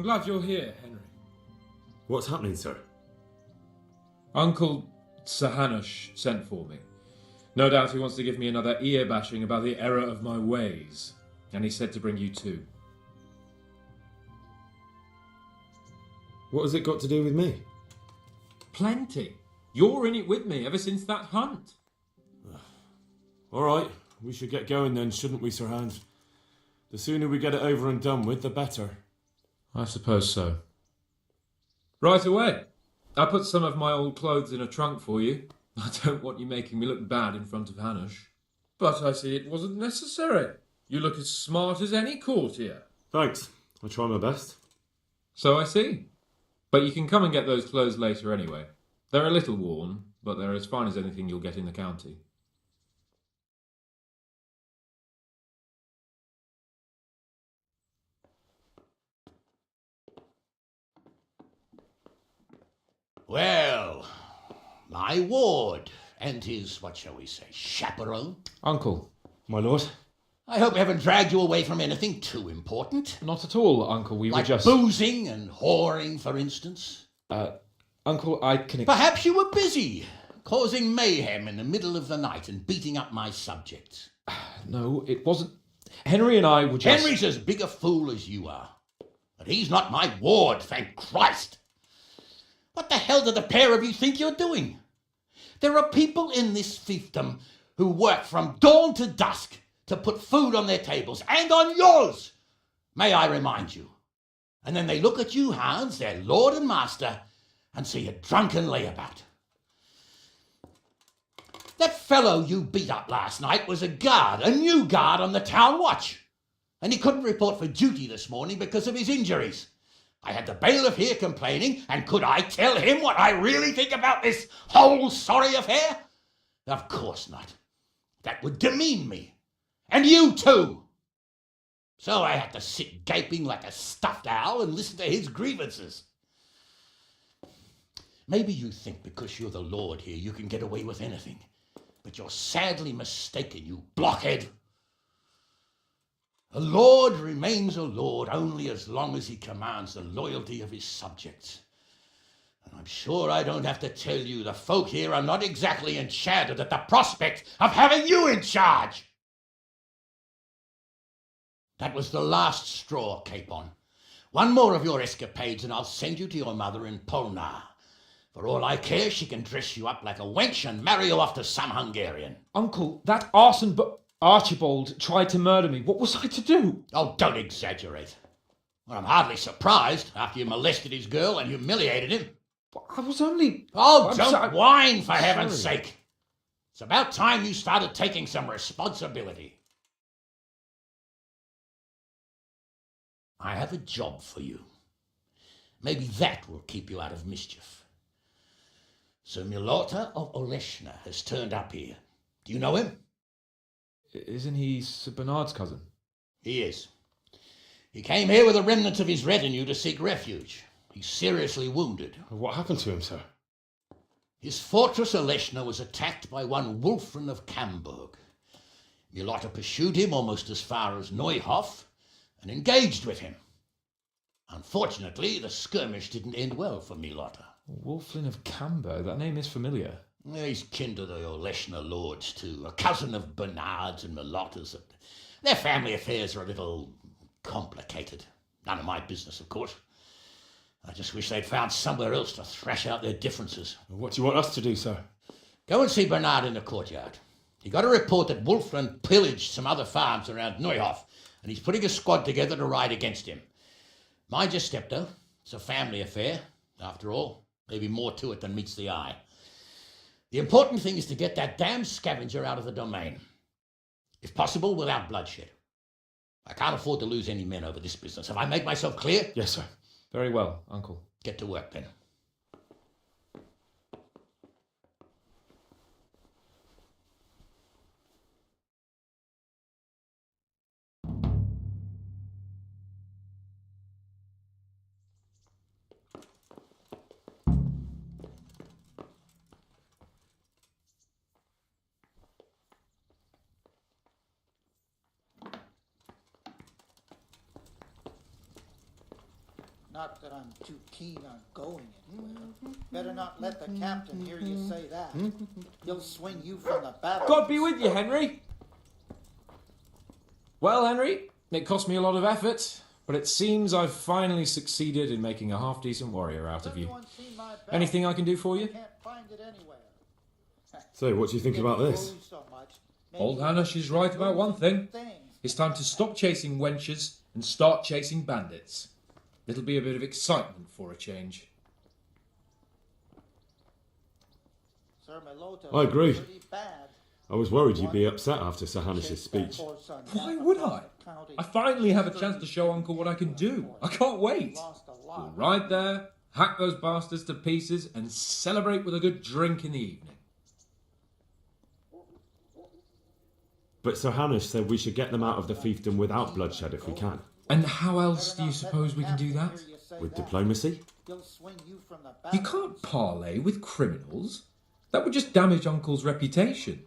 glad you're here, Henry. What's happening, sir? Uncle Sahanush sent for me. No doubt he wants to give me another ear bashing about the error of my ways. And he said to bring you too. What has it got to do with me? Plenty. You're in it with me ever since that hunt. All right, we should get going then, shouldn't we, Sir Hans? The sooner we get it over and done with, the better. I suppose so. Right away. I put some of my old clothes in a trunk for you. I don't want you making me look bad in front of Hanush. But I see it wasn't necessary. You look as smart as any courtier. Thanks. I'll try my best. So I see. But you can come and get those clothes later anyway. They're a little worn, but they're as fine as anything you'll get in the county. Well, my ward and his, what shall we say, chaperone. Uncle. My lord? I hope I haven't dragged you away from anything too important. Not at all, Uncle. We like were just... boozing and whoring, for instance. Uncle, I can... Perhaps you were busy, causing mayhem in the middle of the night and beating up my subjects. No, it wasn't... Henry and I were just... Henry's as big a fool as you are. But he's not my ward, thank Christ. What the hell do the pair of you think you're doing? There are people in this fiefdom who work from dawn to dusk to put food on their tables, and on yours, may I remind you. And then they look at you, Hans, their lord and master, and see a drunken layabout. That fellow you beat up last night was a guard, a new guard on the town watch. And he couldn't report for duty this morning because of his injuries. I had the bailiff here complaining, and could I tell him what I really think about this whole sorry affair? Of course not. That would demean me. And you too. So I had to sit gaping like a stuffed owl and listen to his grievances. Maybe you think because you're the lord here you can get away with anything. But you're sadly mistaken, you blockhead. A lord remains a lord only as long as he commands the loyalty of his subjects. And I'm sure I don't have to tell you the folk here are not exactly enchanted at the prospect of having you in charge. That was the last straw, Capon. One more of your escapades and I'll send you to your mother in Polnar. For all I care, she can dress you up like a wench and marry you off to some Hungarian. Uncle, that arson Archibald tried to murder me. What was I to do? Oh, don't exaggerate. Well, I'm hardly surprised after you molested his girl and humiliated him. I was only... Oh, don't whine, for heaven's sake. It's about time you started taking some responsibility. I have a job for you. Maybe that will keep you out of mischief. Sir Milota of Oleshna has turned up here. Do you know him? Isn't he Sir Bernard's cousin? He is. He came here with the remnants of his retinue to seek refuge. He's seriously wounded. What happened to him, sir? His fortress Oleshna was attacked by one Wulfrin of Camburg. Milota pursued him almost as far as Neuhof and engaged with him. Unfortunately, the skirmish didn't end well for Milota. Wulfrin of Camburg? That name is familiar. He's kin to the Oleshna lords, too, a cousin of Bernard's and Milota's. Their family affairs are a little complicated. None of my business, of course. I just wish they'd found somewhere else to thrash out their differences. What do you want us to do, sir? Go and see Bernard in the courtyard. He got a report that Wulfrin pillaged some other farms around Neuhof, and he's putting a squad together to ride against him. Mind your step, though. It's a family affair, after all. Maybe more to it than meets the eye. The important thing is to get that damn scavenger out of the domain. If possible, without bloodshed. I can't afford to lose any men over this business. Have I made myself clear? Yes, sir. Very well, Uncle. Get to work, then. Not that I'm too keen on going anywhere. Better not let the captain hear you say that. He'll swing you from the battle. God be with you, Henry. Well, Henry, it cost me a lot of effort, but it seems I've finally succeeded in making a half-decent warrior out of you. Anything I can do for you? Can't find it anywhere. So, what do you think about this? Old Hanush is right about one thing. It's time to stop chasing wenches and start chasing bandits. It'll be a bit of excitement for a change. I agree. I was worried you'd be upset after Sir Hanish's speech. Why would I? I finally have a chance to show Uncle what I can do. I can't wait. We'll ride there, hack those bastards to pieces, and celebrate with a good drink in the evening. But Sir Hanish said we should get them out of the fiefdom without bloodshed if we can. And how else do you suppose we can do that? With diplomacy? You can't parley with criminals. That would just damage Uncle's reputation.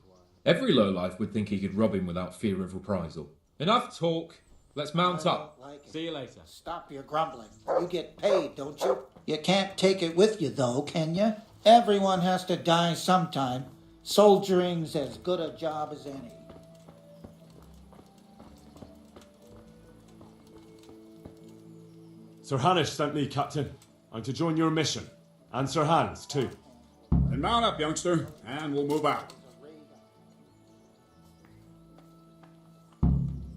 Every lowlife would think he could rob him without fear of reprisal. Enough talk. Let's mount up. See you later. Stop your grumbling. You get paid, don't you? You can't take it with you, though, can you? Everyone has to die sometime. Soldiering's as good a job as any. Sir Hanish sent me, Captain. I'm to join your mission. And Sir Hans, too. Then mount up, youngster, and we'll move out.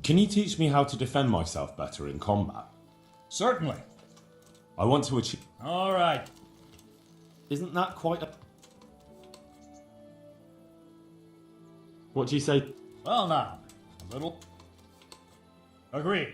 Can you teach me how to defend myself better in combat? Certainly. I want to achieve... All right. Isn't that quite a... What do you say? Well, now, a little. Agreed.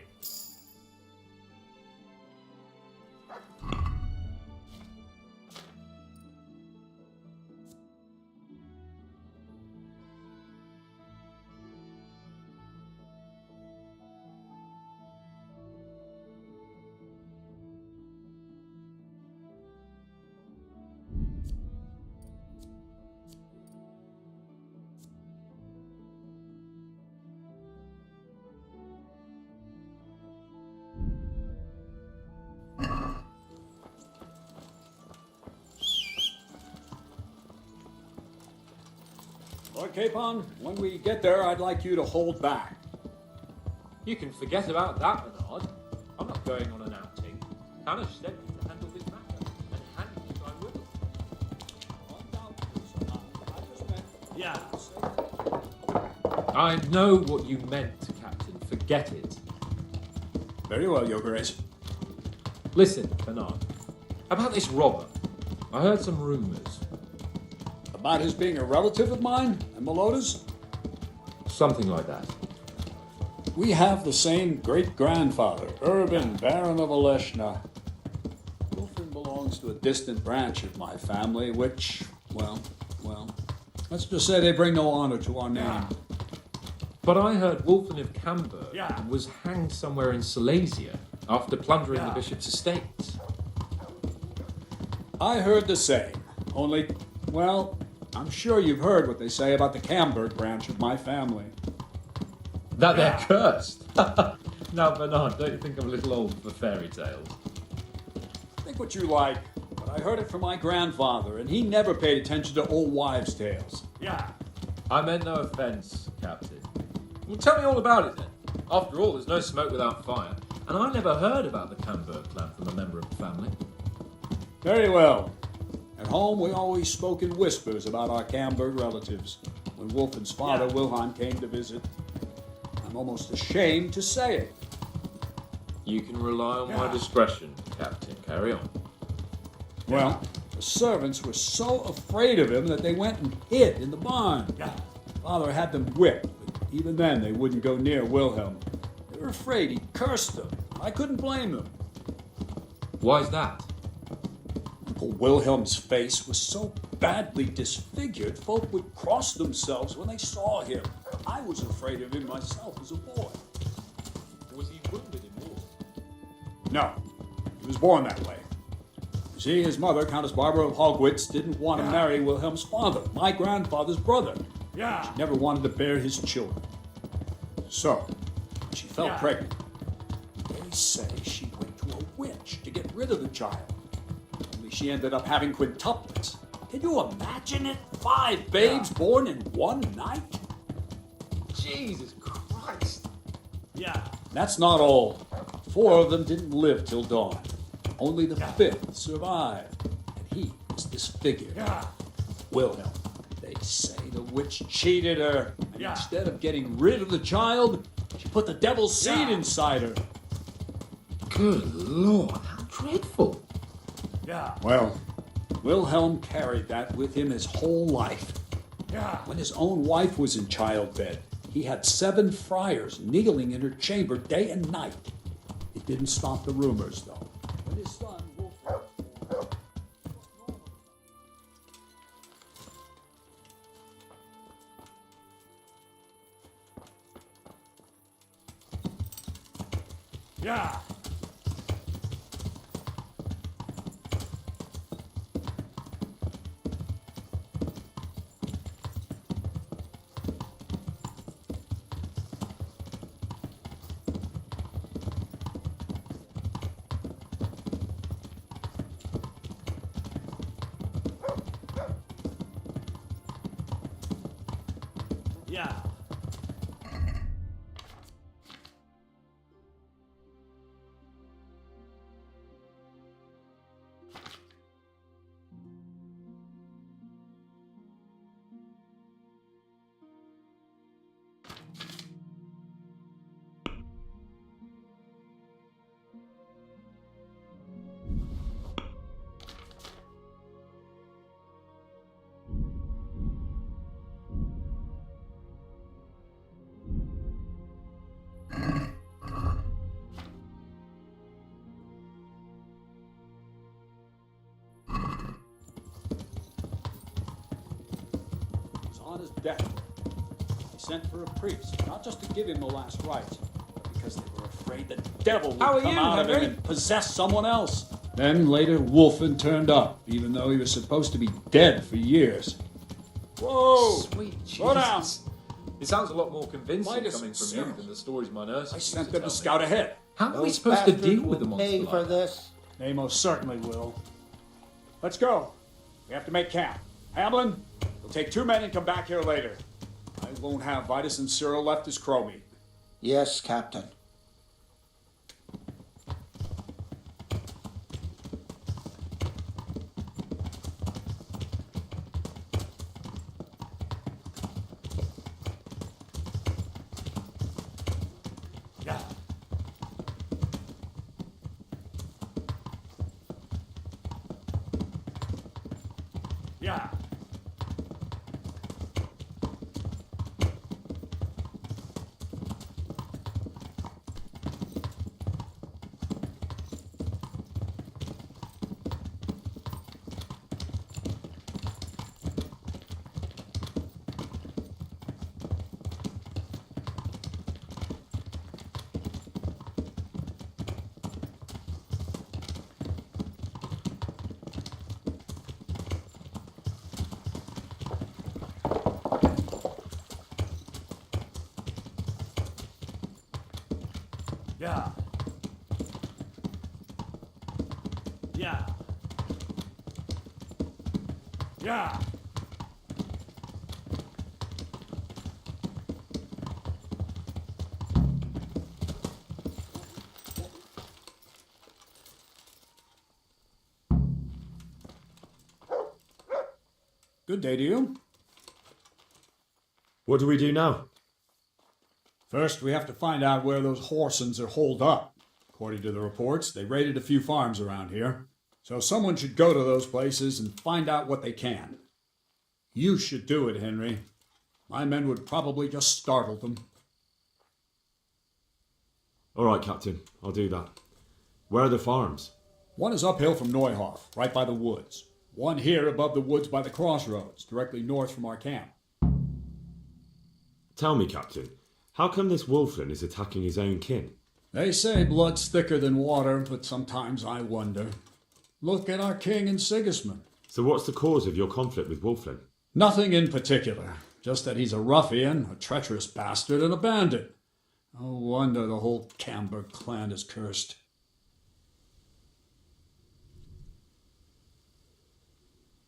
Lord Capon, when we get there, I'd like you to hold back. You can forget about that, Bernard. I'm not going on an outing. Hanish sent me to handle this matter, and Hanish I will. Yeah. I know what you meant, Captain. Forget it. Very well, Your Grace. Listen, Bernard. About this robber. I heard some rumours. About his being a relative of mine and Meloda's? Something like that. We have the same great-grandfather, Urban, Baron of Oleshna. Wolfen belongs to a distant branch of my family, which, well, let's just say they bring no honor to our name. But I heard Wolfen of Camberg was hanged somewhere in Silesia after plundering the bishop's estates. I heard the same, only, well, I'm sure you've heard what they say about the Camberg branch of my family. That they're cursed. Now, Bernard, don't you think I'm a little old for fairy tales? Think what you like, but I heard it from my grandfather, and he never paid attention to old wives' tales. Yeah. I meant no offence, Captain. Well, tell me all about it then. After all, there's no smoke without fire, and I never heard about the Camberg clan from a member of the family. Very well. At home, we always spoke in whispers about our Camberg relatives. When Wolfen's father, Wilhelm, came to visit, I'm almost ashamed to say it. You can rely on my discretion, Captain. Carry on. Well, the servants were so afraid of him that they went and hid in the barn. Father had them whipped, but even then they wouldn't go near Wilhelm. They were afraid he cursed them. I couldn't blame them. Why's that? Uncle Wilhelm's face was so badly disfigured, folk would cross themselves when they saw him. I was afraid of him myself as a boy. Was he wounded in war? No, he was born that way. You see, his mother, Countess Barbara of Hogwitz, didn't want to marry Wilhelm's father, my grandfather's brother. She never wanted to bear his children. So, she fell pregnant. They say she went to a witch to get rid of the child. Only she ended up having quintuplets. Can you imagine it? 5 babes born in one night? Jesus Christ. Yeah. That's not all. 4 of them didn't live till dawn. Only the 5th survived. And he was disfigured. Wilhelm. They say the witch cheated her. And instead of getting rid of the child, she put the devil's seed inside her. Good Lord, how dreadful. Well, Wilhelm carried that with him his whole life. When his own wife was in childbed, he had 7 friars kneeling in her chamber day and night. It didn't stop the rumors, though. When his son, Wolfram, was on his deathbed. He sent for a priest, not just to give him the last rites, but because they were afraid the devil would How are come you, out of him Henry? and possess someone else. Then later, Wolfen turned up, even though he was supposed to be dead for years. Whoa! Sweet Jesus. Slow down. It sounds a lot more convincing Midas coming from Cyril. you than the stories my nurse I used sent to them to tell me. scout ahead. How are we Those supposed to bastards deal with will the monster pay like for that? this. They most certainly will. Let's go. We have to make camp. Hamlin, we'll take 2 men and come back here later. I won't have Vitus and Cyril left as crow meat. Yes, Captain. Yeah. Yeah. Yeah. Yeah. Good day to you. What do we do now? First, we have to find out where those Horsons are holed up. According to the reports, they raided a few farms around here. So someone should go to those places and find out what they can. You should do it, Henry. My men would probably just startle them. All right, Captain. I'll do that. Where are the farms? One is uphill from Neuhof, right by the woods. One here above the woods by the crossroads, directly north from our camp. Tell me, Captain, how come this Wolflin is attacking his own kin? They say blood's thicker than water, but sometimes I wonder. Look at our king and Sigismund. So what's the cause of your conflict with Wolflin? Nothing in particular, just that he's a ruffian, a treacherous bastard, and a bandit. No wonder the whole Camber clan is cursed.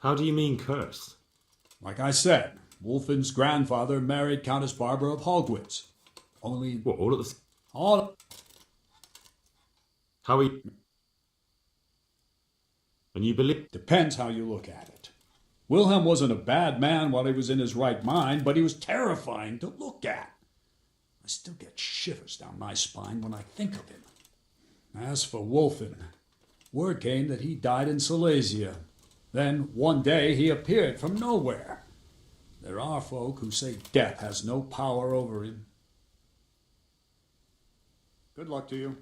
How do you mean cursed? Like I said, Wolfen's grandfather married Countess Barbara of Hogwitz. Only What, all at the... all How he... And you believe... depends how you look at it. Wilhelm wasn't a bad man while he was in his right mind, but he was terrifying to look at. I still get shivers down my spine when I think of him. As for Wolfen, word came that he died in Silesia. Then, one day, he appeared from nowhere. There are folk who say death has no power over him. Good luck to you.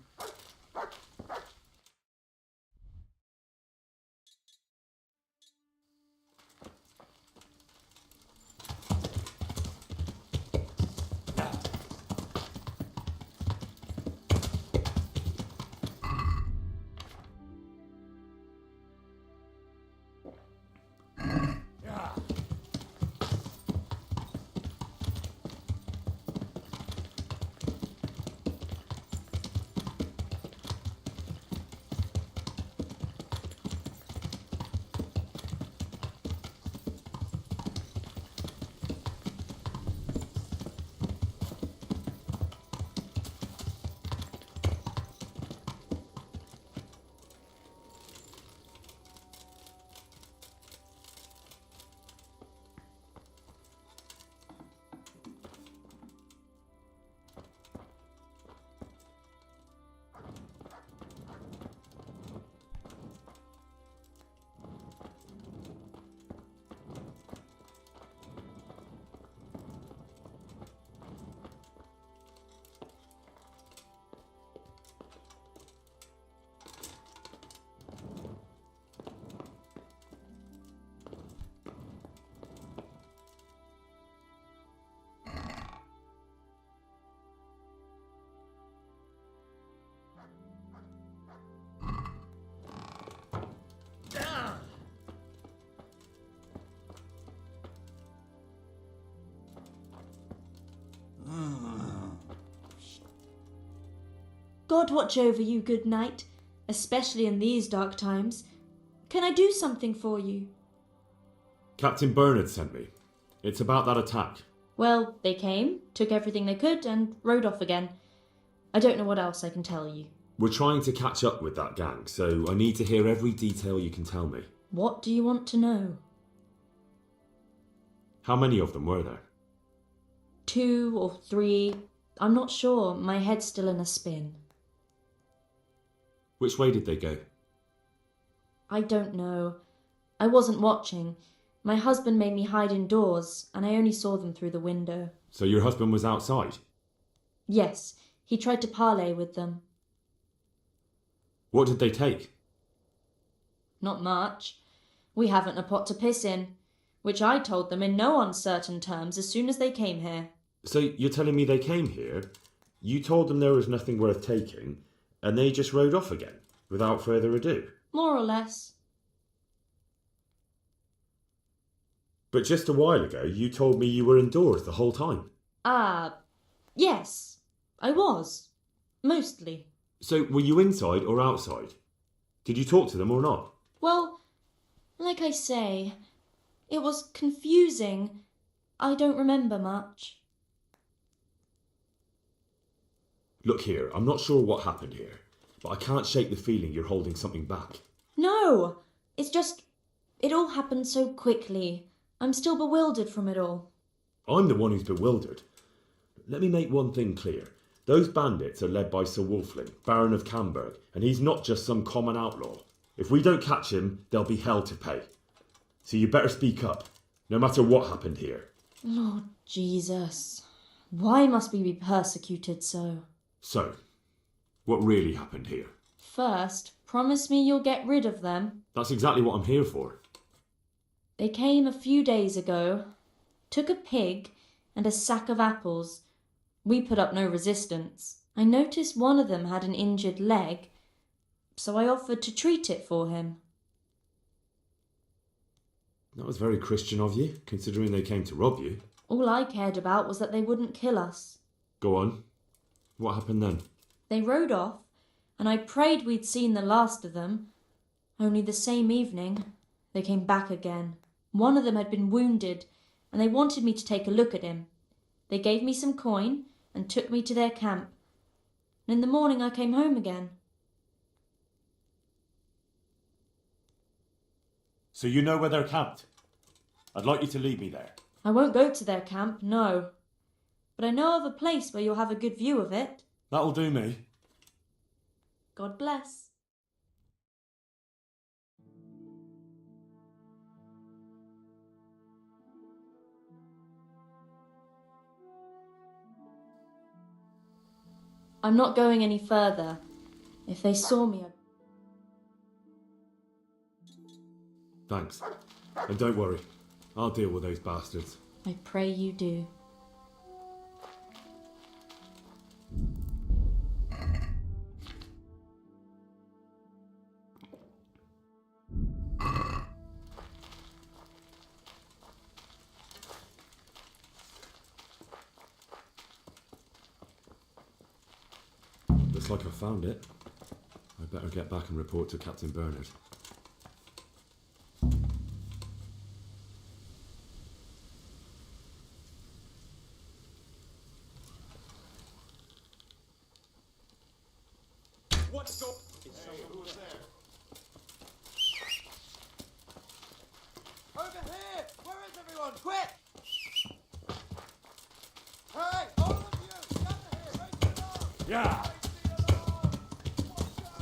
God watch over you, good knight, especially in these dark times. Can I do something for you? Captain Bernard sent me. It's about that attack. Well, they came, took everything they could, and rode off again. I don't know what else I can tell you. We're trying to catch up with that gang, so I need to hear every detail you can tell me. What do you want to know? How many of them were there? 2 or 3. I'm not sure. My head's still in a spin. Which way did they go? I don't know. I wasn't watching. My husband made me hide indoors, and I only saw them through the window. So your husband was outside? Yes, he tried to parley with them. What did they take? Not much. We haven't a pot to piss in, which I told them in no uncertain terms as soon as they came here. So you're telling me they came here, you told them there was nothing worth taking, and they just rode off again, without further ado? More or less. But just a while ago, you told me you were indoors the whole time. Yes, I was. Mostly. So were you inside or outside? Did you talk to them or not? Well, like I say, it was confusing. I don't remember much. Look here, I'm not sure what happened here, but I can't shake the feeling you're holding something back. No, it's just, it all happened so quickly. I'm still bewildered from it all. I'm the one who's bewildered. Let me make one thing clear. Those bandits are led by Sir Wolfling, Baron of Camberg, and he's not just some common outlaw. If we don't catch him, there'll be hell to pay. So you better speak up, no matter what happened here. Lord Jesus, why must we be persecuted so? So, what really happened here? First, promise me you'll get rid of them. That's exactly what I'm here for. They came a few days ago, took a pig and a sack of apples. We put up no resistance. I noticed one of them had an injured leg, so I offered to treat it for him. That was very Christian of you, considering they came to rob you. All I cared about was that they wouldn't kill us. Go on. What happened then? They rode off, and I prayed we'd seen the last of them. Only the same evening, They came back again. One of them had been wounded, and they wanted me to take a look at him. They gave me some coin and took me to their camp. And in the morning I came home again. So you know where they're camped? I'd like you to lead me there. I won't go to their camp, no. But I know of a place where you'll have a good view of it. That'll do me. God bless. I'm not going any further. If they saw me, Thanks. And don't worry, I'll deal with those bastards. I pray you do. Looks like I found it. I better get back and report to Captain Bernard. What's going on? Who's there? Over here! Where is everyone? Quick! Hey, all of you! Gather here! Raise the alarm! Yeah! Raise the alarm!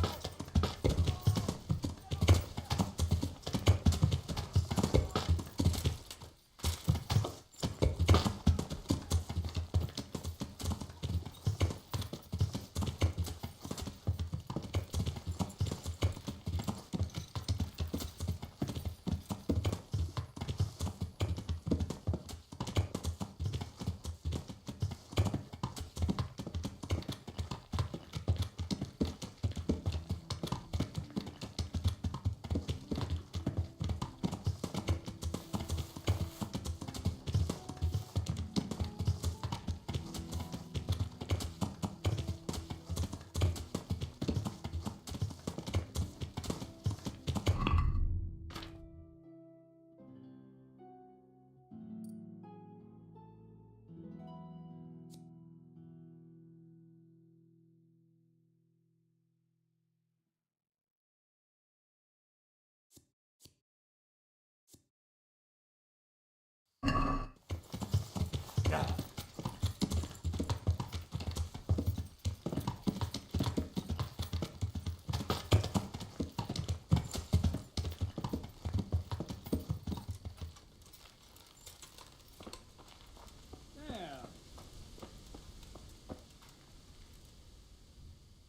Watch out!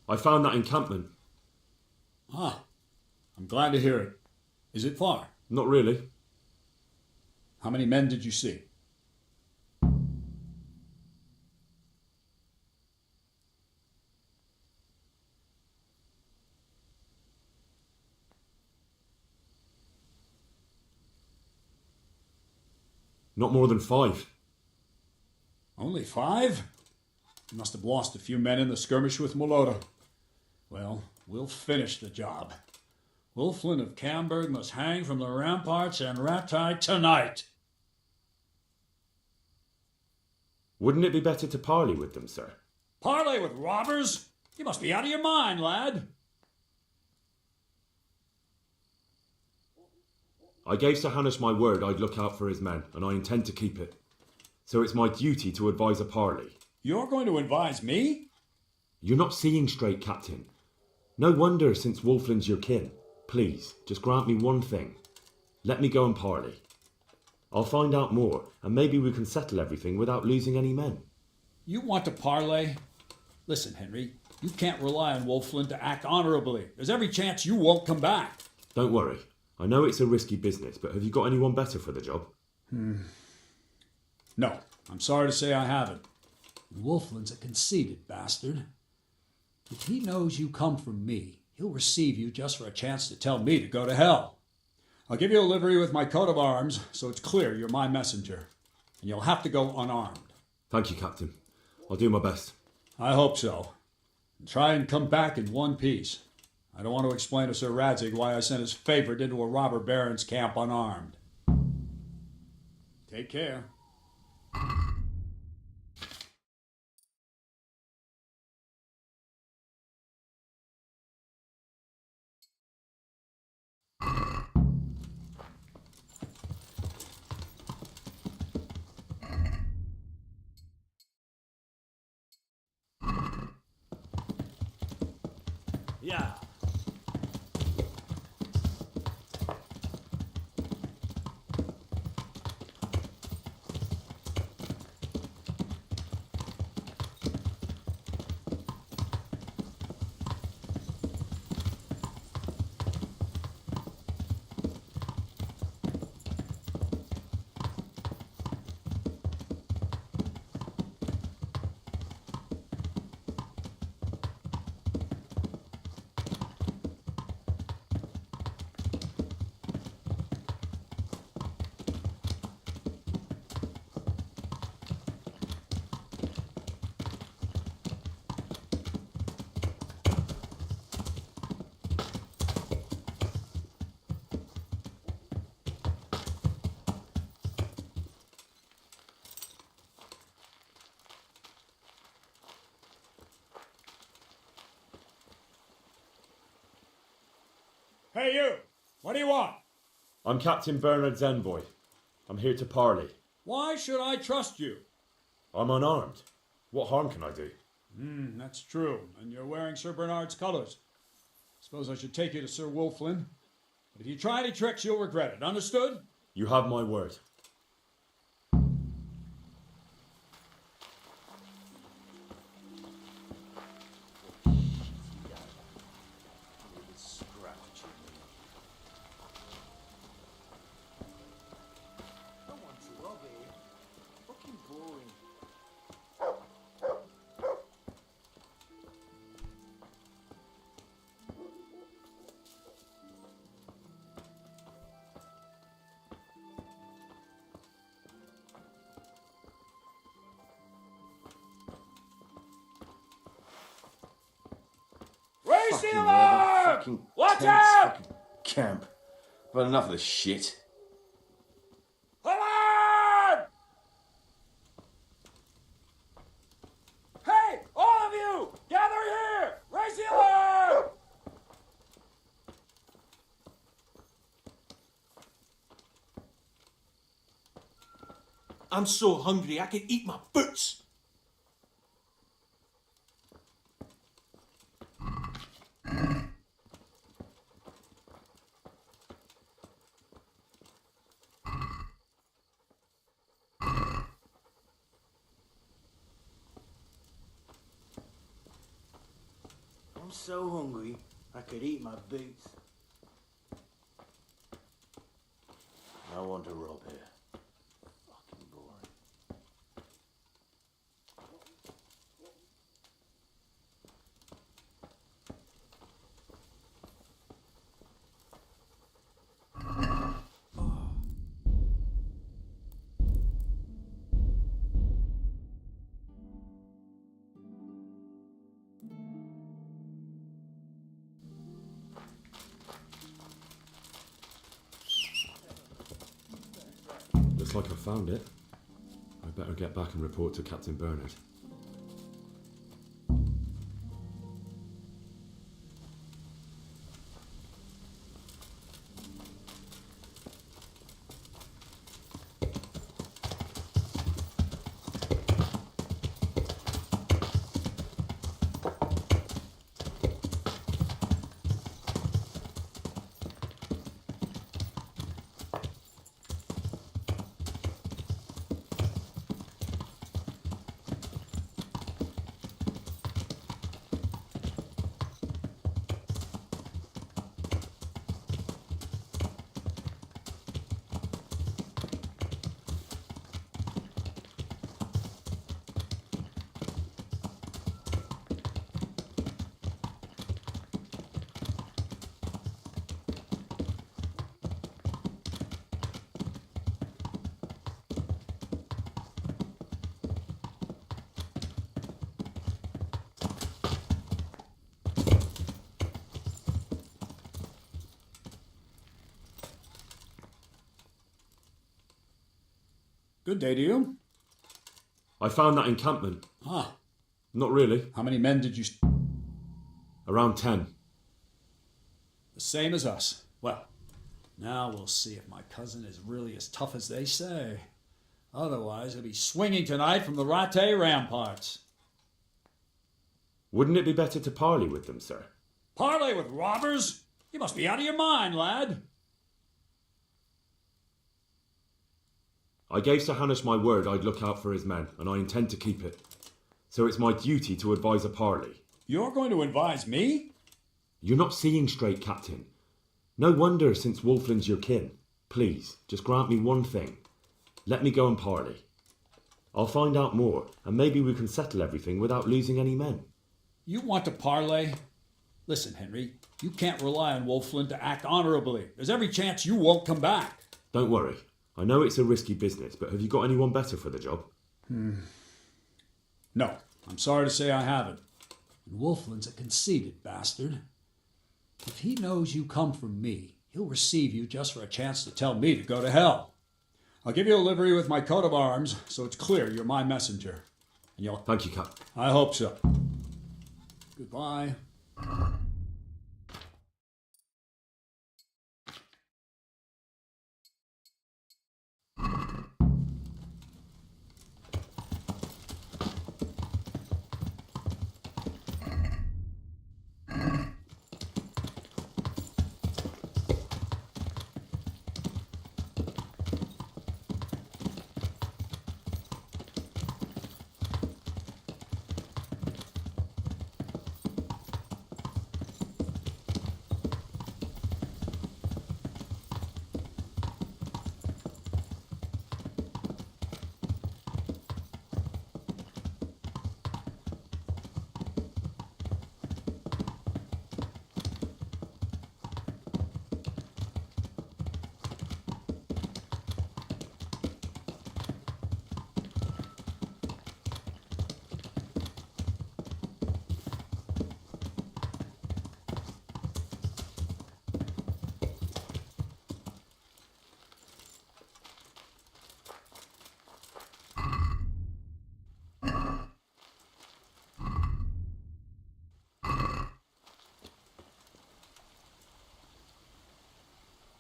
I found that encampment. Ah, I'm glad to hear it. Is it far? Not really. How many men did you see? Not more than 5. Only 5? You must have lost a few men in the skirmish with Molota. Well, we'll finish the job. Wulflin of Camberg must hang from the ramparts and Rattay tonight. Wouldn't it be better to parley with them, sir? Parley with robbers? You must be out of your mind, lad. I gave Sir Hanush my word I'd look out for his men, and I intend to keep it. So it's my duty to advise a parley. You're going to advise me? You're not seeing straight, Captain. No wonder, since Wulflin's your kin. Please, just grant me one thing. Let me go and parley. I'll find out more, and maybe we can settle everything without losing any men. You want to parley? Listen, Henry, you can't rely on Wulflin to act honorably. There's every chance you won't come back. Don't worry. I know it's a risky business, but have you got anyone better for the job? No, I'm sorry to say I haven't. Wulflin's a conceited bastard. If he knows you come from me, he'll receive you just for a chance to tell me to go to hell. I'll give you a livery with my coat of arms, so it's clear you're my messenger. And you'll have to go unarmed. Thank you, Captain. I'll do my best. I hope so. And try and come back in one piece. I don't want to explain to Sir Radzig why I sent his favorite into a robber baron's camp unarmed. Take care. Yeah. Hey, you! What do you want? I'm Captain Bernard's envoy. I'm here to parley. Why should I trust you? I'm unarmed. What harm can I do? That's true. And you're wearing Sir Bernard's colors. Suppose I should take you to Sir Wolflin. But if you try any tricks, you'll regret it. Understood? You have my word. Raise the Fucking alarm! weather, fucking Watch tents, out! fucking camp. I've had enough of this shit. Alarm! Hey, all of you! Gather here! Raise the alarm! I'm so hungry I can eat my boots. I'm so hungry I could eat my boots. No one to rob here. Fucking boring. Looks like I found it. I better get back and report to Captain Bernard. Good day to you. I found that encampment. Ah, Not really. how many men did you... Around 10. The same as us. Well, now we'll see if my cousin is really as tough as they say. Otherwise, he'll be swinging tonight from the Rattay ramparts. Wouldn't it be better to parley with them, sir? Parley with robbers? You must be out of your mind, lad. I gave Sir Hanush my word I'd look out for his men, and I intend to keep it. So it's my duty to advise a parley. You're going to advise me? You're not seeing straight, Captain. No wonder, since Wolfland's your kin. Please, just grant me one thing. Let me go and parley. I'll find out more, and maybe we can settle everything without losing any men. You want to parley? Listen, Henry, you can't rely on Wolfland to act honorably. There's every chance you won't come back. Don't worry. I know it's a risky business, but have you got anyone better for the job? No, I'm sorry to say I haven't. And Wolfland's a conceited bastard. If he knows you come from me, he'll receive you just for a chance to tell me to go to hell. I'll give you a livery with my coat of arms, so it's clear you're my messenger. And you'll... Thank you, Cap. I hope so. Goodbye.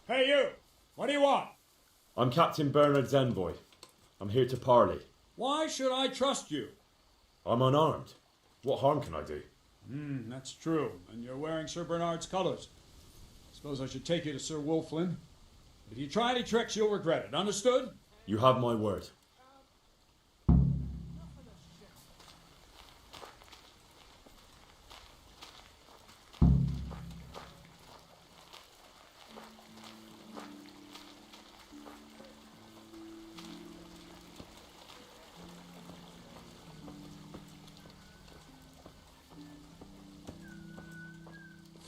Hey, you! What do you want? I'm Captain Bernard's envoy. I'm here to parley. Why should I trust you? I'm unarmed. What harm can I do? That's true. And you're wearing Sir Bernard's colors. Suppose I should take you to Sir Wolfland. If you try any tricks, you'll regret it. Understood? You have my word.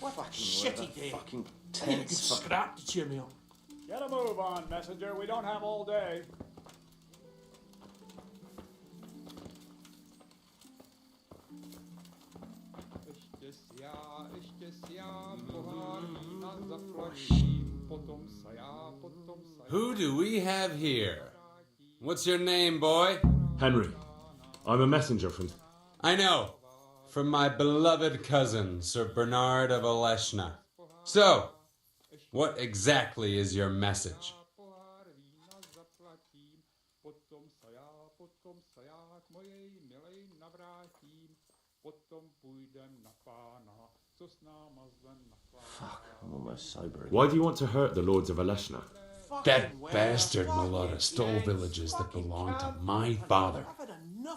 Fucking shitty day. Fucking You could tense. scrap to cheer me up. Get a move on, messenger. We don't have all day. Who do we have here? What's your name, boy? Henry, I'm a messenger from... I know. From my beloved cousin, Sir Bernard of Oleshna. So, what exactly is your message? Fuck, I'm almost sober. Why do you want to hurt the lords of Oleshna? That bastard Malota stole villages that belonged to my father.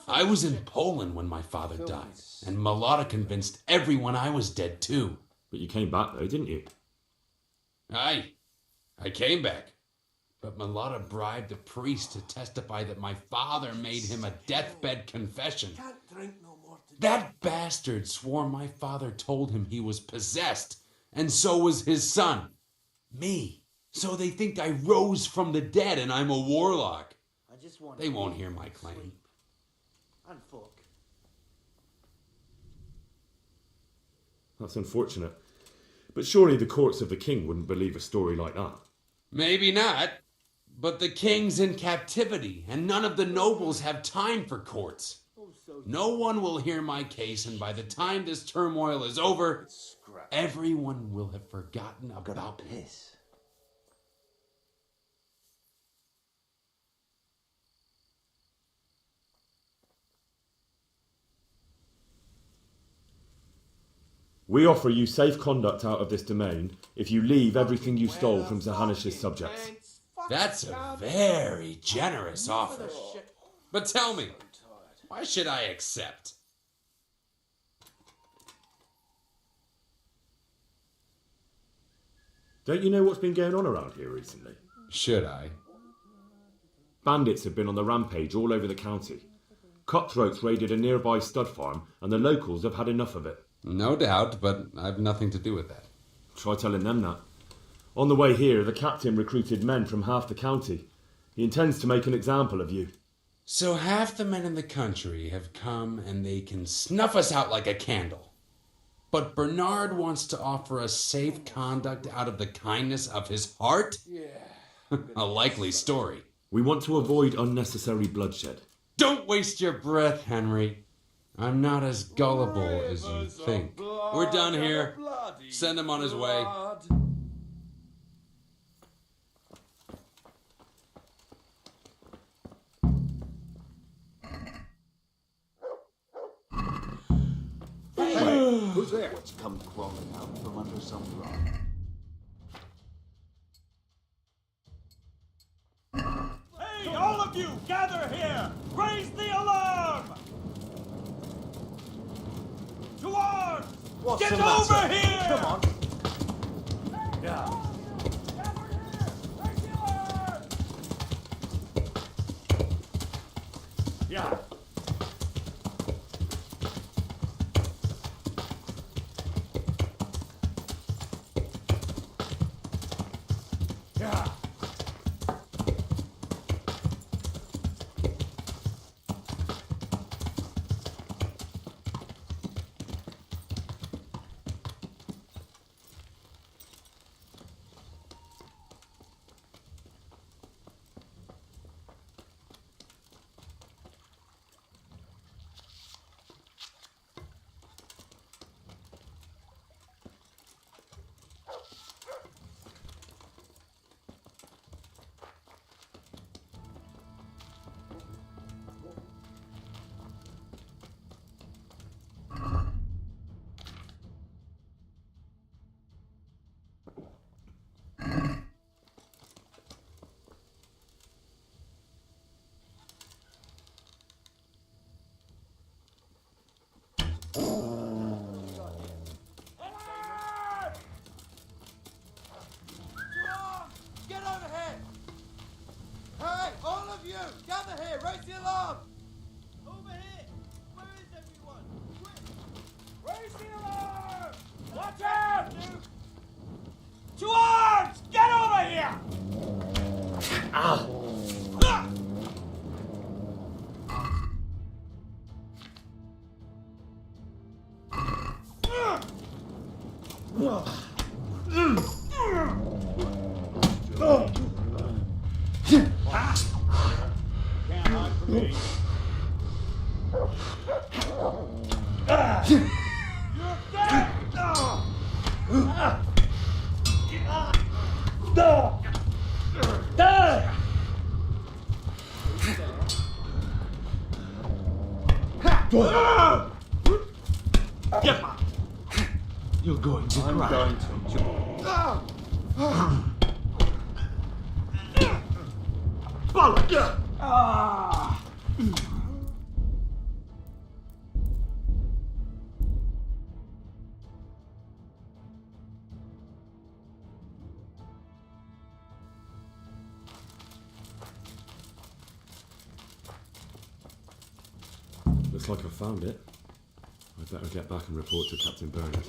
I was in Poland when my father died, and Malota convinced everyone I was dead too. But you came back though, didn't you? Aye, I came back. But Malota bribed a priest to testify that my father made him a deathbed confession. That bastard swore my father told him he was possessed, and so was his son. Me. So they think I rose from the dead and I'm a warlock. They won't hear my claim. And fuck. That's unfortunate. But surely the courts of the king wouldn't believe a story like that. Maybe not, But the king's in captivity, and none of the nobles have time for courts. No one will hear my case, and by the time this turmoil is over, everyone will have forgotten about me. Piss. We offer you safe conduct out of this domain if you leave everything you stole from Zahanish's subjects. That's a very generous offer. But tell me, why should I accept? Don't you know what's been going on around here recently? Should I? Bandits have been on the rampage all over the county. Cutthroats raided a nearby stud farm, and the locals have had enough of it. No doubt, but I've nothing to do with that. Try telling them that. On the way here, the captain recruited men from half the county. He intends to make an example of you. So half the men in the country have come and they can snuff us out like a candle. But Bernard wants to offer us safe conduct out of the kindness of his heart? Yeah. A likely story. We want to avoid unnecessary bloodshed. Don't waste your breath, Henry. I'm not as gullible as you think. We're done here. Send him on his way. Who's there? What's come crawling out from under some rock? Hey, all of you, gather here! Raise the alarm! To arms! What's Get the matter? over here! Come on. Yeah. Yeah. Yeah. Get over here! Hey, all of you, gather here, raise the alarm! Over here! Where is everyone? Quick! Raise the alarm! Watch out! To arms! Get over here! Can't hide from me. You're dead! You're going to cry. I'm going to. Looks like I found it. I'd better get back and report to Captain Bernard.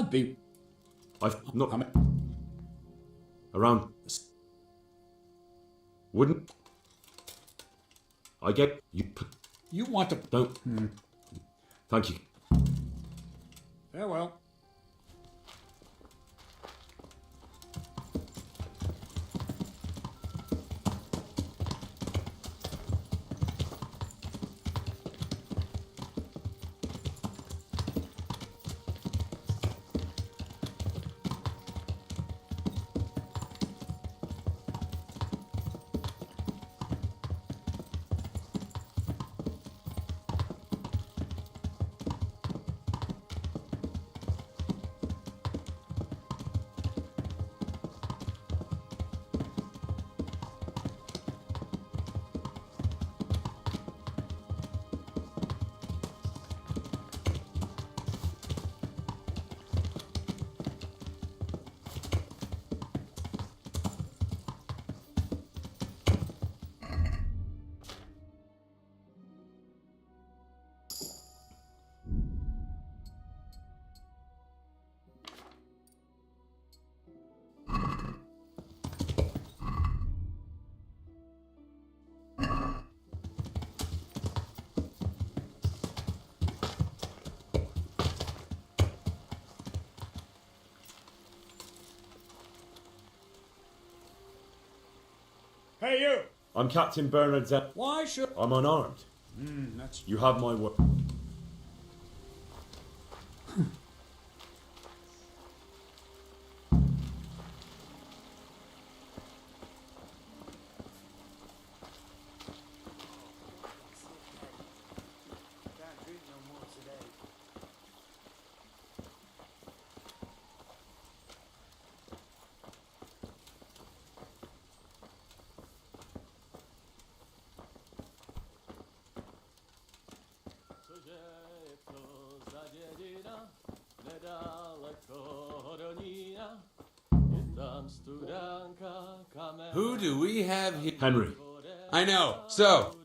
I'd be. I've not I mean, around. Wouldn't I get you? you want to. Don't. Thank you. Farewell. Hey, you! I'm Captain Bernard Zepp. Why should. I'm unarmed. That's. You have my word. Can't drink no more today. Who do we have here? Henry. I know. So,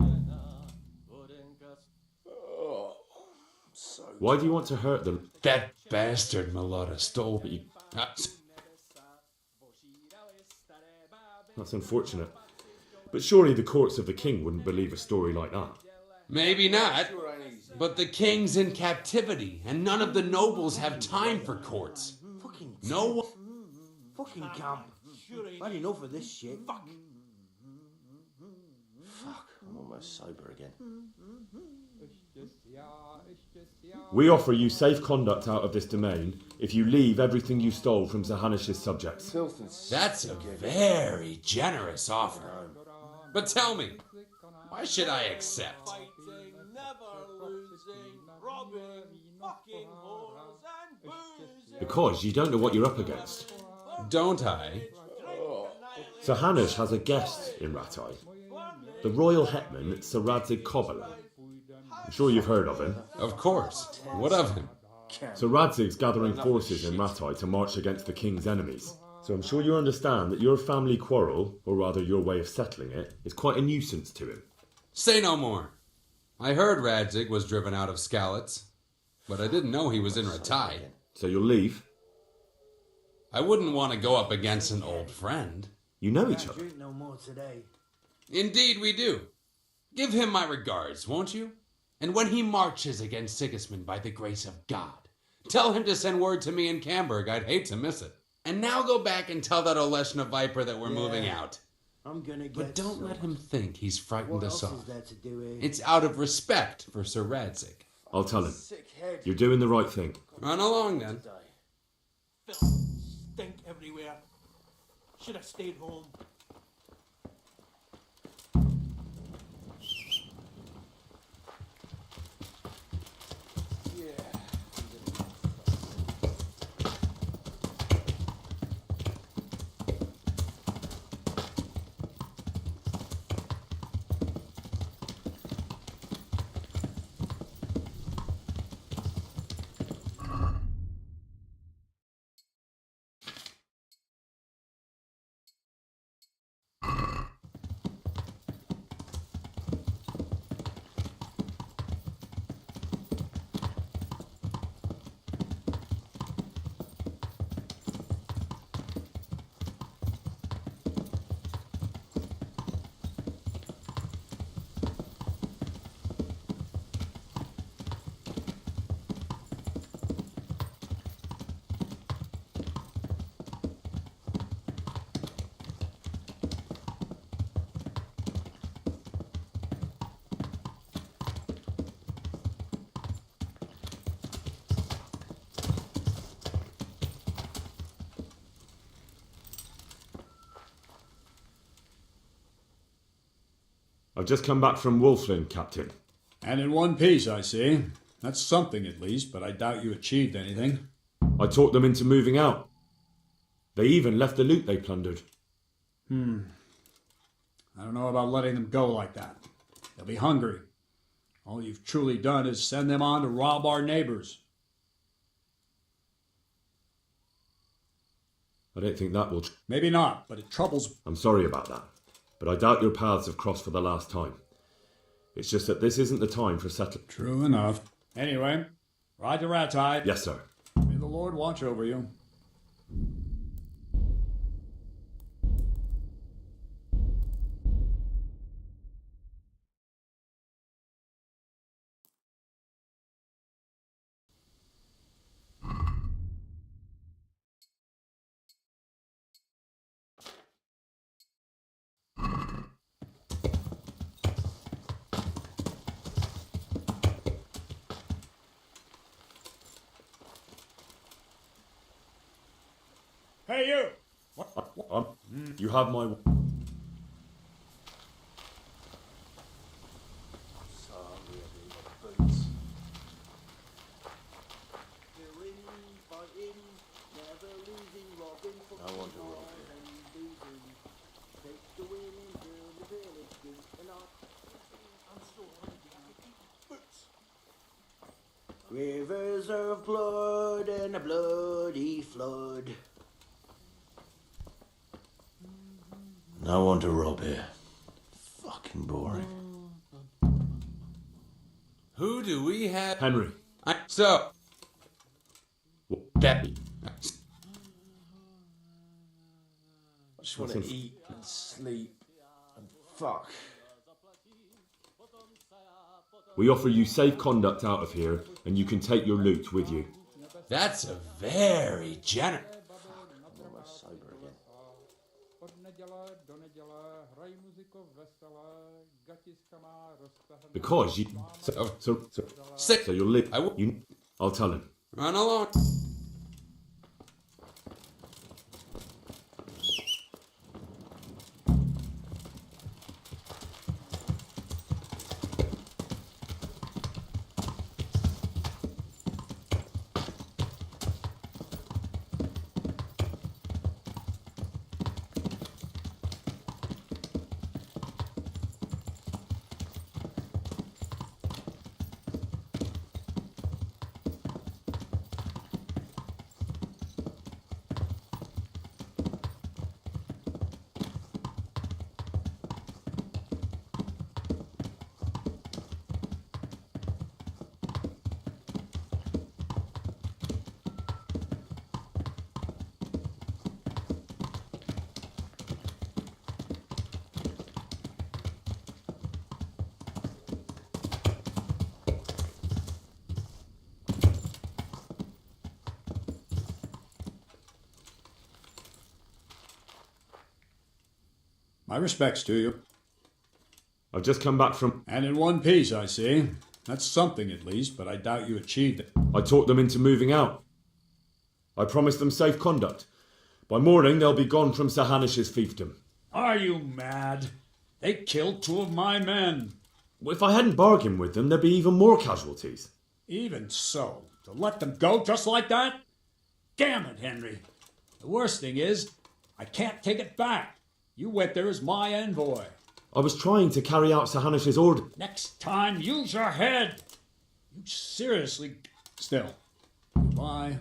Why do you want to hurt them? that bastard Mulata stole. That's unfortunate. But surely the courts of the king wouldn't believe a story like that. Maybe not. But the king's in captivity, and none of the nobles have time for courts. Fucking No one. fucking camp. I had enough of this shit. Fuck. I'm almost sober again. We offer you safe conduct out of this domain if you leave everything you stole from Zahanish's subjects. Filth and That's a very generous offer. But tell me, why should I accept? Because you don't know what you're up against. Don't I? Zahanish has a guest in Ratai. The royal hetman, Sir Radzig Kobyla. I'm sure you've heard of him. Of course. What of him? Sir Radzig's gathering forces in Ratai to march against the king's enemies. So I'm sure you understand that your family quarrel, or rather your way of settling it, is quite a nuisance to him. Say no more. I heard Radzig was driven out of Skalitz, but I didn't know he was in Ratai. So you'll leave? I wouldn't want to go up against an old friend. You know each Can't other. drink no more today. Indeed we do. Give him my regards, won't you? And when he marches against Sigismund by the grace of God, tell him to send word to me in Camberg. I'd hate to miss it. And now go back and tell that Oleshna Viper that we're moving out. I'm gonna get. But don't let him think he's frightened What us else off. is there to do here? It's out of respect for Sir Radzig. I'll tell him. Sick head. You're doing the right thing. Run along then. Filth, stink everywhere. Should have stayed home. I've just come back from Wolflin, Captain. And in one piece, I see. That's something at least, but I doubt you achieved anything. I talked them into moving out. They even left the loot they plundered. I don't know about letting them go like that. They'll be hungry. All you've truly done is send them on to rob our neighbors. I don't think that will... Maybe not, but it troubles... I'm sorry about that, but I doubt your paths have crossed for the last time. It's just that this isn't the time for settling. True enough. Anyway, ride the rat hide. Yes, sir. May the Lord watch over you. Hey, you! You have my... I want to rob Rivers of blood and a bloody flood. I want to rob here. Fucking boring. Who do we have? Henry. So. That. I just want to eat and sleep and fuck. We offer you safe conduct out of here, and you can take your loot with you. That's a very generous. I'm almost sober again. Because you... So you'll live... I'll tell him. Run along. My respects to you. I've just come back from... And in one piece, I see. That's something at least, but I doubt you achieved it. I talked them into moving out. I promised them safe conduct. By morning, they'll be gone from Sir Hanish's fiefdom. Are you mad? They killed 2 of my men. If I hadn't bargained with them, there'd be even more casualties. Even so, to let them go just like that? Damn it, Henry. The worst thing is, I can't take it back. You went there as my envoy. I was trying to carry out Sir Hanish's order. Next time, use your head. You seriously... Still. Goodbye.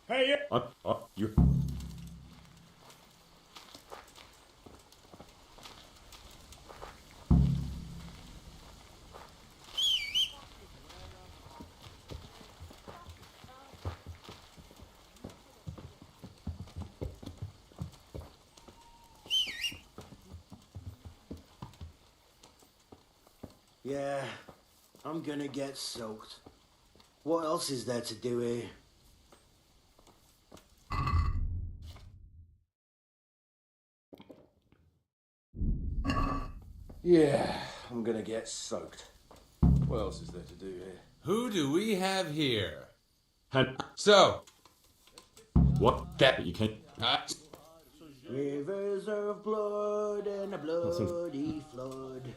Hey, you... Yeah, I'm gonna get soaked. What else is there to do here? Yeah, I'm gonna get soaked. What else is there to do here? Who do we have here? Hen- So, what? That- You can't. Rivers of blood and a bloody flood.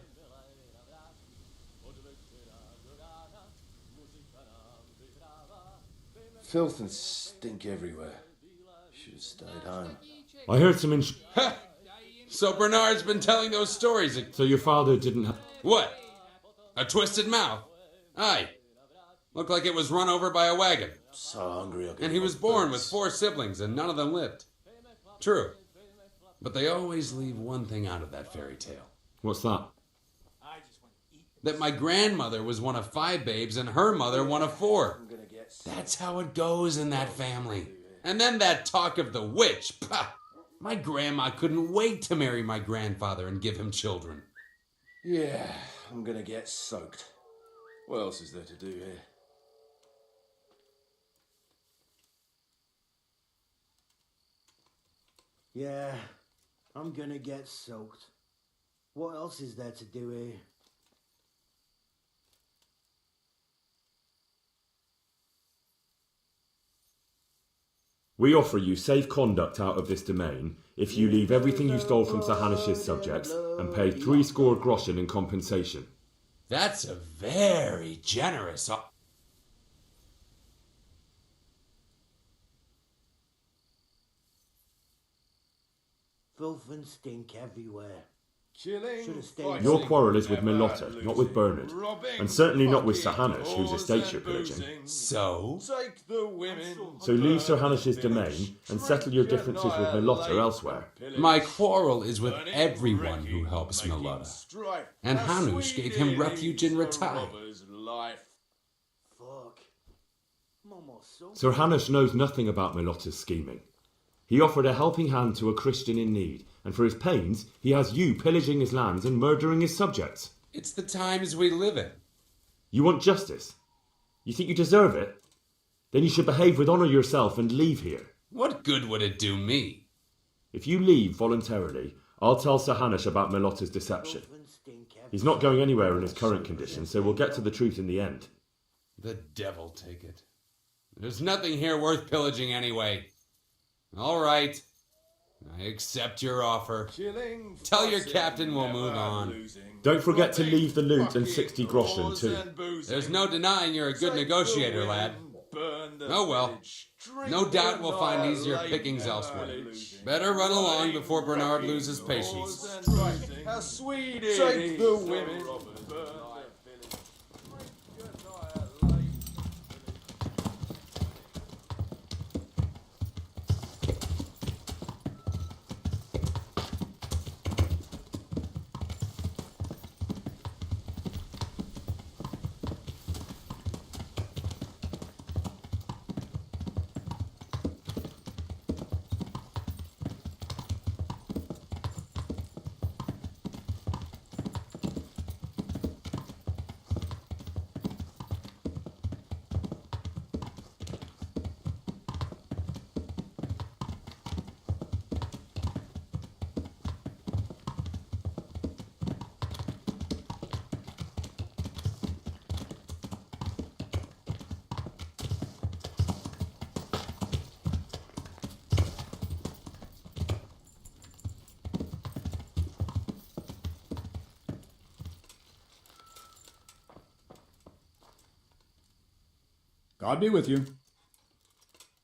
Filth and stink everywhere. Should have stayed home. I heard some. So Bernard's been telling those stories. So your father didn't have. What? A twisted mouth? Aye. Looked like it was run over by a wagon. So hungry I could And he was eat born birds. with 4 siblings and none of them lived. True. But they always leave one thing out of that fairy tale. What's that? That my grandmother was one of 5 babes and her mother one of 4. That's how it goes in that family. And then that talk of the witch. Pah! My grandma couldn't wait to marry my grandfather and give him children. Yeah, I'm gonna get soaked. What else is there to do here? Yeah, I'm gonna get soaked. What else is there to do here? We offer you safe conduct out of this domain if you leave everything you stole from Sir Hanish's subjects and pay 60 groschen in compensation. That's a very generous Filth and stink everywhere. Killing, Should have stayed. Your quarrel is with Milotta, not with Bernard, and certainly not with Sir Hanish, whose estate you're pillaging. So? Take the women. So leave Sir Hanish's domain and settle your differences with Milotta elsewhere. My quarrel is with everyone who helps Milotta. And Hanush gave him refuge in Ratai. Fuck. I'm almost soaked. Sir Hanish knows nothing about Milotta's scheming. He offered a helping hand to a Christian in need, and for his pains, he has you pillaging his lands and murdering his subjects. It's the times we live in. You want justice? You think you deserve it? Then you should behave with honour yourself and leave here. What good would it do me? If you leave voluntarily, I'll tell Sir Hanish about Milotta's deception. Filth and stink He's not going anywhere in his current condition, so we'll get to the truth in the end. The devil take it. There's nothing here worth pillaging anyway. All right. I accept your offer. Tell your captain we'll move on. Don't forget to leave the loot and 60 groschen too. There's no denying you're a good negotiator, lad. Oh well. No doubt we'll find easier pickings elsewhere. Better run along before Bernard loses patience. How sweet it is. Take the women. God be with you.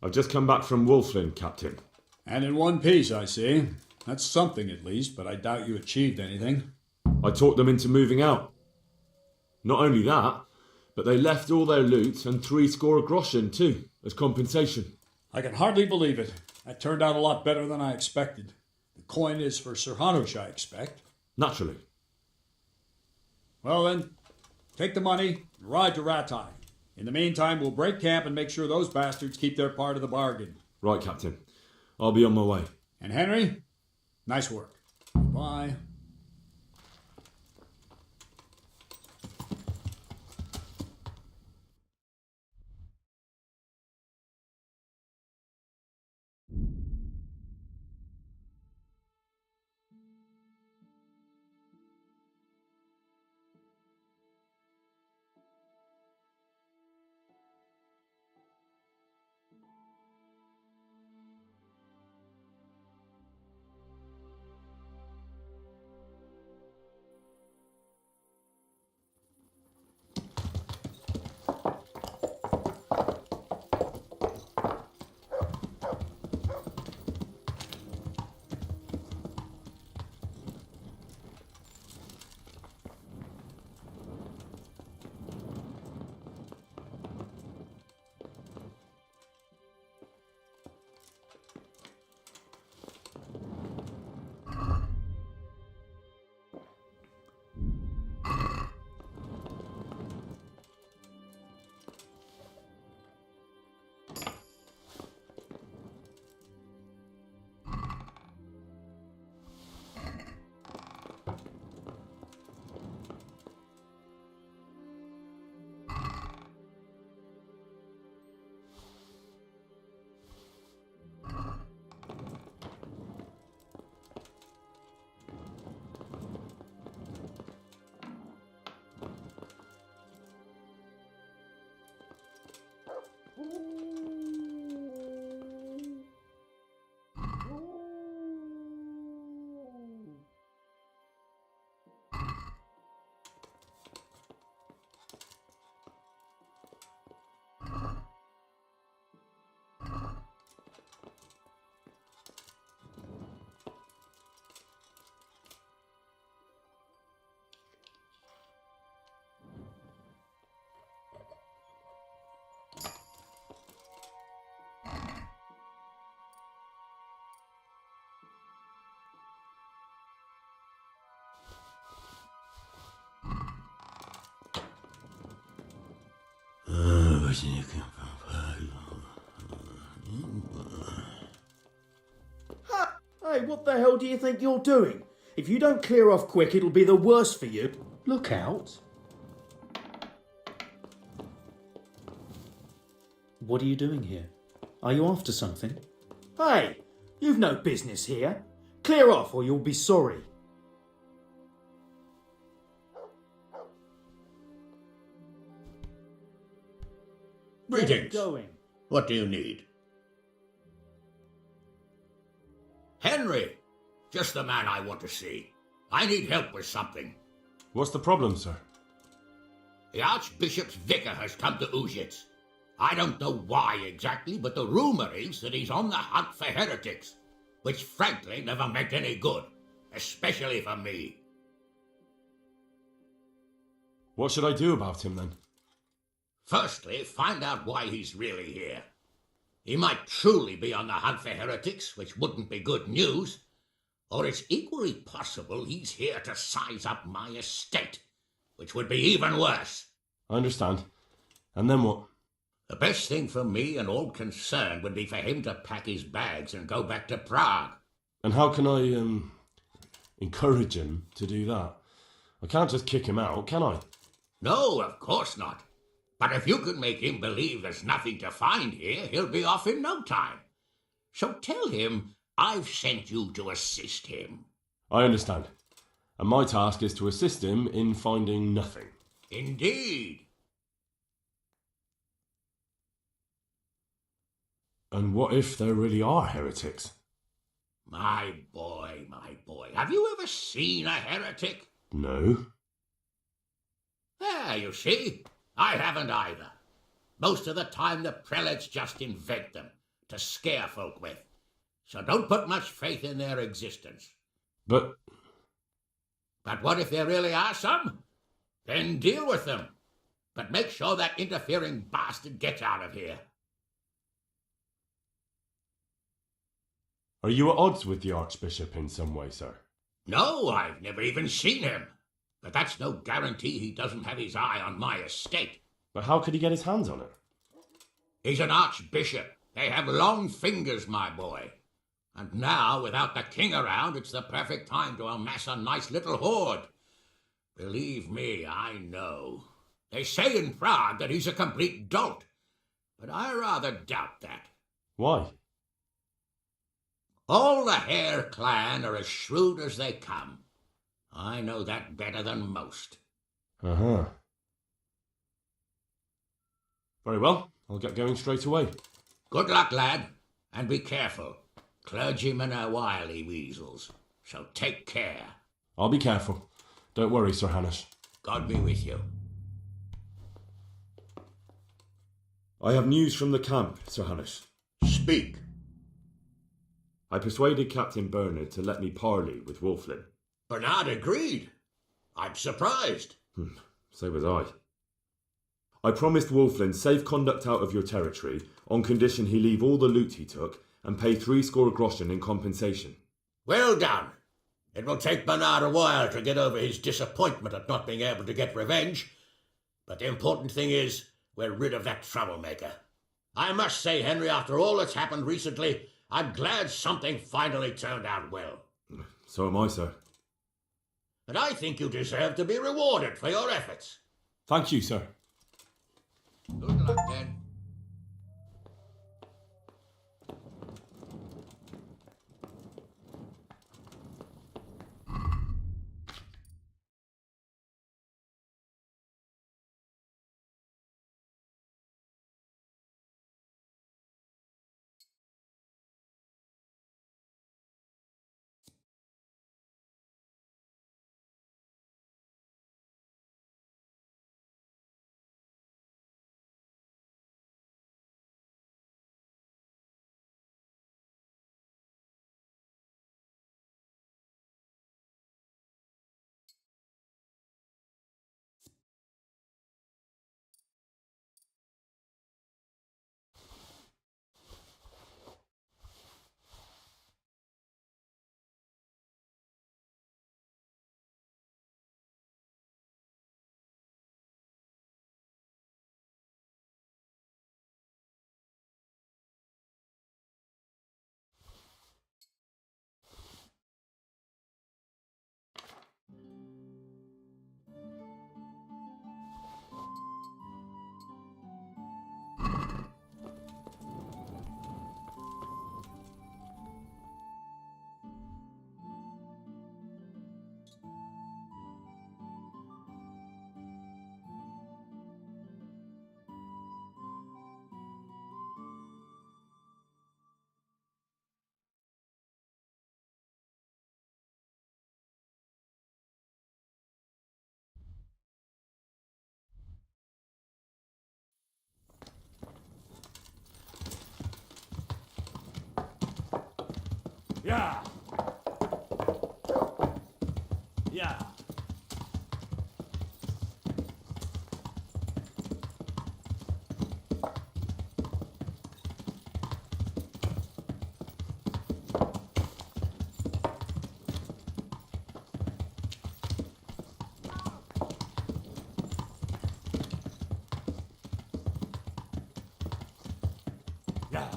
I've just come back from Wolflin, Captain. And in one piece, I see. That's something at least, but I doubt you achieved anything. I talked them into moving out. Not only that, but they left all their loot and 60 groschen too, as compensation. I can hardly believe it. That turned out a lot better than I expected. The coin is for Sir Hanush, I expect. Naturally. Well then, take the money and ride to Ratai. In the meantime, we'll break camp and make sure those bastards keep their part of the bargain. Right, Captain. I'll be on my way. And Henry, nice work. Bye. Ha! Hey, what the hell do you think you're doing? If you don't clear off quick, it'll be the worse for you. Look out. What are you doing here? Are you after something? Hey, you've no business here. Clear off or you'll be sorry. Greetings. Going. What do you need? Henry! Just the man I want to see. I need help with something. What's the problem, sir? The Archbishop's vicar has come to Uzhitz. I don't know why exactly, but the rumor is that he's on the hunt for heretics, which frankly never meant any good, especially for me. What should I do about him, then? Firstly, find out why he's really here. He might truly be on the hunt for heretics, which wouldn't be good news, or it's equally possible he's here to size up my estate, which would be even worse. I understand. And then what? The best thing for me and all concerned would be for him to pack his bags and go back to Prague. And how can I, encourage him to do that? I can't just kick him out, can I? No, of course not. But if you can make him believe there's nothing to find here, he'll be off in no time. So tell him I've sent you to assist him. I understand. And my task is to assist him in finding nothing. Indeed. And what if there really are heretics? My boy, have you ever seen a heretic? No. There, you see. I haven't either. Most of the time the prelates just invent them to scare folk with. So don't put much faith in their existence. But what if there really are some? Then deal with them. But make sure that interfering bastard gets out of here. are you at odds with the Archbishop in some way, sir? No, I've never even seen him. But that's no guarantee he doesn't have his eye on my estate. But how could he get his hands on it? He's an archbishop. They have long fingers, my boy. And now, without the king around, it's the perfect time to amass a nice little hoard. Believe me, I know. They say in Prague that he's a complete dolt. But I rather doubt that. Why? All the Hare clan are as shrewd as they come. I know that better than most. Uh-huh. Very well. I'll get going straight away. Good luck, lad. And be careful. Clergymen are wily weasels. So take care. I'll be careful. Don't worry, Sir Hanish. God be with you. I have news from the camp, Sir Hanish. Speak. I persuaded Captain Bernard to let me parley with Wolflin. Bernard agreed. I'm surprised. So was I. I promised Wolflin safe conduct out of your territory on condition he leave all the loot he took and pay 60 groschen in compensation. Well done. It will take Bernard a while to get over his disappointment at not being able to get revenge. But the important thing is we're rid of that troublemaker. I must say, Henry, after all that's happened recently, I'm glad something finally turned out well. So am I, sir. And I think you deserve to be rewarded for your efforts. Thank you, sir. Good luck, then. Yeah. Yeah. Yeah.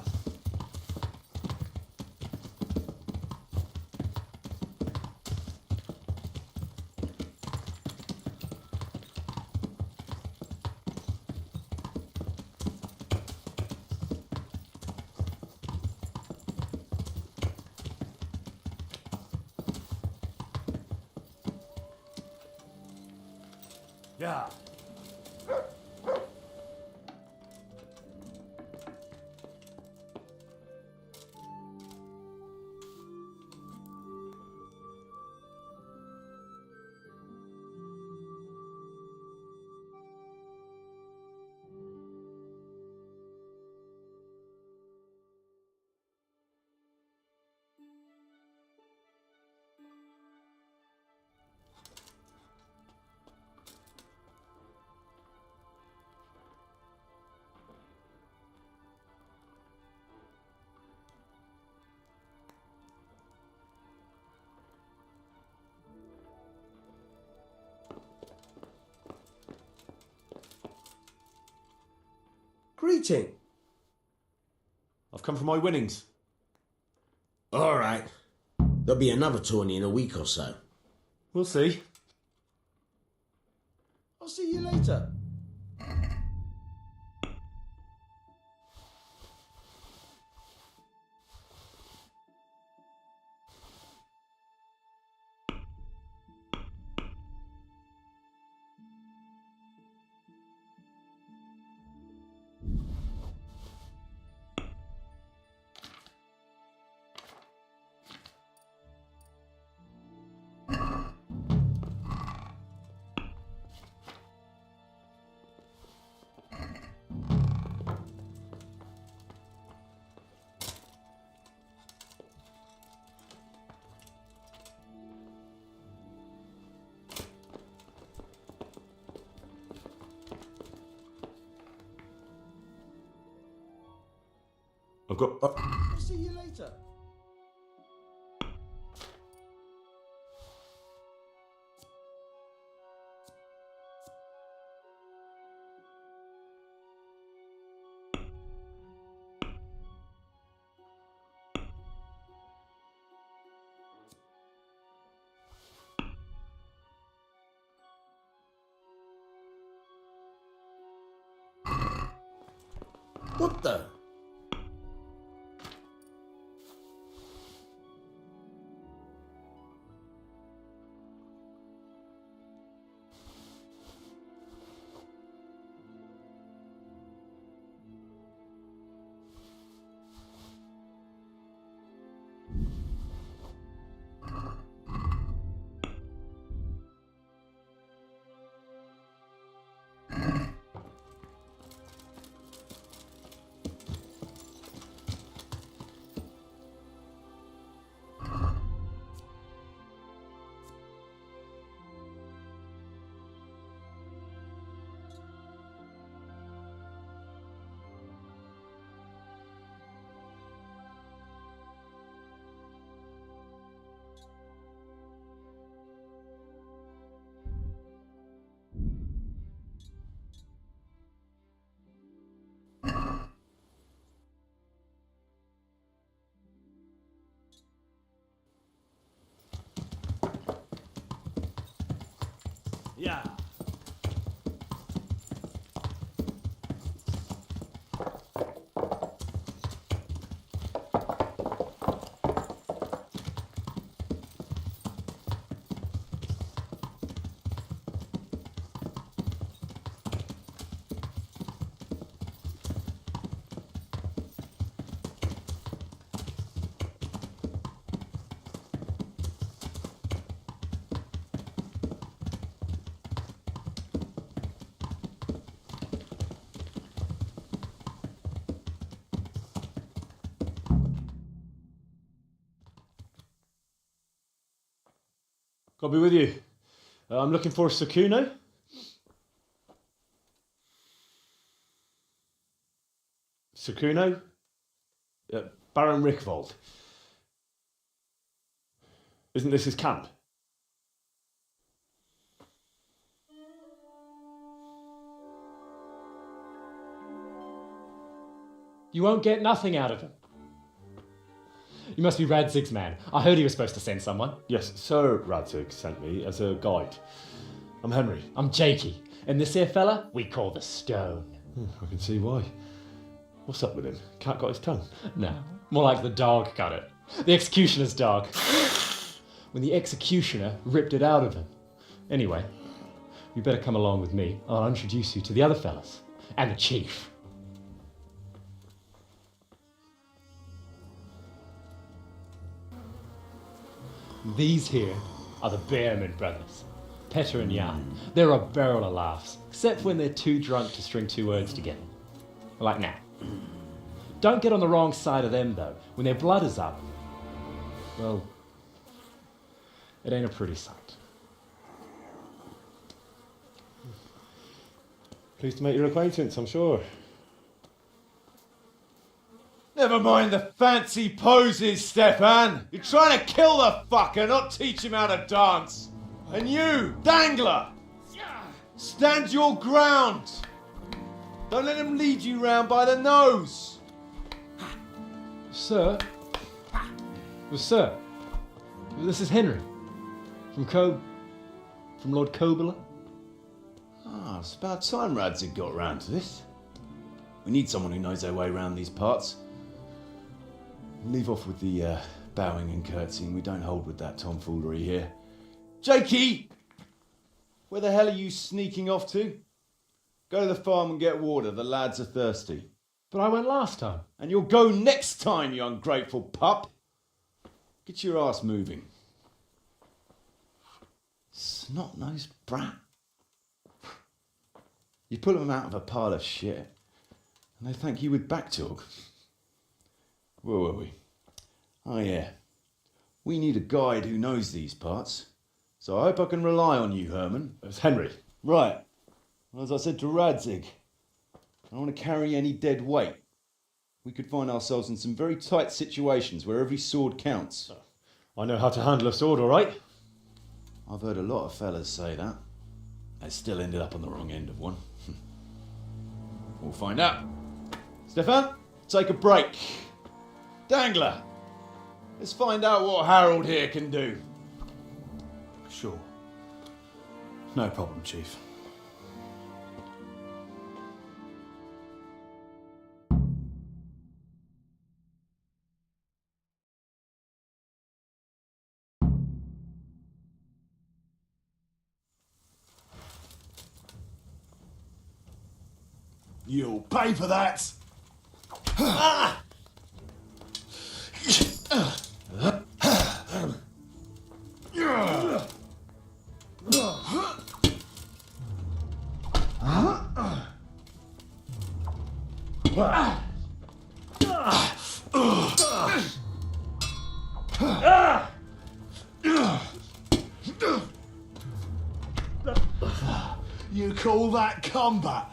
Yeah. Greeting. I've come for my winnings. All right. There'll be another tourney in a week or so. We'll see. I'll see you later. I've got. I'll see you later. What the? Yeah. I'll be with you. I'm looking for Sakuno. Sakuno? Baron Rickvold. Isn't this his camp? You won't get nothing out of him. You must be Radzig's man. I heard he was supposed to send someone. Yes, Sir Radzig sent me as a guide. I'm Henry. I'm Jakey. And this here fella, we call the Stone. I can see why. What's up with him? Cat got his tongue? No, more like the dog got it. The executioner's dog. When the executioner ripped it out of him. Anyway, you better come along with me. I'll introduce you to the other fellas. And the chief. These here are the Bearman brothers, Petter and Jan. They're a barrel of laughs, except when they're too drunk to string two words together. Like now. Don't get on the wrong side of them, though. When their blood is up, well, it ain't a pretty sight. Pleased to make your acquaintance, I'm sure. Never mind the fancy poses, Stefan. You're trying to kill the fucker, not teach him how to dance. And you, Dangler, stand your ground. Don't let him lead you round by the nose. Sir? Well, sir, this is Henry. From Lord Kobula. Ah, it's about time Radzig got round to this. We need someone who knows their way around these parts. Leave off with the bowing and curtsying. We don't hold with that tomfoolery here. Jakey! Where the hell are you sneaking off to? Go to the farm and get water. The lads are thirsty. But I went last time. And you'll go next time, you ungrateful pup. Get your ass moving. Snot-nosed brat. You pull them out of a pile of shit, and they thank you with back talk. Where were we? Oh yeah. We need a guide who knows these parts. So I hope I can rely on you, Herman. It's Henry. Right. Well, as I said to Radzig, I don't want to carry any dead weight. We could find ourselves in some very tight situations where every sword counts. I know how to handle a sword, all right? I've heard a lot of fellas say that. They still ended up on the wrong end of one. We'll find out. Stefan, take a break. Dangler, let's find out what Harold here can do. Sure. No problem, Chief. You'll pay for that. Ah! You call that combat?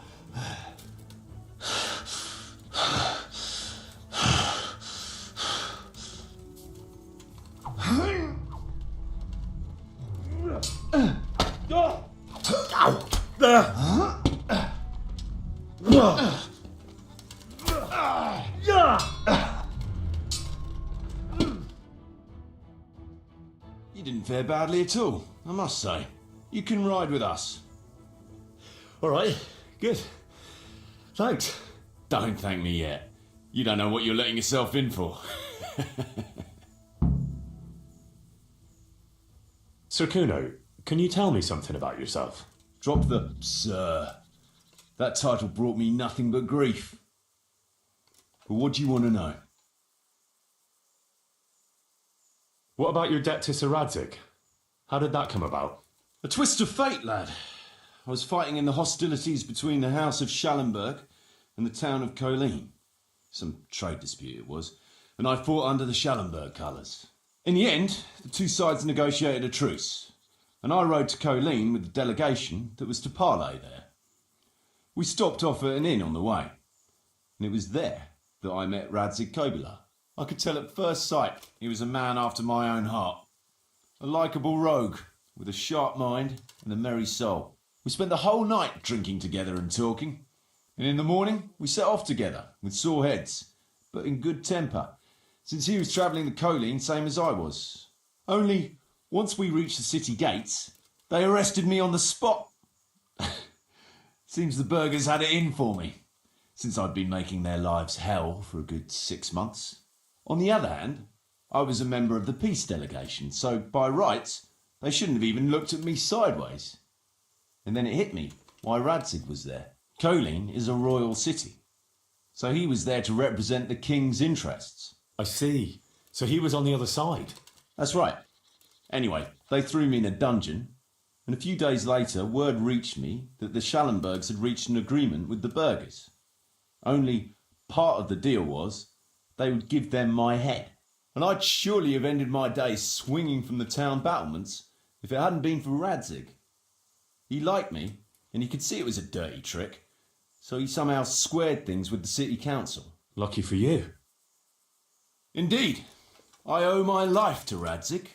You didn't fare badly at all, I must say. You can ride with us. All right, good. Thanks. Don't thank me yet. You don't know what you're letting yourself in for. Sir Kuno, can you tell me something about yourself? Drop the sir. That title brought me nothing but grief. But what do you want to know? What about your debt to Sir Radzig? How did that come about? A twist of fate, lad. I was fighting in the hostilities between the House of Schallenberg and the town of Colleen. Some trade dispute it was, and I fought under the Schallenberg colours. In the end, the two sides negotiated a truce. and I rode to Colleen with the delegation that was to parley there. We stopped off at an inn on the way, and it was there that I met Radzig Kobyla. I could tell at first sight he was a man after my own heart. A likeable rogue with a sharp mind and a merry soul. We spent the whole night drinking together and talking, and in the morning we set off together with sore heads, but in good temper, since he was travelling the Colleen same as I was. Only, once we reached the city gates, they arrested me on the spot. Seems the burghers had it in for me, since I'd been making their lives hell for a good 6 months. On the other hand, I was a member of the peace delegation, so by rights, they shouldn't have even looked at me sideways. And then it hit me why Radzig was there. Colleen is a royal city, so he was there to represent the king's interests. I see. So he was on the other side. That's right. Anyway, they threw me in a dungeon, and a few days later word reached me that the Schallenbergs had reached an agreement with the burghers. Only part of the deal was they would give them my head. And I'd surely have ended my days swinging from the town battlements if it hadn't been for Radzig. He liked me, and he could see it was a dirty trick, so he somehow squared things with the city council. Lucky for you. Indeed. I owe my life to Radzig,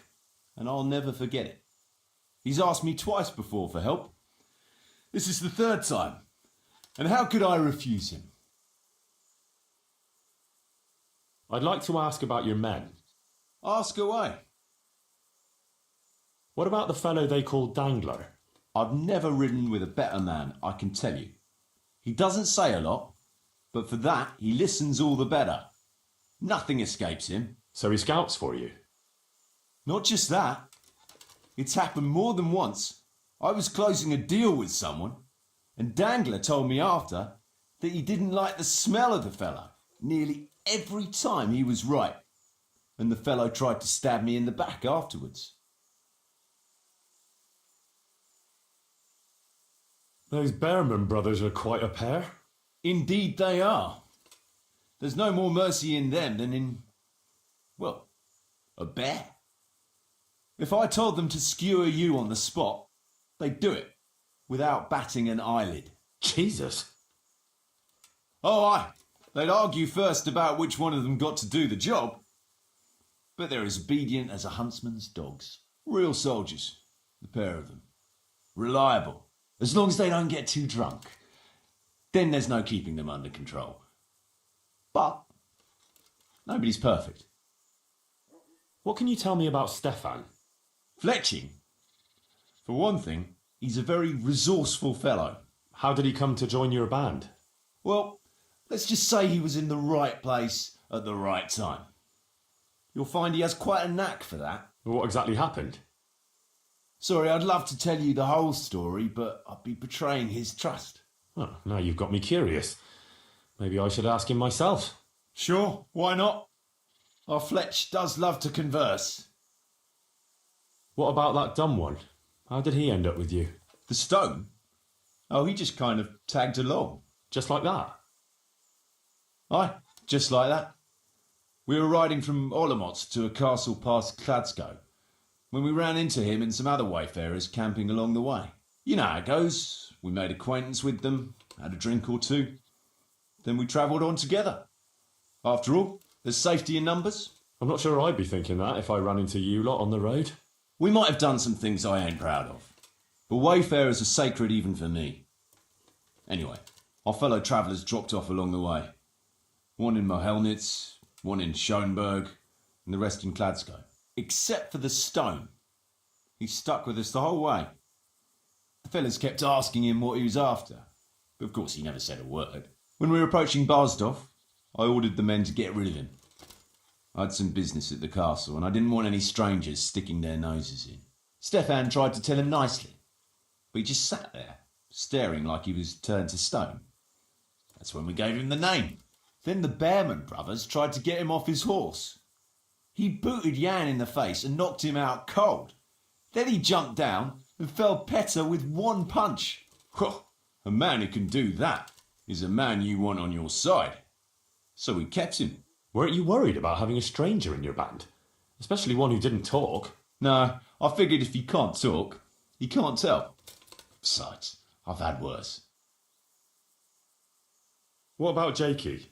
and I'll never forget it. He's asked me twice before for help. This is the third time, and how could I refuse him? I'd like to ask about your men. Ask away. What about the fellow they call Dangler? I've never ridden with a better man, I can tell you. He doesn't say a lot, but for that he listens all the better. Nothing escapes him. So he scouts for you? Not just that. It's happened more than once. I was closing a deal with someone, and Dangler told me after that he didn't like the smell of the fellow nearly every time he was right, and the fellow tried to stab me in the back afterwards. Those Behrman brothers are quite a pair. Indeed they are. There's no more mercy in them than in, well, a bear. If I told them to skewer you on the spot, they'd do it without batting an eyelid. Jesus. Oh, aye. They'd argue first about which one of them got to do the job. But they're as obedient as a huntsman's dogs. Real soldiers, the pair of them. Reliable, as long as they don't get too drunk. Then there's no keeping them under control. But nobody's perfect. What can you tell me about Stefan? Fletching. For one thing, he's a very resourceful fellow. How did he come to join your band? Well, let's just say he was in the right place at the right time. You'll find he has quite a knack for that. What exactly happened? Sorry, I'd love to tell you the whole story, but I'd be betraying his trust. Oh, now you've got me curious. Maybe I should ask him myself. Sure, why not? Our Fletch does love to converse. What about that dumb one? How did he end up with you? The stone? Oh, he just kind of tagged along. Just like that? Aye, just like that. We were riding from Olomouc to a castle past Kladsko when we ran into him and some other wayfarers camping along the way. You know how it goes. We made acquaintance with them, had a drink or two. Then we travelled on together. After all, there's safety in numbers. I'm not sure I'd be thinking that if I ran into you lot on the road. We might have done some things I ain't proud of, but wayfarers are sacred even for me. Anyway, our fellow travellers dropped off along the way. One in Mohelnitz, one in Schoenberg, and the rest in Kladsko. Except for the stone. He stuck with us the whole way. The fellas kept asking him what he was after, but of course he never said a word. When we were approaching Barsdorf, I ordered the men to get rid of him. I had some business at the castle, and I didn't want any strangers sticking their noses in. Stefan tried to tell him nicely, but he just sat there, staring like he was turned to stone. That's when we gave him the name. Then the Behrman brothers tried to get him off his horse. He booted Jan in the face and knocked him out cold. Then he jumped down and felled Petter with one punch. A man who can do that is a man you want on your side. So we kept him. Weren't you worried about having a stranger in your band? Especially one who didn't talk? No, I figured if you can't talk, You can't tell. Besides, I've had worse. What about Jakey?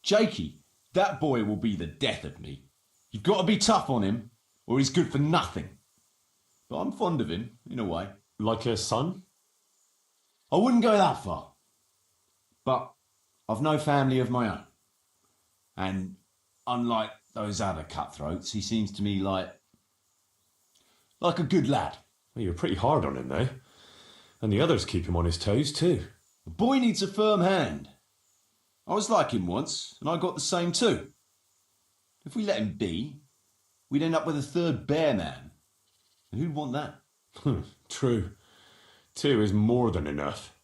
Jakey, that boy will be the death of me. You've got to be tough on him, or he's good for nothing. But I'm fond of him, in a way. Like a son? I wouldn't go that far. But I've no family of my own. And unlike those other cutthroats, he seems to me like a good lad. Well, you're pretty hard on him, though. And the others keep him on his toes, too. The boy needs a firm hand. I was like him once, and I got the same too. If we let him be, we'd end up with a third bear man. And who'd want that? True. 2 is more than enough.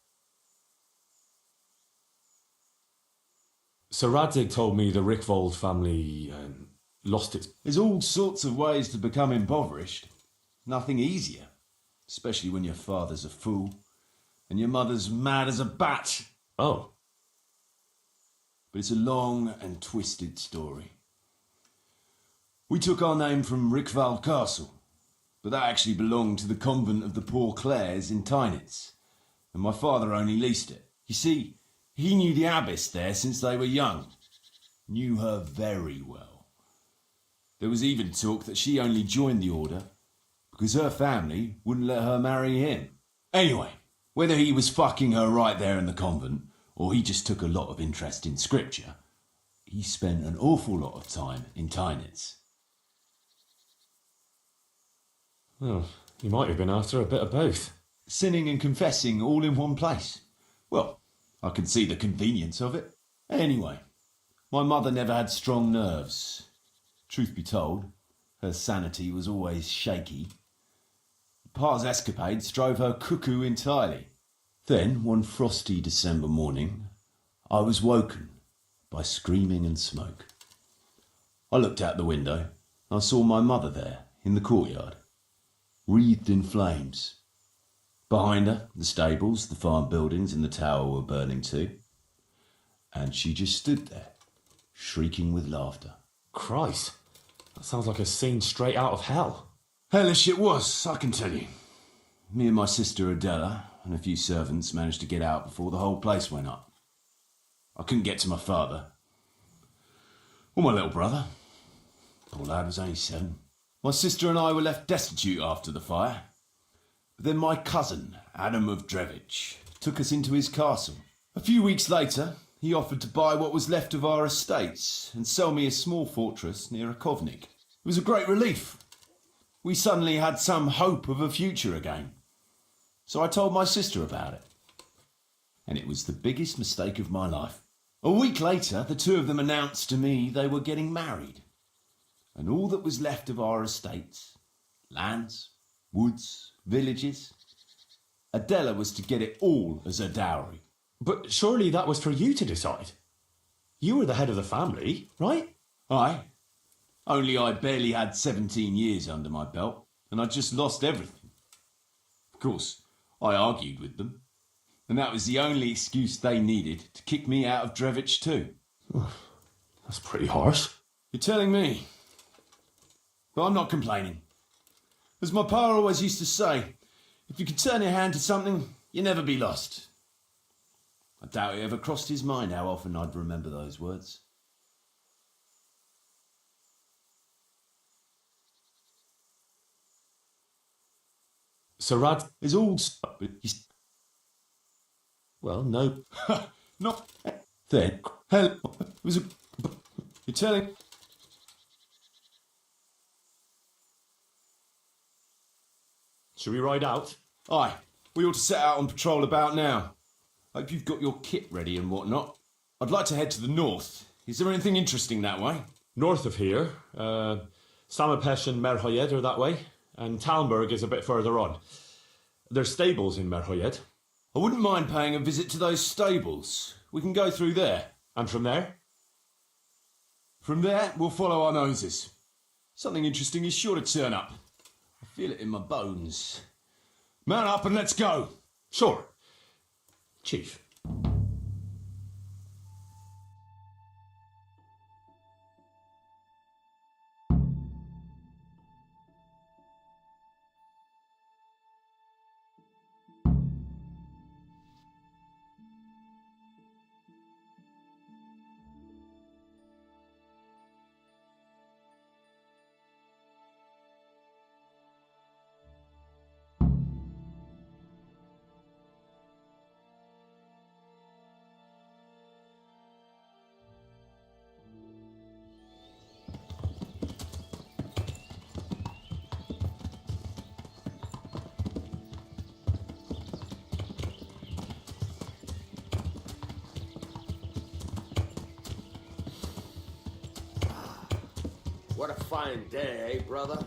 Sir Radzig told me the Rickvold family lost its... There's all sorts of ways to become impoverished. Nothing easier. Especially when your father's a fool and your mother's mad as a bat. Oh. But it's a long and twisted story. We took our name from Rickvold Castle, but that actually belonged to the convent of the Poor Clares in Tynitz, and my father only leased it. You see, he knew the abbess there since they were young. Knew her very well. There was even talk that she only joined the order because her family wouldn't let her marry him. Anyway, whether he was fucking her right there in the convent, or he just took a lot of interest in scripture, he spent an awful lot of time in Tynitz. Oh, he might have been after a bit of both. Sinning and confessing all in one place. Well, I can see the convenience of it. Anyway, my mother never had strong nerves. Truth be told, her sanity was always shaky. Pa's escapades drove her cuckoo entirely. Then, one frosty December morning, I was woken by screaming and smoke. I looked out the window and I saw my mother there in the courtyard, wreathed in flames. Behind her, the stables, the farm buildings and the tower were burning too. And she just stood there, shrieking with laughter. Christ, that sounds like a scene straight out of hell. Hellish it was, I can tell you. Me and my sister Adela and a few servants managed to get out before the whole place went up. I couldn't get to my father. Or my little brother. Poor lad was only 7. My sister and I were left destitute after the fire. But then my cousin, Adam of Drevich, took us into his castle. A few weeks later, he offered to buy what was left of our estates and sell me a small fortress near a Kovnik. It was a great relief. We suddenly had some hope of a future again. So I told my sister about it. And it was the biggest mistake of my life. A week later, the two of them announced to me they were getting married. And all that was left of our estates, lands, woods, villages, Adela was to get it all as a dowry. But surely that was for you to decide. You were the head of the family, right? Aye. Only I barely had 17 years under my belt, and I'd just lost everything. Of course, I argued with them, and that was the only excuse they needed to kick me out of Drevich too. That's pretty harsh. You're telling me. But I'm not complaining. As my pa always used to say, if you could turn your hand to something, you'll never be lost. I doubt it ever crossed his mind how often I'd remember those words. Sir Rad is all... Well, no. Not... Then, hell, it was a... You're telling... Should we ride out? Aye, we ought to set out on patrol about now. Hope you've got your kit ready and whatnot. I'd like to head to the north. Is there anything interesting that way? North of here, Samapesh and Merhoyed are that way, and Talmberg is a bit further on. There's stables in Merhoyed. I wouldn't mind paying a visit to those stables. We can go through there. And from there? From there, we'll follow our noses. Something interesting is sure to turn up. I feel it in my bones. Mount up and let's go. Sure. Chief. What a fine day, eh, brother?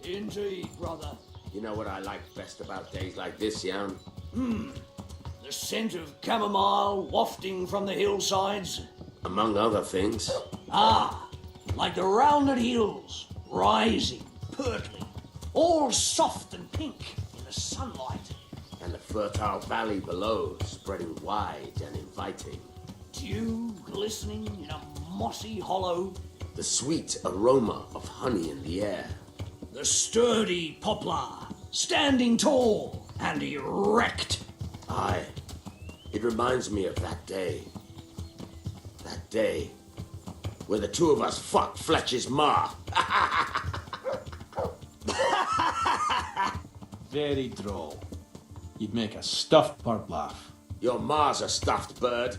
Indeed, brother. You know what I like best about days like this, Jan? The scent of chamomile wafting from the hillsides. Among other things. Ah, like the rounded hills, rising, purtling, all soft and pink in the sunlight. And the fertile valley below, spreading wide and inviting. Dew glistening in a mossy hollow. The sweet aroma of honey in the air. The sturdy poplar, standing tall and erect. Aye, it reminds me of that day. That day where the two of us fucked Fletcher's ma. Very droll. You'd make a stuffed bird laugh. Your ma's a stuffed bird.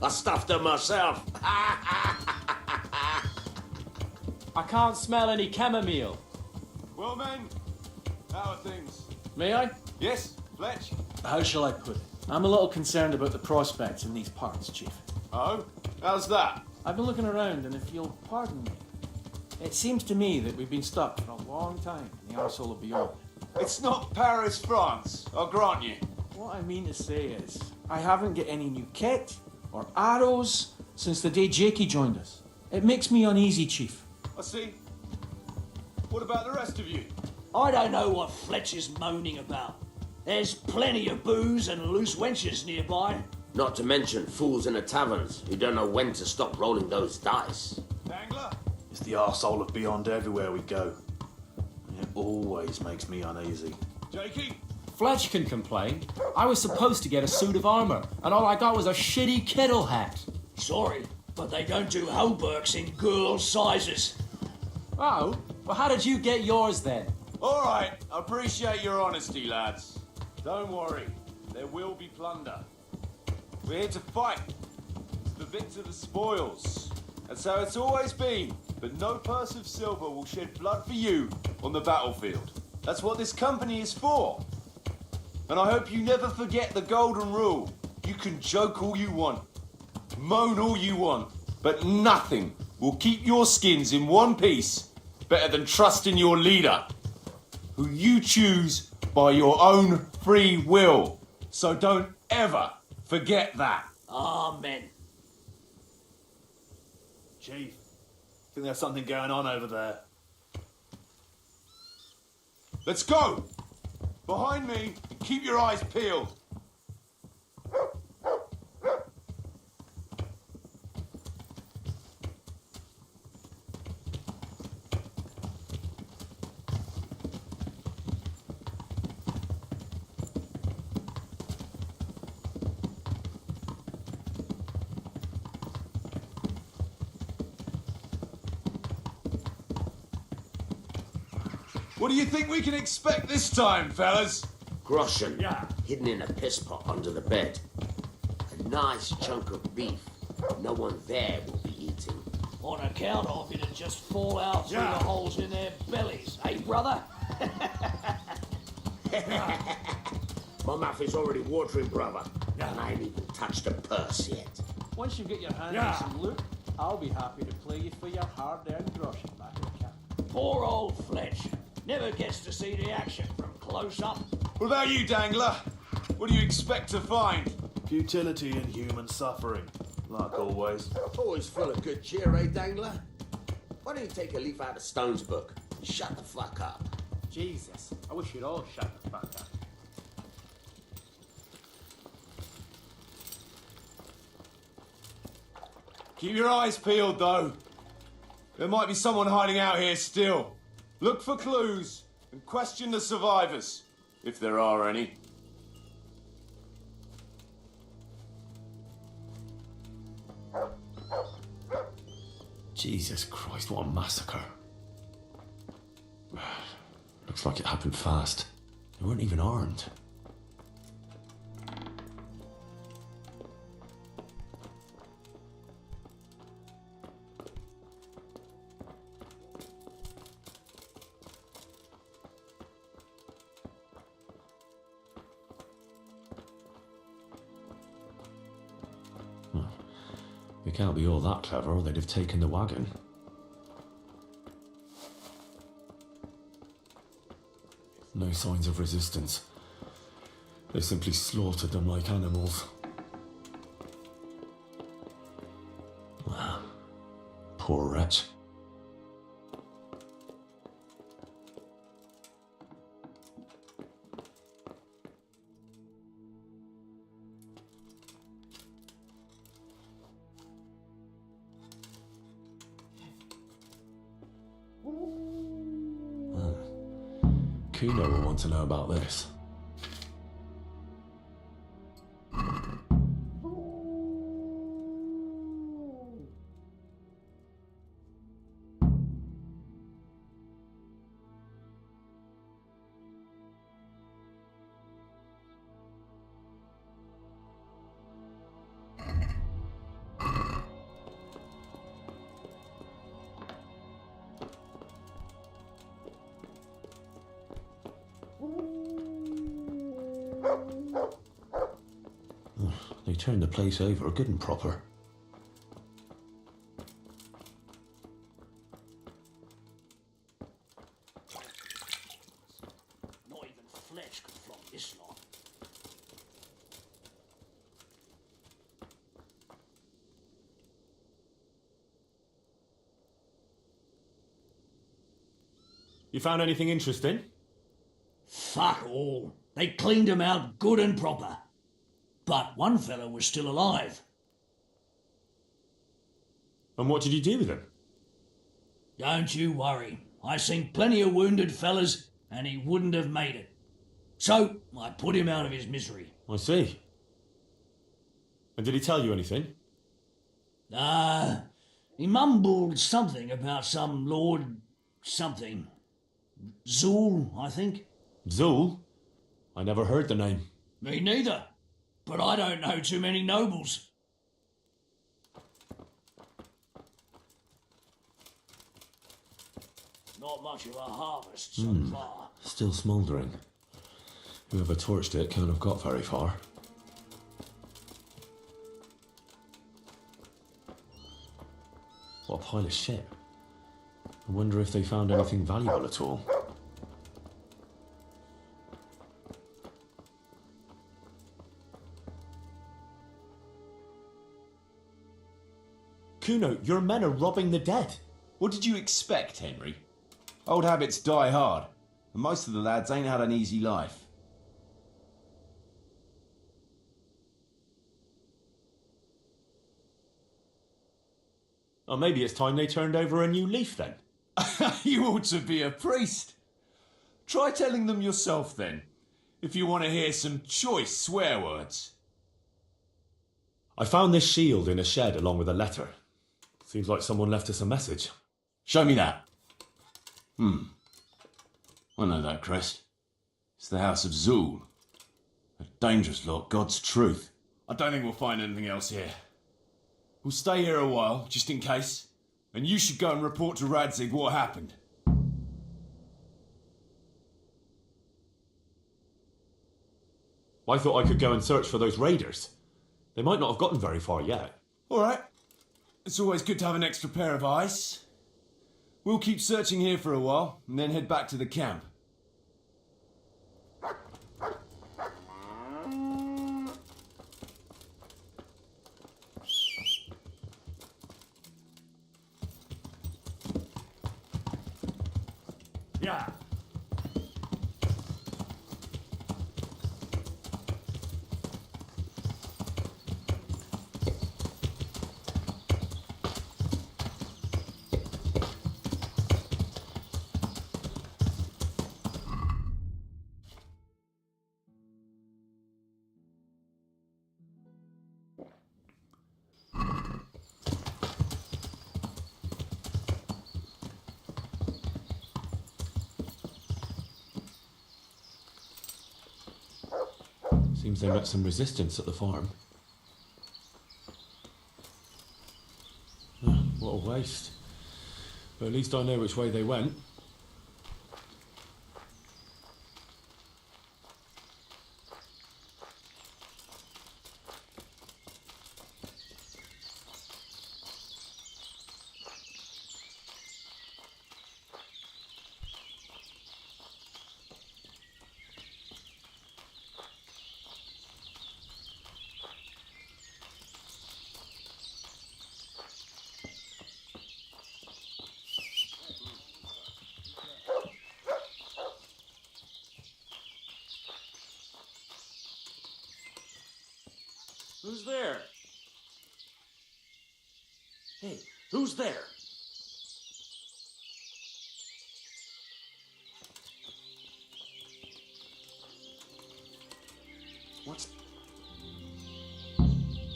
I stuffed her myself. I can't smell any chamomile. Well, men, how are things? May I? Yes, Fletch? How shall I put it? I'm a little concerned about the prospects in these parts, Chief. Oh? How's that? I've been looking around, and if you'll pardon me, it seems to me that we've been stuck for a long time in the arsehole of beyond. It's not Paris, France, I'll grant you. What I mean to say is, I haven't got any new kit or arrows since the day Jakey joined us. It makes me uneasy, Chief. I see. What about the rest of you? I don't know what Fletcher's moaning about. There's plenty of booze and loose wenches nearby. Not to mention fools in the taverns who don't know when to stop rolling those dice. Dangler? It's the arsehole of beyond everywhere we go. And it always makes me uneasy. Jakey? Fletch can complain. I was supposed to get a suit of armour, and all I got was a shitty kettle hat. Sorry, but they don't do hauberks in girls' sizes. Oh? Well, how did you get yours then? All right, I appreciate your honesty, lads. Don't worry, there will be plunder. We're here to fight. It's the victor the spoils. That's how it's always been. But no purse of silver will shed blood for you on the battlefield. That's what this company is for. And I hope you never forget the golden rule. You can joke all you want, moan all you want, but nothing will keep your skins in one piece better than trusting your leader, who you choose by your own free will. So don't ever forget that. Amen. Chief, think there's something going on over there. Let's go! Behind me, and keep your eyes peeled. What do you think we can expect this time, fellas? Groschen, hidden in a piss pot under the bed. A nice chunk of beef no one there will be eating. On account of it'd just fall out through the holes in their bellies, eh, brother? My mouth is already watering, brother. And I ain't even touched a purse yet. Once you get your hands on some loot, I'll be happy to play you for your hard-earned groschen back in camp. Poor old Fletch. Never gets to see the action from close up. What about you, Dangler? What do you expect to find? Futility and human suffering, like always. Always full of good cheer, eh, Dangler? Why don't you take a leaf out of Stone's book and shut the fuck up? Jesus, I wish you'd all shut the fuck up. Keep your eyes peeled, though. There might be someone hiding out here still. Look for clues and question the survivors, if there are any. Jesus Christ, what a massacre. Looks like it happened fast. They weren't even armed. can't be all that clever or they'd have taken the wagon. No signs of resistance. They simply slaughtered them like animals. Ah, poor wretch. Kuno will want to know about this. They turned the place over good and proper. Not even flesh could flog this lot. You found anything interesting? Fuck all. They cleaned him out good and proper. But one fellow was still alive. And what did you do with him? Don't you worry. I seen plenty of wounded fellas, and he wouldn't have made it. So, I put him out of his misery. I see. And did he tell you anything? He mumbled something about some Lord something. Zool, I think. Zool? I never heard the name. Me neither. But I don't know too many nobles. Not much of a harvest so far. Still smouldering. Whoever torched it can't have got very far. What a pile of shit. I wonder if they found anything valuable at all. Kuno, your men are robbing the dead. What did you expect, Henry? Old habits die hard, and most of the lads ain't had an easy life. Or maybe it's time they turned over a new leaf then. You ought to be a priest. Try telling them yourself then, if you want to hear some choice swear words. I found this shield in a shed along with a letter. Seems like someone left us a message. Show me that. I know that crest. It's the House of Zool. A dangerous lot, God's truth. I don't think we'll find anything else here. We'll stay here a while, just in case. And you should go and report to Radzig what happened. I thought I could go and search for those raiders. They might not have gotten very far yet. All right. It's always good to have an extra pair of eyes. We'll keep searching here for a while, and then head back to the camp. Yeah. Seems they met some resistance at the farm. What a waste. But at least I know which way they went. Who's there? Hey, who's there? What's...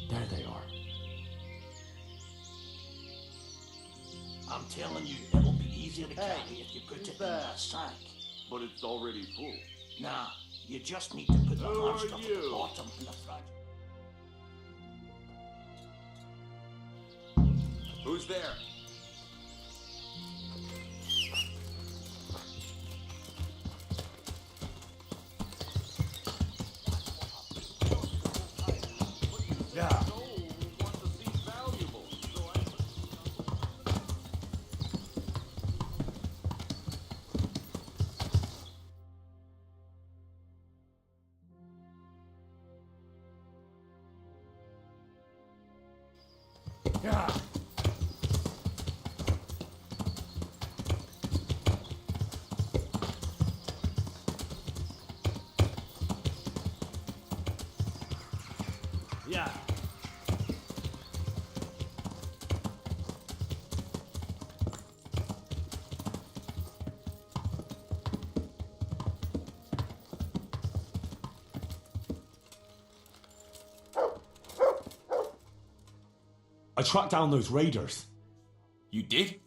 There they are. I'm telling you, it will be easier to carry if you put it in that sack. But it's already full. Nah, you just need to put the Who monster are at the you? bottom and the front. Who's there? Yeah. Yeah. Yeah. I tracked down those raiders. You did?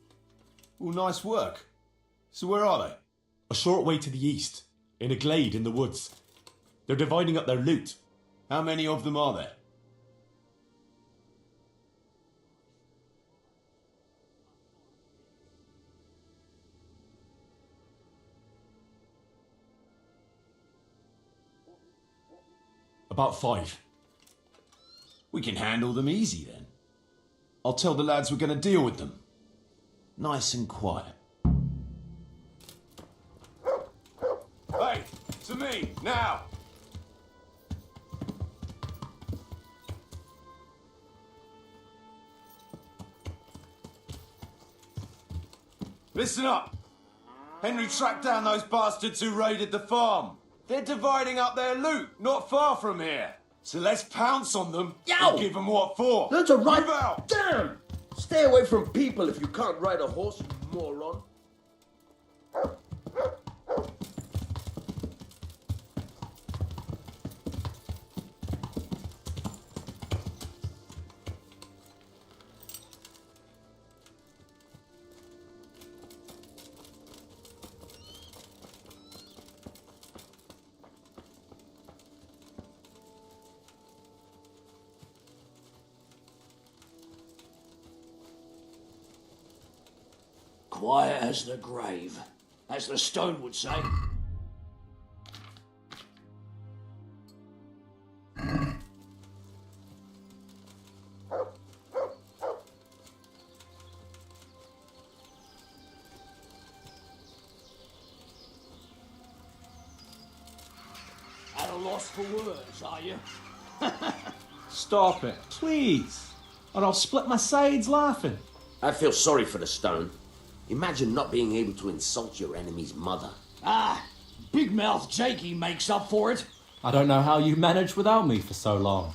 Well, nice work. So where are they? A short way to the east, in a glade in the woods. They're dividing up their loot. How many of them are there? About 5. We can handle them easy then. I'll tell the lads we're going to deal with them. Nice and quiet. Hey, to me, now! Listen up! Henry tracked down those bastards who raided the farm. They're dividing up their loot not far from here. So let's pounce on them and give them what for. That's a right. Move out! Damn! Stay away from people if you can't ride a horse, you moron. Quiet as the grave, as the stone would say. At a loss for words, are you? Stop it, please, or I'll split my sides laughing. I feel sorry for the stone. Imagine not being able to insult your enemy's mother. Ah, Big Mouth Jakey makes up for it. I don't know how you managed without me for so long.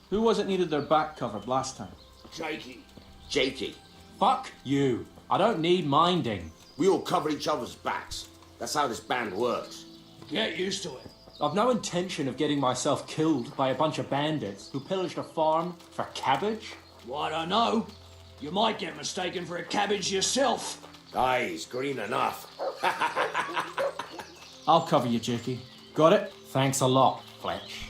Who was it needed their back covered last time? Jakey. Jakey. Fuck you. I don't need minding. We all cover each other's backs. That's how this band works. Get used to it. I've no intention of getting myself killed by a bunch of bandits who pillaged a farm for cabbage. Well, I don't know. You might get mistaken for a cabbage yourself. Aye, he's green enough. I'll cover you, Jakey. Got it? Thanks a lot, Fletch.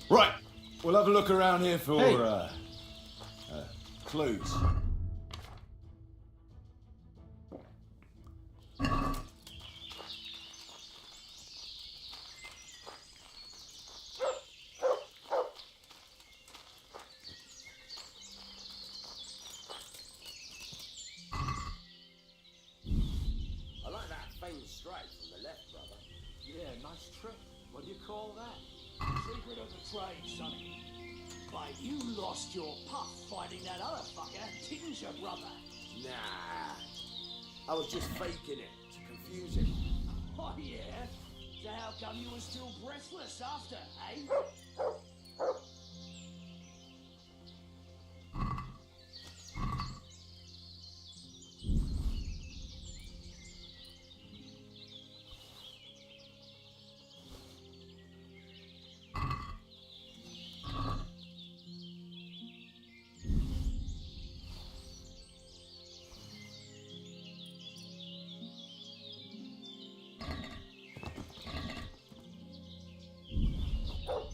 Right, we'll have a look around here for clues. I like that faint stripe from the left, brother. Yeah, nice trick. What do you call that? Secret of the trade, sonny. But you lost your puff fighting that other fucker, didn't you, brother? Nah. I was just faking it to confuse him. Oh, yeah? So how come you were still breathless after, eh?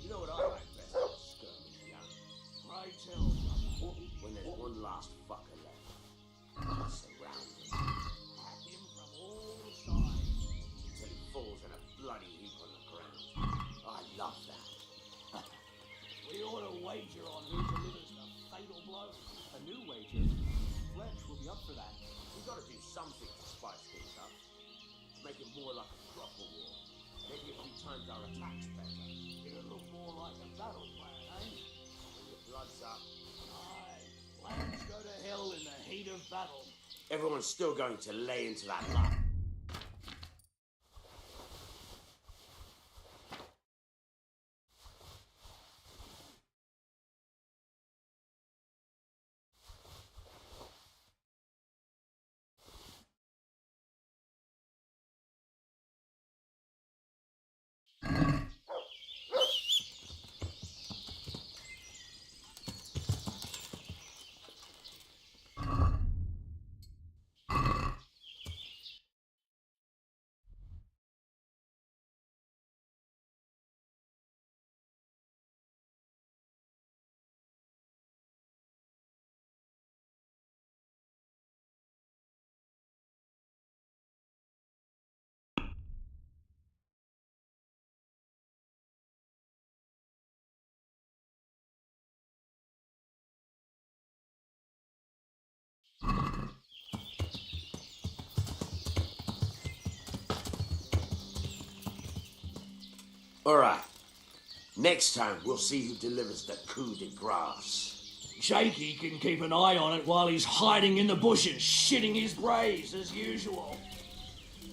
You know what I like best of a skirmish, young? Pray tell, brother. When there's one last fucker left. Surround him. Hack him from all sides. Until he falls in a bloody heap on the ground. I love that. We ought to wager on who delivers the fatal blow. A new wager? Fletch will be up for that. We've got to do something to spice things up. Make it more like a proper war. Maybe a few times our attacks better. It'll look more like a battle plan, eh? When your blood's up. Aye. Plans go to hell in the heat of battle. Everyone's still going to lay into that luck. Alright. Next time we'll see who delivers the coup de grace. Jakey can keep an eye on it while he's hiding in the bushes, shitting his brays as usual.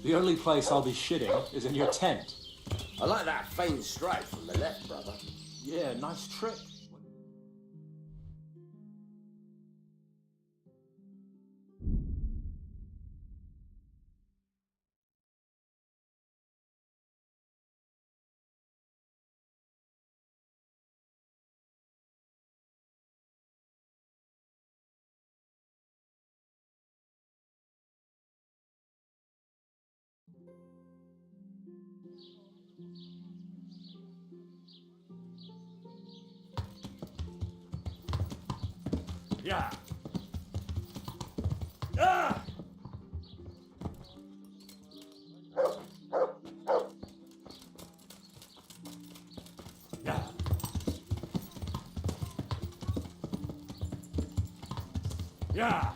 The only place I'll be shitting is in your tent. I like that faint stripe from the left, brother. Yeah, nice trick. Yeah. Ah! Yeah. Yeah.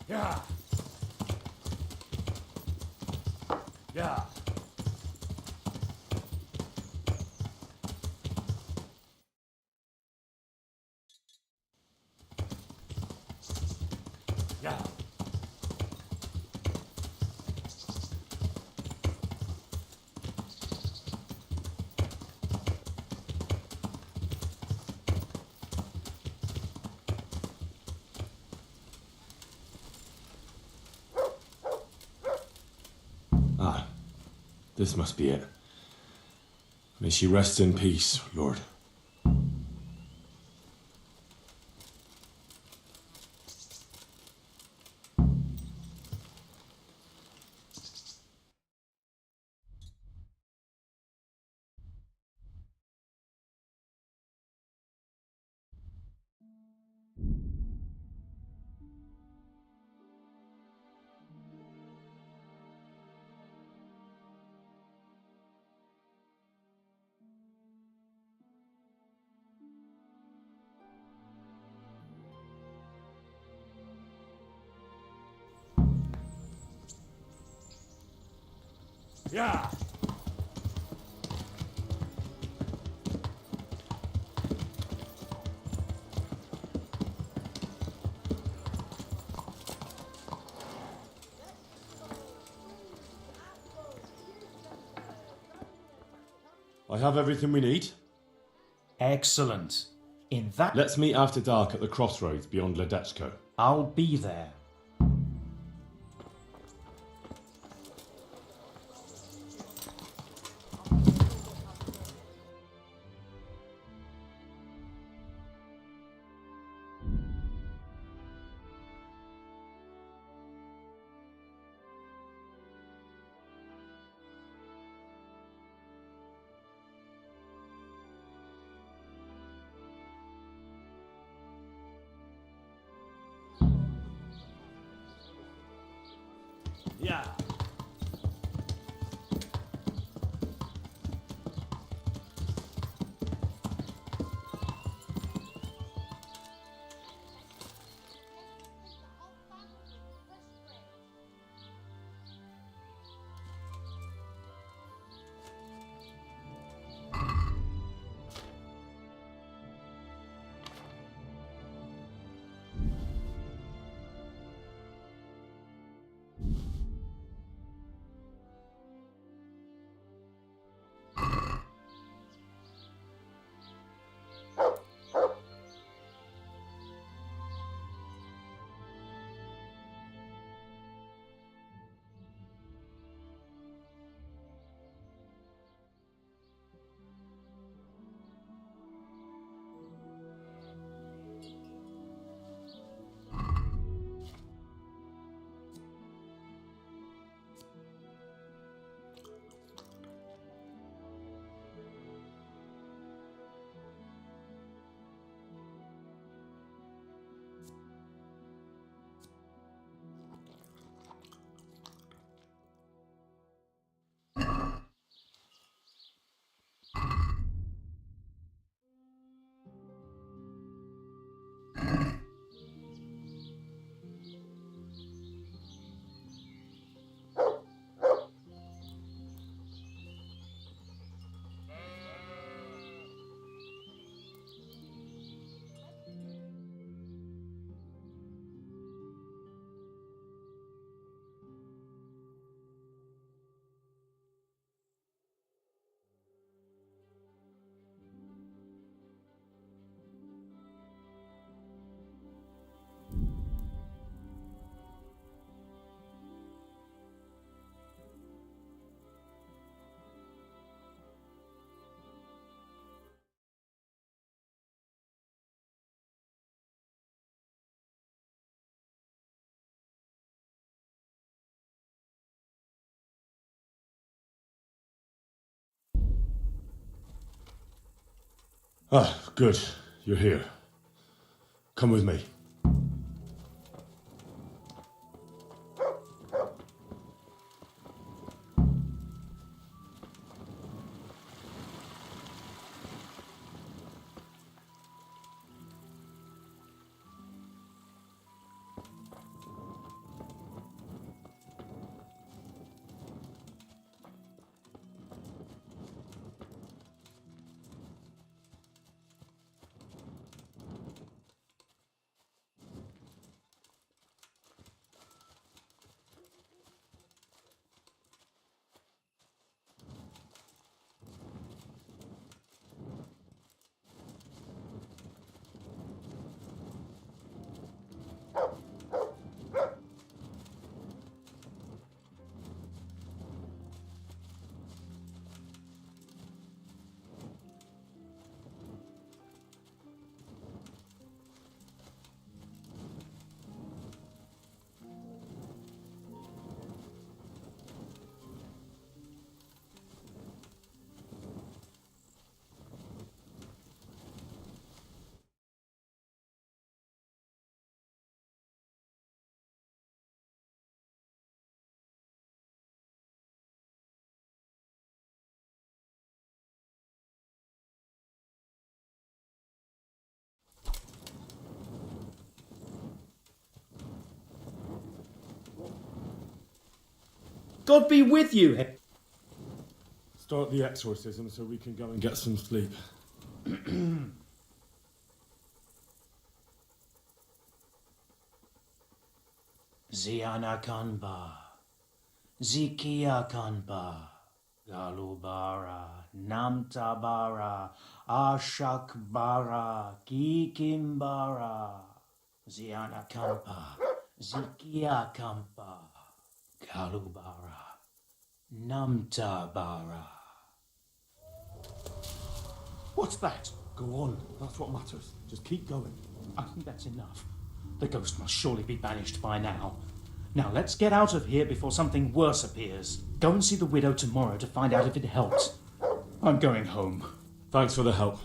Yeah. Yeah. Yeah. Ah, this must be it. May she rest in peace, Lord. Yeah. I have everything we need. Excellent. In that... Let's meet after dark at the crossroads beyond Ledechko. I'll be there. Yeah. Ah, good. You're here. Come with me. God be with you. Start the exorcism so we can go and get some sleep. Ziana Kanba, Zikia Kanba, Galubara, Namtabara, Ashakbara, Kikimbara, Ziana Kampa, Zikia Kampa, Galubara, Namtabara. What's that? Go on, that's what matters. Just keep going. I think that's enough. The ghost must surely be banished by now. Now let's get out of here before something worse appears. Go and see the widow tomorrow to find out if it helps. I'm going home. Thanks for the help.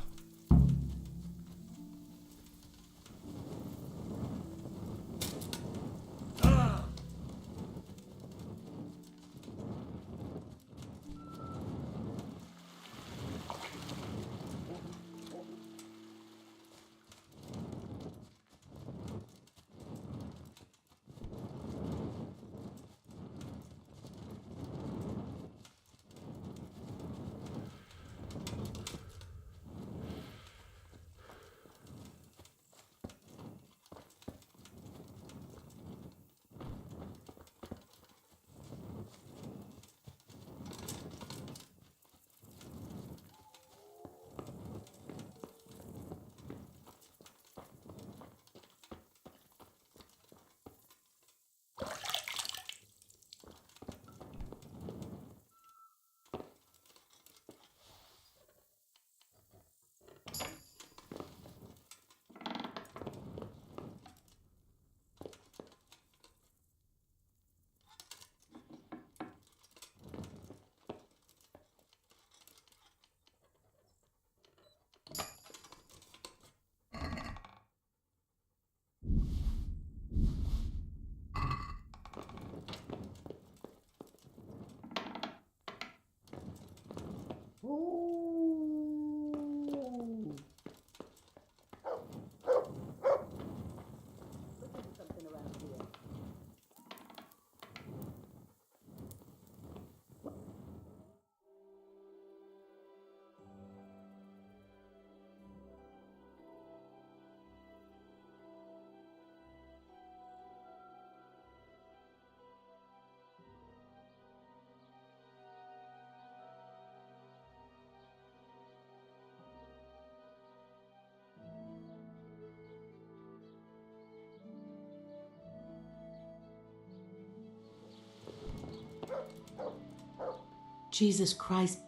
Jesus Christ.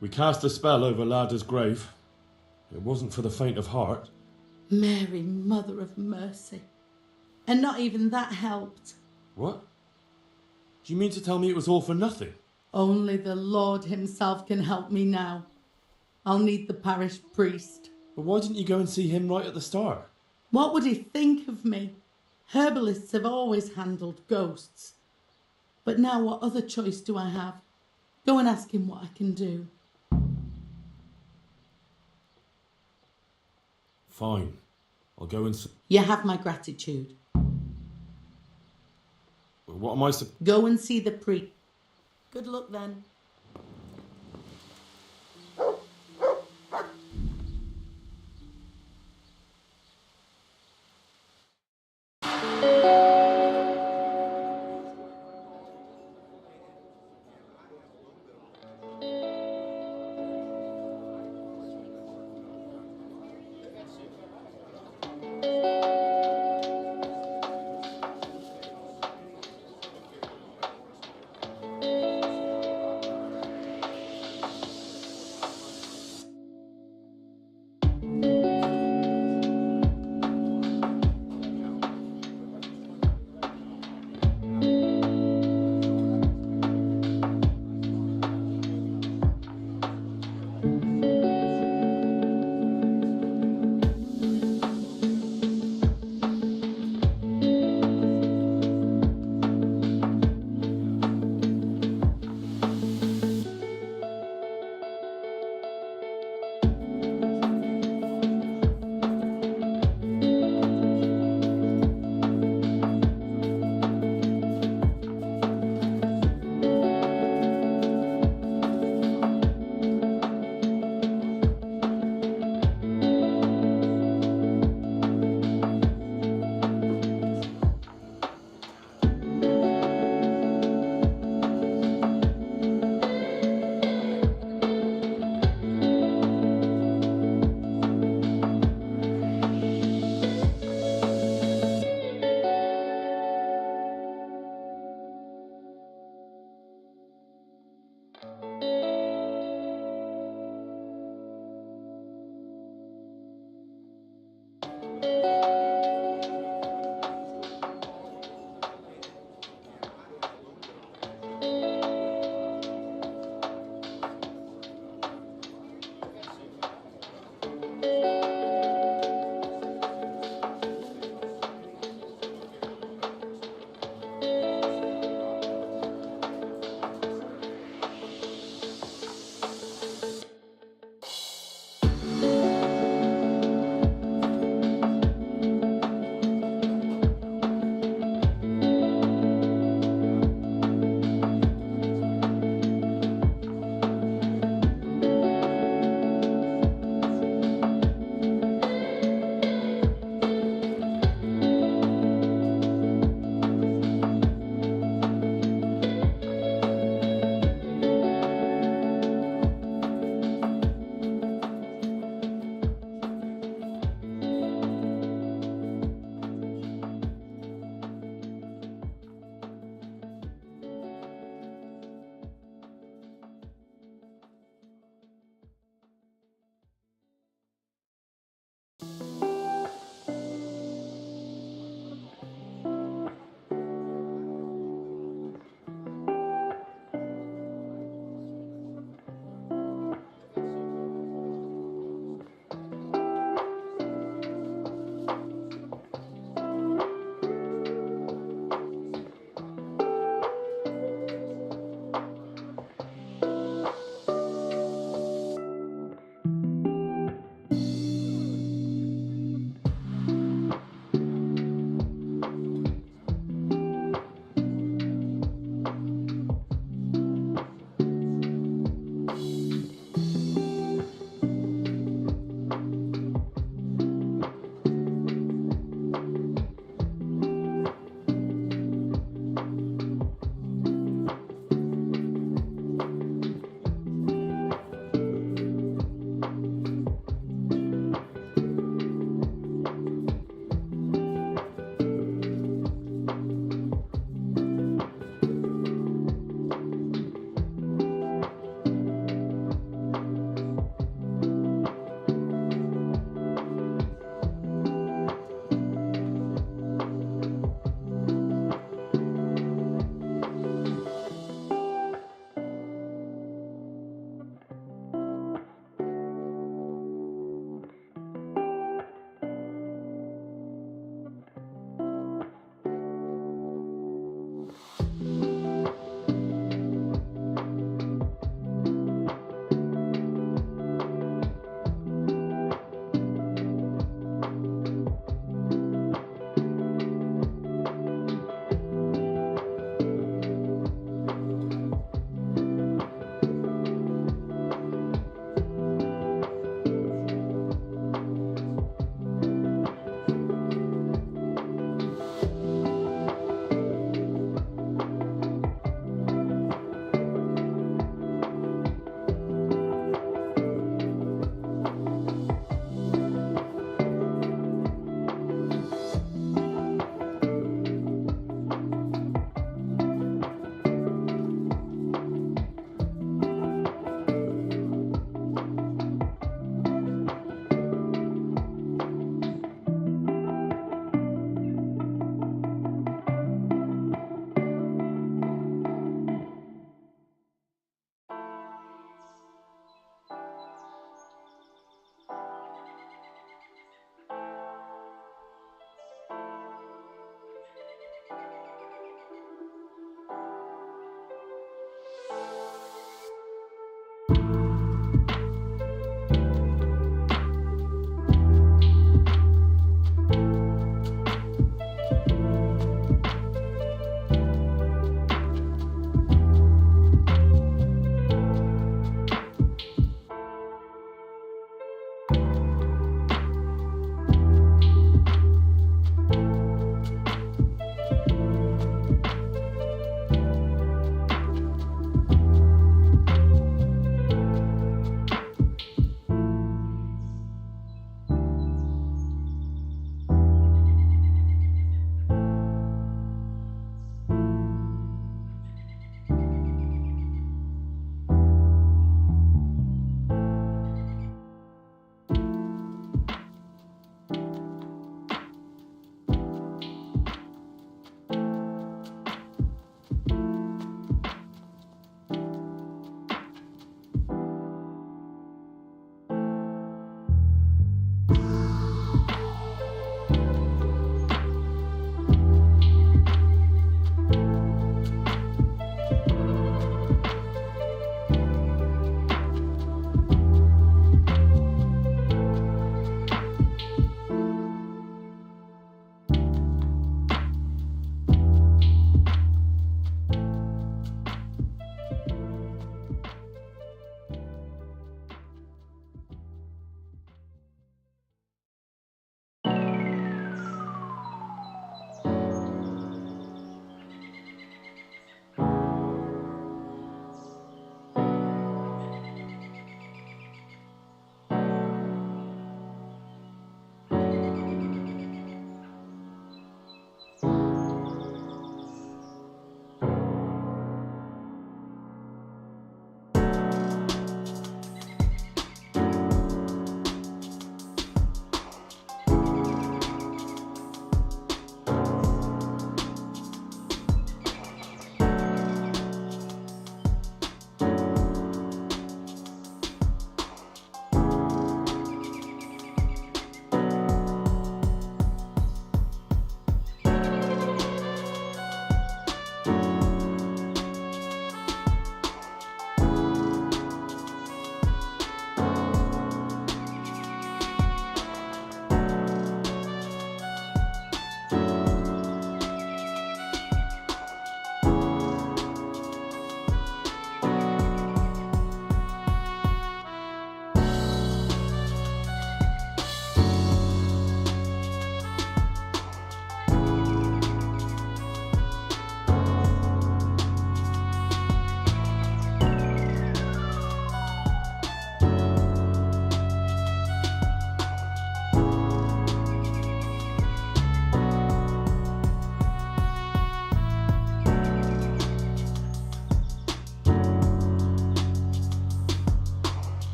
We cast a spell over Lada's grave. It wasn't for the faint of heart. Mary, Mother of Mercy. And not even that helped. What? Do you mean to tell me it was all for nothing? Only the Lord himself can help me now. I'll need the parish priest. But why didn't you go and see him right at the start? What would he think of me? Herbalists have always handled ghosts. But now what other choice do I have? Go and ask him what I can do. Fine. I'll go and... You have my gratitude. What am I Go and see the priest. Good luck then.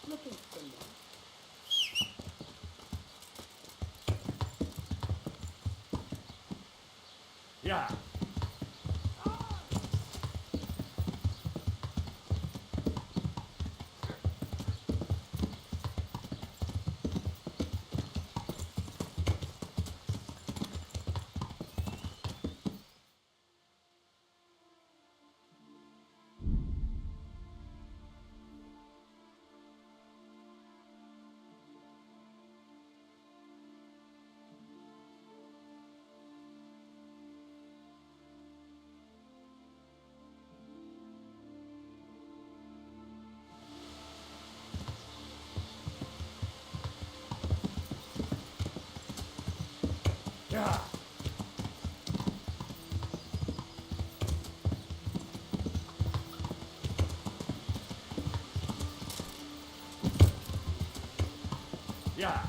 Looking for someone. Yeah. Yeah. Yeah.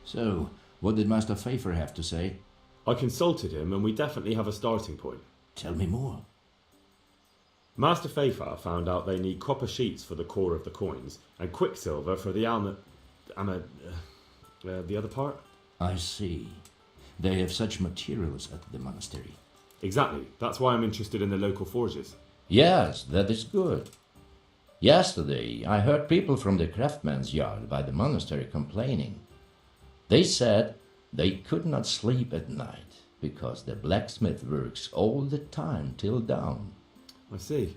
So, what did Master Pfeiffer have to say? I consulted him and we definitely have a starting point. Tell me more. Master Pfeiffer found out they need copper sheets for the core of the coins and quicksilver for the the other part? I see. They have such materials at the monastery. Exactly. That's why I'm interested in the local forges. Yes, that is good. Yesterday, I heard people from the craftsman's yard by the monastery complaining. They said they could not sleep at night because the blacksmith works all the time till dawn. I see.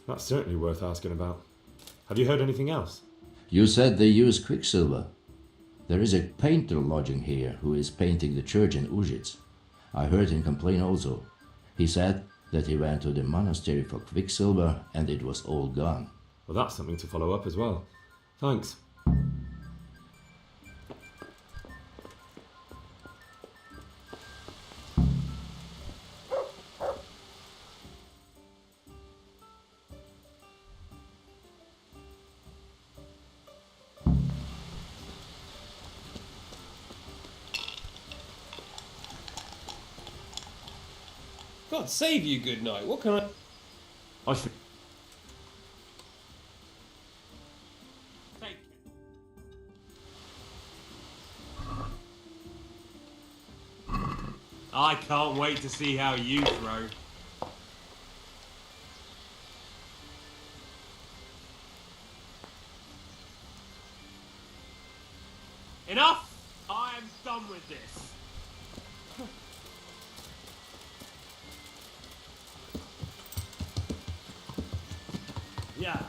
That's certainly worth asking about. Have you heard anything else? You said they use quicksilver. There is a painter lodging here who is painting the church in Ujits. I heard him complain also. He said that he went to the monastery for quicksilver and it was all gone. Well, that's something to follow up as well. Thanks. God save you, good night. What can I... I can't wait to see how you throw. Enough! I am done with this. Yeah.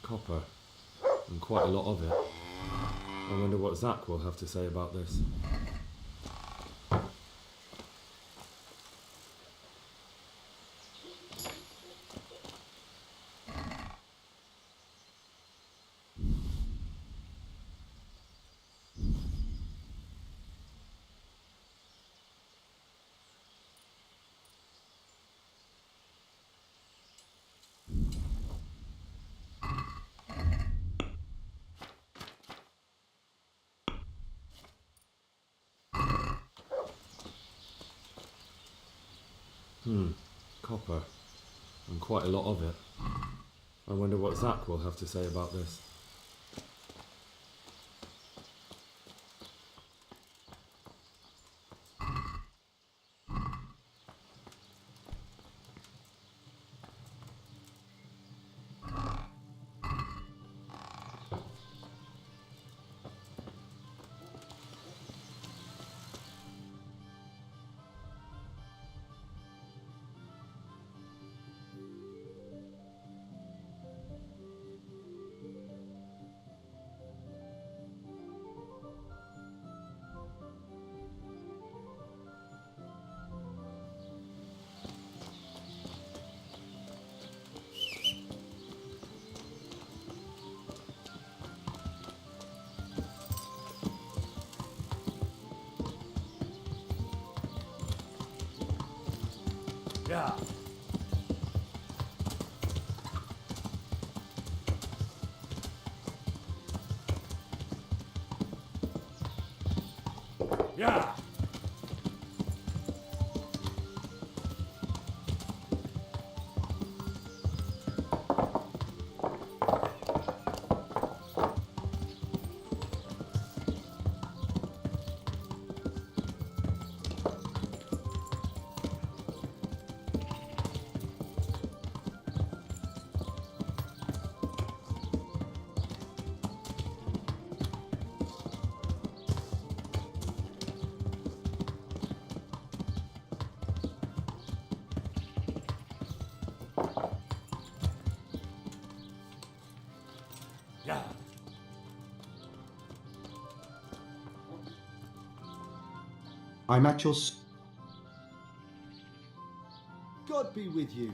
Copper. And quite a lot of it. I wonder what Zach will have to say about this. Copper. And quite a lot of it. I wonder what Zach will have to say about this. Yeah. Yeah. Yeah. I'm at your... God be with you.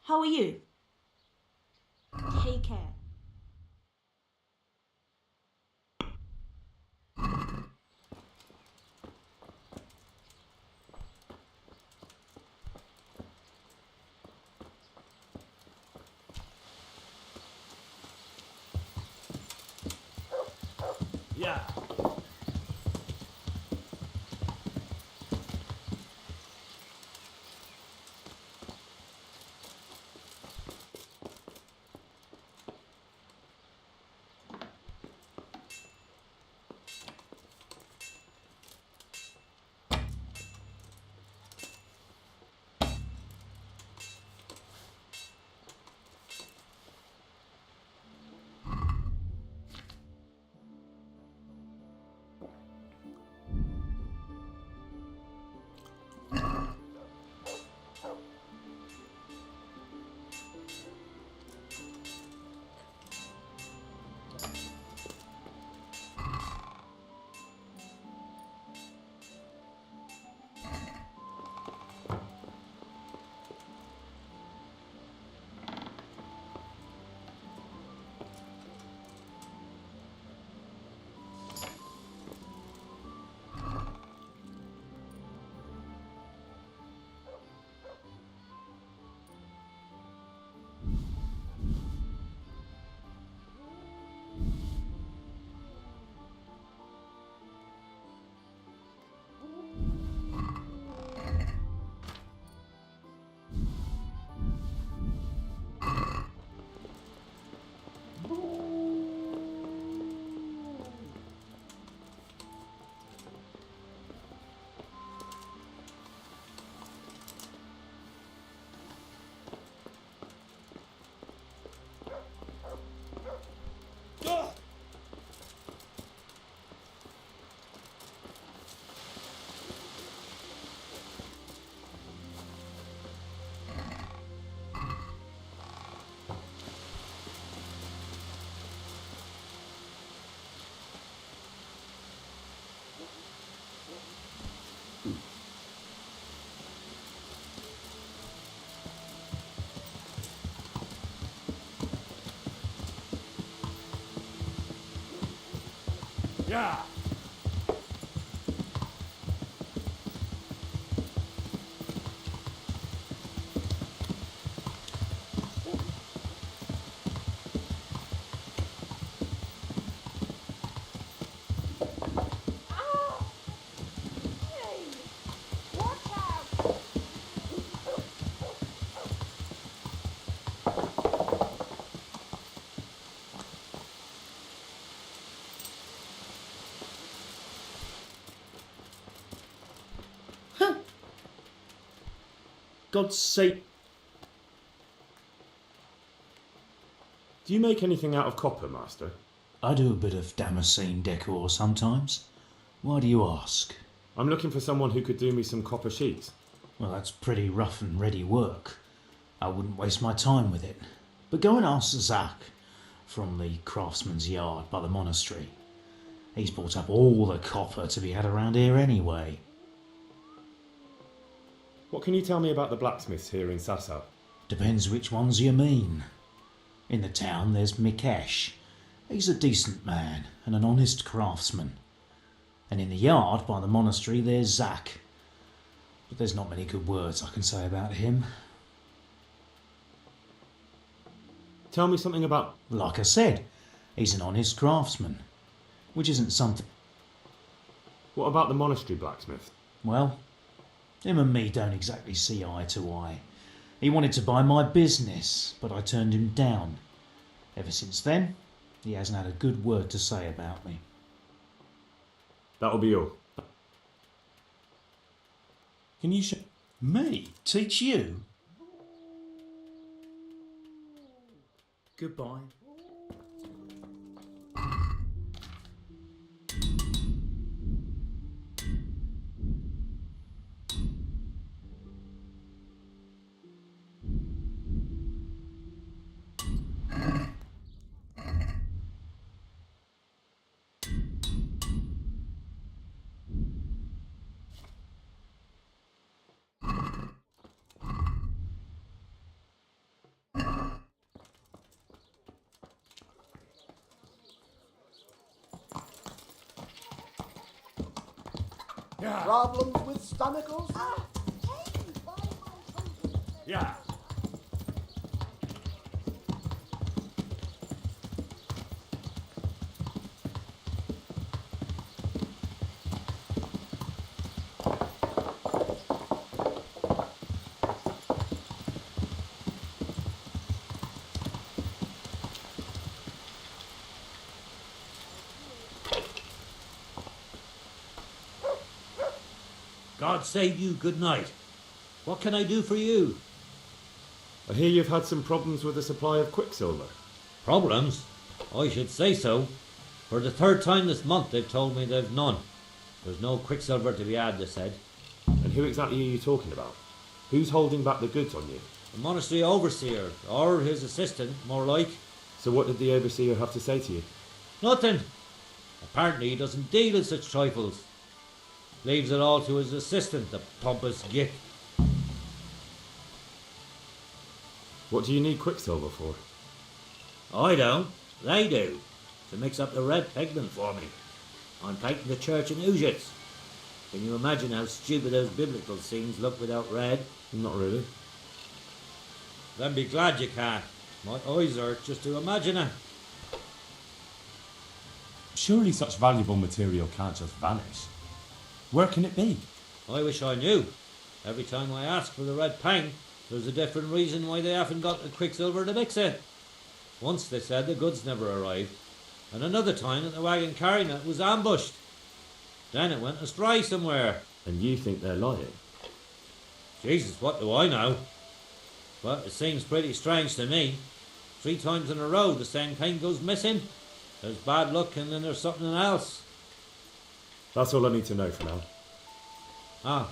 How are you? Take care. Yeah. Yeah. God's sake. Do you make anything out of copper, Master? I do a bit of Damascene decor sometimes. Why do you ask? I'm looking for someone who could do me some copper sheets. Well, that's pretty rough and ready work. I wouldn't waste my time with it. But go and ask Zach from the craftsman's yard by the monastery. He's bought up all the copper to be had around here anyway. What can you tell me about the blacksmiths here in Sasau? Depends which ones you mean. In the town there's Mikesh. He's a decent man and an honest craftsman. And in the yard by the monastery there's Zach. But there's not many good words I can say about him. Tell me something about... Like I said, he's an honest craftsman. Which isn't something... What about the monastery blacksmith? Well, him and me don't exactly see eye to eye. He wanted to buy my business, but I turned him down. Ever since then, he hasn't had a good word to say about me. That'll be all. Can you show... Me? Teach you? Goodbye. Problems with stomachals? Yeah. God save you, good night. What can I do for you? I hear you've had some problems with the supply of quicksilver. Problems? I should say so. For the third time this month they've told me they've none. There's no quicksilver to be had, they said. And who exactly are you talking about? Who's holding back the goods on you? The monastery overseer, or his assistant, more like. So what did the overseer have to say to you? Nothing. Apparently he doesn't deal in such trifles. Leaves it all to his assistant, the pompous git. What do you need quicksilver for? I don't. They do. To mix up the red pigment for me. I'm painting the church in Ujits. Can you imagine how stupid those biblical scenes look without red? Not really. Then be glad you can. My eyes hurt just to imagine it. Surely such valuable material can't just vanish. Where can it be? I wish I knew. Every time I ask for the red paint, there's a different reason why they haven't got the quicksilver to mix it. Once they said the goods never arrived, and another time that the wagon carrying it was ambushed. Then it went astray somewhere. And you think they're lying? Jesus, what do I know? But it seems pretty strange to me. 3 times in a row the same paint goes missing. There's bad luck and then there's something else. That's all I need to know for now. Ah.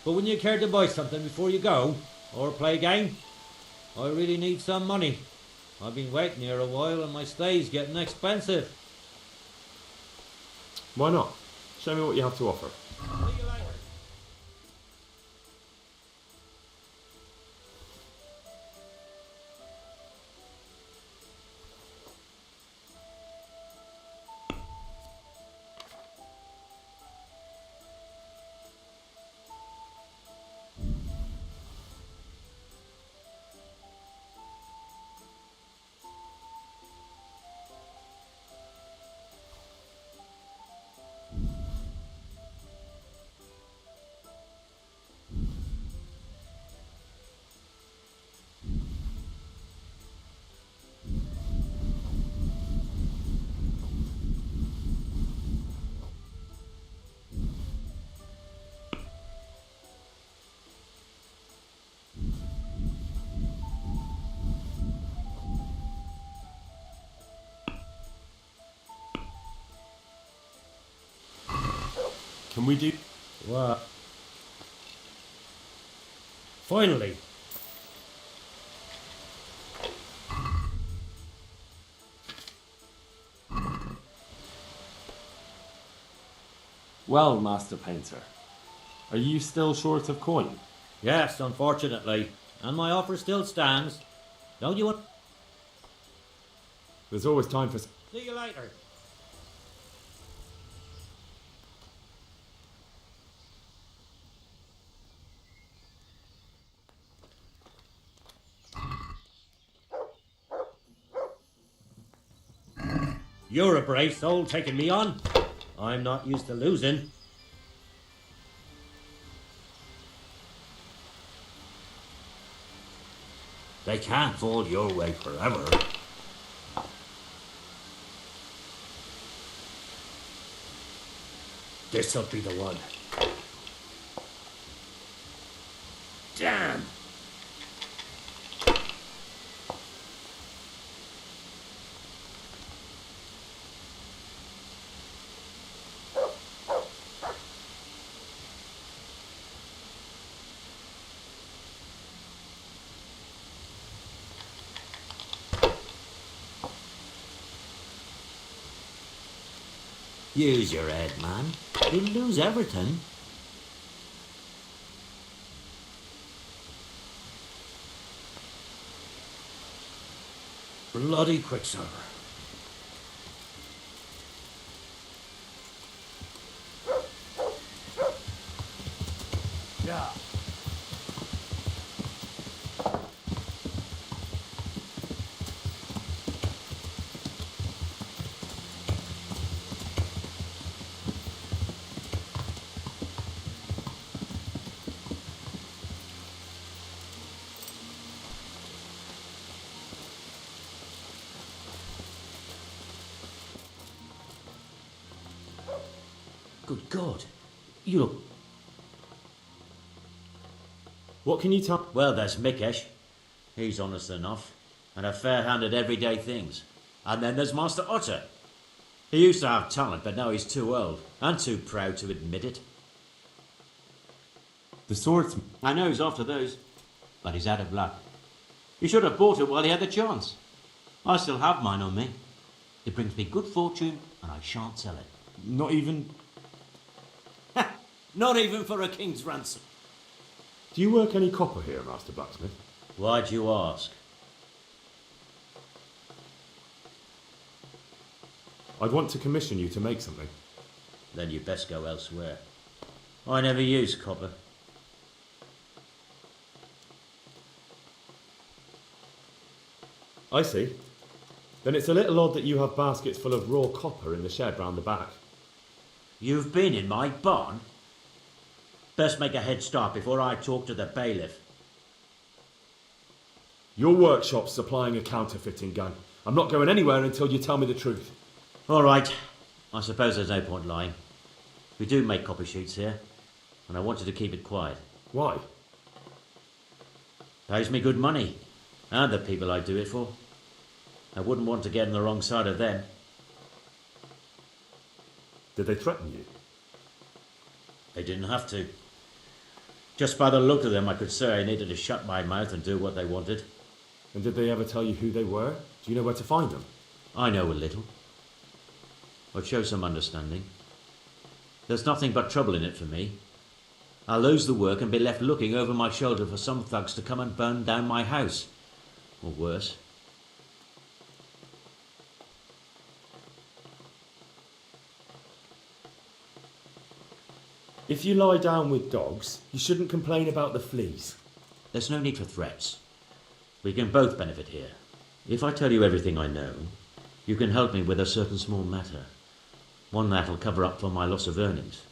But wouldn't you care to buy something before you go? Or play a game? I really need some money. I've been waiting here a while and my stay's getting expensive. Why not? Show me what you have to offer. See you later. Can we do... What? Finally. Well, Master Painter, are you still short of coin? Yes, unfortunately. And my offer still stands. Don't you want... There's always time for... See you later. You're a brave soul taking me on. I'm not used to losing. They can't fall your way forever. This'll be the one. Damn! Use your head, man. You'll lose everything. Bloody quicksilver. Yeah. Good God. You look... What can you tell? Well, there's Mikesh. He's honest enough. And a fair hand at everyday things. And then there's Master Otter. He used to have talent, but now he's too old. And too proud to admit it. The swordsman. I know he's after those, but he's out of luck. He should have bought it while he had the chance. I still have mine on me. It brings me good fortune, and I shan't sell it. Not even... Not even for a king's ransom. Do you work any copper here, Master Blacksmith? Why do you ask? I'd want to commission you to make something. Then you best go elsewhere. I never use copper. I see. Then it's a little odd that you have baskets full of raw copper in the shed round the back. You've been in my barn? Best make a head start before I talk to the bailiff. Your workshop's supplying a counterfeiting gun. I'm not going anywhere until you tell me the truth. All right. I suppose there's no point lying. We do make copper sheets here, and I wanted to keep it quiet. Why? Pays me good money, and the people I do it for. I wouldn't want to get on the wrong side of them. Did they threaten you? They didn't have to. Just by the look of them, I could say I needed to shut my mouth and do what they wanted. And did they ever tell you who they were? Do you know where to find them? I know a little. I'd show some understanding. There's nothing but trouble in it for me. I'll lose the work and be left looking over my shoulder for some thugs to come and burn down my house. Or worse. If you lie down with dogs, you shouldn't complain about the fleas. There's no need for threats. We can both benefit here. If I tell you everything I know, you can help me with a certain small matter. One that'll cover up for my loss of earnings.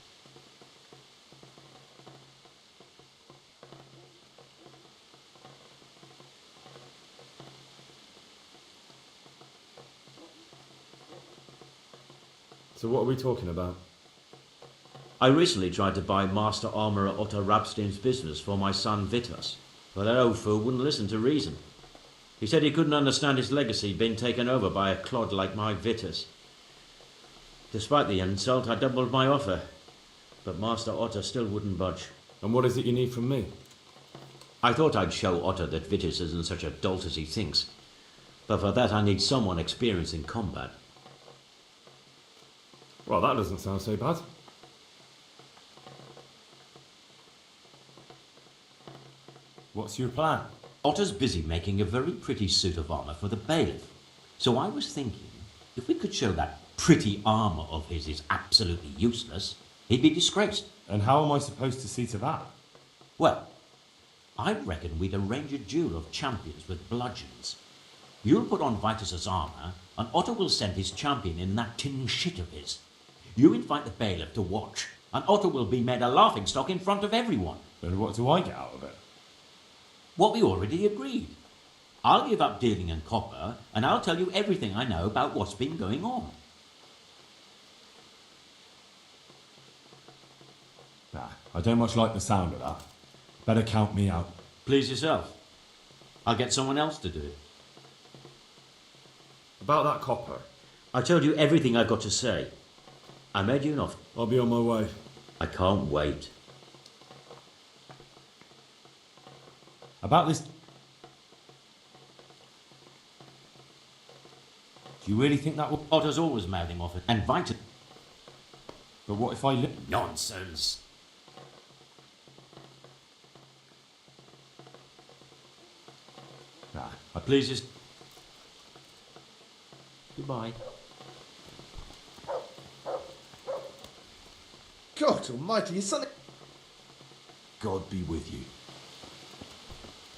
So what are we talking about? I recently tried to buy Master Armourer Otto Rabstein's business for my son Vitas, but that old fool wouldn't listen to reason. He said he couldn't understand his legacy being taken over by a clod like my Vitas. Despite the insult, I doubled my offer, but Master Otto still wouldn't budge. And what is it you need from me? I thought I'd show Otto that Vitas isn't such a dolt as he thinks, but for that I need someone experienced in combat. Well, that doesn't sound so bad. What's your plan? Otter's busy making a very pretty suit of armour for the bailiff. So I was thinking, if we could show that pretty armour of his is absolutely useless, he'd be disgraced. And how am I supposed to see to that? Well, I reckon we'd arrange a duel of champions with bludgeons. You'll put on Vitus's armour, and Otto will send his champion in that tin shit of his. You invite the bailiff to watch, and Otto will be made a laughingstock in front of everyone. And what do I get out of it? What we already agreed. I'll give up dealing in copper, and I'll tell you everything I know about what's been going on. Nah, I don't much like the sound of that. Better count me out. Please yourself. I'll get someone else to do it. About that copper. I told you everything I've got to say. I made you an offer. I'll be on my way. I can't wait. About this... Do you really think that will... Otto's always mouthing off it, and Vitus... But what if I... Nonsense. Nah, Please just... Goodbye. God almighty, is something... God be with you.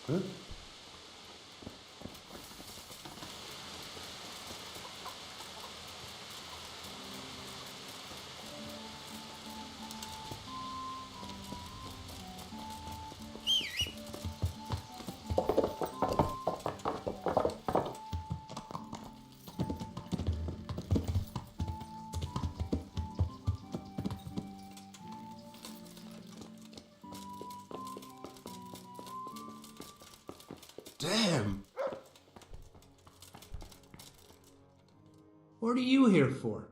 Huh? Damn! What are you here for?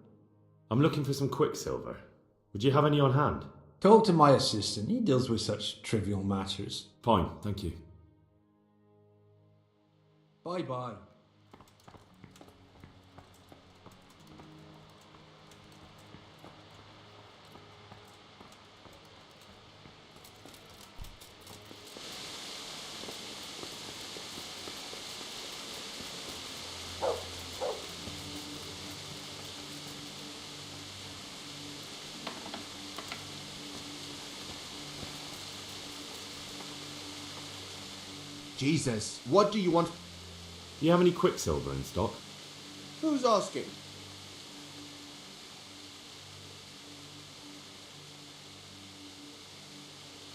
I'm looking for some quicksilver. Would you have any on hand? Talk to my assistant. He deals with such trivial matters. Fine, thank you. Bye-bye. Jesus, what do you want? Do you have any quicksilver in stock? Who's asking?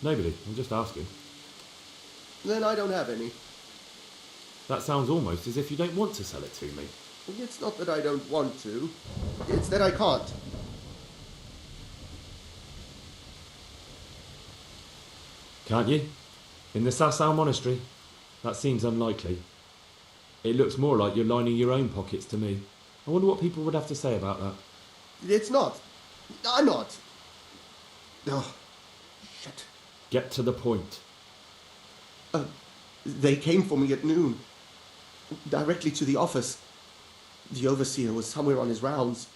Nobody, I'm just asking. Then I don't have any. That sounds almost as if you don't want to sell it to me. It's not that I don't want to. It's that I can't. Can't you? In the Sasau monastery? That seems unlikely. It looks more like you're lining your own pockets to me. I wonder what people would have to say about that. It's not. I'm not. Oh, shit. Get to the point. They came for me at noon. Directly to the office. The overseer was somewhere on his rounds.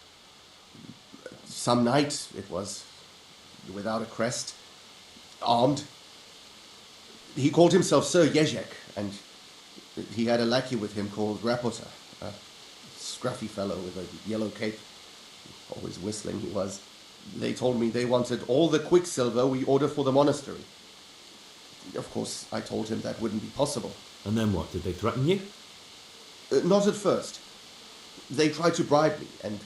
Some night it was. Without a crest. Armed. He called himself Sir Jezek, and he had a lackey with him called Rapota, a scruffy fellow with a yellow cape. Always whistling he was. They told me they wanted all the quicksilver we order for the monastery. Of course, I told him that wouldn't be possible. And then what? Did they threaten you? Not at first. They tried to bribe me, and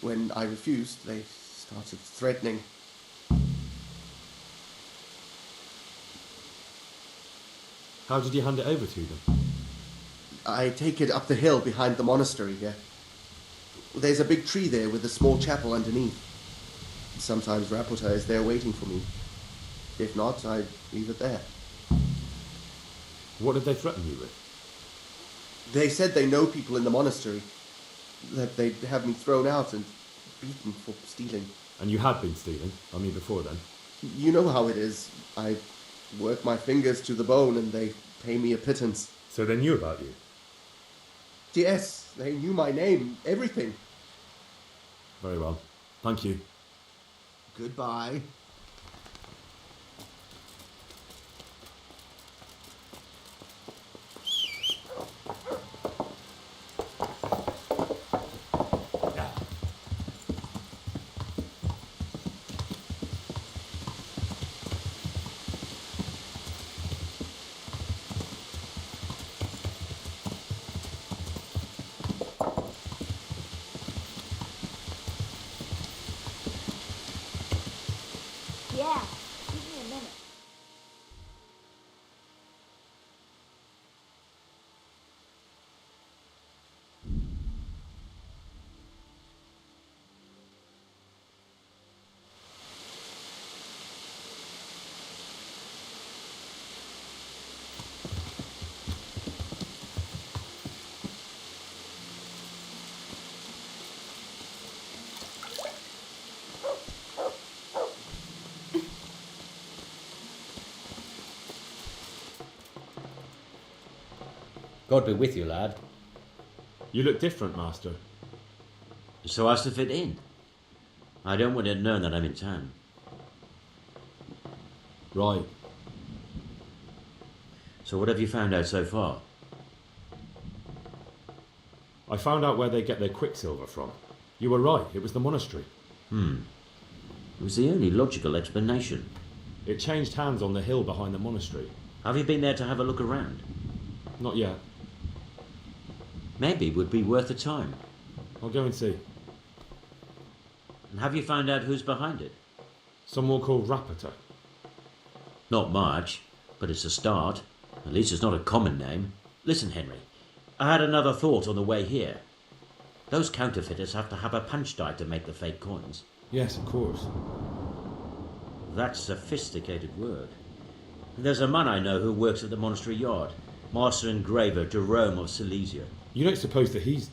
when I refused, they started threatening. How did you hand it over to them? I take it up the hill behind the monastery here. There's a big tree there with a small chapel underneath. Sometimes Rapota is there waiting for me. If not, I leave it there. What did they threaten you with? They said they know people in the monastery. That they'd have me thrown out and beaten for stealing. And you had been stealing? I mean, before then? You know how it is. I work my fingers to the bone and they pay me a pittance. So they knew about you? Yes, they knew my name, everything. Very well. Thank you. Goodbye. Yeah, give me a minute. God be with you, lad. You look different, Master. So as to fit in. I don't want it known that I'm in town. Right. So what have you found out so far? I found out where they get their quicksilver from. You were right, it was the monastery. It was the only logical explanation. It changed hands on the hill behind the monastery. Have you been there to have a look around? Not yet. Maybe it would be worth the time. I'll go and see. And have you found out who's behind it? Someone called Rapiter. Not much, but it's a start. At least it's not a common name. Listen, Henry, I had another thought on the way here. Those counterfeiters have to have a punch die to make the fake coins. Yes, of course. That's sophisticated work. There's a man I know who works at the monastery yard. Master engraver Jerome of Silesia. You don't suppose that he's...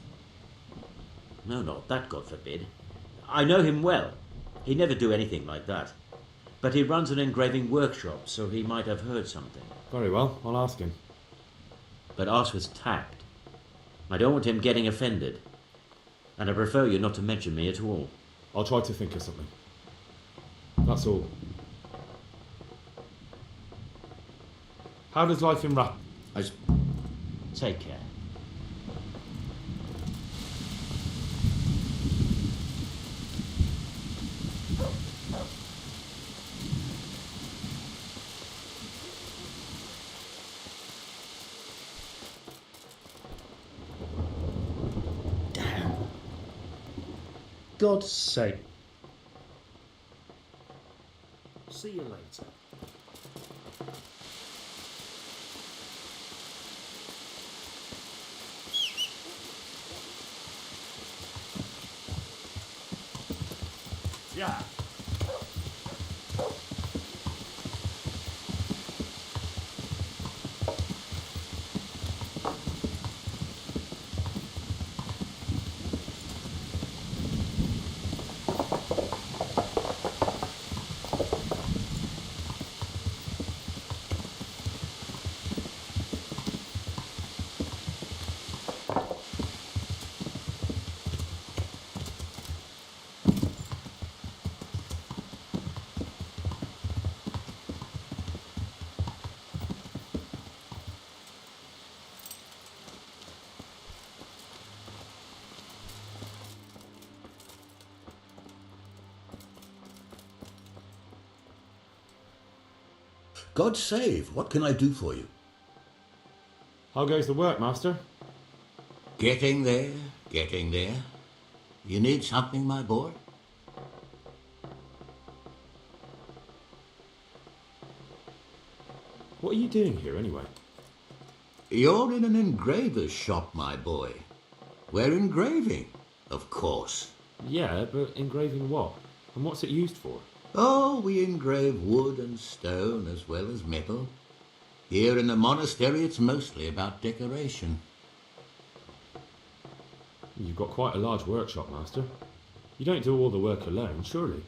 No, not that, God forbid. I know him well. He'd never do anything like that. But he runs an engraving workshop, so he might have heard something. Very well, I'll ask him. But ask with tact. I don't want him getting offended. And I prefer you not to mention me at all. I'll try to think of something. That's all. How does life in Take care. God's sake. See you later. Yeah. God save, what can I do for you? How goes the work, Master? Getting there, getting there. You need something, my boy? What are you doing here, anyway? You're in an engraver's shop, my boy. We're engraving, of course. Yeah, but engraving what? And what's it used for? Oh, we engrave wood and stone as well as metal. Here in the monastery, it's mostly about decoration. You've got quite a large workshop, Master. You don't do all the work alone, surely?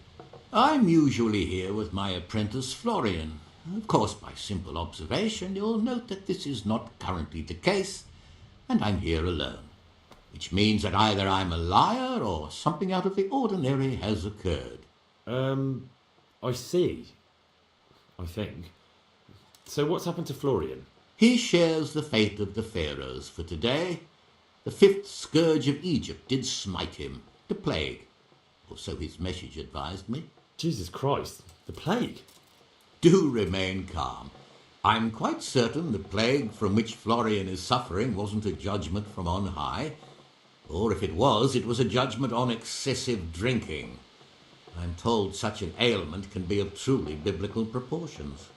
I'm usually here with my apprentice Florian. Of course, by simple observation, you'll note that this is not currently the case, and I'm here alone. Which means that either I'm a liar or something out of the ordinary has occurred. I see. I think. So what's happened to Florian? He shares the fate of the pharaohs for today. The fifth scourge of Egypt did smite him, the plague. Or so his message advised me. Jesus Christ, the plague? Do remain calm. I'm quite certain the plague from which Florian is suffering wasn't a judgment from on high. Or if it was a judgment on excessive drinking. I'm told such an ailment can be of truly biblical proportions.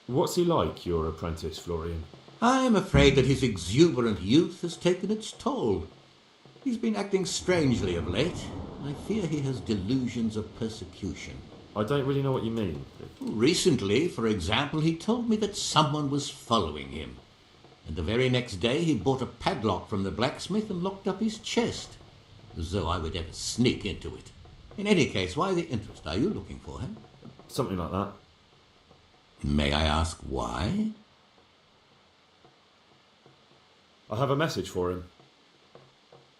What's he like, your apprentice, Florian? I'm afraid that his exuberant youth has taken its toll. He's been acting strangely of late. I fear he has delusions of persecution. I don't really know what you mean. Recently, for example, he told me that someone was following him. And the very next day he bought a padlock from the blacksmith and locked up his chest. As though I would ever sneak into it. In any case, why the interest? Are you looking for him? Something like that. May I ask why? I have a message for him.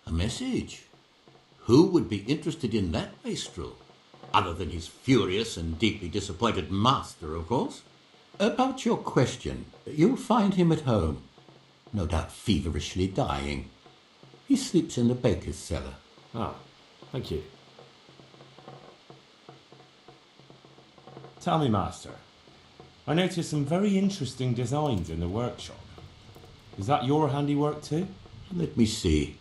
A message? Who would be interested in that wastrel? Other than his furious and deeply disappointed master, of course. About your question, you'll find him at home. No doubt feverishly dying. He sleeps in the baker's cellar. Ah, thank you. Tell me, Master, I noticed some very interesting designs in the workshop. Is that your handiwork too? Let me see.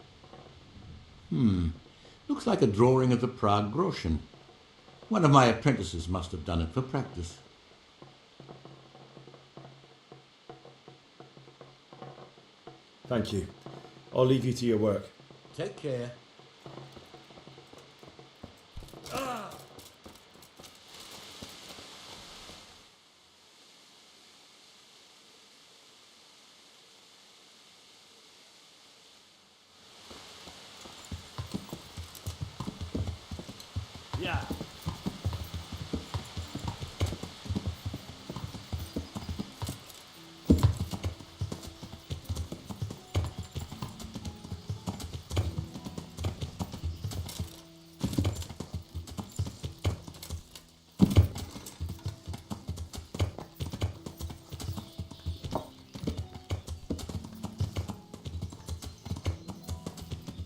Looks like a drawing of the Prague Groschen. One of my apprentices must have done it for practice. Thank you. I'll leave you to your work. Take care. Yeah.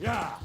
Yeah.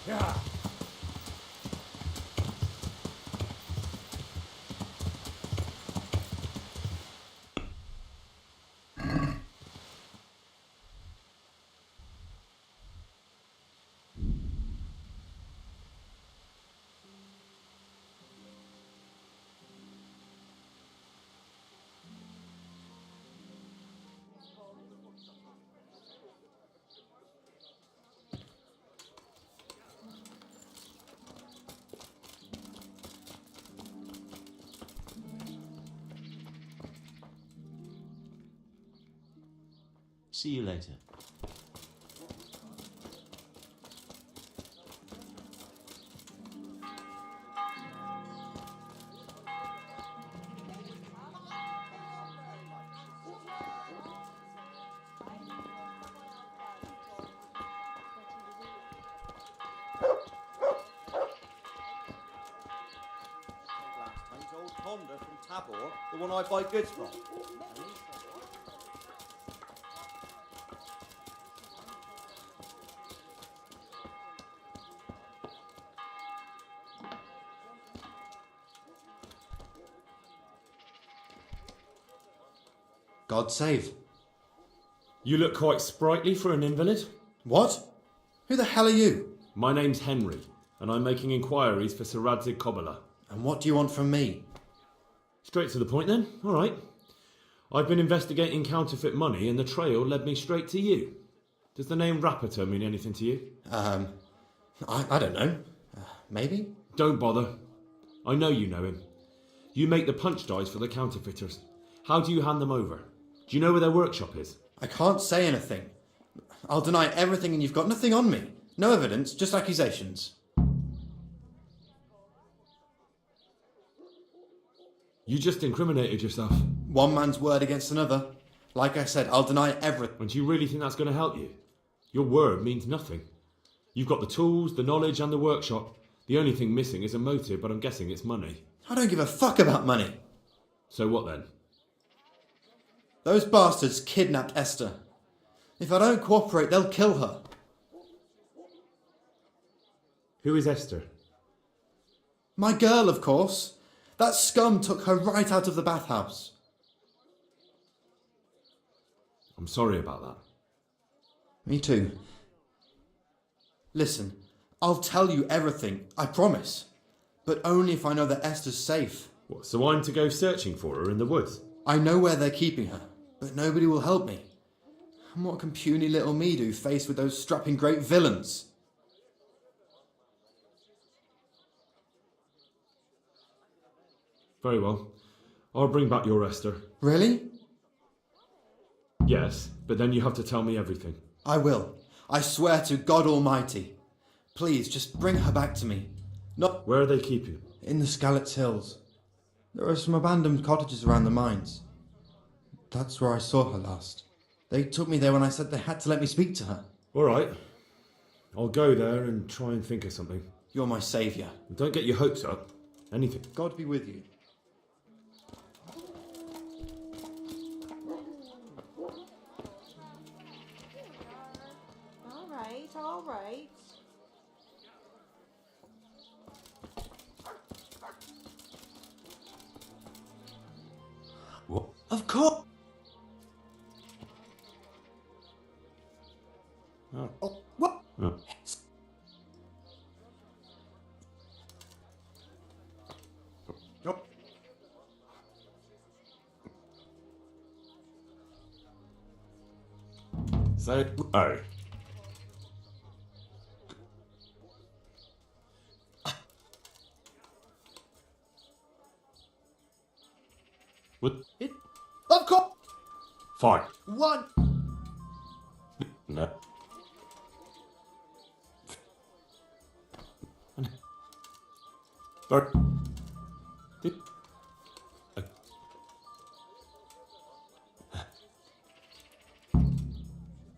Yeah. See you later. Old Honda from Tabor, the one I buy goods from. God save. You look quite sprightly for an invalid. What? Who the hell are you? My name's Henry, and I'm making inquiries for Sir Radzig Kobyla. And what do you want from me? Straight to the point then. All right. I've been investigating counterfeit money and the trail led me straight to you. Does the name Rapiter mean anything to you? I don't know. Maybe? Don't bother. I know you know him. You make the punch dies for the counterfeiters. How do you hand them over? Do you know where their workshop is? I can't say anything. I'll deny everything and you've got nothing on me. No evidence, just accusations. You just incriminated yourself. One man's word against another. Like I said, I'll deny everything. And do you really think that's going to help you? Your word means nothing. You've got the tools, the knowledge and the workshop. The only thing missing is a motive, but I'm guessing it's money. I don't give a fuck about money. So what then? Those bastards kidnapped Esther. If I don't cooperate, they'll kill her. Who is Esther? My girl, of course. That scum took her right out of the bathhouse. I'm sorry about that. Me too. Listen, I'll tell you everything, I promise. But only if I know that Esther's safe. What, so I'm to go searching for her in the woods? I know where they're keeping her, but nobody will help me. And what can puny little me do faced with those strapping great villains? Very well. I'll bring back your Esther. Really? Yes, but then you have to tell me everything. I will. I swear to God Almighty. Please, just bring her back to me. Not Where are they keeping? in the Scallots Hills. There are some abandoned cottages around the mines. That's where I saw her last. They took me there when I said they had to let me speak to her. All right. I'll go there and try and think of something. You're my saviour. Don't get your hopes up. Anything. God be with you. All right. What? Of course. Oh. What? Oh. So, oh. What? Of course. Fine. One. No. But.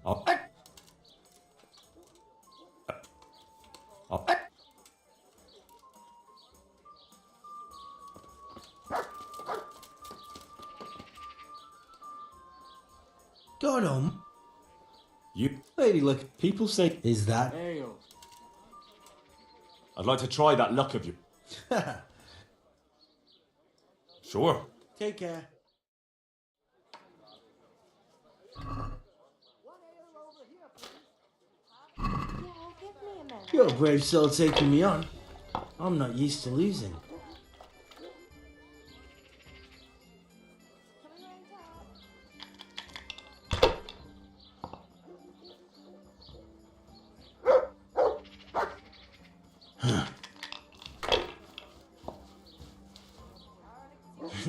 Oh. Oh. God on. You. Lady, look, people say. Is that? Ale. I'd like to try that luck of you. Sure. Take care. You're a brave soul taking me on. I'm not used to losing.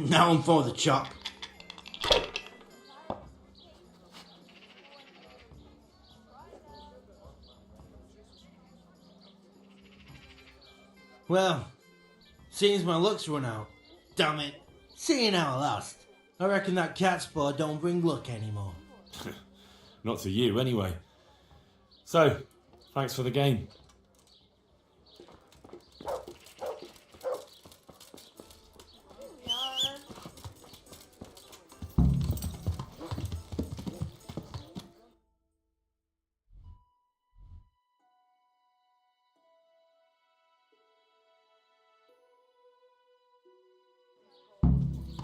Now I'm for the chop. Well, seems my luck's run out. Damn it. Seeing how I lost, I reckon that cat spot don't bring luck anymore. Not to you, anyway. So, thanks for the game.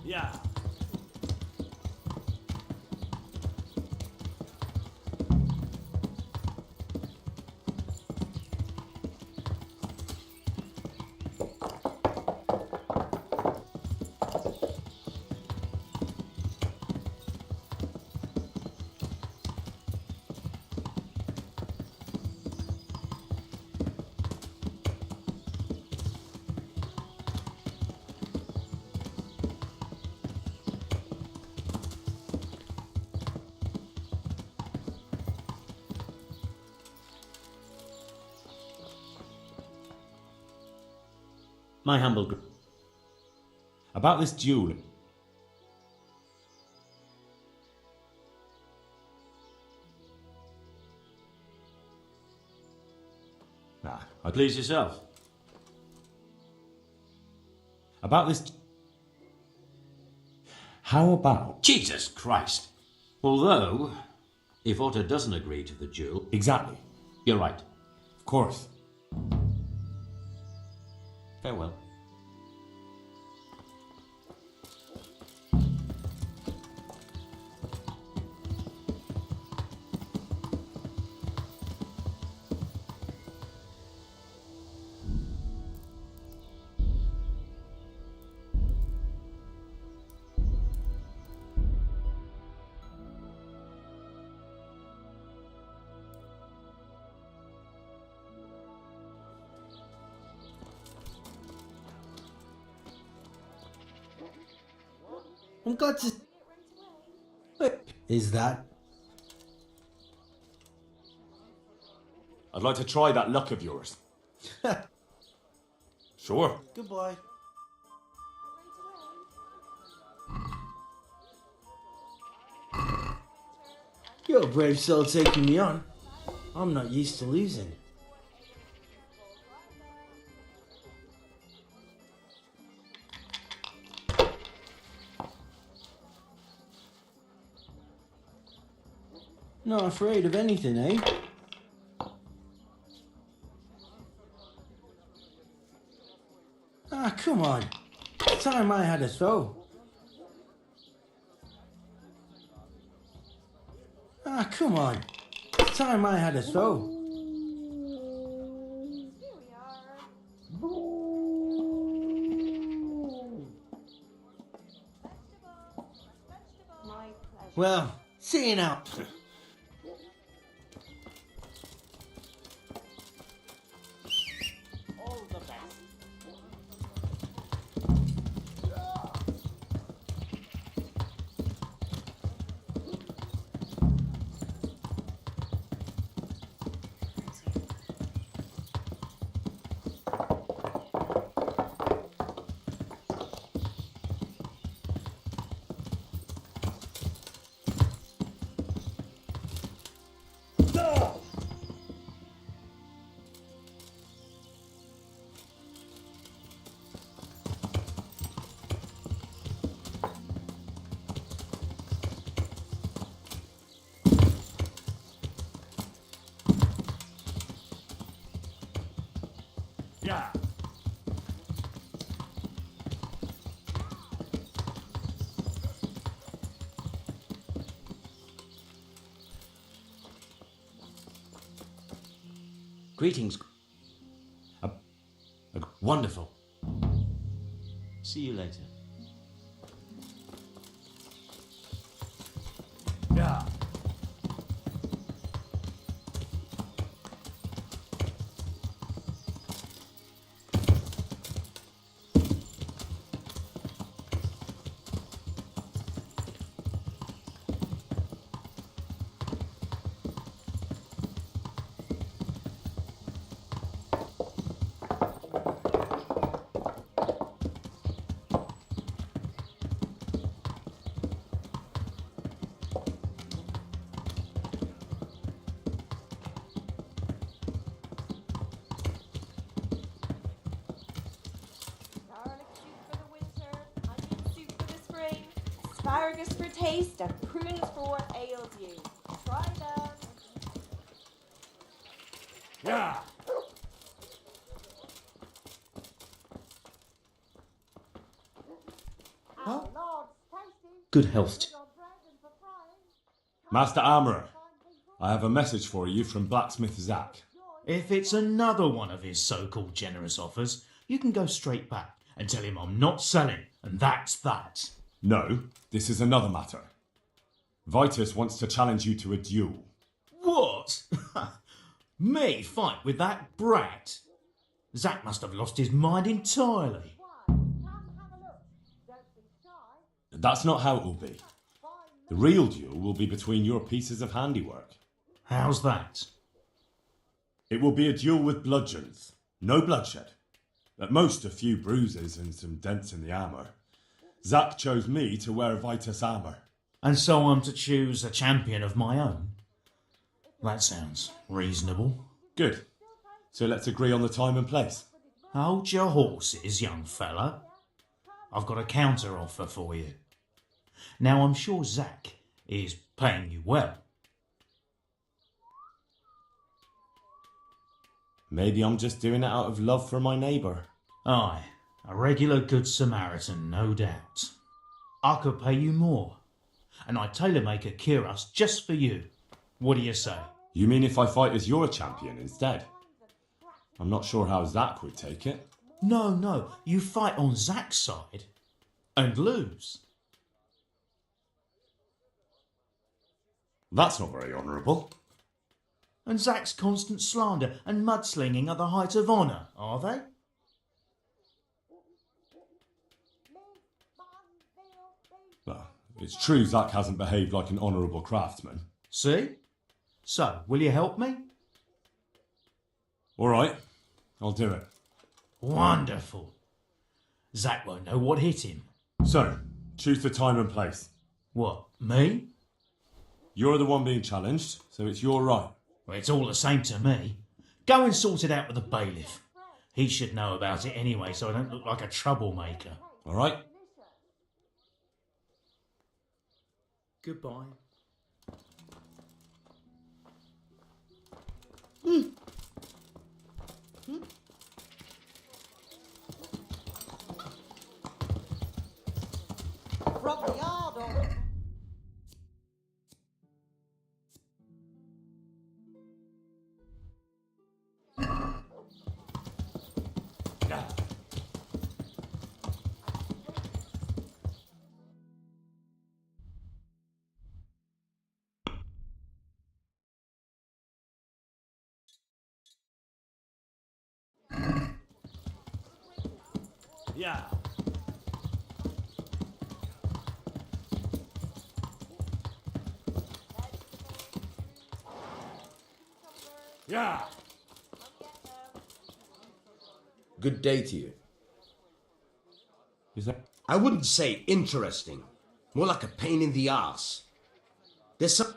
Yeah. My humble About this duel. Nah, Please yourself. About this. How about. Jesus Christ! Although, if Otto doesn't agree to the duel... Exactly. You're right. Of course. Farewell. And God just... Is that? I'd like to try that luck of yours. Sure. Goodbye. You're a brave soul taking me on. I'm not used to losing. Not afraid of anything, eh? Ah, come on. It's time I had a throw. Ah, come on. It's time I had a throw. Well, see you now. Yeah. Greetings. Wonderful. See you later. Yeah. Asparagus for taste and prunes for what ails you. Try them. Yeah. Huh? Good health. Master Armourer, I have a message for you from Blacksmith Zack. If it's another one of his so-called generous offers, you can go straight back and tell him I'm not selling, and that's that. No, this is another matter. Vitus wants to challenge you to a duel. What? Me fight with that brat? Zack must have lost his mind entirely. That's not how it will be. The real duel will be between your pieces of handiwork. How's that? It will be a duel with bludgeons. No bloodshed. At most a few bruises and some dents in the armour. Zack chose me to wear Vitus armour. And so I'm to choose a champion of my own? That sounds reasonable. Good. So let's agree on the time and place. Hold your horses, young fella. I've got a counter offer for you. Now I'm sure Zack is paying you well. Maybe I'm just doing it out of love for my neighbour. Aye, a regular good Samaritan, no doubt. I could pay you more, and I'd tailor-make a cuirass just for you. What do you say? You mean if I fight as your champion instead? I'm not sure how Zack would take it. No, you fight on Zack's side and lose. That's not very honourable. And Zack's constant slander and mudslinging are the height of honour, are they? Well, it's true Zack hasn't behaved like an honourable craftsman. See? So, will you help me? All right, I'll do it. Wonderful. Zack won't know what hit him. So, choose the time and place. What, me? You're the one being challenged, so it's your right. Well, it's all the same to me. Go and sort it out with the bailiff. He should know about it anyway, so I don't look like a troublemaker. All right? Goodbye. From the yard on. Yeah. Yeah. Good day to you. Is that? I wouldn't say interesting. More like a pain in the arse. There's some...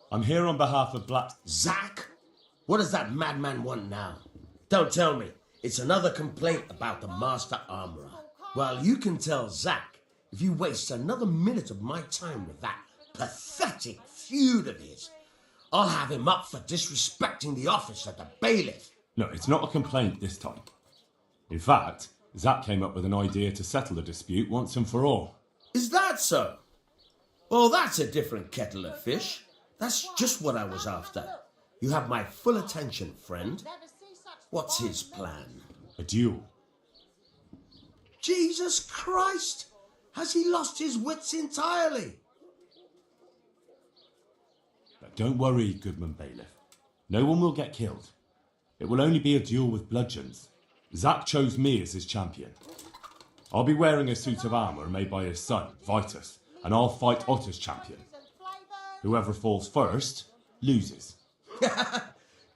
I'm here on behalf of Black... Zack? What does that madman want now? Don't tell me. It's another complaint about the Master Armourer. Well, you can tell Zack if you waste another minute of my time with that pathetic feud of his, I'll have him up for disrespecting the office of the bailiff. No, it's not a complaint this time. In fact, Zack came up with an idea to settle the dispute once and for all. Is that so? Well, that's a different kettle of fish. That's just what I was after. You have my full attention, friend. What's his plan? A duel. Jesus Christ! Has he lost his wits entirely? But don't worry, Goodman Bailiff. No one will get killed. It will only be a duel with bludgeons. Zack chose me as his champion. I'll be wearing a suit of armour made by his son, Vitus, and I'll fight Otter's champion. Whoever falls first, loses.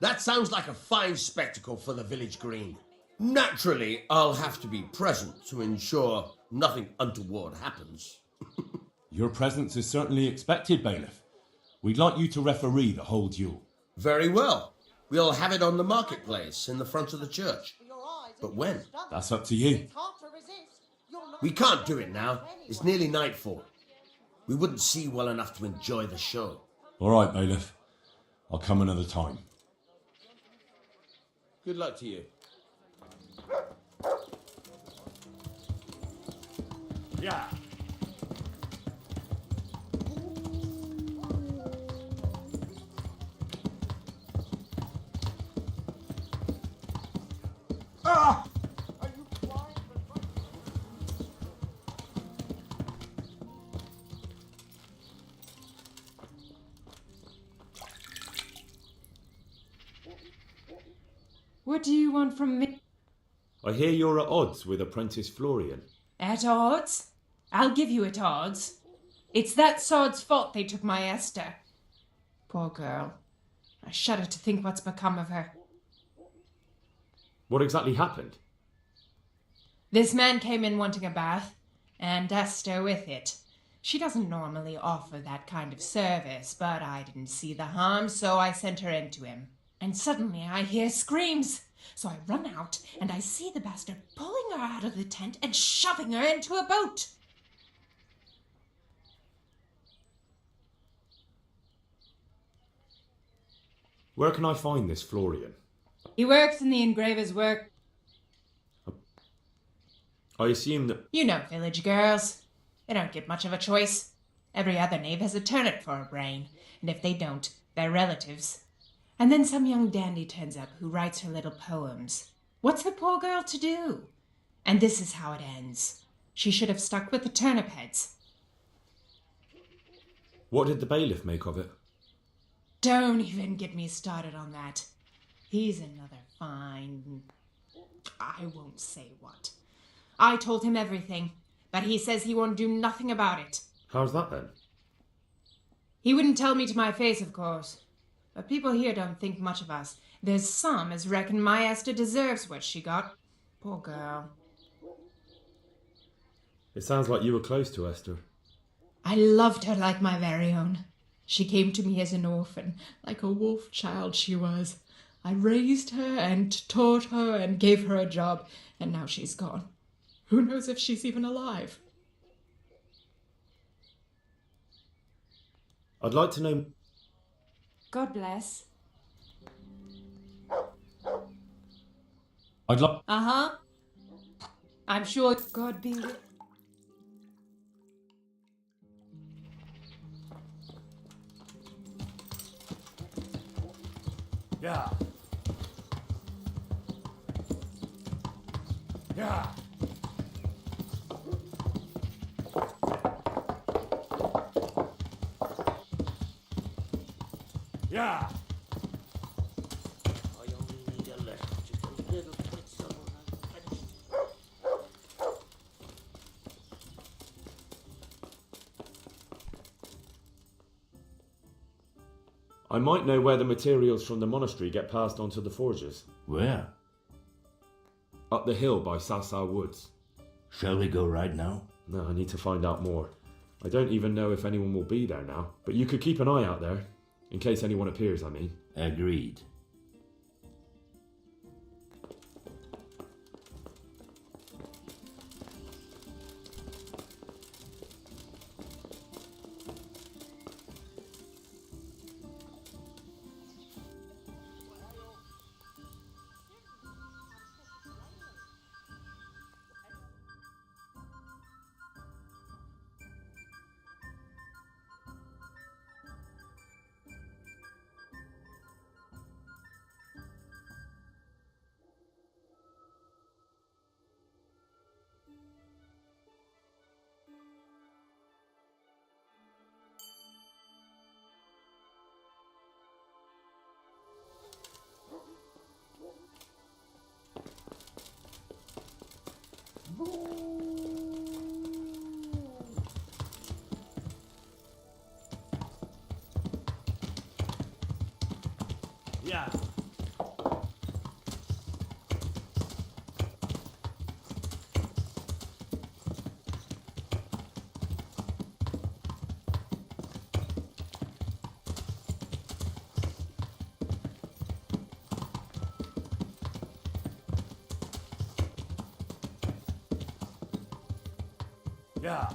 That sounds like a fine spectacle for the village green. Naturally, I'll have to be present to ensure nothing untoward happens. Your presence is certainly expected, Bailiff. We'd like you to referee the whole duel. Very well. We'll have it on the marketplace in the front of the church. But when? That's up to you. We can't do it now. It's nearly nightfall. We wouldn't see well enough to enjoy the show. All right, Bailiff. I'll come another time. Good luck to you. Yeah. Ah! What do you want from me? I hear you're at odds with Apprentice Florian. At odds? I'll give you at odds. It's that sod's fault they took my Esther. Poor girl. I shudder to think what's become of her. What exactly happened? This man came in wanting a bath, and Esther with it. She doesn't normally offer that kind of service, but I didn't see the harm, so I sent her in to him. And suddenly I hear screams. So I run out, and I see the bastard pulling her out of the tent and shoving her into a boat. Where can I find this Florian? He works in the engraver's work. I assume that... You know village girls. They don't get much of a choice. Every other knave has a turnip for a brain, and if they don't, they're relatives. And then some young dandy turns up who writes her little poems. What's the poor girl to do? And this is how it ends. She should have stuck with the turnip heads. What did the bailiff make of it? Don't even get me started on that. He's another fine... I won't say what. I told him everything, but he says he won't do nothing about it. How's that then? He wouldn't tell me to my face, of course. But people here don't think much of us. There's some as reckon my Esther deserves what she got. Poor girl. It sounds like you were close to Esther. I loved her like my very own. She came to me as an orphan, like a wolf child she was. I raised her and taught her and gave her a job, and now she's gone. Who knows if she's even alive? I'd like to know... God bless. I'd like... Uh-huh. I'm sure God be with... Yeah. Yeah. Yeah. I only need a little, just a little bit, so I'm finished. I might know where the materials from the monastery get passed on to the forges. Where? Up the hill by Sasa Woods. Shall we go right now? No, I need to find out more. I don't even know if anyone will be there now, but you could keep an eye out there. In case anyone appears, I mean. Agreed. Yeah. Yeah.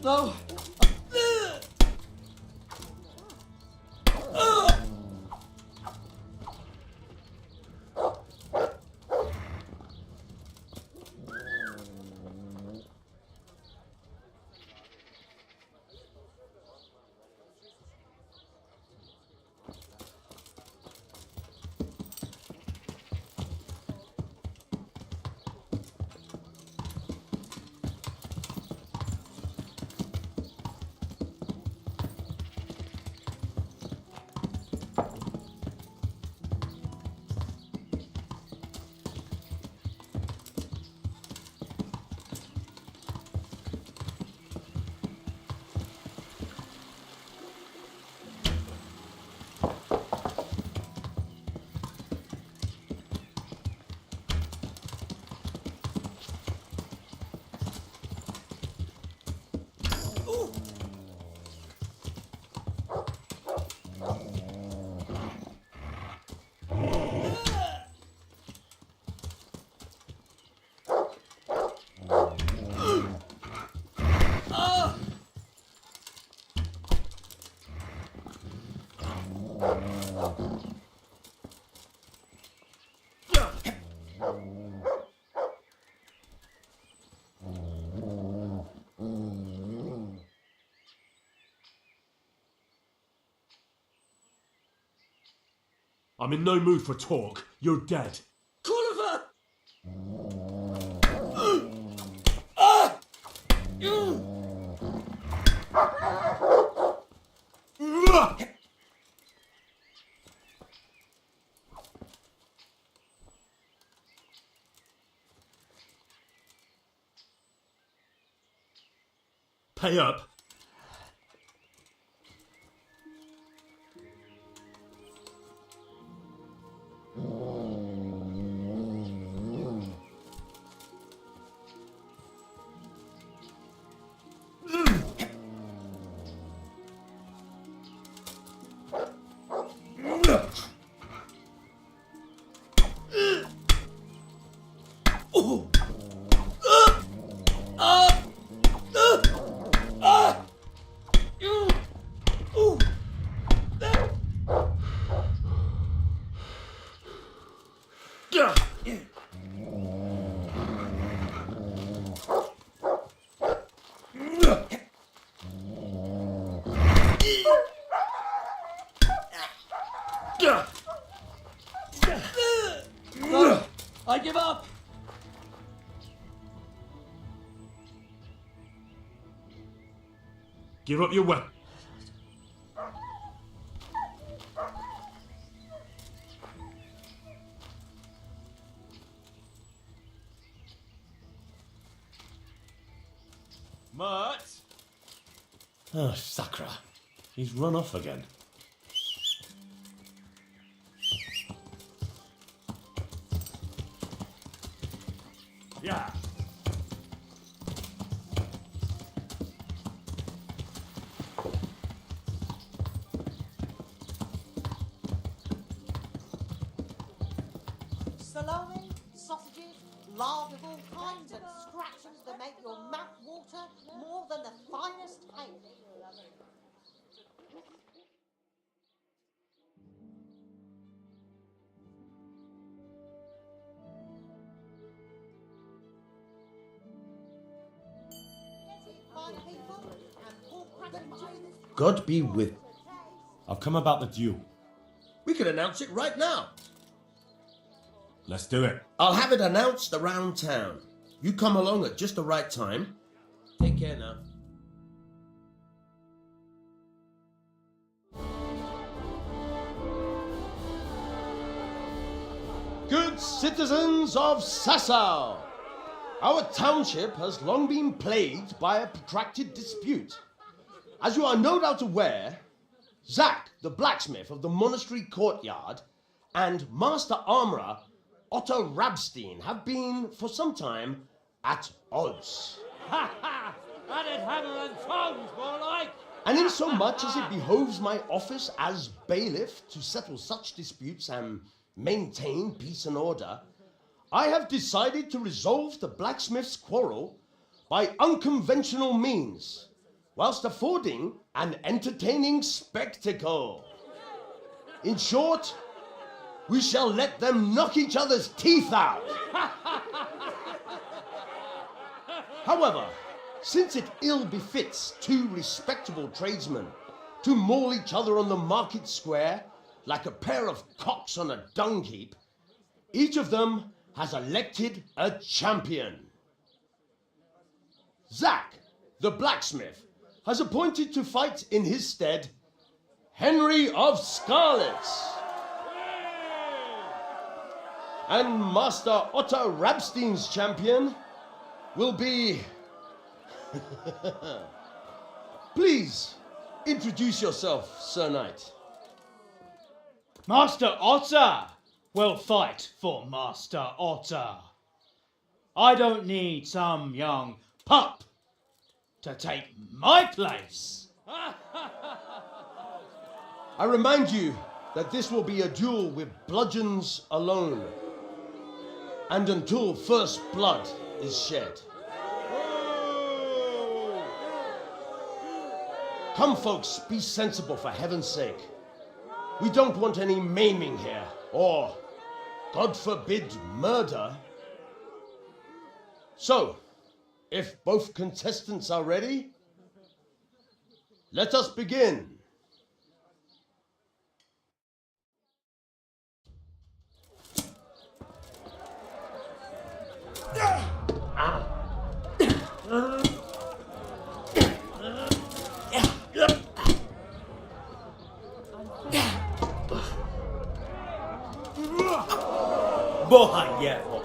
No! I'm in no mood for talk. You're dead. Gulliver! Pay up. No, I give up! Give up your weapon. Mert? Oh, Sakra. He's run off again. Yeah. Salami, sausages, lard of all kinds, and scratchings that make your mouth water more than the finest hay. God be with. I've come about the duel. We could announce it right now. Let's do it. I'll have it announced around town. You come along at just the right time. Take care now. Good citizens of Sasau, our township has long been plagued by a protracted dispute. As you are no doubt aware, Zack, the blacksmith of the monastery courtyard, and Master Armourer Otto Rabstein have been, for some time, at odds. Ha ha! Added hammer and tongs, more like! And in so much as it behoves my office as bailiff to settle such disputes and maintain peace and order, I have decided to resolve the blacksmith's quarrel by unconventional means, whilst affording an entertaining spectacle. In short, we shall let them knock each other's teeth out. However, since it ill befits two respectable tradesmen to maul each other on the market square like a pair of cocks on a dung heap, each of them has elected a champion. Zack, the blacksmith, has appointed to fight in his stead Henry of Scarlets. And Master Otto Rabstein's champion will be... Please, introduce yourself, Sir Knight. Master Otter will fight for Master Otter. I don't need some young pup to take my place. I remind you that this will be a duel with bludgeons alone, and until first blood is shed. Come, folks, be sensible for heaven's sake. We don't want any maiming here, or, God forbid, murder. So, if both contestants are ready, let us begin. Bohayevo.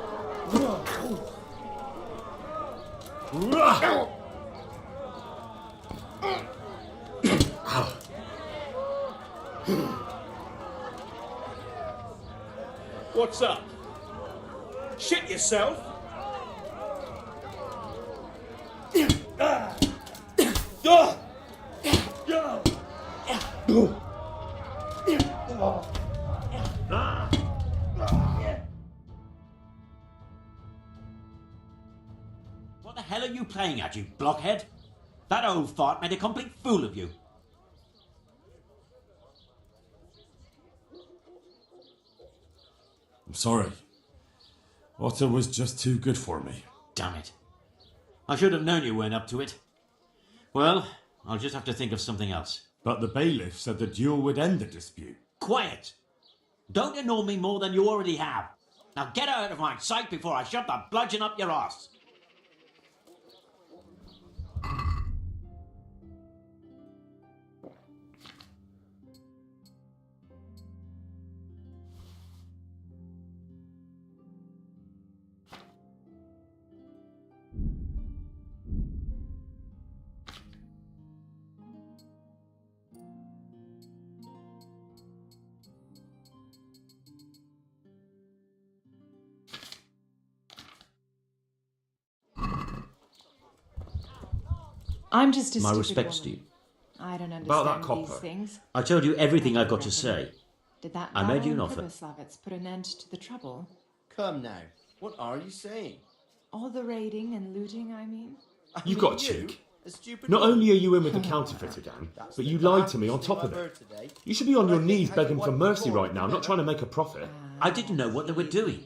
What's up? Shit yourself? What the hell are you playing at, you blockhead? That old fart made a complete fool of you. I'm sorry. Otter was just too good for me. Damn it. I should have known you weren't up to it. Well, I'll just have to think of something else. But the bailiff said the duel would end the dispute. Quiet! Don't annoy me more than you already have. Now get out of my sight before I shove the bludgeon up your arse. I'm just a My stupid respects woman. to you. I don't understand About that these copper. things. I told you everything I've got to say. Did that I made you an Baron offer. Pribyslavitz put an end to the trouble? Come now, what are you saying? All the raiding and looting, I mean? You've got cheek. A stupid Not woman. only are you in with the counterfeiter gang, but you lied to me on top of it. You should be on your knees begging for mercy right now, not trying to make a profit. I didn't know what they were doing.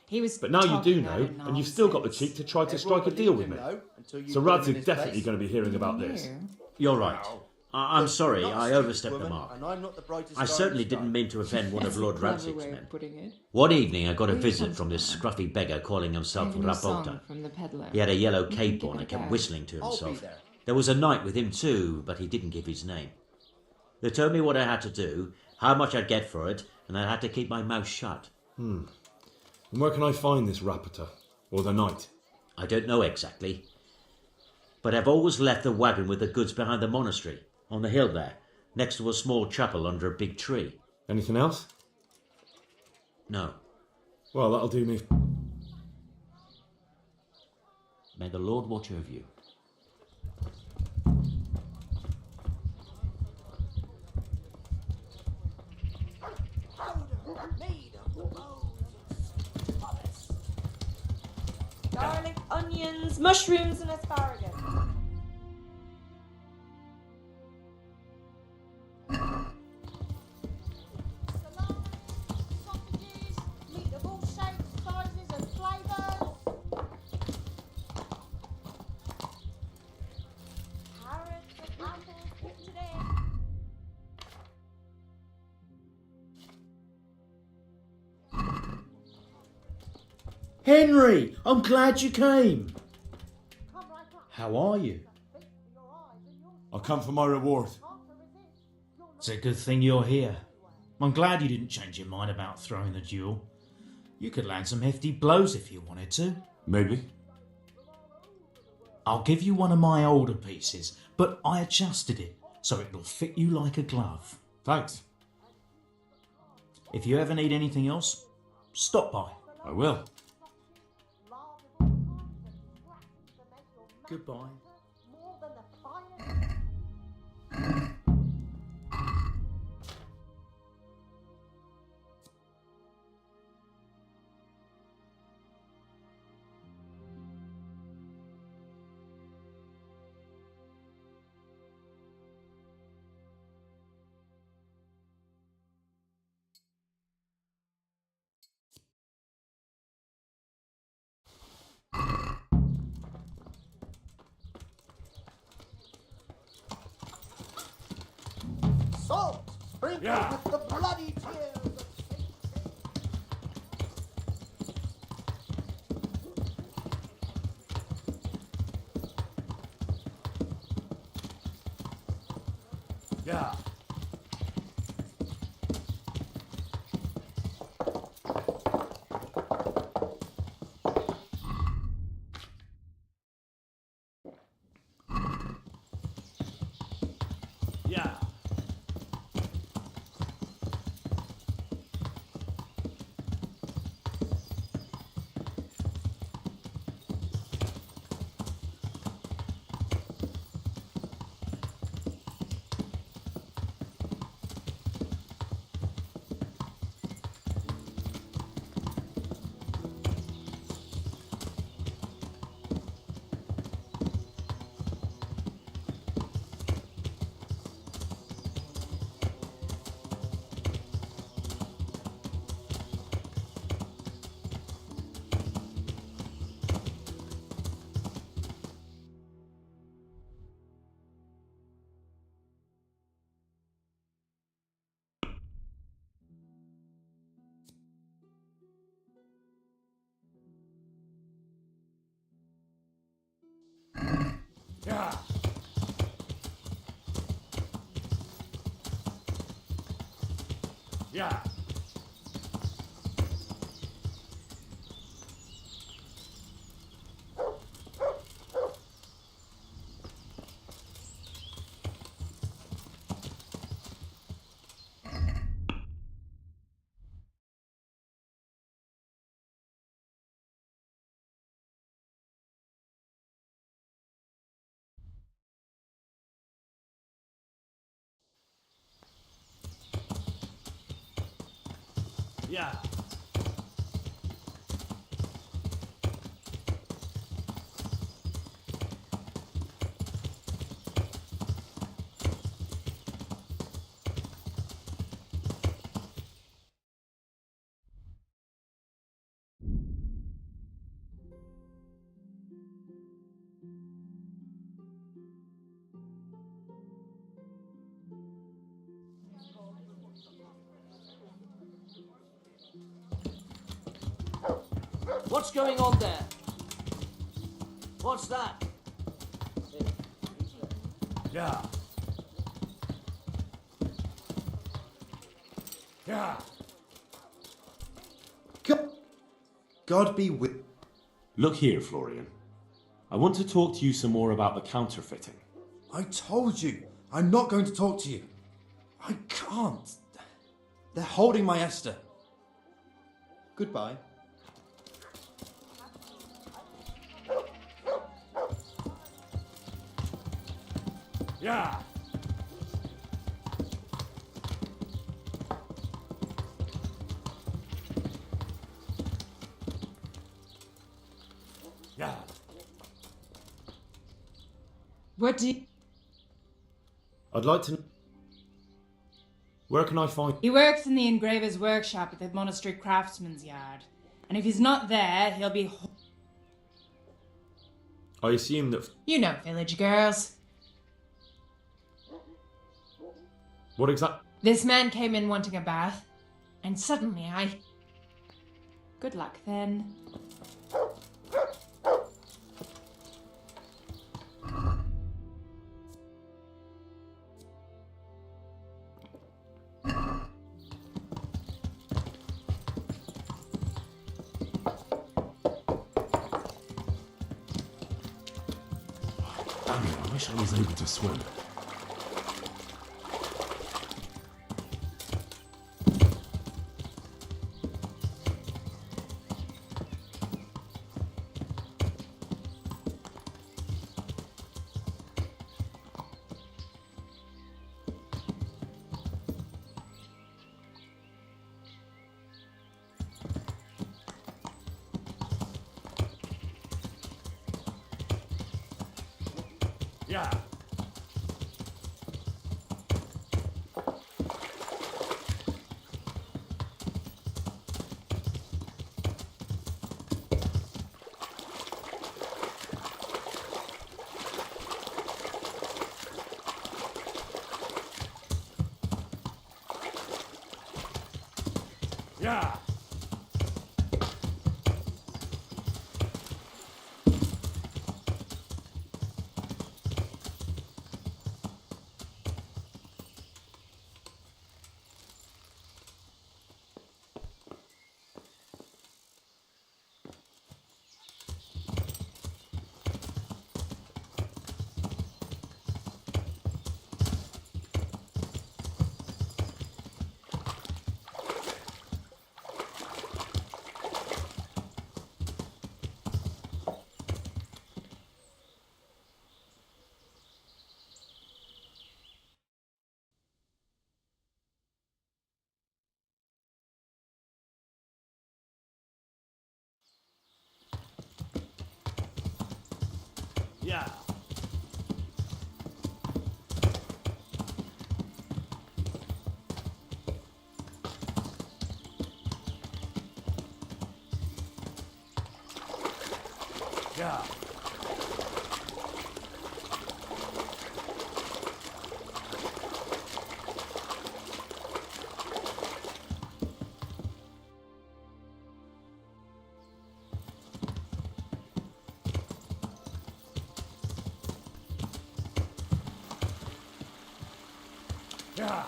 He was But now you do talking know, utter and you've still got the nonsense. cheek to try to strike a deal with me. So Rads is definitely going to be hearing about this. You're right. I'm sorry, Not a I stupid overstepped the woman, mark. and I'm not the brightest I guy certainly in the didn't mean to offend one of That's a Lord clever Radzig's way men. of putting it. One evening I got a Will you visit come from this tomorrow? scruffy beggar calling himself I have a new song Rapota. from the peddler. He had a yellow You can cape give on it and a kept go. whistling to I'll be himself. there. There was a knight with him too, but he didn't give his name. They told me what I had to do, how much I'd get for it, and I had to keep my mouth shut. And where can I find this rapporteur? Or the knight? I don't know exactly. But I've always left the wagon with the goods behind the monastery, on the hill there, next to a small chapel under a big tree. Anything else? No. Well, that'll do me. May the Lord watch over you. Garlic, onions, mushrooms, and asparagus. Sausages, meat of all shapes, sizes, and flavours. Carrots and apples pictured in. Henry, I'm glad you came. How are you? I'll come for my reward. It's a good thing you're here. I'm glad you didn't change your mind about throwing the duel. You could land some hefty blows if you wanted to. Maybe. I'll give you one of my older pieces, but I adjusted it so it'll fit you like a glove. Thanks. If you ever need anything else, stop by. I will. Goodbye. More than the finest. Salt sprinkled with the bloody tears of Yeah. Yeah. Yeah. Yeah. Yeah. What's going on there? What's that? Yeah. Yeah. God be with... Look here, Florian. I want to talk to you some more about the counterfeiting. I told you, I'm not going to talk to you. I can't. They're holding my Esther. Goodbye. Yeah. Yeah. What do you... I'd like to... Where can I find... He works in the engraver's workshop at the monastery craftsman's yard. And if he's not there, he'll be... I assume that... You know village girls. What exactly... This man came in wanting a bath, and suddenly I... Good luck then. Damn it, I wish I was able to swim. Yeah. Yeah. Yeah. Yeah. Yeah.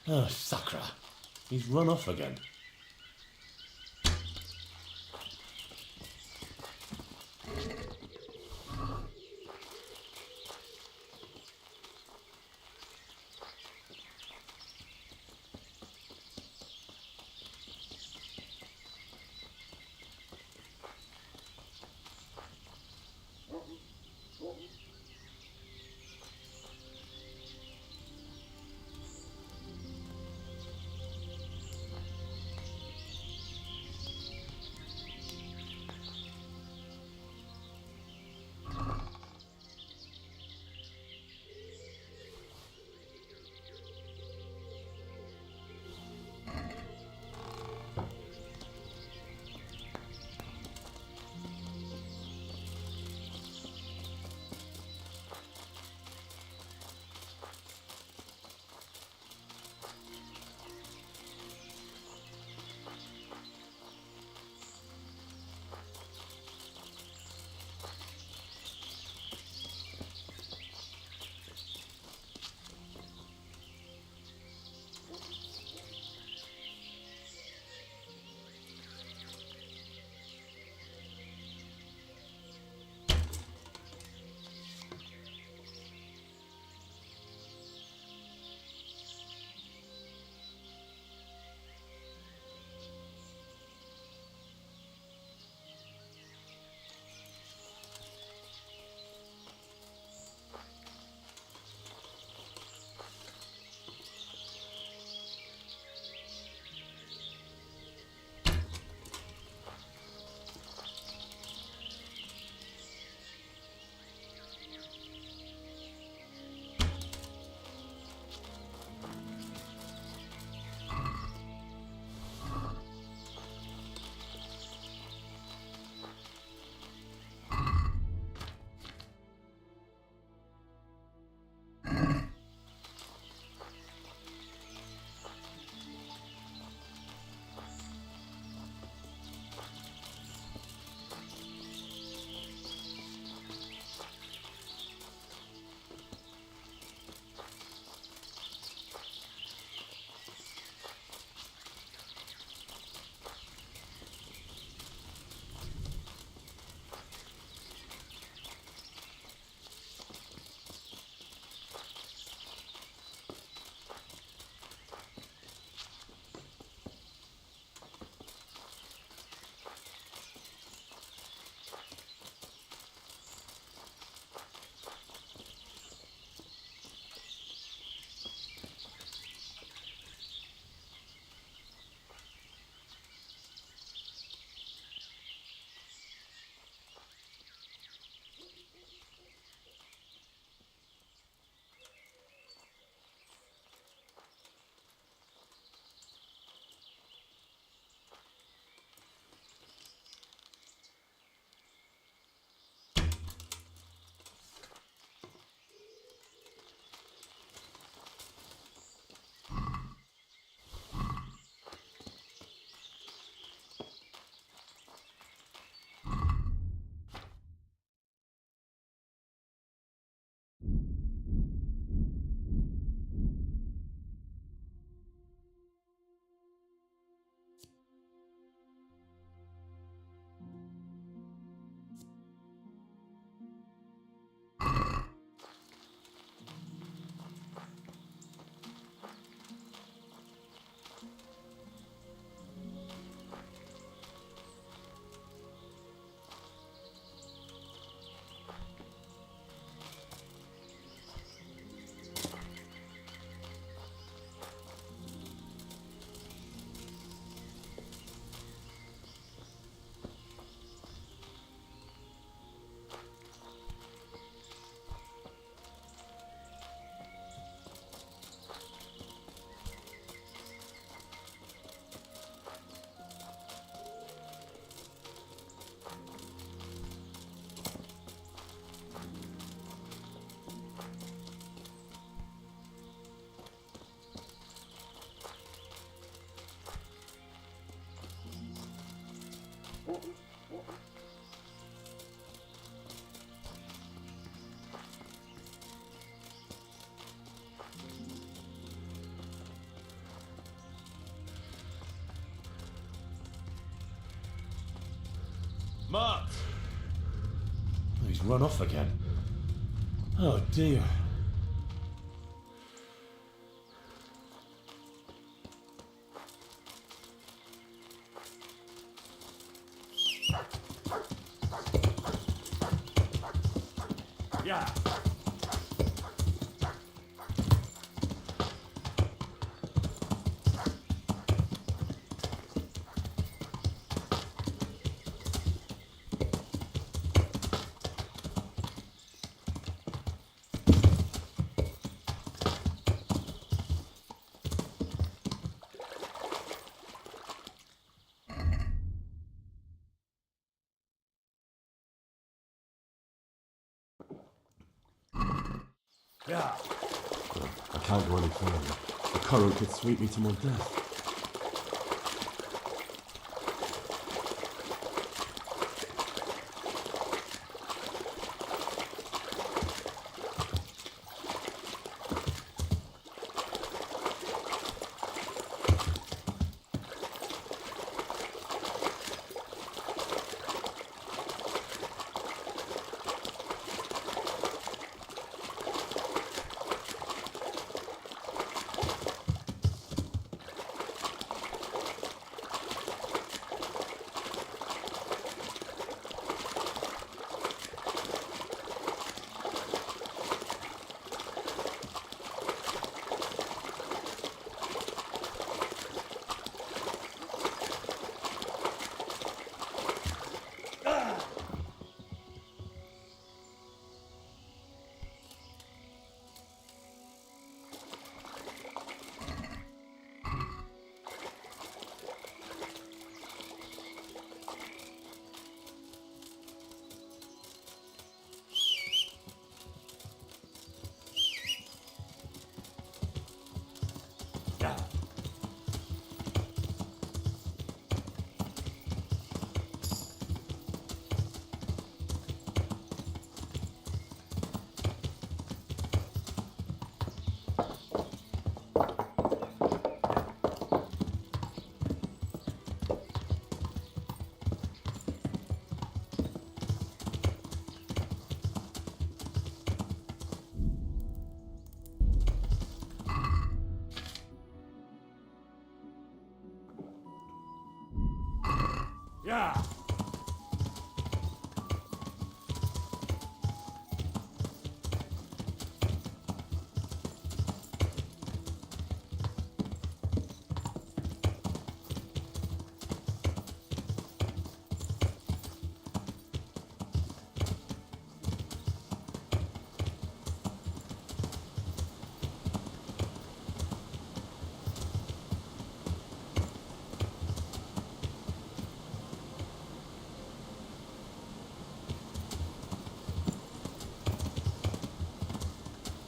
Oh, Sakra. He's run off again. smart. He's run off again. Oh dear. Yeah. Yeah. I can't go any further. The current could sweep me to my death. Yeah.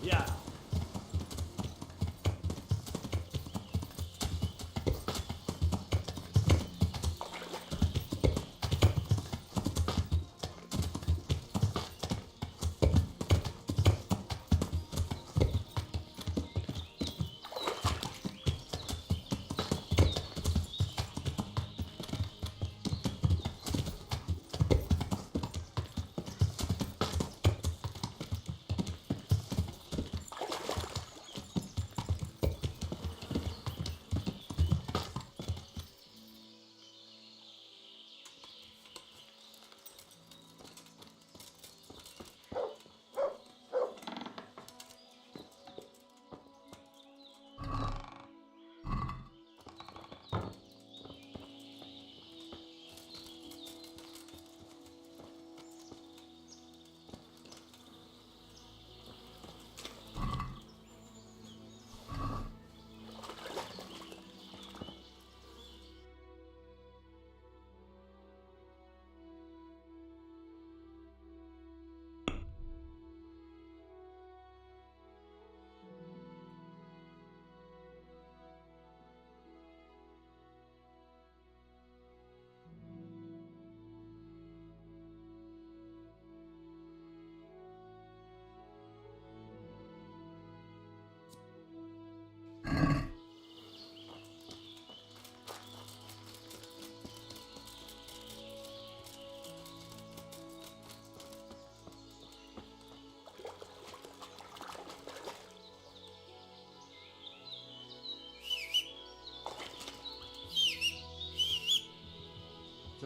Yeah.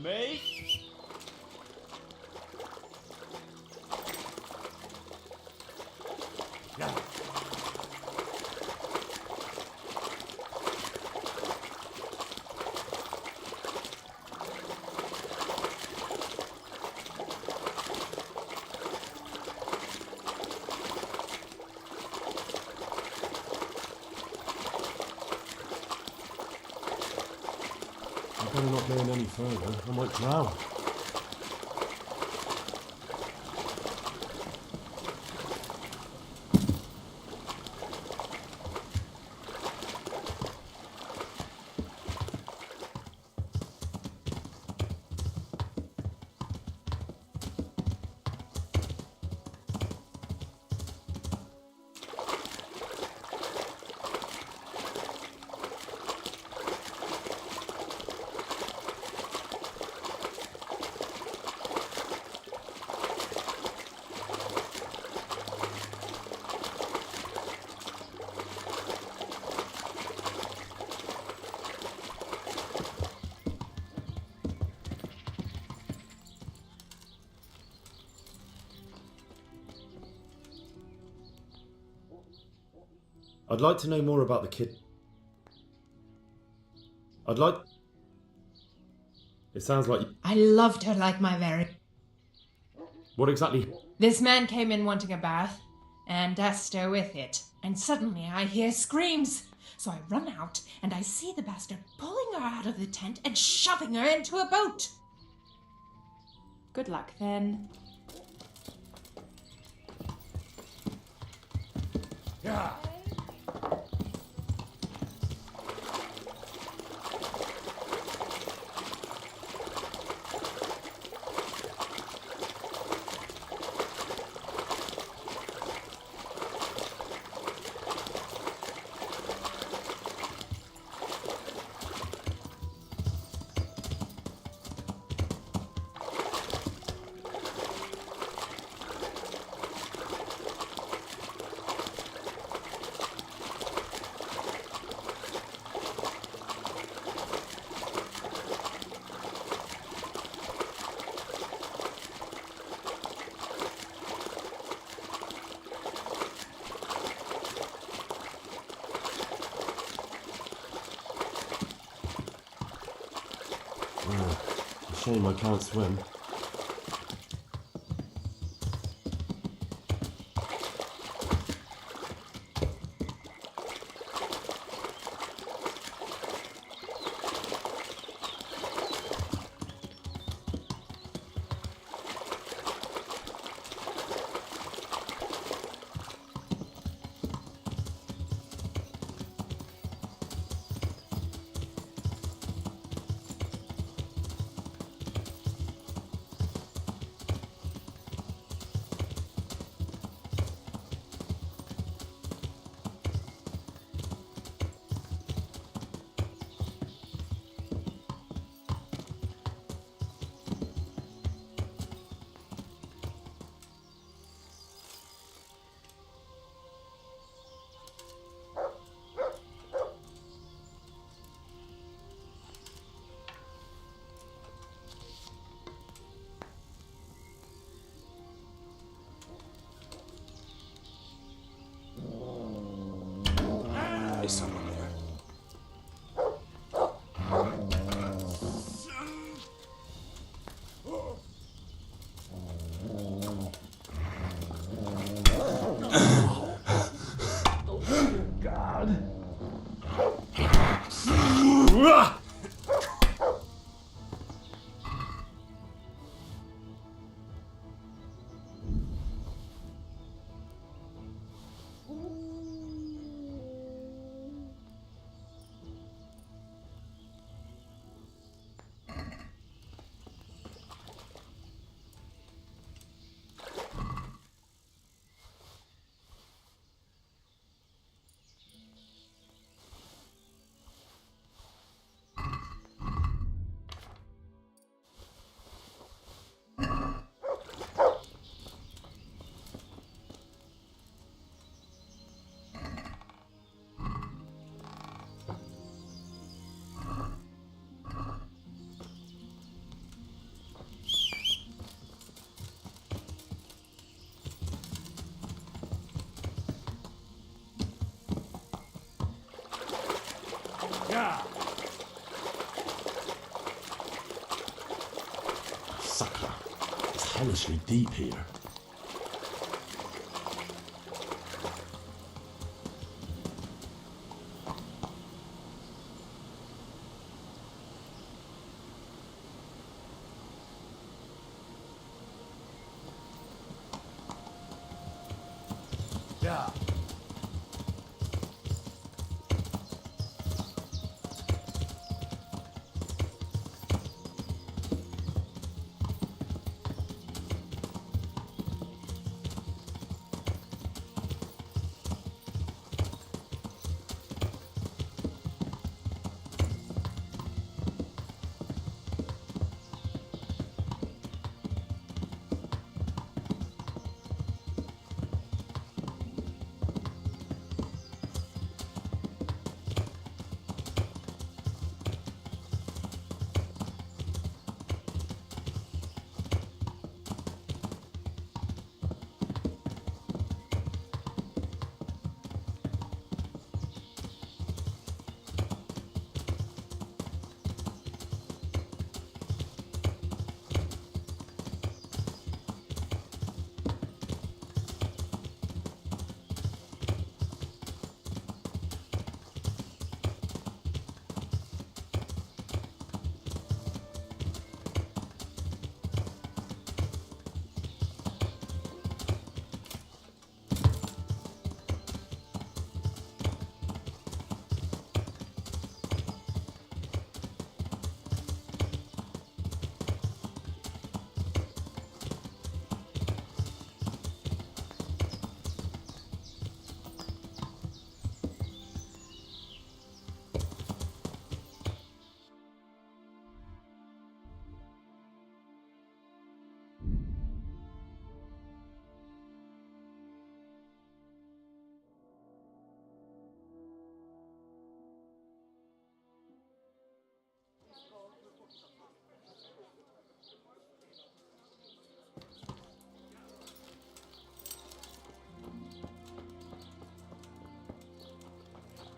me. Yeah. I better not go in any further. I might drown. I'd like to know more about the kid. It sounds like... I loved her like my very... What exactly... This man came in wanting a bath, and Esther with it. And suddenly I hear screams. So I run out, and I see the bastard pulling her out of the tent and shoving her into a boat. Good luck then. Yeah. Shame I can't swim. There's someone there. ridiculously deep here. Yeah.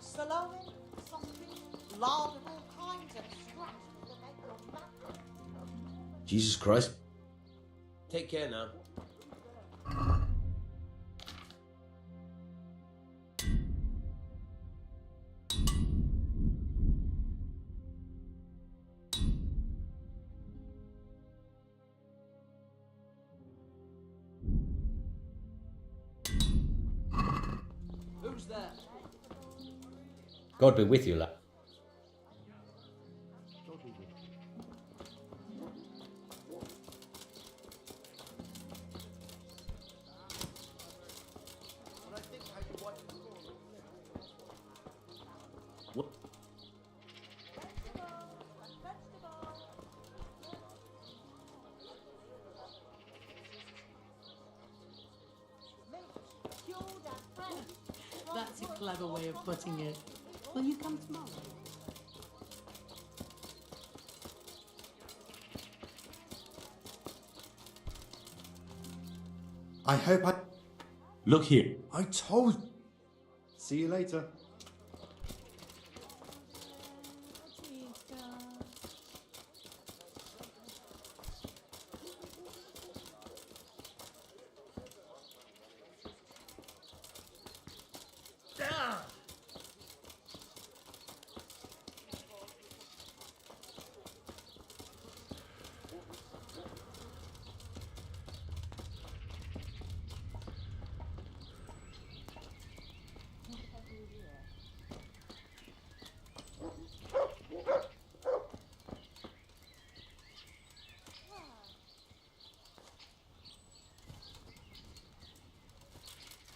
Sirloin, sausage, lard of all kinds, and scratchings to make your mouth. Jesus Christ. Take care now. Who's there? God be with you, lad. What? That's a clever way of putting it. Will you come tomorrow? I hope I... Look here. I told... See you later.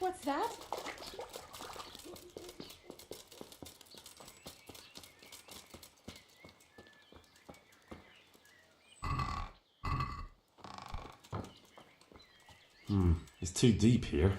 What's that? It's too deep here.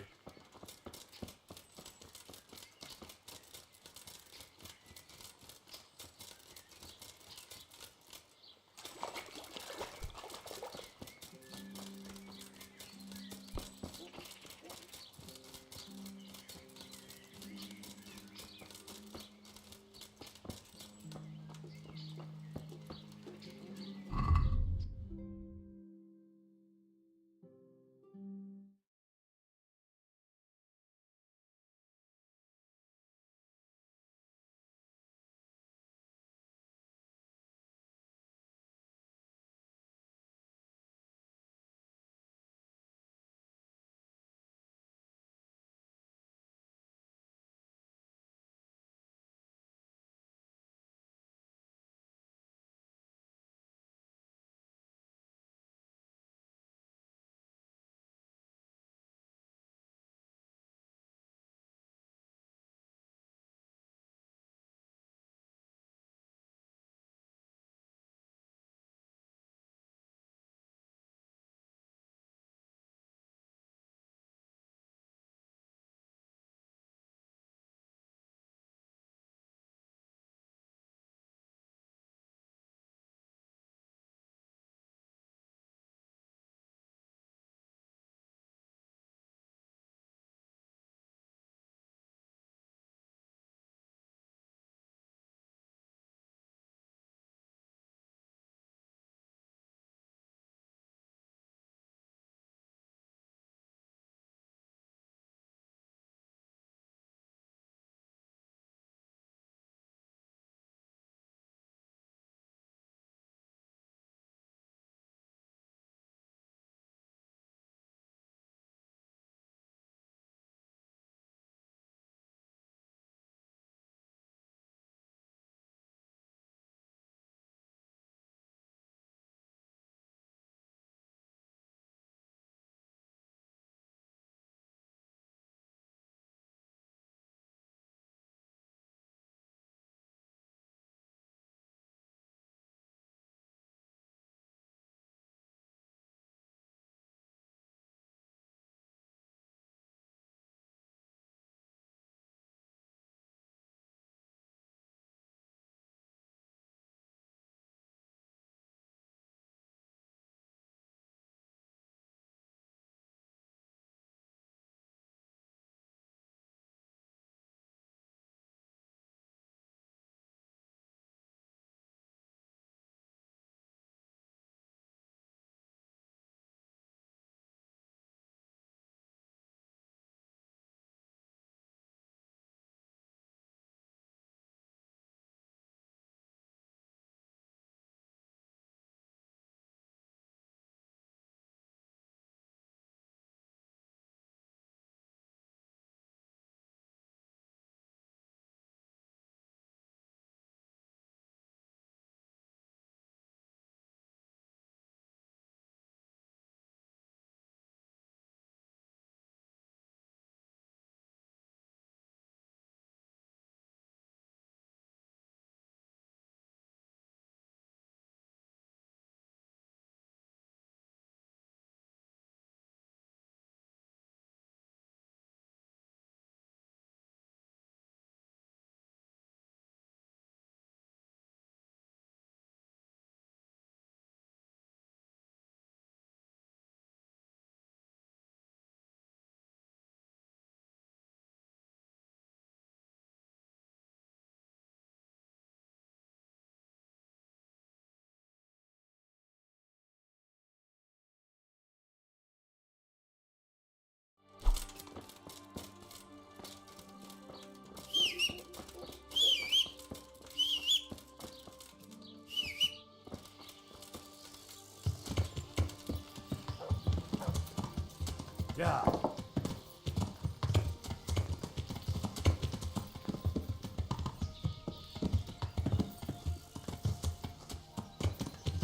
Yeah.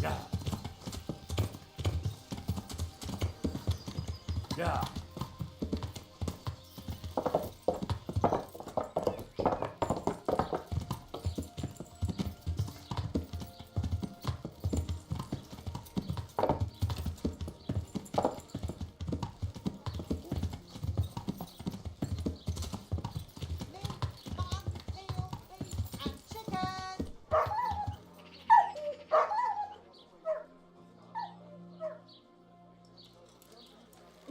Yeah. Yeah.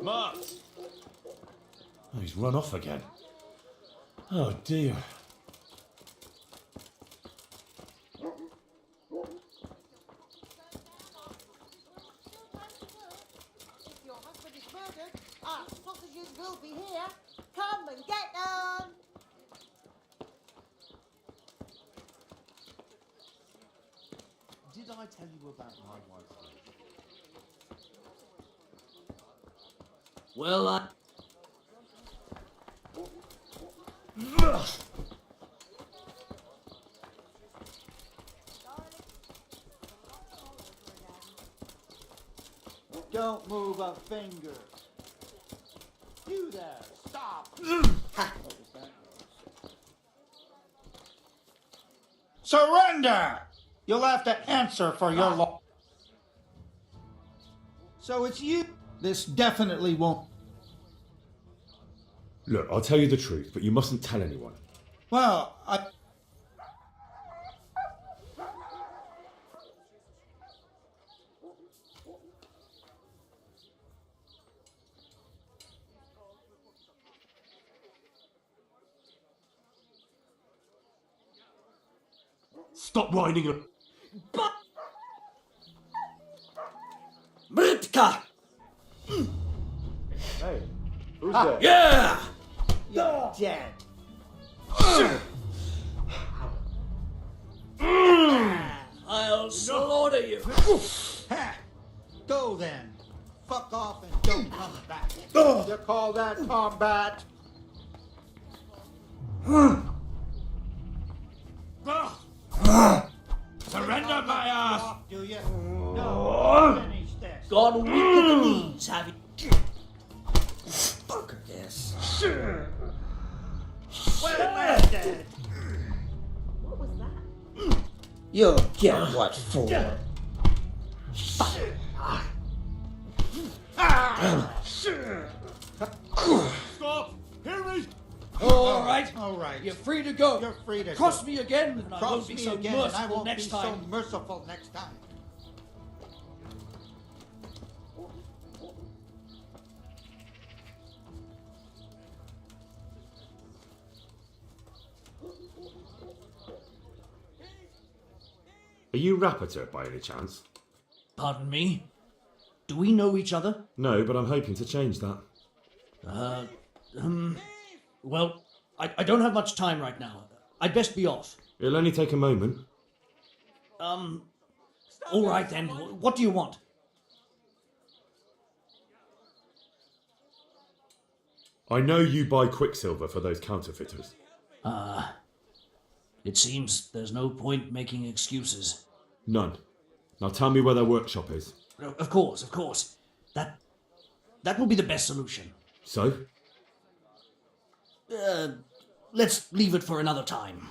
Mars! Oh, he's run off again. Oh dear. If your husband is murdered, our sausages will be here. Come and get them! Did I tell you about my wife? Well, I... Don't move a finger. You there, stop! Surrender! You'll have to answer for your law. So it's you. This definitely won't. Look, I'll tell you the truth, but you mustn't tell anyone. Well, I... Stop whining. Britka! Hey, who's there? Yeah! You're dead. I'll slaughter you. Go then. Fuck off and don't come back. You call that combat? Surrender my ass! Do you? No. Finish this. Gone weak at the knees, have you? Fuck this. Well, man dead. What was that? You'll get what for. Stop! Hear me! All right. All right. You're free to go. You're free to Cross go. me again, and I Cross won't be me so again, and I merciful won't next be time. so merciful next time. Are you Rapiter by any chance? Pardon me? Do we know each other? No, but I'm hoping to change that. Well, I don't have much time right now. I'd best be off. It'll only take a moment. All right then. What do you want? I know you buy quicksilver for those counterfeiters. It seems there's no point making excuses. None. Now tell me where their workshop is. Of course. That will be the best solution. So? Let's leave it for another time.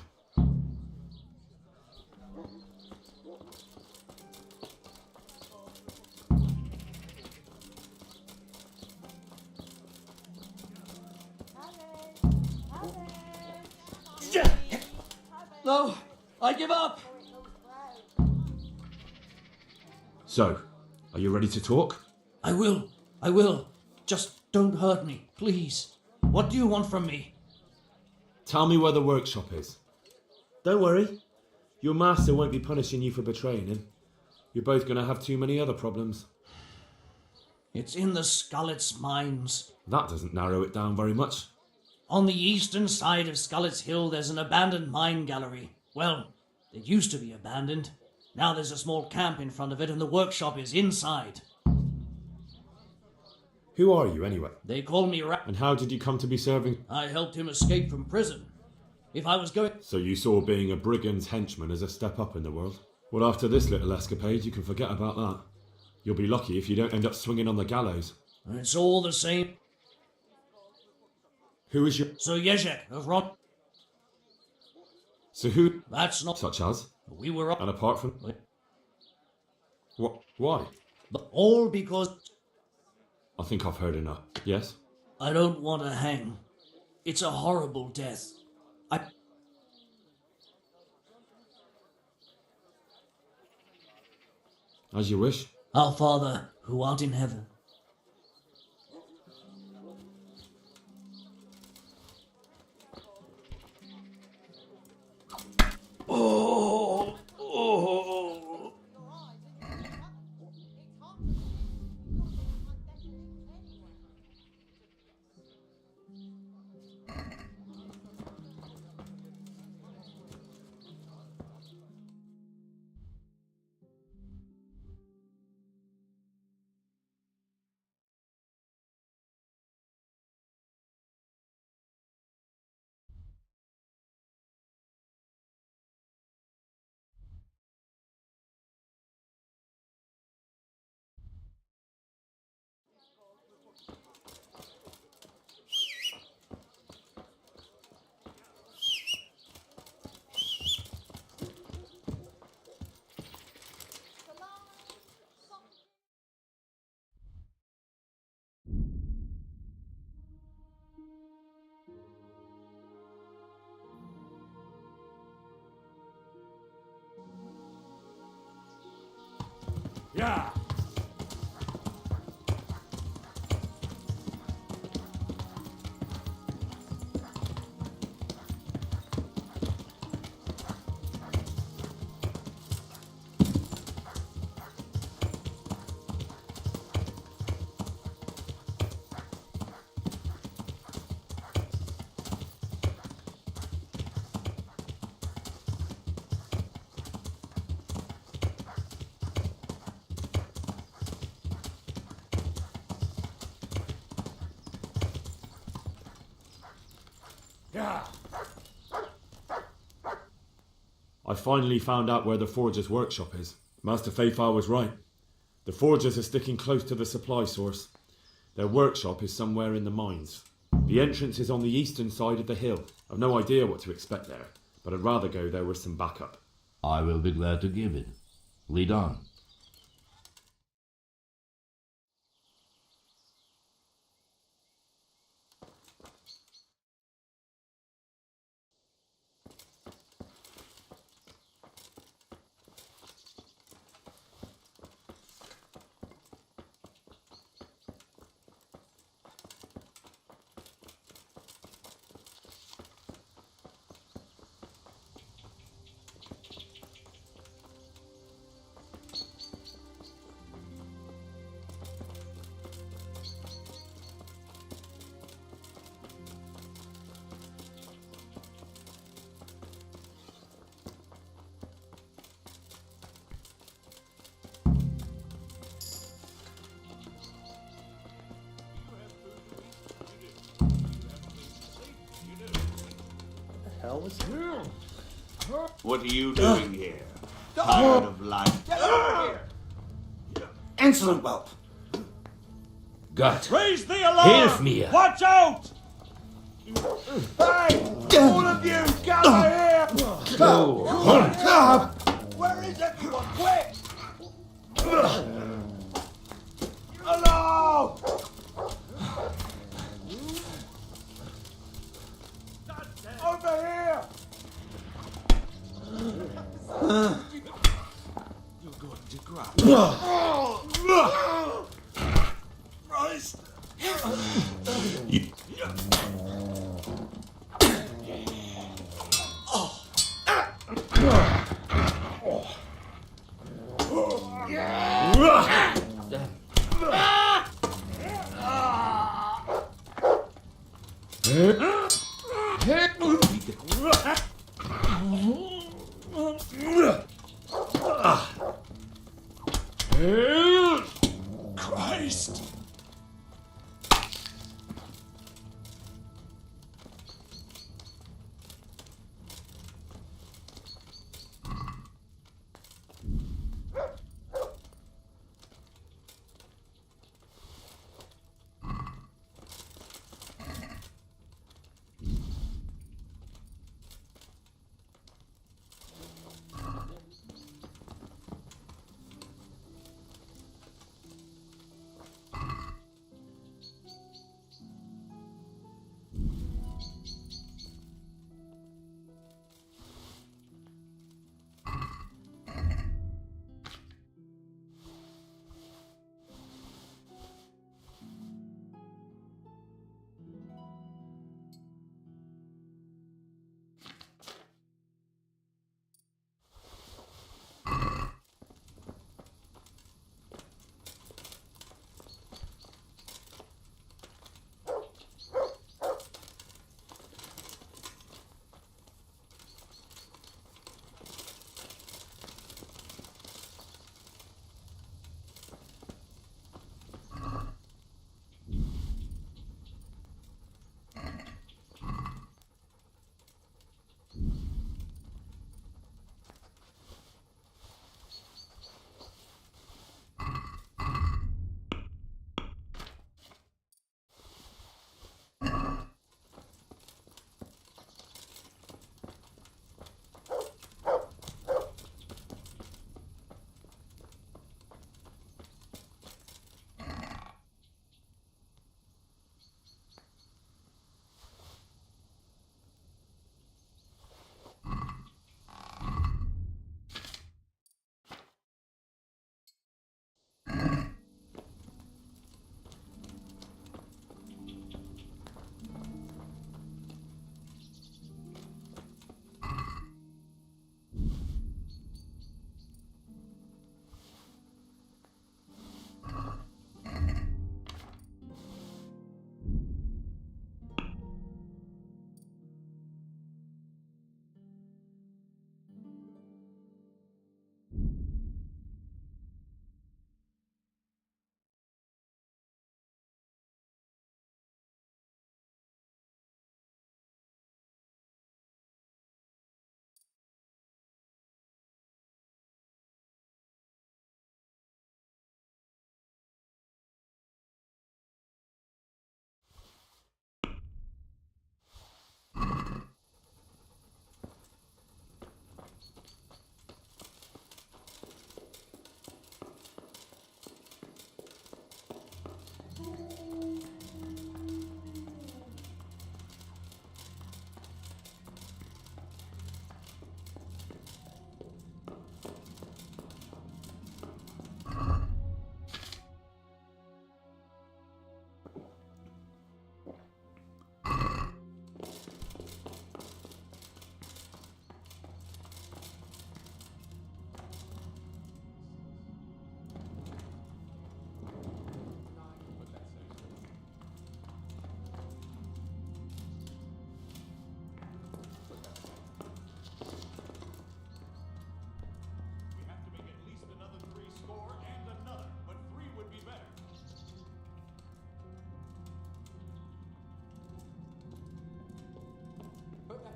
No, I give up. So, are you ready to talk? I will. Just don't hurt me, please. What do you want from me? Tell me where the workshop is. Don't worry. Your master won't be punishing you for betraying him. You're both going to have too many other problems. It's in the Skullet's mines. That doesn't narrow it down very much. On the eastern side of Skullet's Hill, there's an abandoned mine gallery. Well, it used to be abandoned. Now there's a small camp in front of it, and the workshop is inside. Who are you, anyway? They call me And how did you come to be serving? I helped him escape from prison. If I was going... So you saw being a brigand's henchman as a step up in the world? Well, after this little escapade, you can forget about that. You'll be lucky if you don't end up swinging on the gallows. It's all the same. Who is your... So Jezek of Rot... So who... That's not... Such as? We were up... And apart from... What? Why? But all because... I think I've heard enough. Yes? I don't want to hang. It's a horrible death. As you wish. Our Father, who art in heaven. Oh, oh. Yeah. I finally found out where the Forger's workshop is. Master Fayfar was right. The Forgers are sticking close to the supply source. Their workshop is somewhere in the mines. The entrance is on the eastern side of the hill. I've no idea what to expect there, but I'd rather go there with some backup. I will be glad to give it. Lead on. What are you doing here? Tired of life? Get over here! Insolent whelp! Gott. Raise the alarm! Hilf mir! Watch out! Hey! All of you, gather here! Where is everyone? Quick! Alarm! Over here! You're going to cry. Christ! Christ!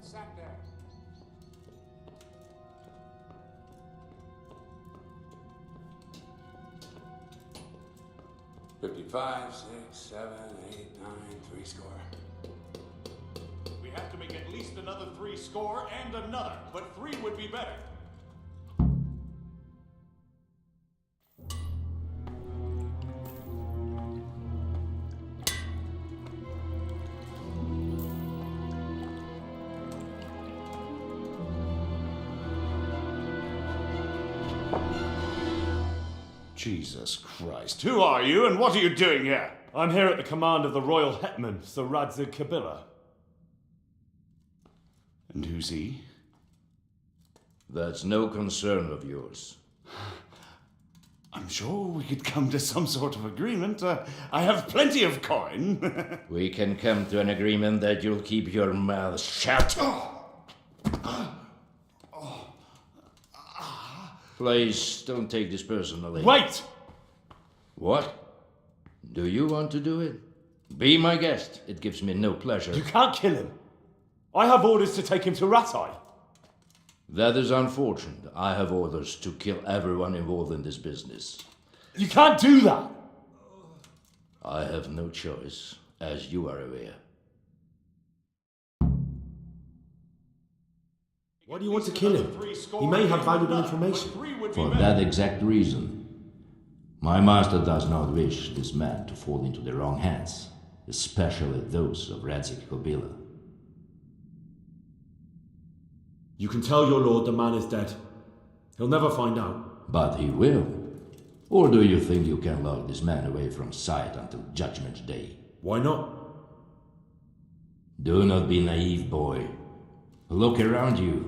Sat there. $55, 6, 7, 8, 9, 3 score. We have to make at least another 3 score and another, but 3 would be better. Jesus Christ. Who are you and what are you doing here? I'm here at the command of the royal hetman, Sir Radzig Kabila. And who's he? That's no concern of yours. I'm sure we could come to some sort of agreement. I have plenty of coin. We can come to an agreement that you'll keep your mouth shut. Please, don't take this personally. Wait! What? Do you want to do it? Be my guest. It gives me no pleasure. You can't kill him. I have orders to take him to Ratai. That is unfortunate. I have orders to kill everyone involved in this business. You can't do that! I have no choice, as you are aware. Why do you want to kill him? He may have valuable information. For that exact reason. My master does not wish this man to fall into the wrong hands, especially those of Radzig Kabila. You can tell your lord the man is dead. He'll never find out. But he will. Or do you think you can lock this man away from sight until Judgment Day? Why not? Do not be naive, boy. Look around you.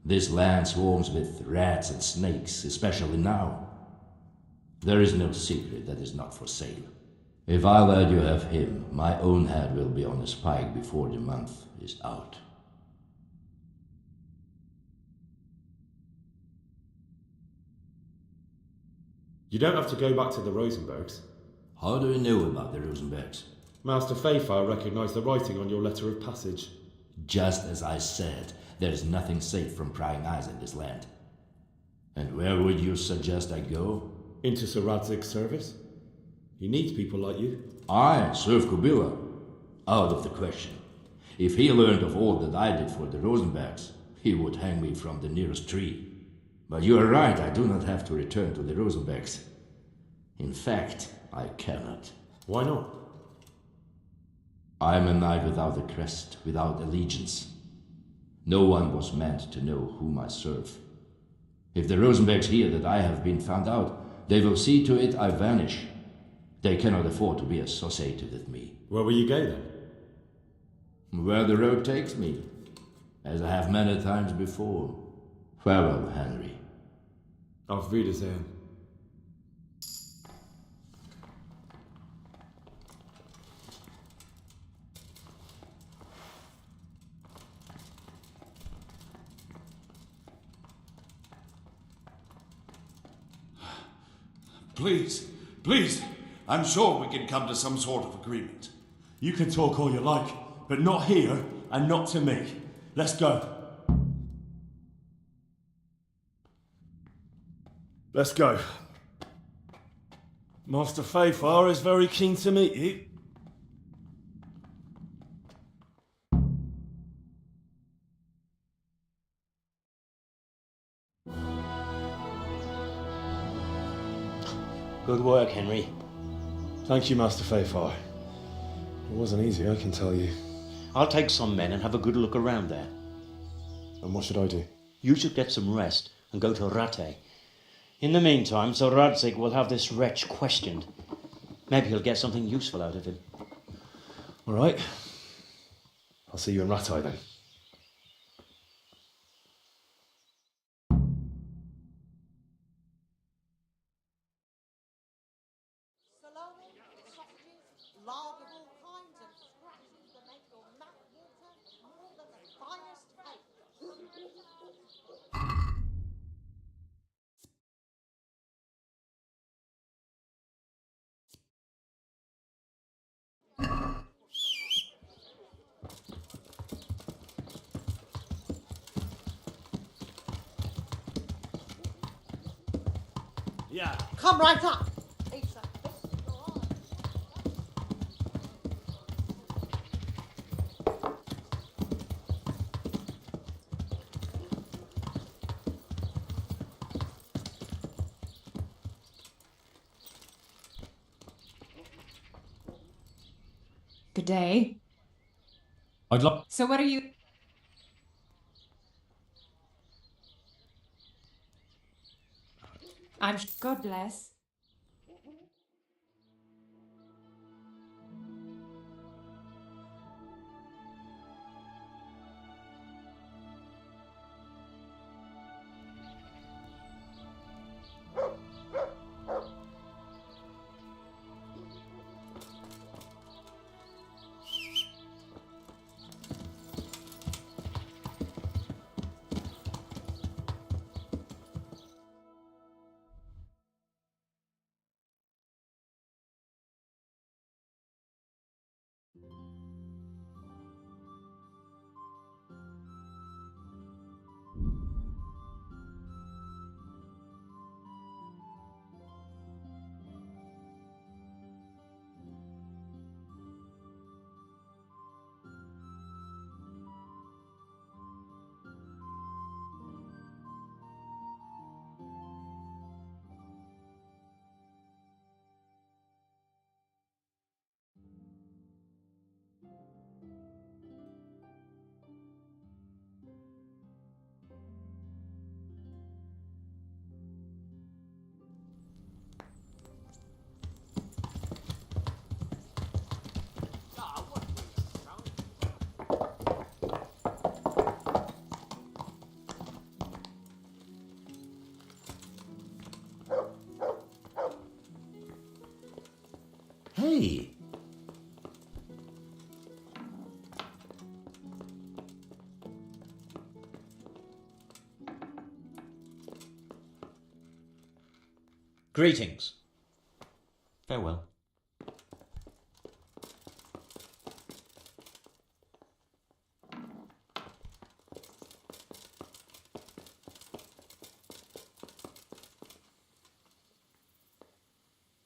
This land swarms with rats and snakes, especially now. There is no secret that is not for sale. If I let you have him, my own head will be on a spike before the month is out. You don't have to go back to the Rosenbergs. How do you know about the Rosenbergs? Master Fayfire recognized the writing on your letter of passage. Just as I said, there is nothing safe from prying eyes in this land. And where would you suggest I go? Into Sir Radzig's service. He needs people like you. I serve Kabila. Out of the question. If he learned of all that I did for the Rosenbergs, he would hang me from the nearest tree. But you are right, I do not have to return to the Rosenbergs. In fact, I cannot. Why not? I am a knight without a crest, without allegiance. No one was meant to know whom I serve. If the Rosenbergs hear that I have been found out, they will see to it I vanish. They cannot afford to be associated with me. Where will you go then? Where the road takes me, as I have many times before. Farewell, Henry. Auf Wiedersehen. Please, I'm sure we can come to some sort of agreement. You can talk all you like, but not here and not to me. Let's go. Let's go. Master Fayfire is very keen to meet you. Good work, Henry. Thank you, Master Fayfire. It wasn't easy, I can tell you. I'll take some men and have a good look around there. And what should I do? You should get some rest and go to Rattay. In the meantime, Sir Radzig will have this wretch questioned. Maybe he'll get something useful out of him. All right. I'll see you in Rattay then. Salami, sausages, lard of all kinds, and scratches that make your mouth water more than the finest cake. Yeah. Come right up. It's a Good day. I'd love. So what are you... God bless. Hey! Greetings. Farewell.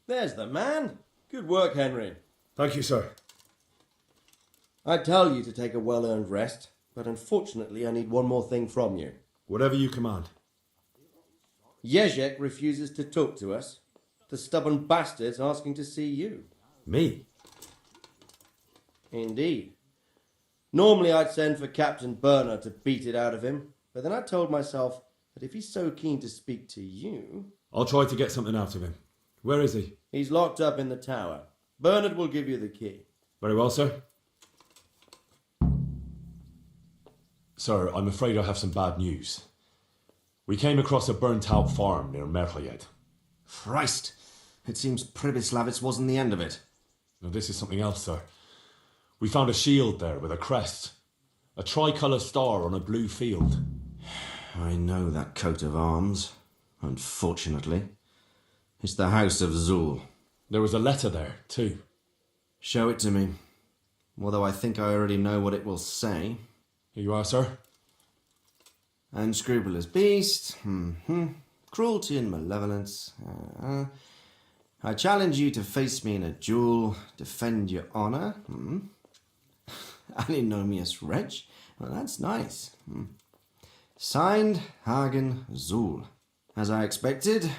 There's the man. Good work, Henry. Thank you, sir. I tell you to take a well-earned rest, but unfortunately I need one more thing from you. Whatever you command. Jezek refuses to talk to us. The stubborn bastard's asking to see you. Me? Indeed. Normally I'd send for Captain Burner to beat it out of him, but then I told myself that if he's so keen to speak to you... I'll try to get something out of him. Where is he? He's locked up in the tower. Bernard will give you the key. Very well, sir. Sir, I'm afraid I have some bad news. We came across a burnt-out farm near Merchlied. Christ! It seems Pribyslavitz wasn't the end of it. Now, this is something else, sir. We found a shield there with a crest. A tricolour star on a blue field. I know that coat of arms, unfortunately. It's the House of Zul. There was a letter there, too. Show it to me. Although I think I already know what it will say. Here you are, sir. Unscrupulous beast. Cruelty and malevolence. I challenge you to face me in a duel. Defend your honour. Antinomious wretch. Well, that's nice. Signed, Hagen Zul. As I expected,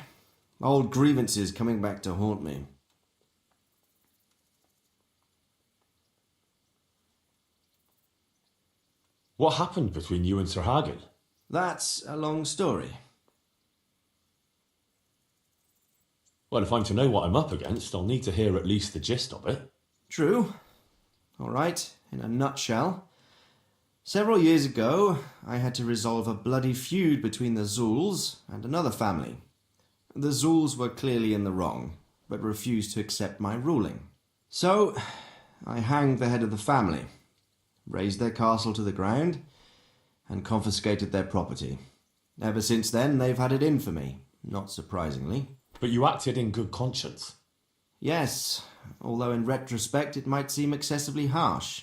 old grievances coming back to haunt me. What happened between you and Sir Hagen? That's a long story. Well, if I'm to know what I'm up against, I'll need to hear at least the gist of it. True. All right, in a nutshell. Several years ago, I had to resolve a bloody feud between the Zuls and another family. The Zuls were clearly in the wrong, but refused to accept my ruling. So, I hanged the head of the family, razed their castle to the ground, and confiscated their property. Ever since then, they've had it in for me, not surprisingly. But you acted in good conscience. Yes, although in retrospect it might seem excessively harsh.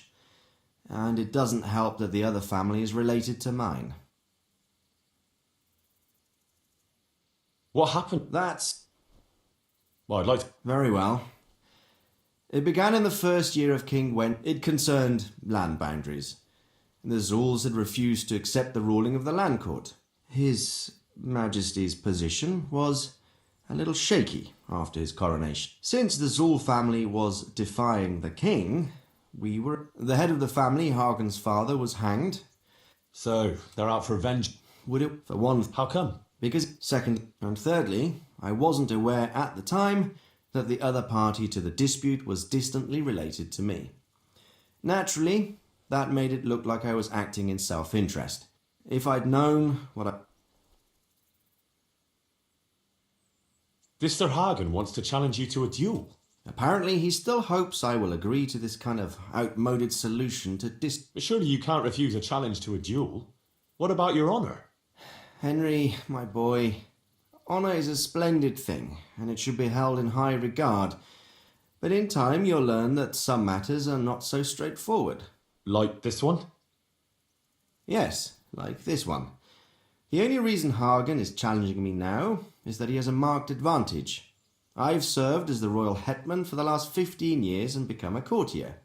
And it doesn't help that the other family is related to mine. What happened? That's Well, I'd like to... Very well. It began in the first year of King Wen. It concerned land boundaries. The Zul's had refused to accept the ruling of the land court. His Majesty's position was a little shaky after his coronation. Since the Zul family was defying the king, the head of the family, Hagen's father, was hanged. So, they're out for revenge. Would it? For one. How come? Because, second and thirdly, I wasn't aware at the time that the other party to the dispute was distantly related to me. Naturally, that made it look like I was acting in self-interest. If I'd known what I... This Sir Hagen wants to challenge you to a duel. Apparently, he still hopes I will agree to this kind of outmoded solution to But surely you can't refuse a challenge to a duel. What about your honour? Henry, my boy, honour is a splendid thing, and it should be held in high regard. But in time, you'll learn that some matters are not so straightforward. Like this one? Yes, like this one. The only reason Hagen is challenging me now is that he has a marked advantage. I've served as the royal hetman for the last 15 years and become a courtier.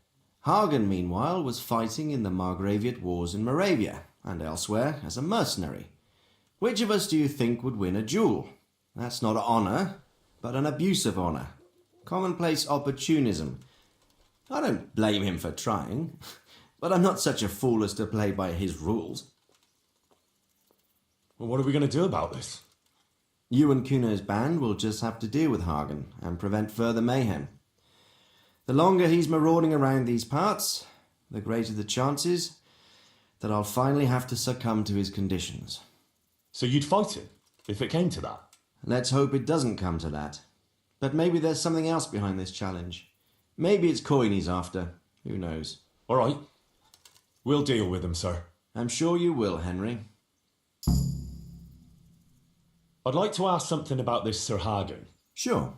Hagen, meanwhile, was fighting in the Margraviate Wars in Moravia and elsewhere as a mercenary. Which of us do you think would win a duel? That's not honour, but an abuse of honour. Commonplace opportunism. I don't blame him for trying, but I'm not such a fool as to play by his rules. Well, what are we going to do about this? You and Kuno's band will just have to deal with Hagen and prevent further mayhem. The longer he's marauding around these parts, the greater the chances that I'll finally have to succumb to his conditions. So you'd fight him, if it came to that? Let's hope it doesn't come to that. But maybe there's something else behind this challenge. Maybe it's coin he's after. Who knows? All right. We'll deal with him, sir. I'm sure you will, Henry. I'd like to ask something about this Sir Hagen. Sure.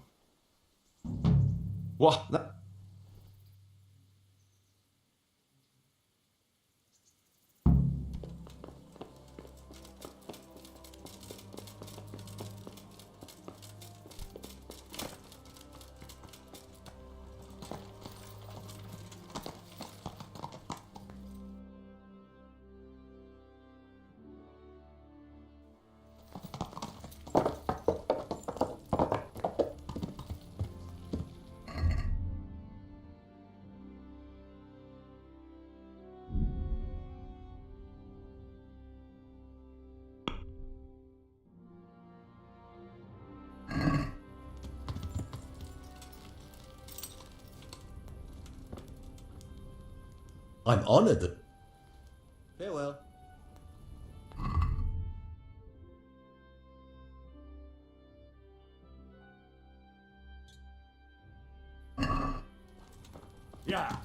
What? I'm honoured that... Farewell. Yeah.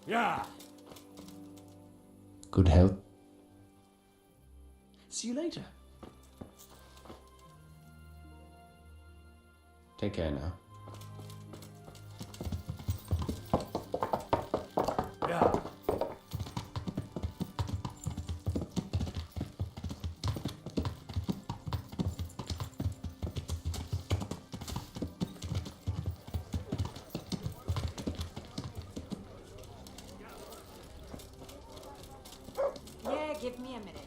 Yeah. Good health. See you later. Take care now. Yeah. Yeah, give me a minute.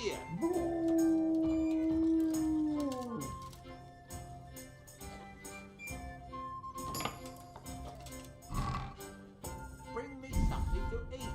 here. Bring me something to eat.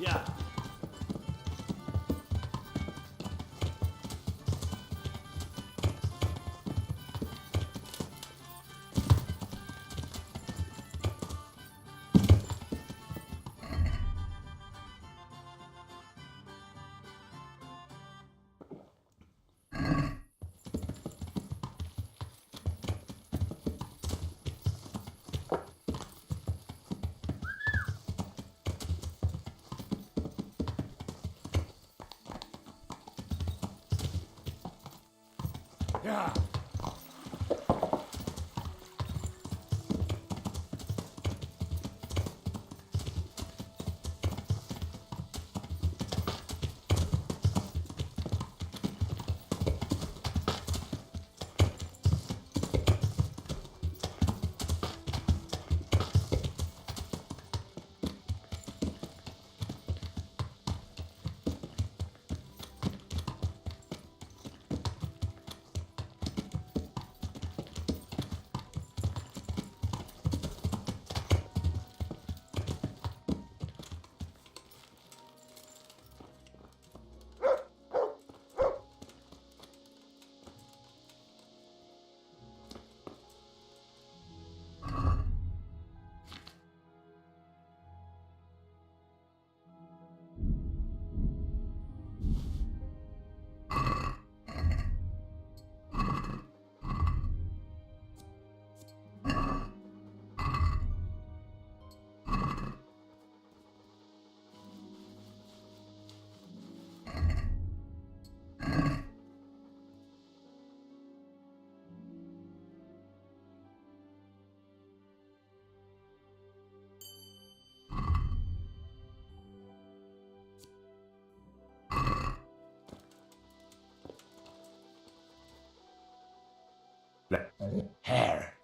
Yeah. Yeah. Hair.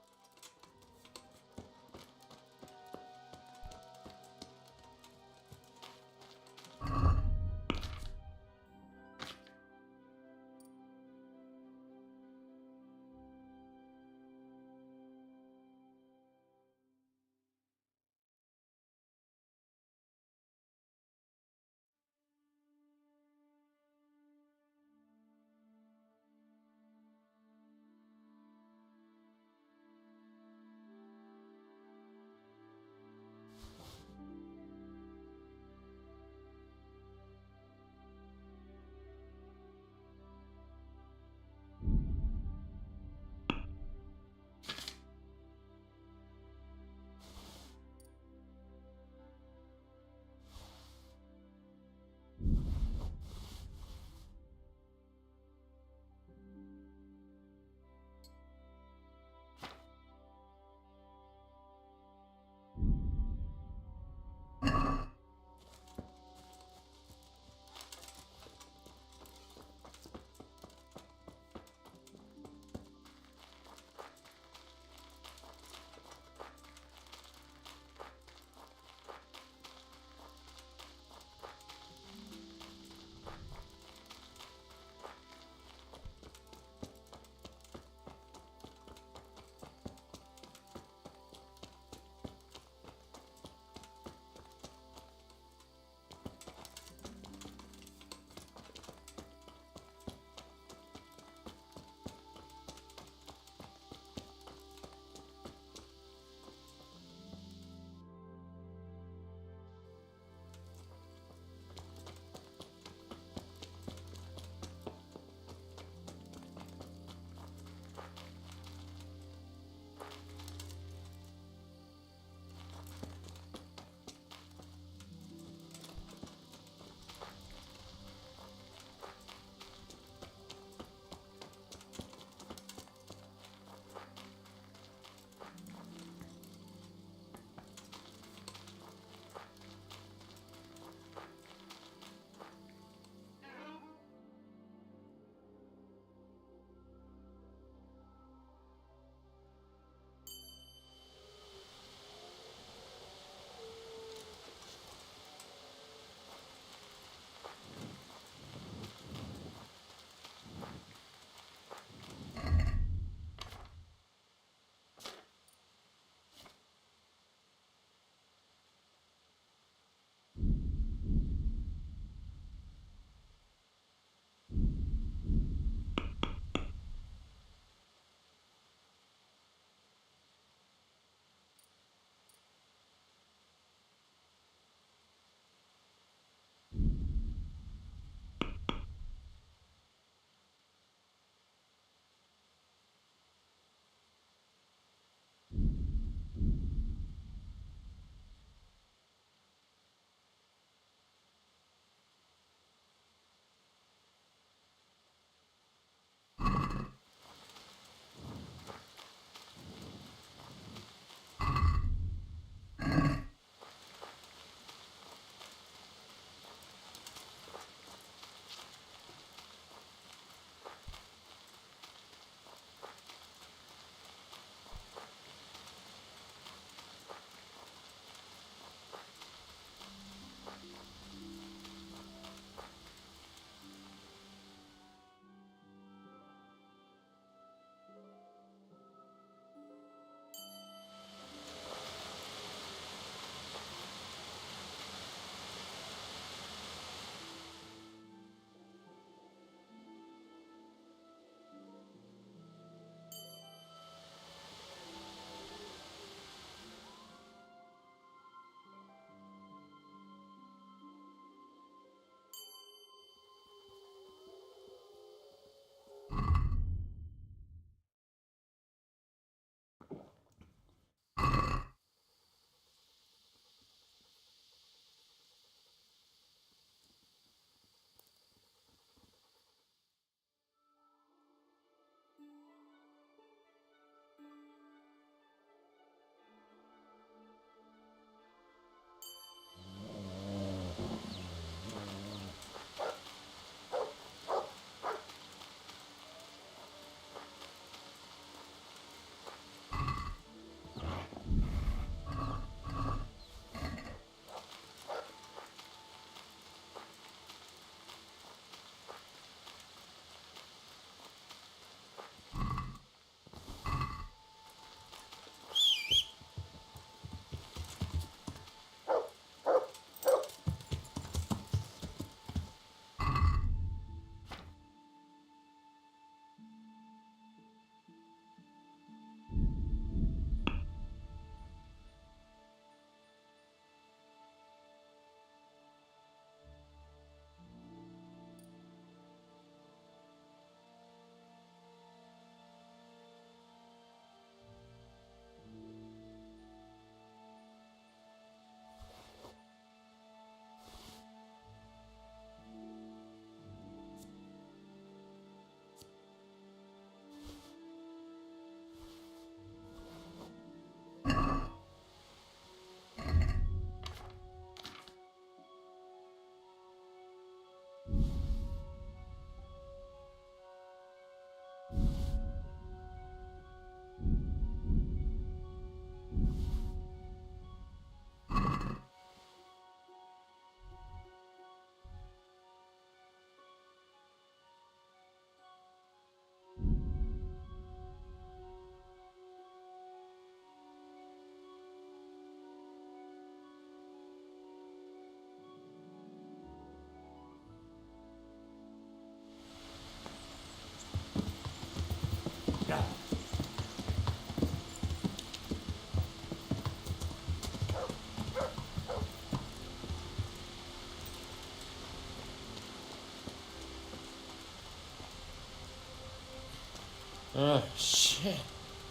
Shit.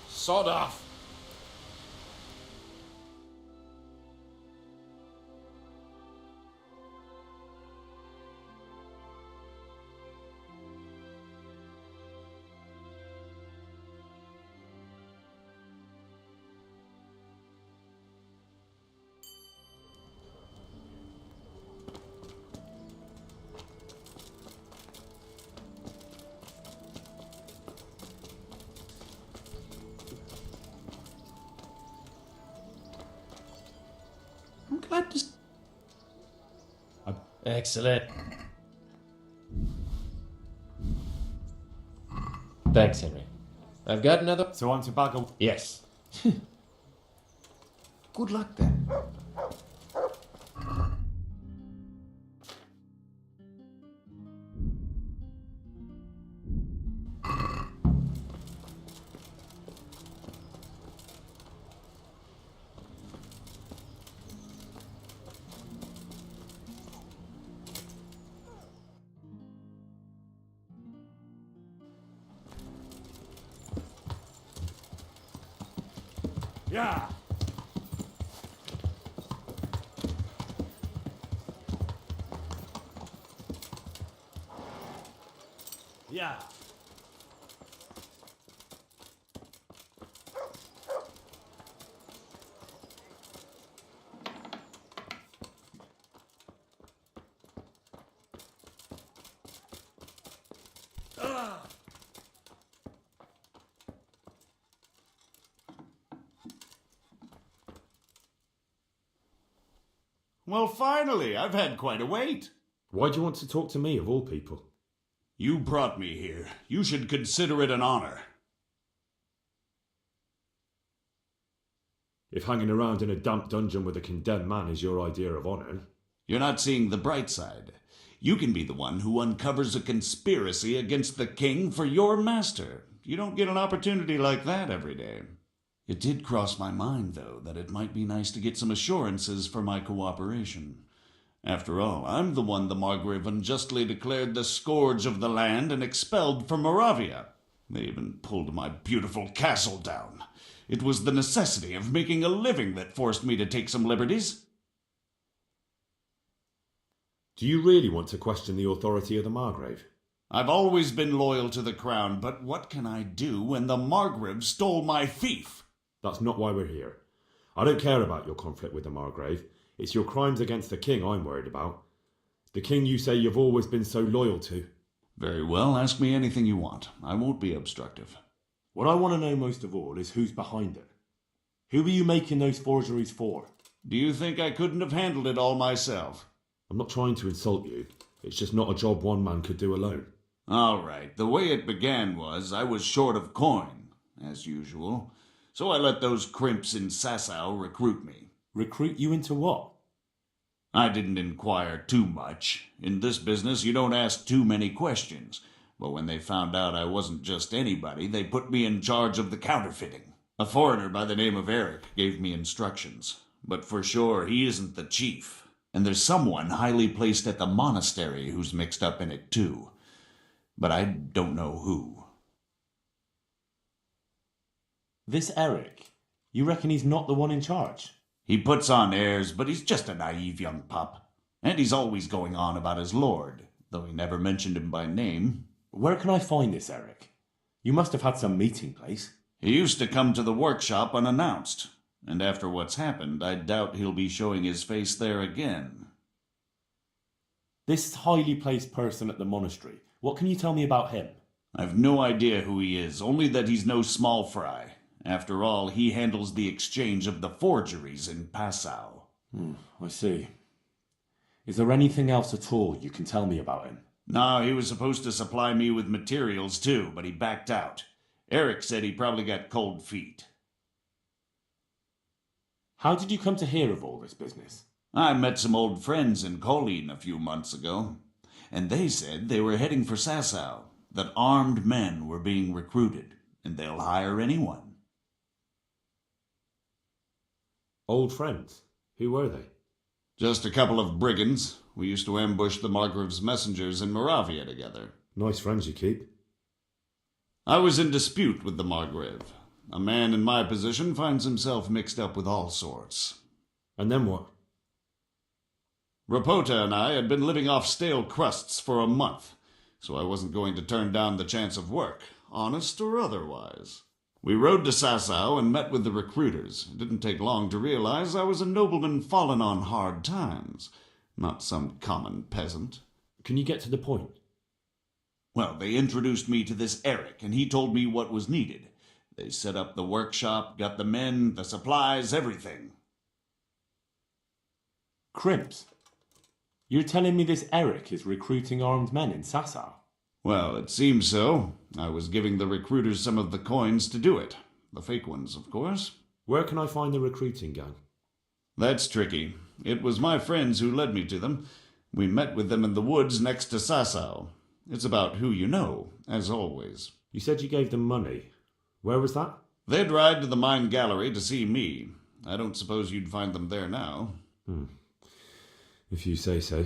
Sod off. I'm glad to... Excellent. Thanks, Henry. I've got another... So I'm to bag a... Yes. Good luck then. Yeah. Yeah. Well, finally, I've had quite a wait. Why do you want to talk to me, of all people? You brought me here. You should consider it an honor. If hanging around in a damp dungeon with a condemned man is your idea of honor... You're not seeing the bright side. You can be the one who uncovers a conspiracy against the king for your master. You don't get an opportunity like that every day. It did cross my mind, though, that it might be nice to get some assurances for my cooperation. After all, I'm the one the Margrave unjustly declared the scourge of the land and expelled from Moravia. They even pulled my beautiful castle down. It was the necessity of making a living that forced me to take some liberties. Do you really want to question the authority of the Margrave? I've always been loyal to the crown, but what can I do when the Margrave stole my fief? That's not why we're here. I don't care about your conflict with the Margrave. It's your crimes against the king I'm worried about. The king you say you've always been so loyal to. Very well, ask me anything you want. I won't be obstructive. What I want to know most of all is who's behind it. Who were you making those forgeries for? Do you think I couldn't have handled it all myself? I'm not trying to insult you. It's just not a job one man could do alone. All right, the way it began was I was short of coin, as usual. So I let those crimps in Sasau recruit me. Recruit you into what? I didn't inquire too much. In this business, you don't ask too many questions. But when they found out I wasn't just anybody, they put me in charge of the counterfeiting. A foreigner by the name of Eric gave me instructions. But for sure, he isn't the chief. And there's someone highly placed at the monastery who's mixed up in it too. But I don't know who. This Eric, you reckon he's not the one in charge? He puts on airs, but he's just a naive young pup. And he's always going on about his lord, though he never mentioned him by name. Where can I find this Eric? You must have had some meeting place. He used to come to the workshop unannounced, and after what's happened, I doubt he'll be showing his face there again. This highly placed person at the monastery, what can you tell me about him? I've no idea who he is, only that he's no small fry. After all, he handles the exchange of the forgeries in Passau. I see. Is there anything else at all you can tell me about him? No, he was supposed to supply me with materials too, but he backed out. Eric said he probably got cold feet. How did you come to hear of all this business? I met some old friends in Colleen a few months ago, and they said they were heading for Sasau, that armed men were being recruited, and they'll hire anyone. Old friends? Who were they? Just a couple of brigands. We used to ambush the Margrave's messengers in Moravia together. Nice friends you keep. I was in dispute with the Margrave. A man in my position finds himself mixed up with all sorts. And then what? Rapota and I had been living off stale crusts for a month, so I wasn't going to turn down the chance of work, honest or otherwise. We rode to Sasau and met with the recruiters. It didn't take long to realize I was a nobleman fallen on hard times, not some common peasant. Can you get to the point? Well, they introduced me to this Eric, and he told me what was needed. They set up the workshop, got the men, the supplies, everything. Crimps, you're telling me this Eric is recruiting armed men in Sasau? Well, it seems so. I was giving the recruiters some of the coins to do it. The fake ones, of course. Where can I find the recruiting gang? That's tricky. It was my friends who led me to them. We met with them in the woods next to Sasau. It's about who you know, as always. You said you gave them money. Where was that? They'd ride to the mine gallery to see me. I don't suppose you'd find them there now. If you say so.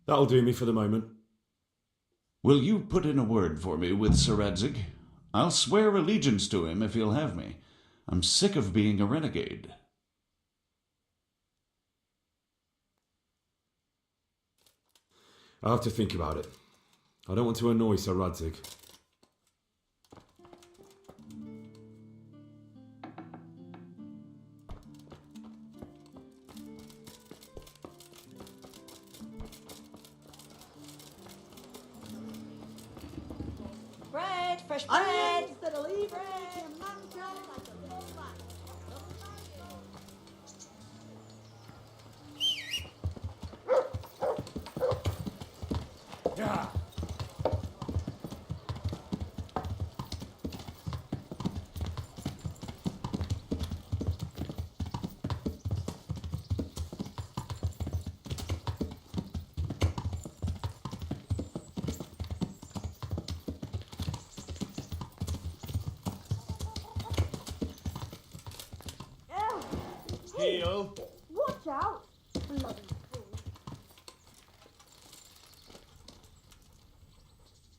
That'll do me for the moment. Will you put in a word for me with Sir Radzig? I'll swear allegiance to him if he'll have me. I'm sick of being a renegade. I'll have to think about it. I don't want to annoy Sir Radzig. Bread, fresh bread. Yeah. Heel. Watch out, bloody fool.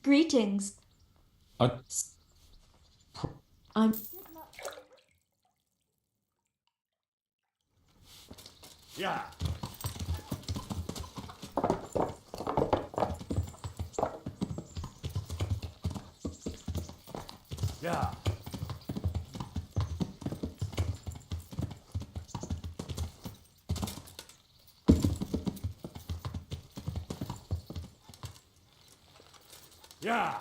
Greetings. I'm. Yeah. Yeah. Yeah.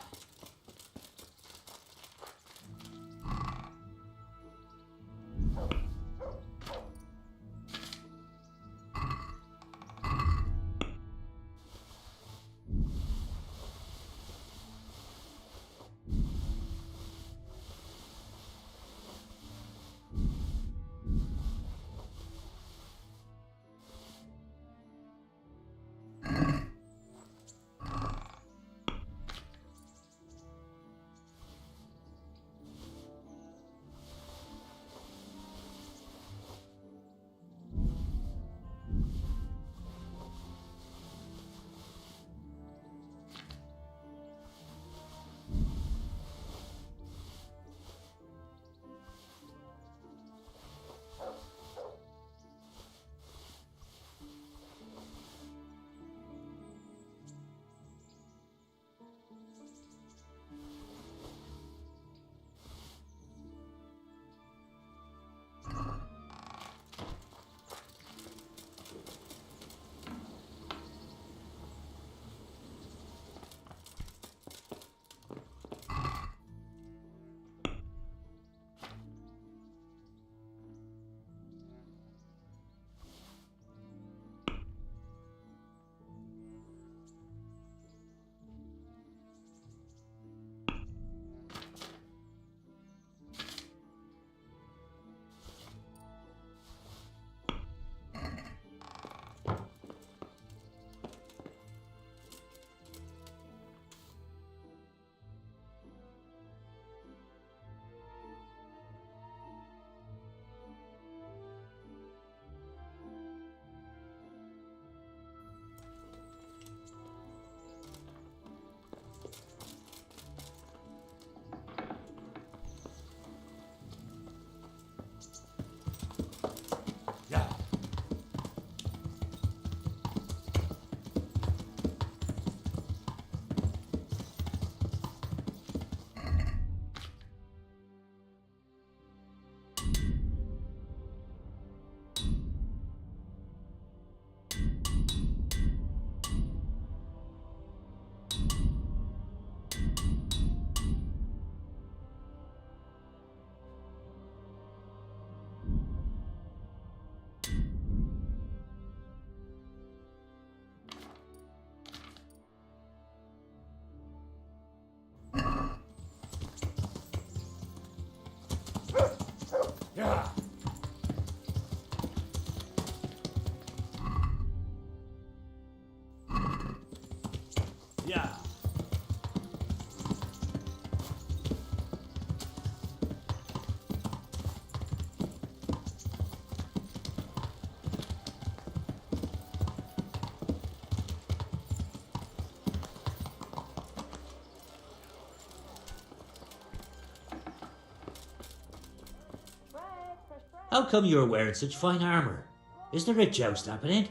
How come you're wearing such fine armour? Is there a joust happening?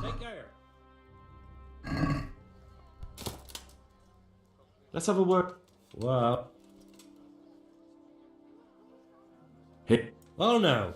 Take care. Let's have a word. Well. Hey. Oh no.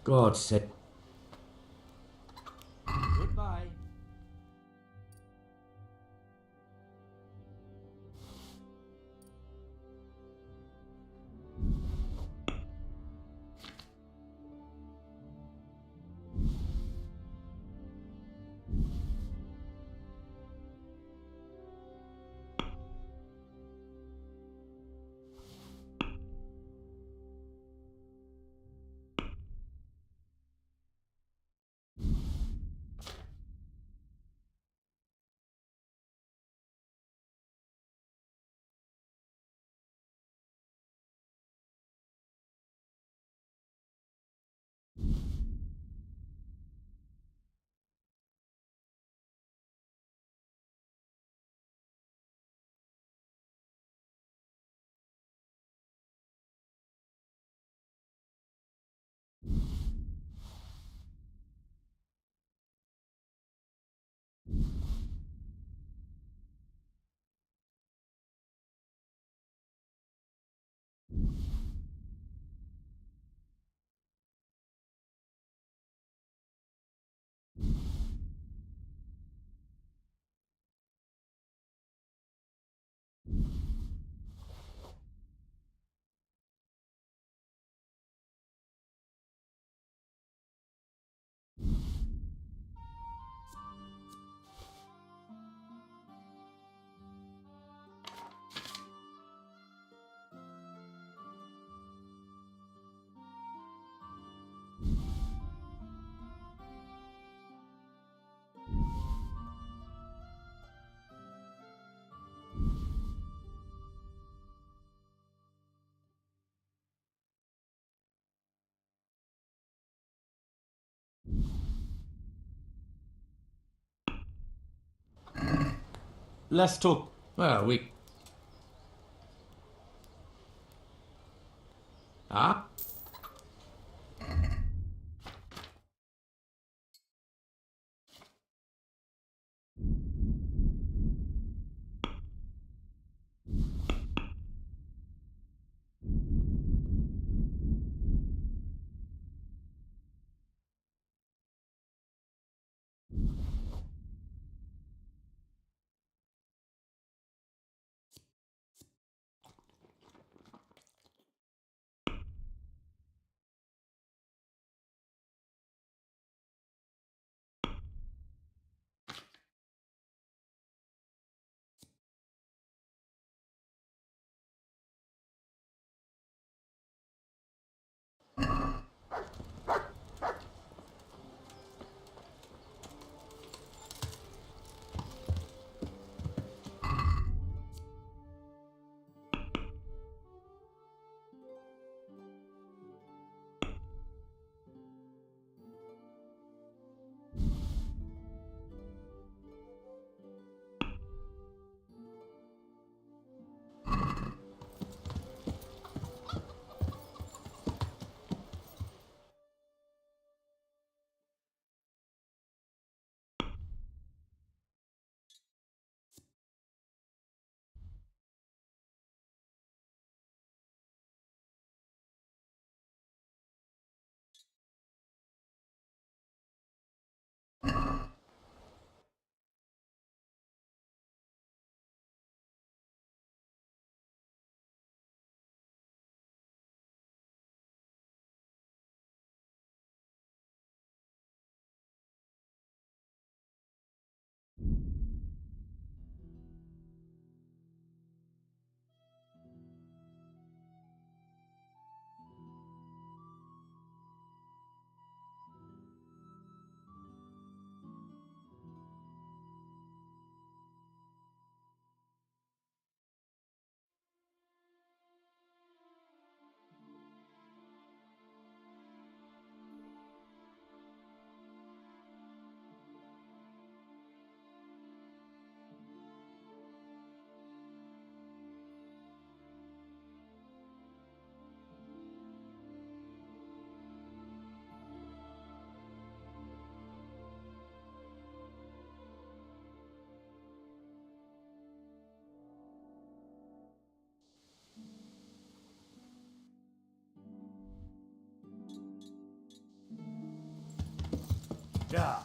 God sake. Goodbye. Let's talk. Well, we... Ah? Yeah.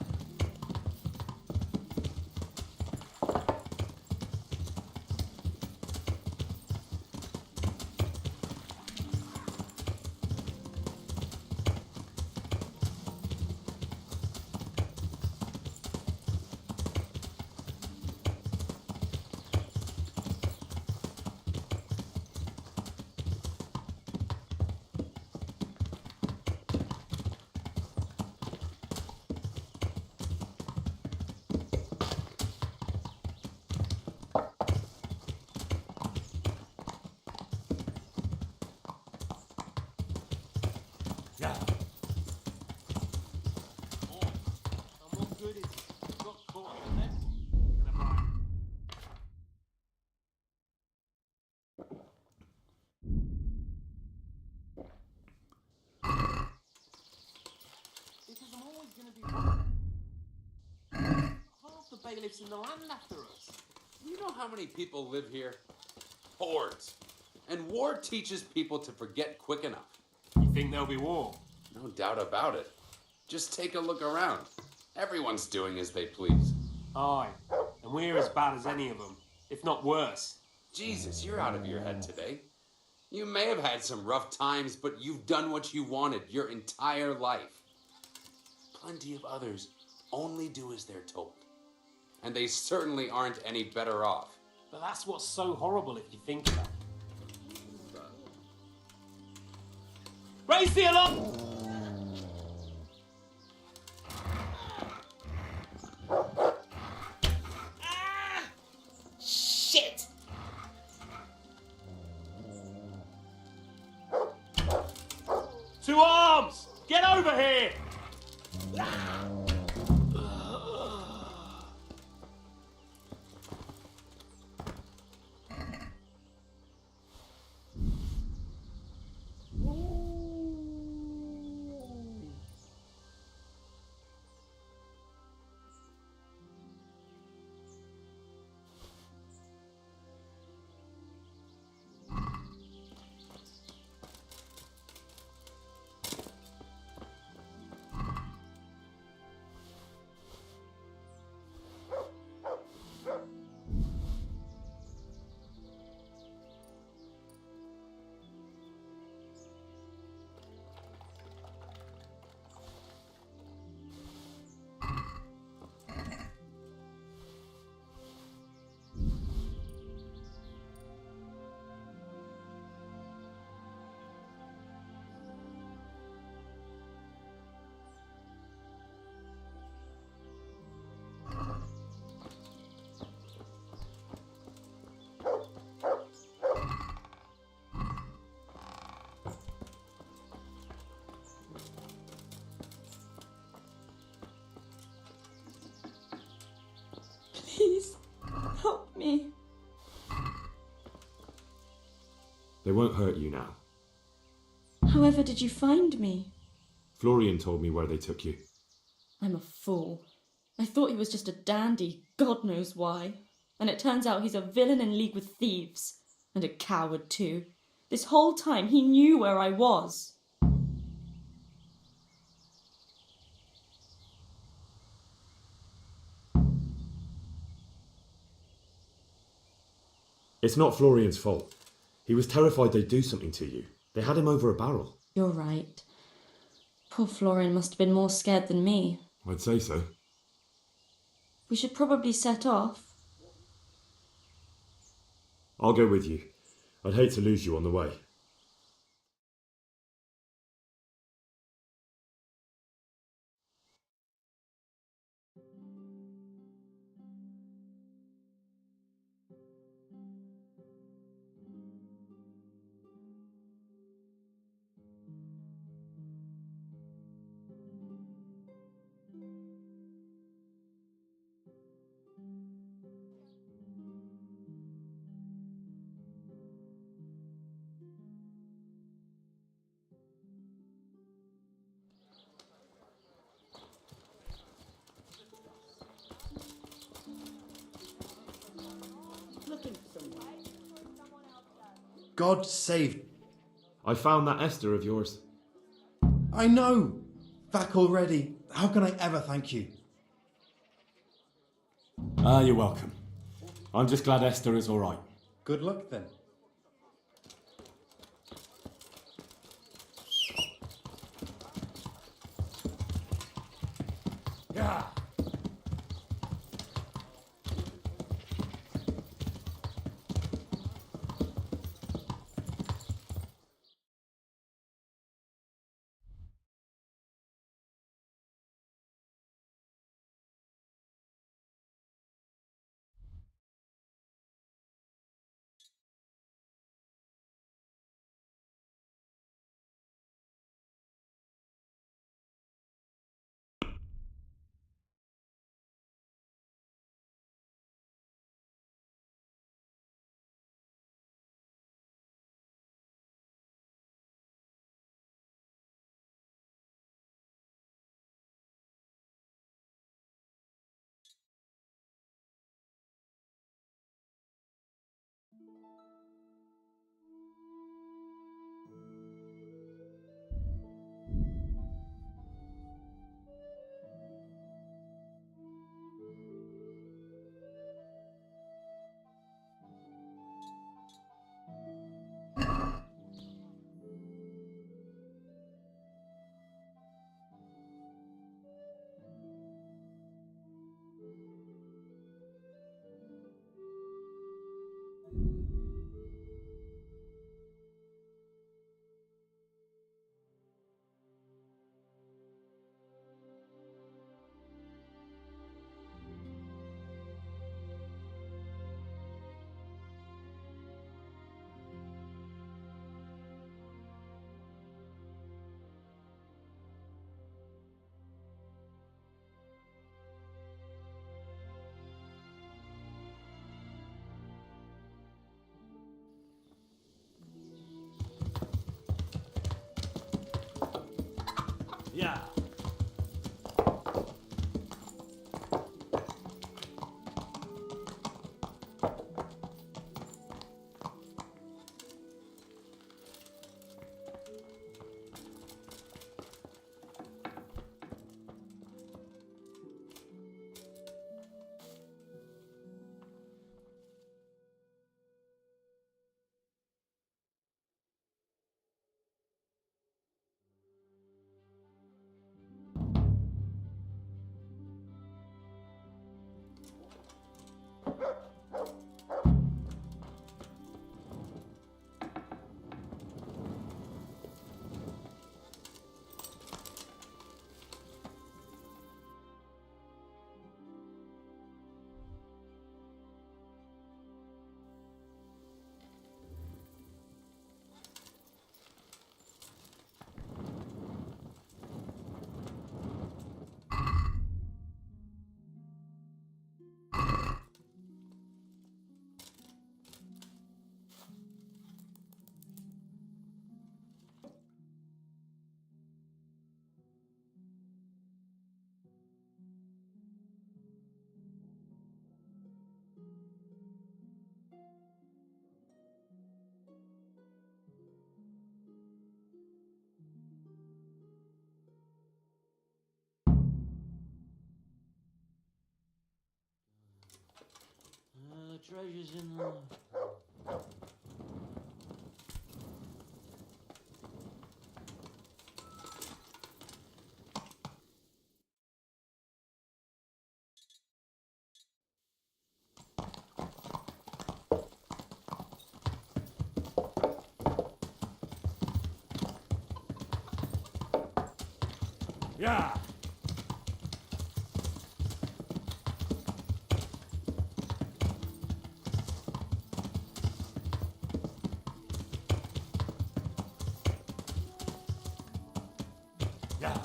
Yeah. I'm all good. It's got caught in it. Because I'm always going to be half the bailiffs in the land after us. You know how many people live here? Hordes. And war teaches people to forget quick enough. You think there'll be war? No doubt about it. Just take a look around. Everyone's doing as they please. Aye. And we're as bad as any of them, if not worse. Jesus, you're out of your head today. You may have had some rough times, but you've done what you wanted your entire life. Plenty of others only do as they're told. And they certainly aren't any better off. But that's what's so horrible if you think about it. Raise the alarm! Shit! To arms! Get over here! Please, help me. They won't hurt you now. However did you find me? Florian told me where they took you. I'm a fool. I thought he was just a dandy, God knows why. And it turns out he's a villain in league with thieves. And a coward too. This whole time he knew where I was. It's not Florian's fault. He was terrified they'd do something to you. They had him over a barrel. You're right. Poor Florian must have been more scared than me. I'd say so. We should probably set off. I'll go with you. I'd hate to lose you on the way. God saved. I found that Esther of yours. I know. Back already? How can I ever thank you? You're welcome. I'm just glad Esther is all right. Good luck then. Yeah. Yeah. Treasures in the... Yeah. Yeah.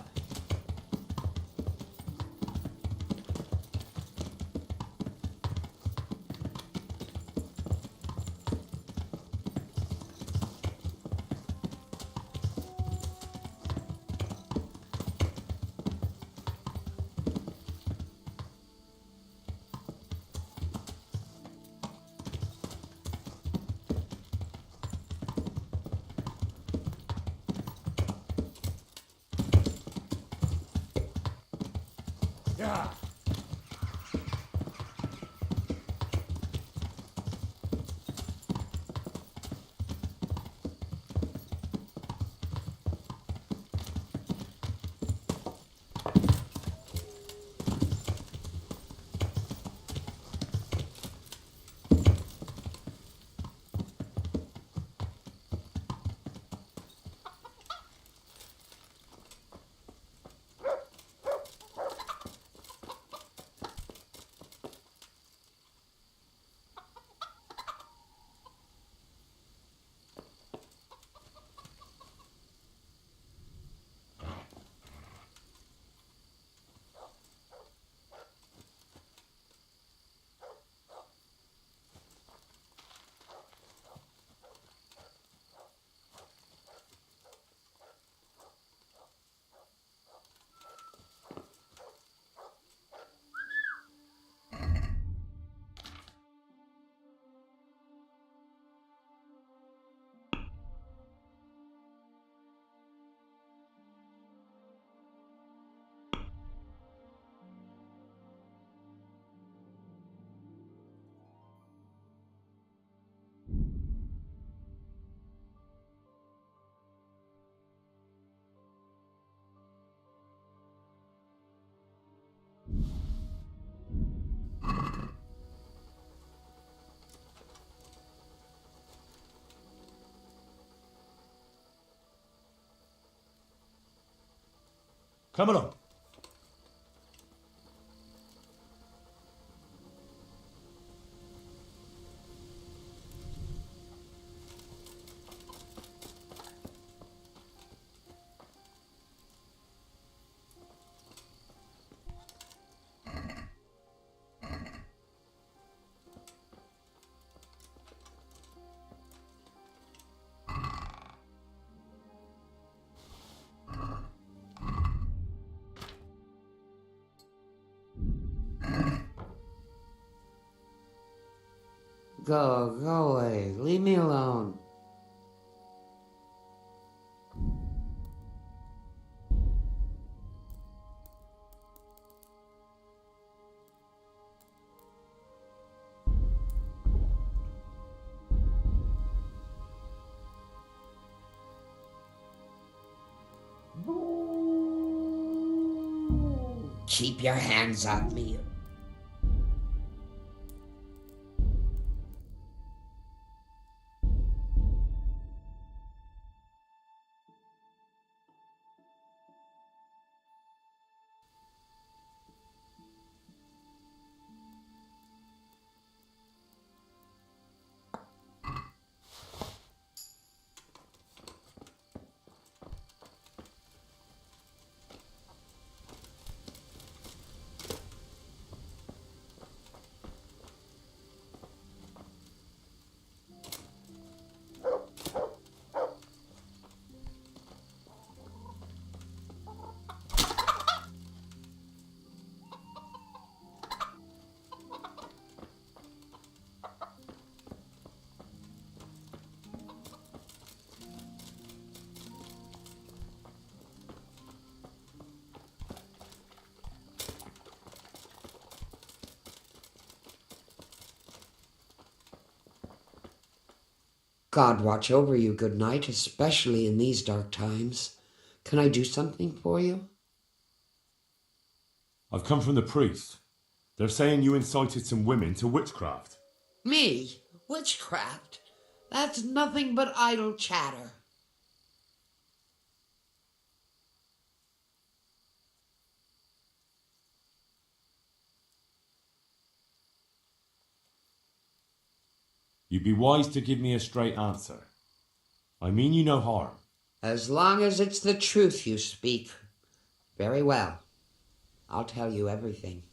Yeah. Come along. Go away. Leave me alone. Keep your hands off me. God watch over you, good night, especially in these dark times. Can I do something for you? I've come from the priest. They're saying you incited some women to witchcraft. Me? Witchcraft? That's nothing but idle chatter. You'd be wise to give me a straight answer. I mean you no harm. As long as it's the truth you speak. Very well. I'll tell you everything.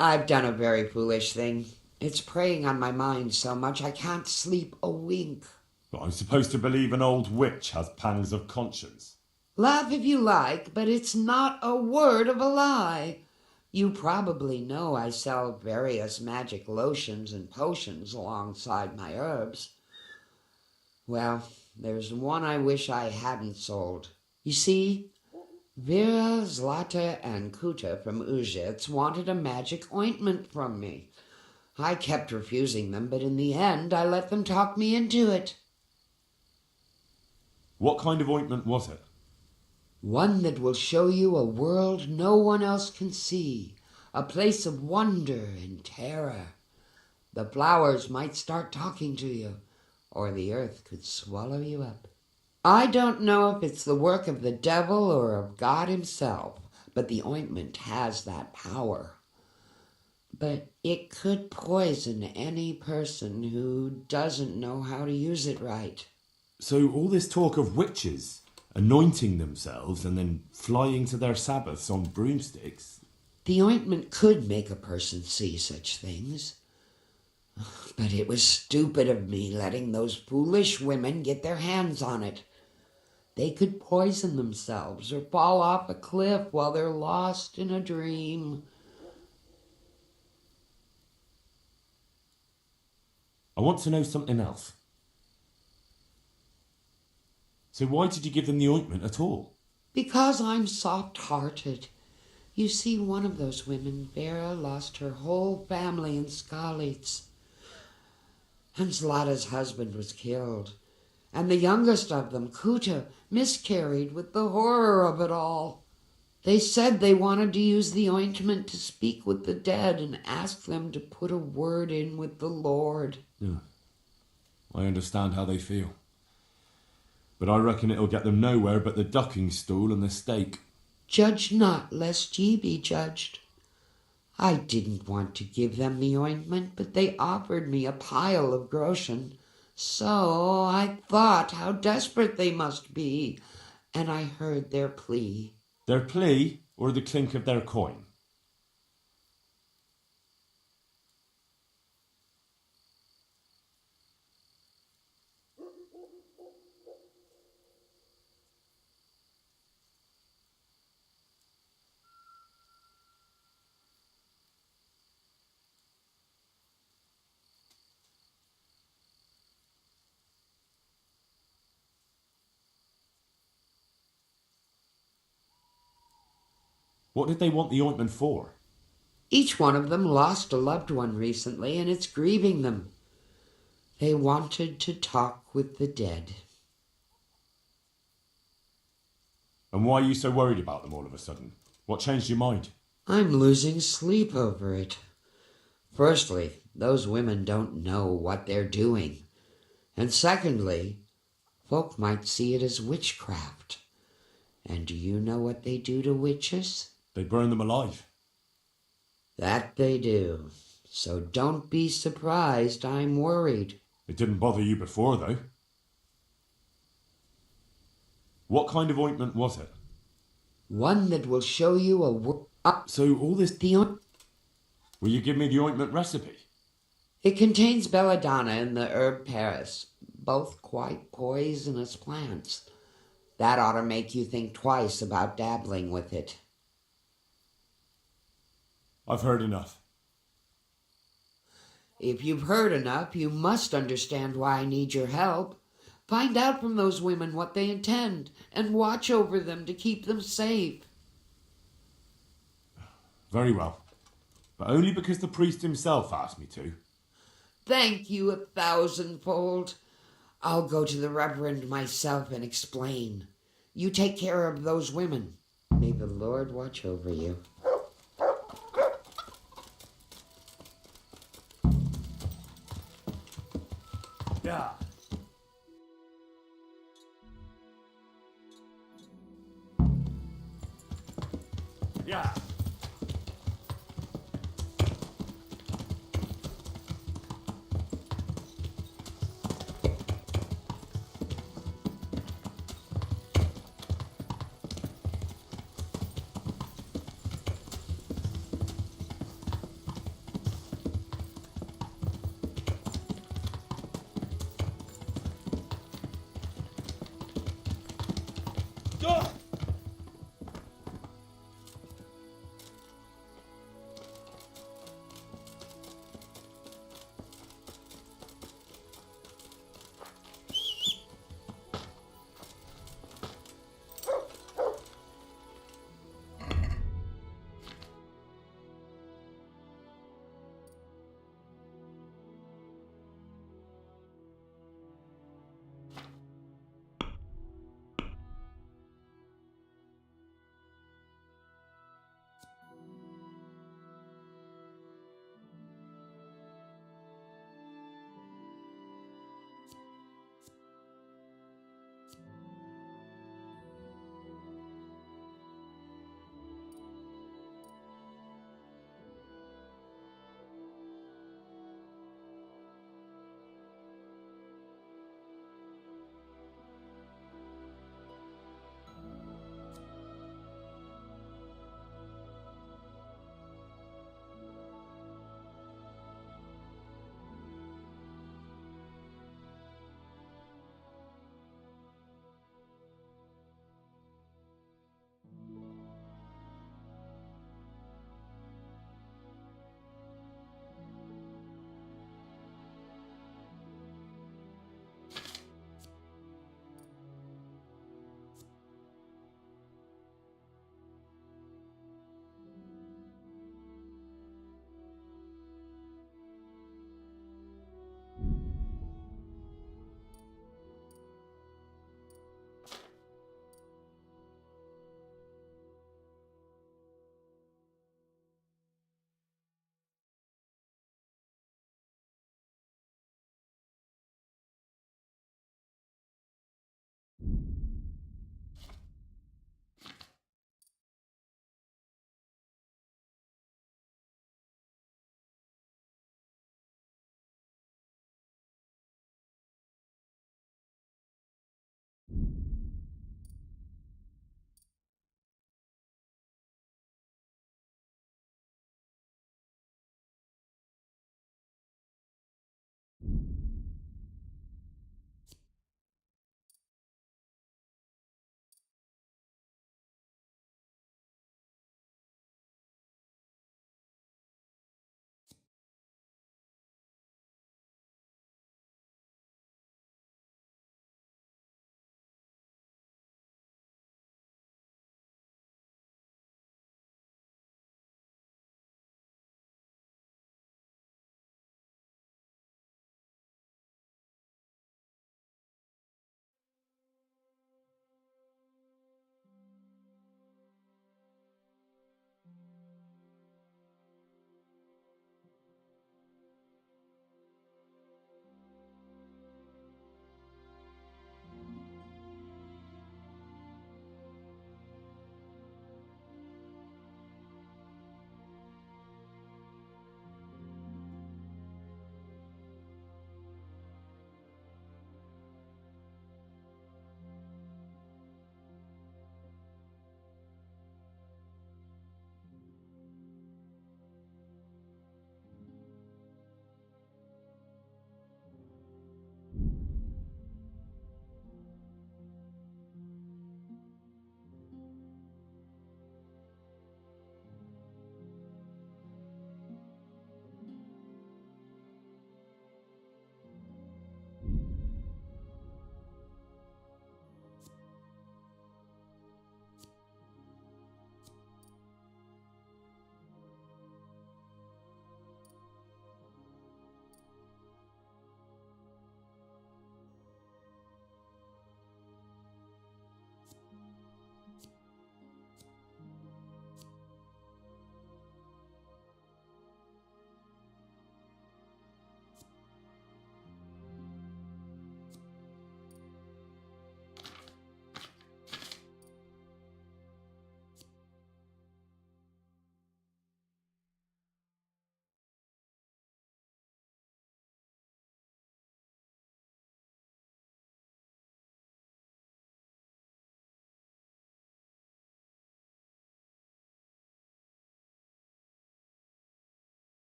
I've done a very foolish thing. It's preying on my mind so much I can't sleep a wink. But I'm supposed to believe an old witch has pangs of conscience. Laugh if you like, but it's not a word of a lie. You probably know I sell various magic lotions and potions alongside my herbs. Well, there's one I wish I hadn't sold. You see, Vera, Zlata, and Kuta from Uzhitz wanted a magic ointment from me. I kept refusing them, but in the end I let them talk me into it. What kind of ointment was it? One that will show you a world no one else can see, a place of wonder and terror. The flowers might start talking to you, or the earth could swallow you up. I don't know if it's the work of the devil or of God himself, but the ointment has that power. But it could poison any person who doesn't know how to use it right. So all this talk of witches anointing themselves and then flying to their sabbaths on broomsticks. The ointment could make a person see such things. But it was stupid of me letting those foolish women get their hands on it. They could poison themselves or fall off a cliff while they're lost in a dream. I want to know something else. So why did you give them the ointment at all? Because I'm soft-hearted. You see, one of those women, Vera, lost her whole family in Skalitz. And Zlata's husband was killed. And the youngest of them, Kuta, miscarried with the horror of it all. They said they wanted to use the ointment to speak with the dead and ask them to put a word in with the Lord. Yeah. I understand how they feel. But I reckon it'll get them nowhere but the ducking stool and the stake. Judge not, lest ye be judged. I didn't want to give them the ointment, but they offered me a pile of groschen. So I thought how desperate they must be, and I heard their plea. Their plea or the clink of their coin? What did they want the ointment for? Each one of them lost a loved one recently, and it's grieving them. They wanted to talk with the dead. And why are you so worried about them all of a sudden? What changed your mind? I'm losing sleep over it. Firstly, those women don't know what they're doing. And secondly, folk might see it as witchcraft. And do you know what they do to witches? They burn them alive. That they do. So don't be surprised I'm worried. It didn't bother you before, though. What kind of ointment was it? One that will show you So all this... Will you give me the ointment recipe? It contains belladonna and the herb Paris, both quite poisonous plants. That ought to make you think twice about dabbling with it. I've heard enough. If you've heard enough, you must understand why I need your help. Find out from those women what they intend, and watch over them to keep them safe. Very well. But only because the priest himself asked me to. Thank you 1,000-fold. I'll go to the Reverend myself and explain. You take care of those women. May the Lord watch over you. Yeah. Yeah.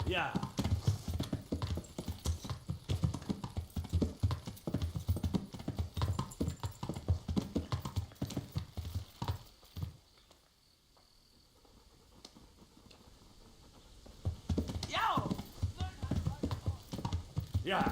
Yeah. Yeah.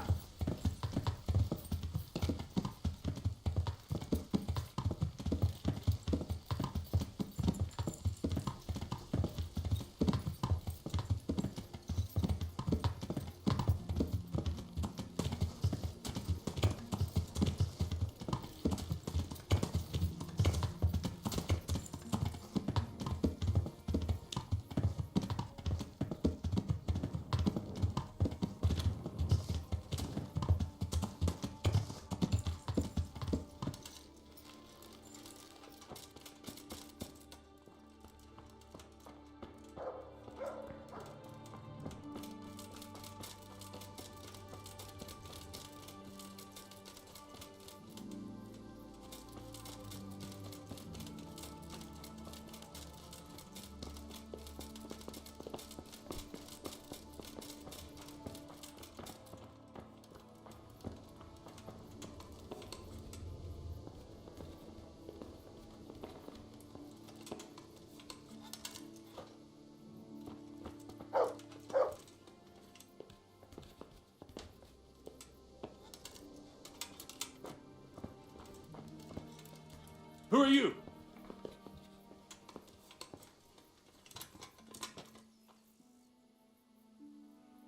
Who are you?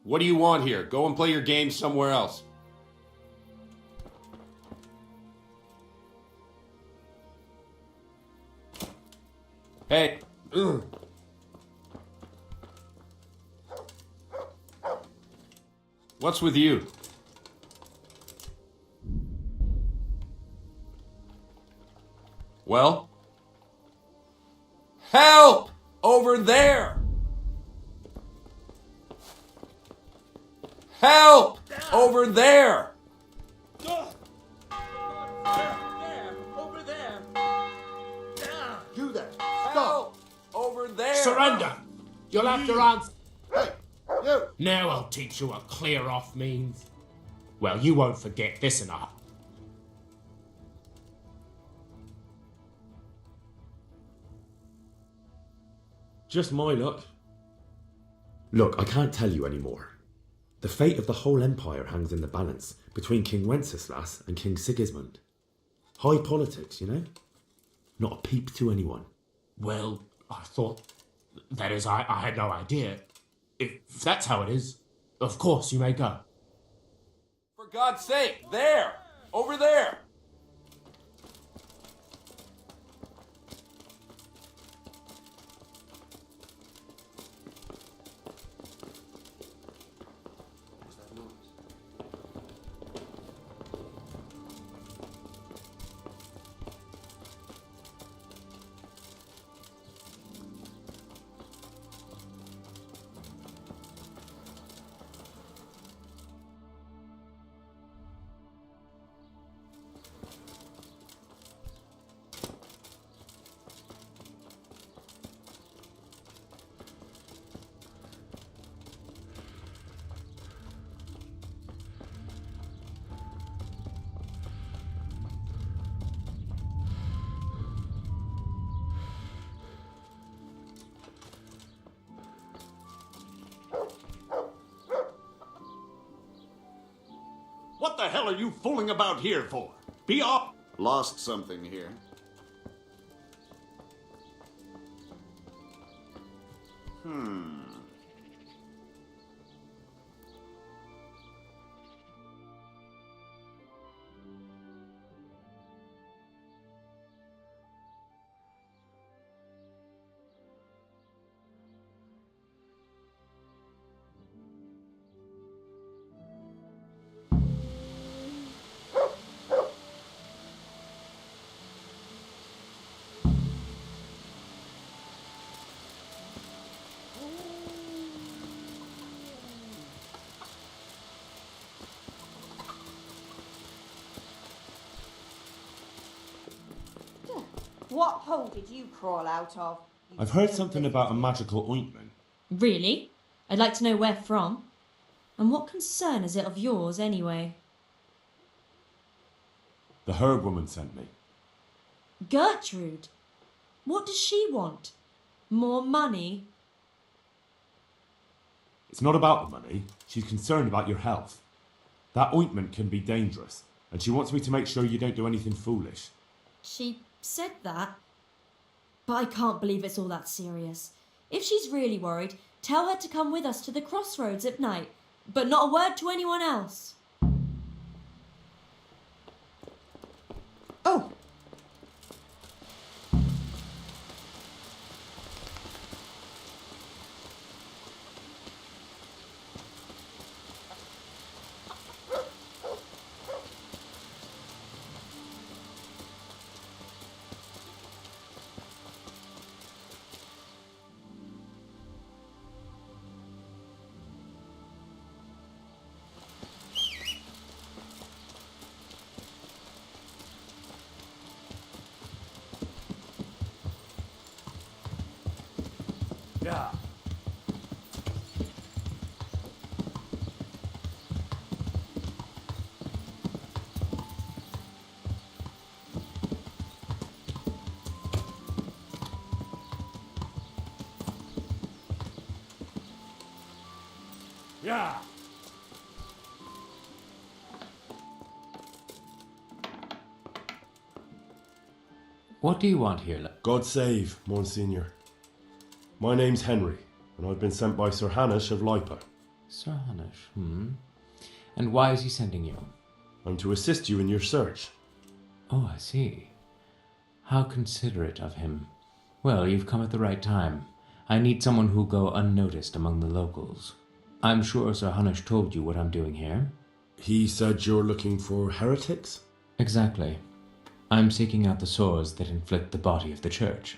What do you want here? Go and play your game somewhere else. Hey. Ugh. What's with you? Well? Help! Over there! Help! Over there! Over there! You there! Stop! Over there! Surrender! You'll have to answer. Hey, you! Now I'll teach you what clear off means. Well, you won't forget this enough. Just my luck. Look, I can't tell you anymore. The fate of the whole empire hangs in the balance between King Wenceslas and King Sigismund. High politics, you know? Not a peep to anyone. Well, I thought... That is, I had no idea. If that's how it is, of course you may go. For God's sake, there! Over there! What the hell are you fooling about here for? Be off! Lost something here. What hole did you crawl out of? I've heard something about a magical ointment. Really? I'd like to know where from. And what concern is it of yours, anyway? The herb woman sent me. Gertrude? What does she want? More money? It's not about the money. She's concerned about your health. That ointment can be dangerous, and she wants me to make sure you don't do anything foolish. She said that. But I can't believe it's all that serious. If she's really worried, tell her to come with us to the crossroads at night, but not a word to anyone else. Oh! Yeah. Yeah. What do you want here? God save, Monsignor. My name's Henry, and I've been sent by Sir Hanush of Lipa. Sir Hanush, And why is he sending you? I'm to assist you in your search. Oh, I see. How considerate of him. Well, you've come at the right time. I need someone who'll go unnoticed among the locals. I'm sure Sir Hanush told you what I'm doing here. He said you're looking for heretics? Exactly. I'm seeking out the sores that inflict the body of the church.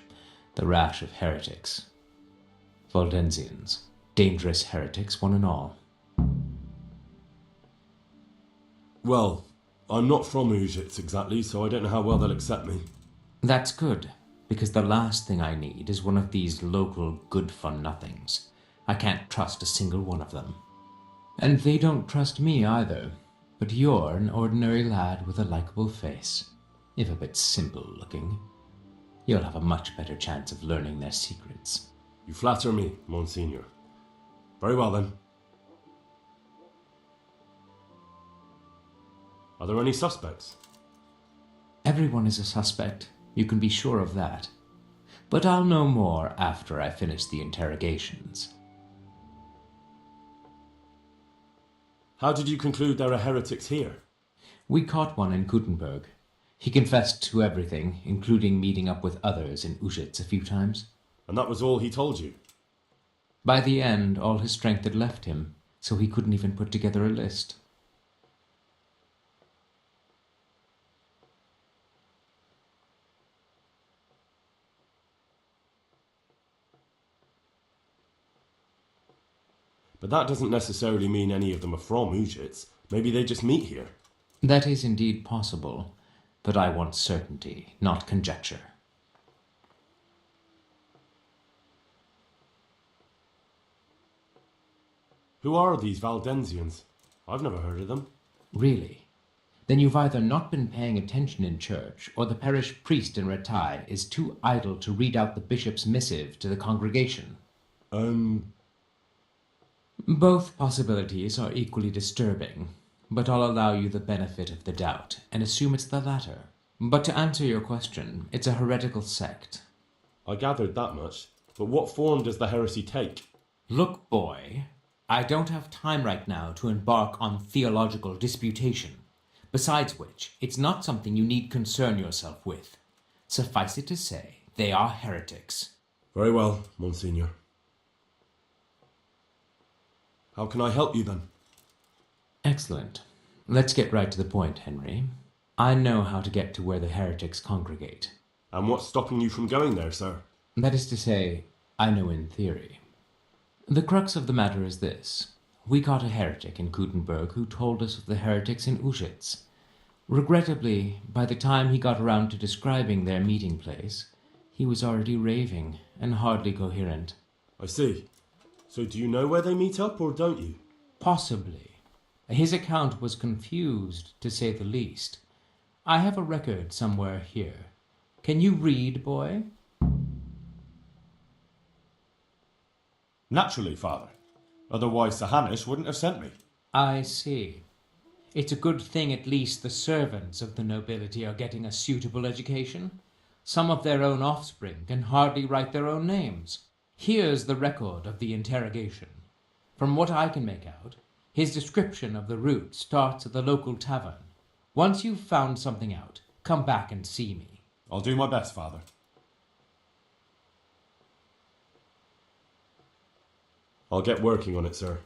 The rash of heretics. Valdensians. Dangerous heretics, one and all. Well, I'm not from Ujits exactly, so I don't know how well they'll accept me. That's good, because the last thing I need is one of these local good-for-nothings. I can't trust a single one of them. And they don't trust me either. But you're an ordinary lad with a likable face, if a bit simple-looking. You'll have a much better chance of learning their secrets. You flatter me, Monsignor. Very well, then. Are there any suspects? Everyone is a suspect. You can be sure of that. But I'll know more after I finish the interrogations. How did you conclude there are heretics here? We caught one in Gutenberg. He confessed to everything, including meeting up with others in Ujits a few times. And that was all he told you? By the end, all his strength had left him, so he couldn't even put together a list. But that doesn't necessarily mean any of them are from Ujits. Maybe they just meet here. That is indeed possible, but I want certainty, not conjecture. Who are these Valdensians? I've never heard of them. Really? Then you've either not been paying attention in church, or the parish priest in Ratai is too idle to read out the bishop's missive to the congregation. Both possibilities are equally disturbing, but I'll allow you the benefit of the doubt and assume it's the latter. But to answer your question, it's a heretical sect. I gathered that much, but what form does the heresy take? Look, boy, I don't have time right now to embark on theological disputation. Besides which, it's not something you need concern yourself with. Suffice it to say, they are heretics. Very well, Monsignor. How can I help you then? Excellent. Let's get right to the point, Henry. I know how to get to where the heretics congregate. And what's stopping you from going there, sir? That is to say, I know in theory. The crux of the matter is this. We caught a heretic in Gutenberg who told us of the heretics in Ujits. Regrettably, by the time he got around to describing their meeting place, he was already raving and hardly coherent. I see. So do you know where they meet up, or don't you? Possibly. His account was confused, to say the least. I have a record somewhere here. Can you read, boy? Naturally, Father. Otherwise Sir Hamish wouldn't have sent me. I see. It's a good thing at least the servants of the nobility are getting a suitable education. Some of their own offspring can hardly write their own names. Here's the record of the interrogation. From what I can make out, his description of the route starts at the local tavern. Once you've found something out, come back and see me. I'll do my best, Father. I'll get working on it, sir.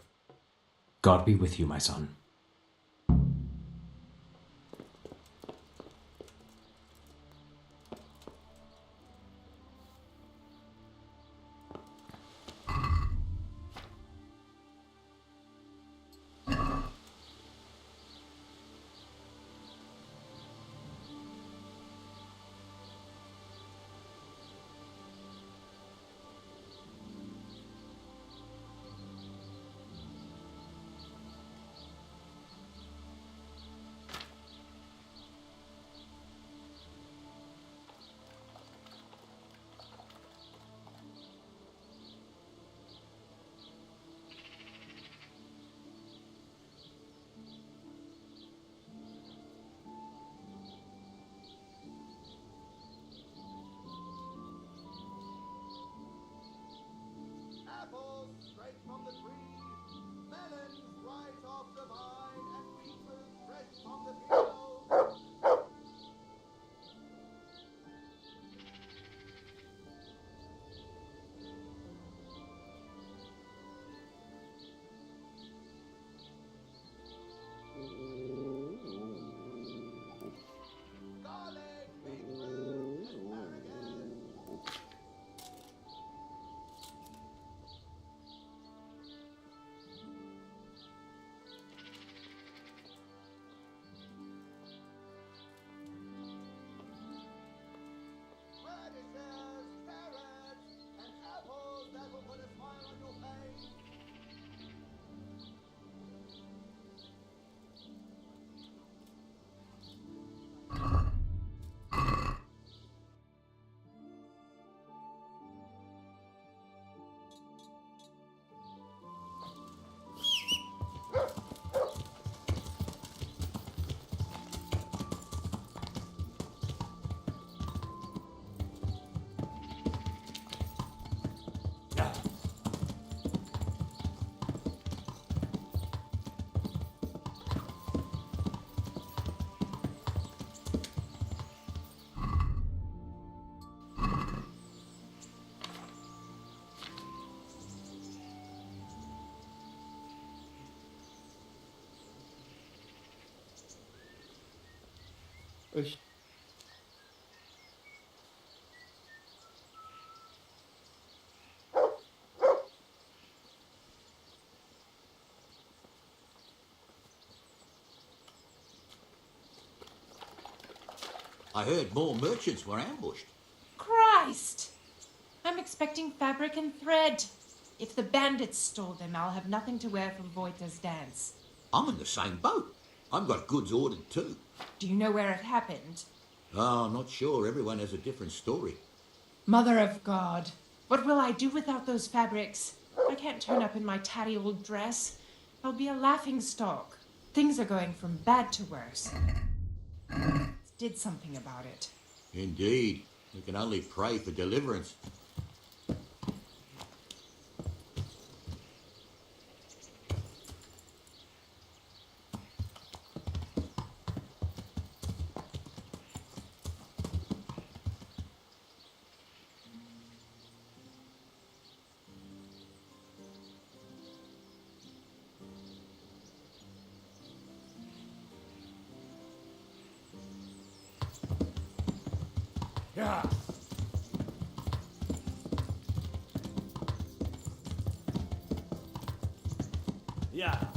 God be with you, my son. Apples straight from the tree, melons right off the vine, and beetroots fresh from the field. Garlic, beetroot, asparagus. Radishes, carrots, and apples that will put a smile on your face. I heard more merchants were ambushed. Christ! I'm expecting fabric and thread. If the bandits stole them, I'll have nothing to wear for Voita's dance. I'm in the same boat. I've got goods ordered too. Do you know where it happened? Oh, I'm not sure. Everyone has a different story. Mother of God, what will I do without those fabrics? I can't turn up in my tatty old dress. I'll be a laughingstock. Things are going from bad to worse. Did something about it. Indeed. We can only pray for deliverance. Yeah. Yeah.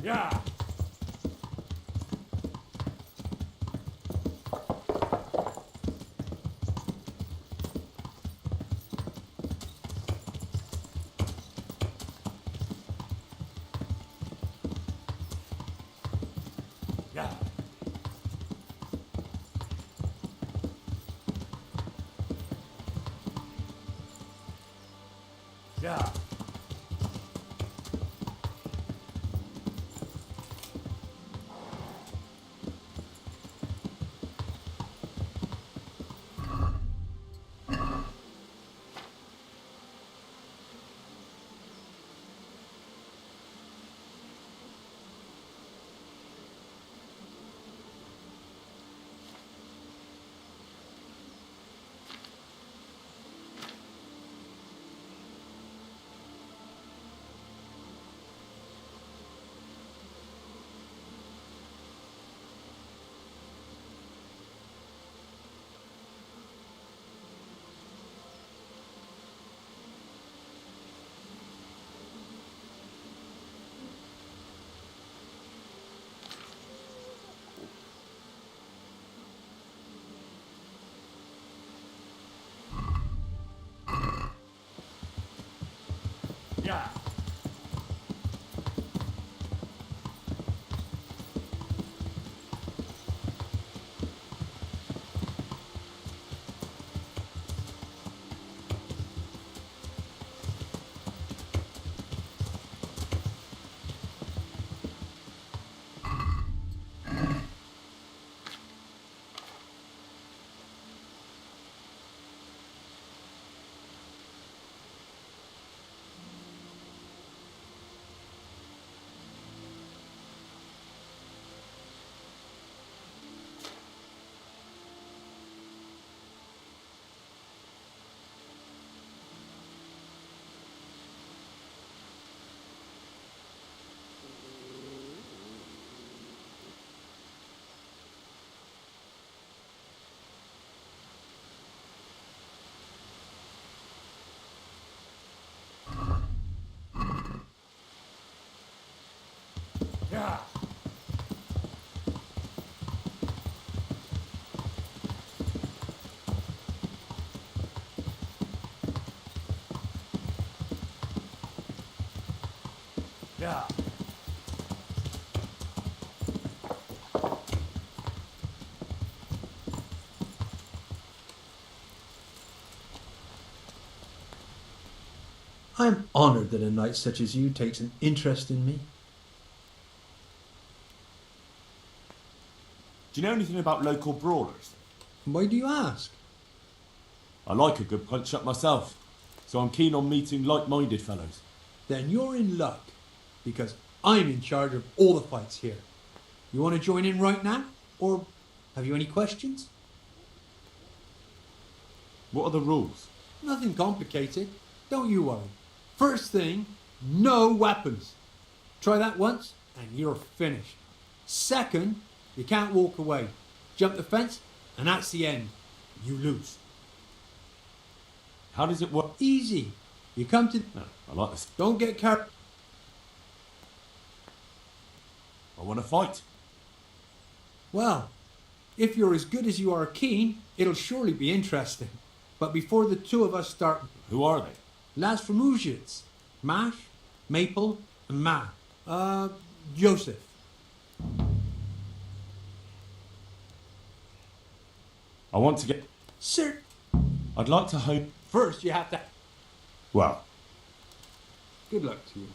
Yeah. Yeah. Yeah. Yeah. Yeah. Yeah. I am honoured that a knight such as you takes an interest in me. Do you know anything about local brawlers? Why do you ask? I like a good punch up myself, so I'm keen on meeting like-minded fellows. Then you're in luck, because I'm in charge of all the fights here. You want to join in right now? Or have you any questions? What are the rules? Nothing complicated. Don't you worry. First thing, no weapons. Try that once and you're finished. Second, you can't walk away. Jump the fence and that's the end. You lose. How does it work? Easy. You come to... No, I like this. Don't get carried... I want to fight. Well, if you're as good as you are keen, it'll surely be interesting. But before the two of us start... Who are they? Lads from Ujits. Mash, Maple, and Ma. Joseph. I want to get... Sir. I'd like to hope... First you have to... Well. Good luck to you.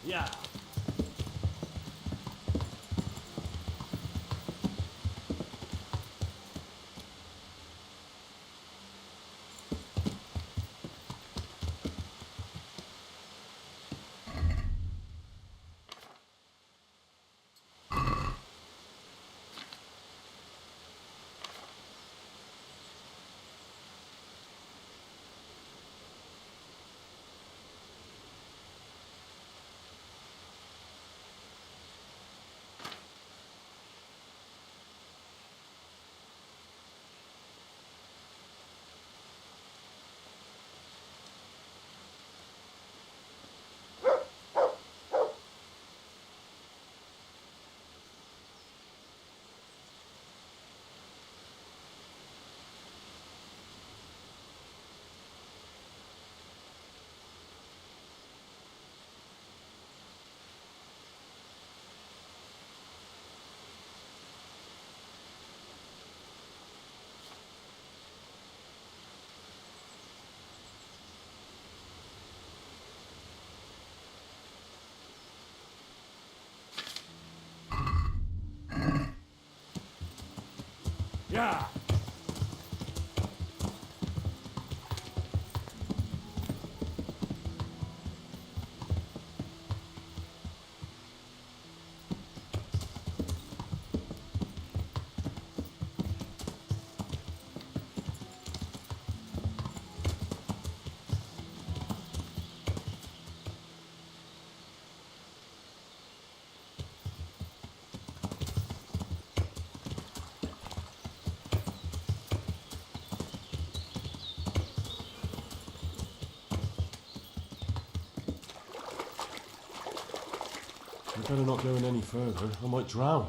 Yeah. Yeah. I better not go in any further. I might drown.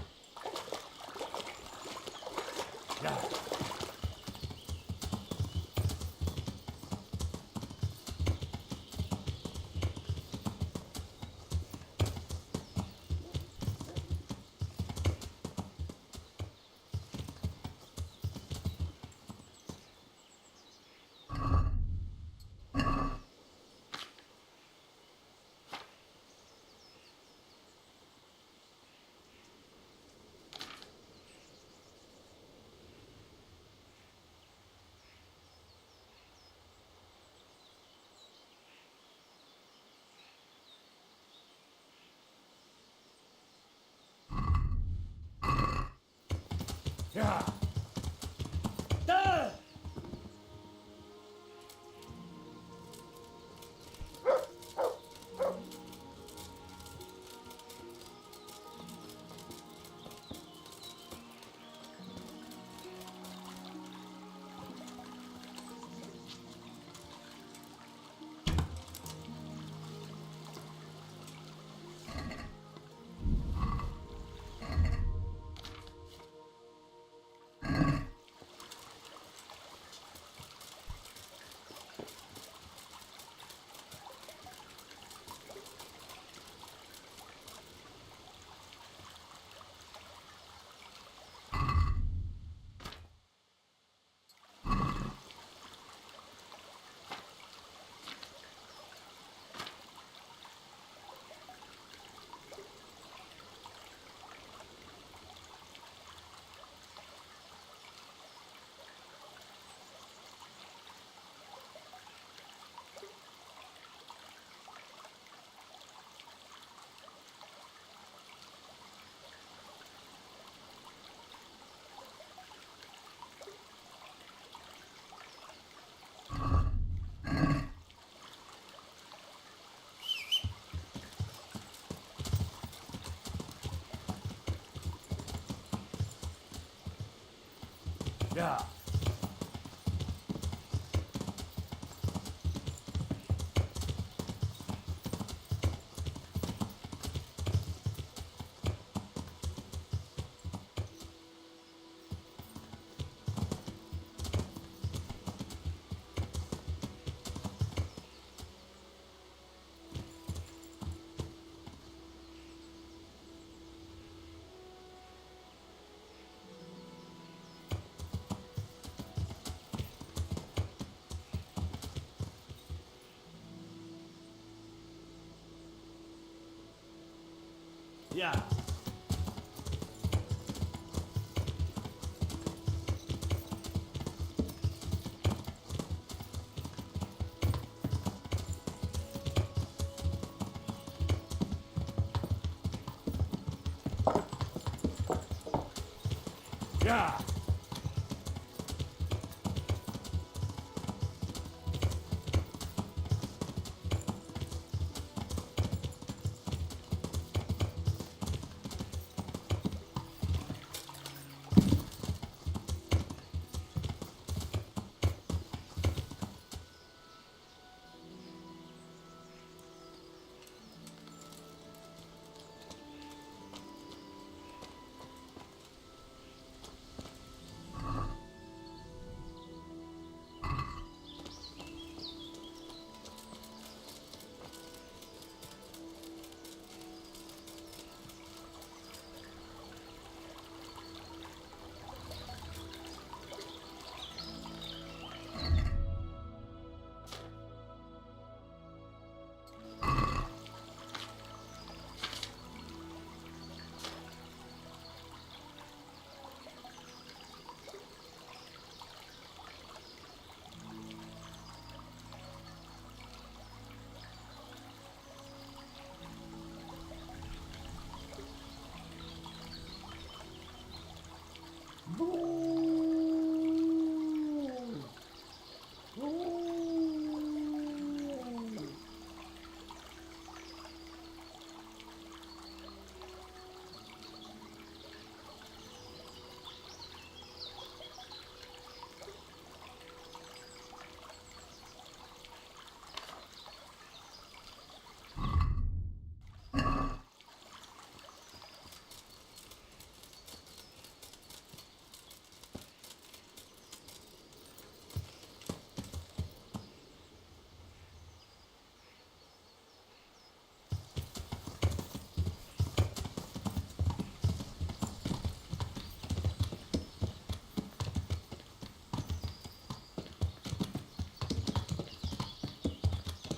Yeah. Yeah. Yeah. Yeah. Yeah.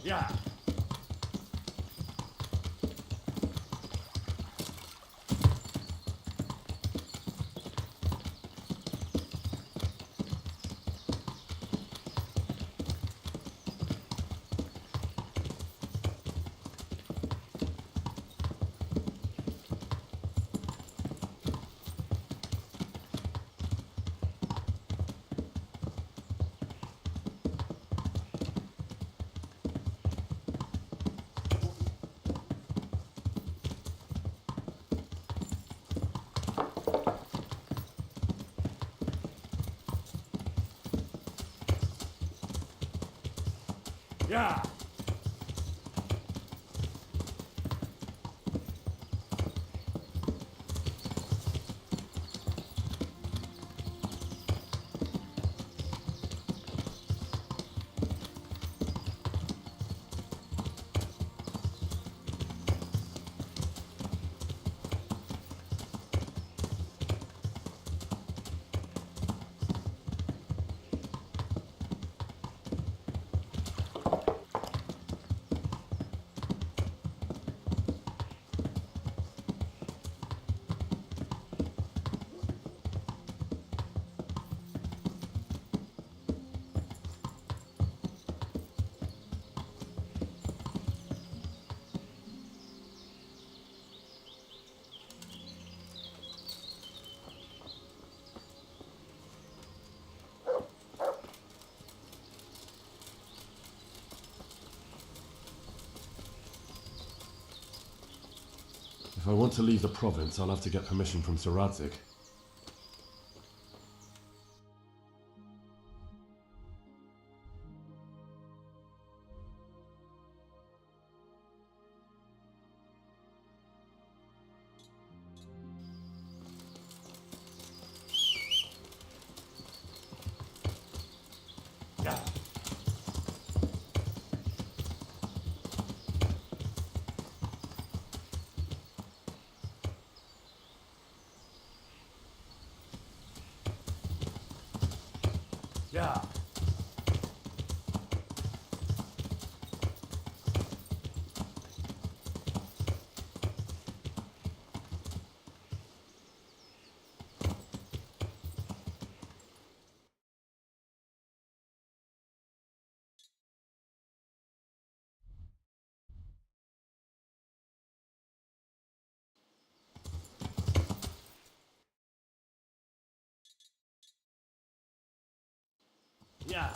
Yeah. Yeah. If I want to leave the province, I'll have to get permission from Sir Radzig. Yeah. Yeah. Yeah.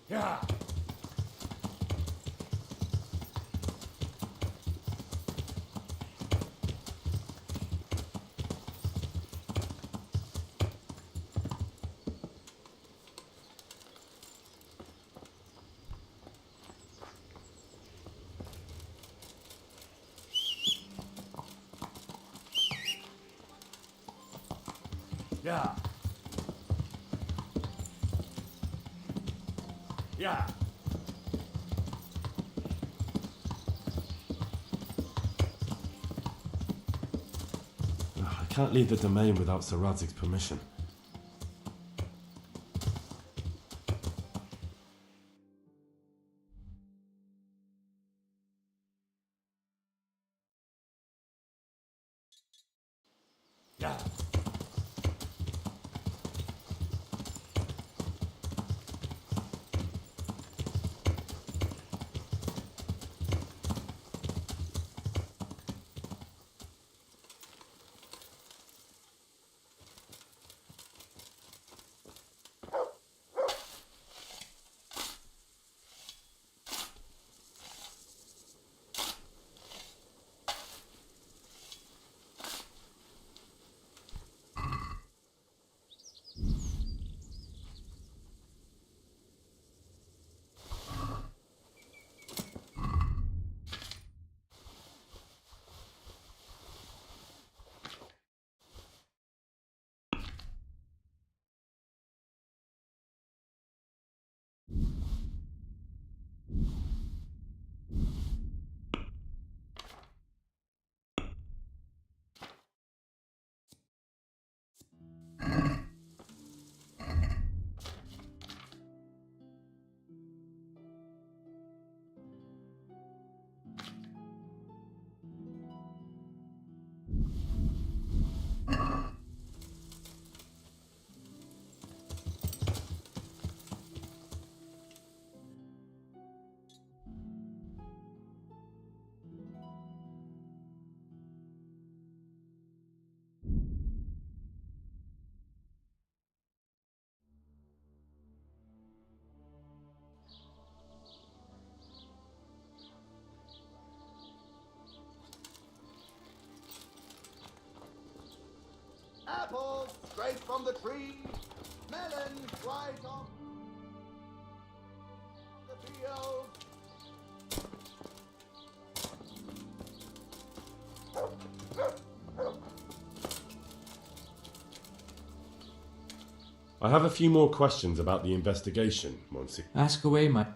Yeah. Yeah. Yeah. can't leave the domain without Sir Radzig's permission. Yeah. Apples straight from the tree. Melons right on the field. I have a few more questions about the investigation, Monsi. Ask away, my...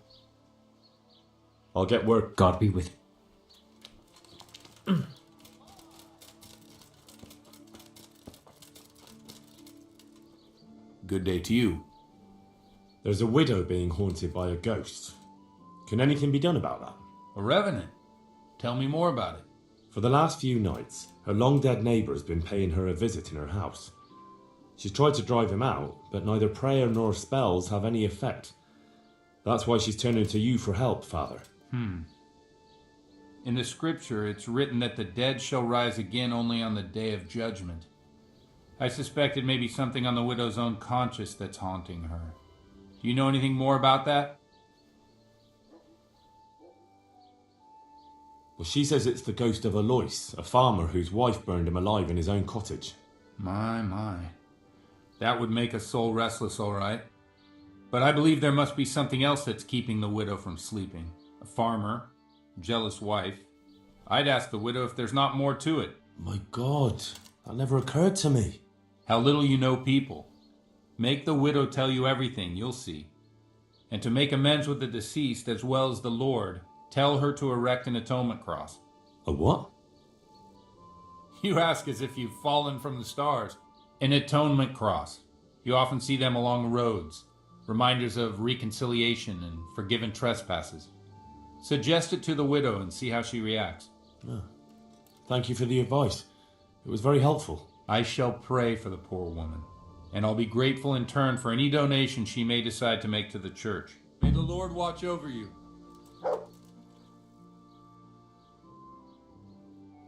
I'll get work. God be with you. Good day to you. There's a widow being haunted by a ghost. Can anything be done about that? A revenant? Tell me more about it. For the last few nights, her long-dead neighbour has been paying her a visit in her house. She's tried to drive him out, but neither prayer nor spells have any effect. That's why she's turning to you for help, Father. In the scripture, it's written that the dead shall rise again only on the day of judgment. I suspect it may be something on the widow's own conscience that's haunting her. Do you know anything more about that? Well, she says it's the ghost of Alois, a farmer whose wife burned him alive in his own cottage. My. That would make a soul restless, all right. But I believe there must be something else that's keeping the widow from sleeping. A farmer, jealous wife. I'd ask the widow if there's not more to it. My God, that never occurred to me. How little you know people. Make the widow tell you everything, you'll see. And to make amends with the deceased as well as the Lord, tell her to erect an atonement cross. A what? You ask as if you've fallen from the stars. An atonement cross. You often see them along roads. Reminders of reconciliation and forgiven trespasses. Suggest it to the widow and see how she reacts. Oh. Thank you for the advice. It was very helpful. I shall pray for the poor woman, and I'll be grateful in turn for any donation she may decide to make to the church. May the Lord watch over you.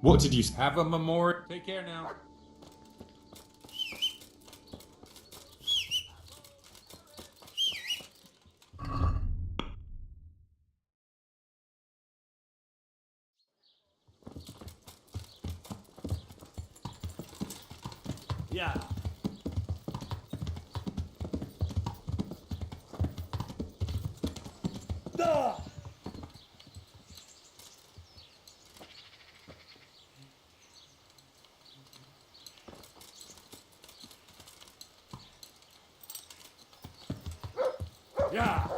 What did you... Have a memorial. Take care now. Yeah. Duh! Yeah.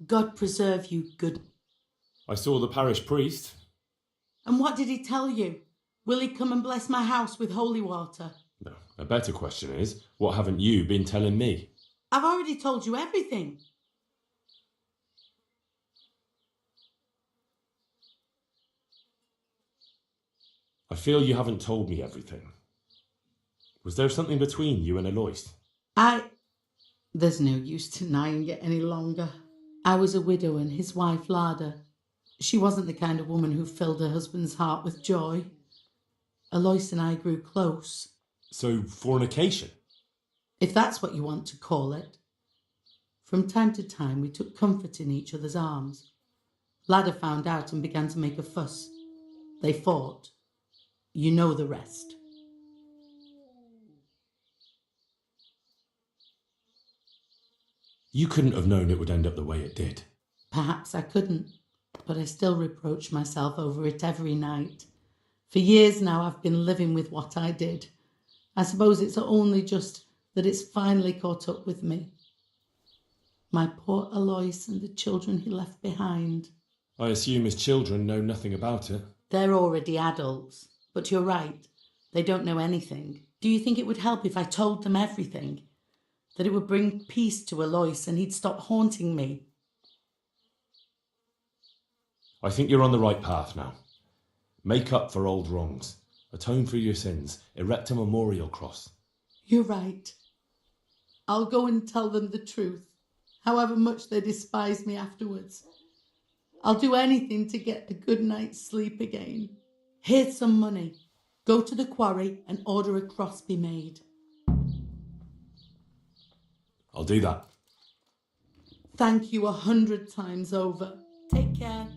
God preserve you, good. I saw the parish priest. And what did he tell you? Will he come and bless my house with holy water? No, a better question is, what haven't you been telling me? I've already told you everything. I feel you haven't told me everything. Was there something between you and Eloise? There's no use denying it any longer. I was a widow and his wife Lada. She wasn't the kind of woman who filled her husband's heart with joy. Eloise and I grew close. So, fornication? If that's what you want to call it. From time to time, we took comfort in each other's arms. Lada found out and began to make a fuss. They fought. You know the rest. You couldn't have known it would end up the way it did. Perhaps I couldn't, but I still reproach myself over it every night. For years now, I've been living with what I did. I suppose it's only just that it's finally caught up with me. My poor Alois and the children he left behind. I assume his children know nothing about it. They're already adults, but you're right. They don't know anything. Do you think it would help if I told them everything? That it would bring peace to Alois and he'd stop haunting me? I think you're on the right path now. Make up for old wrongs. Atone for your sins. Erect a memorial cross. You're right. I'll go and tell them the truth, however much they despise me afterwards. I'll do anything to get a good night's sleep again. Here's some money. Go to the quarry and order a cross be made. I'll do that. Thank you 100 times over. Take care.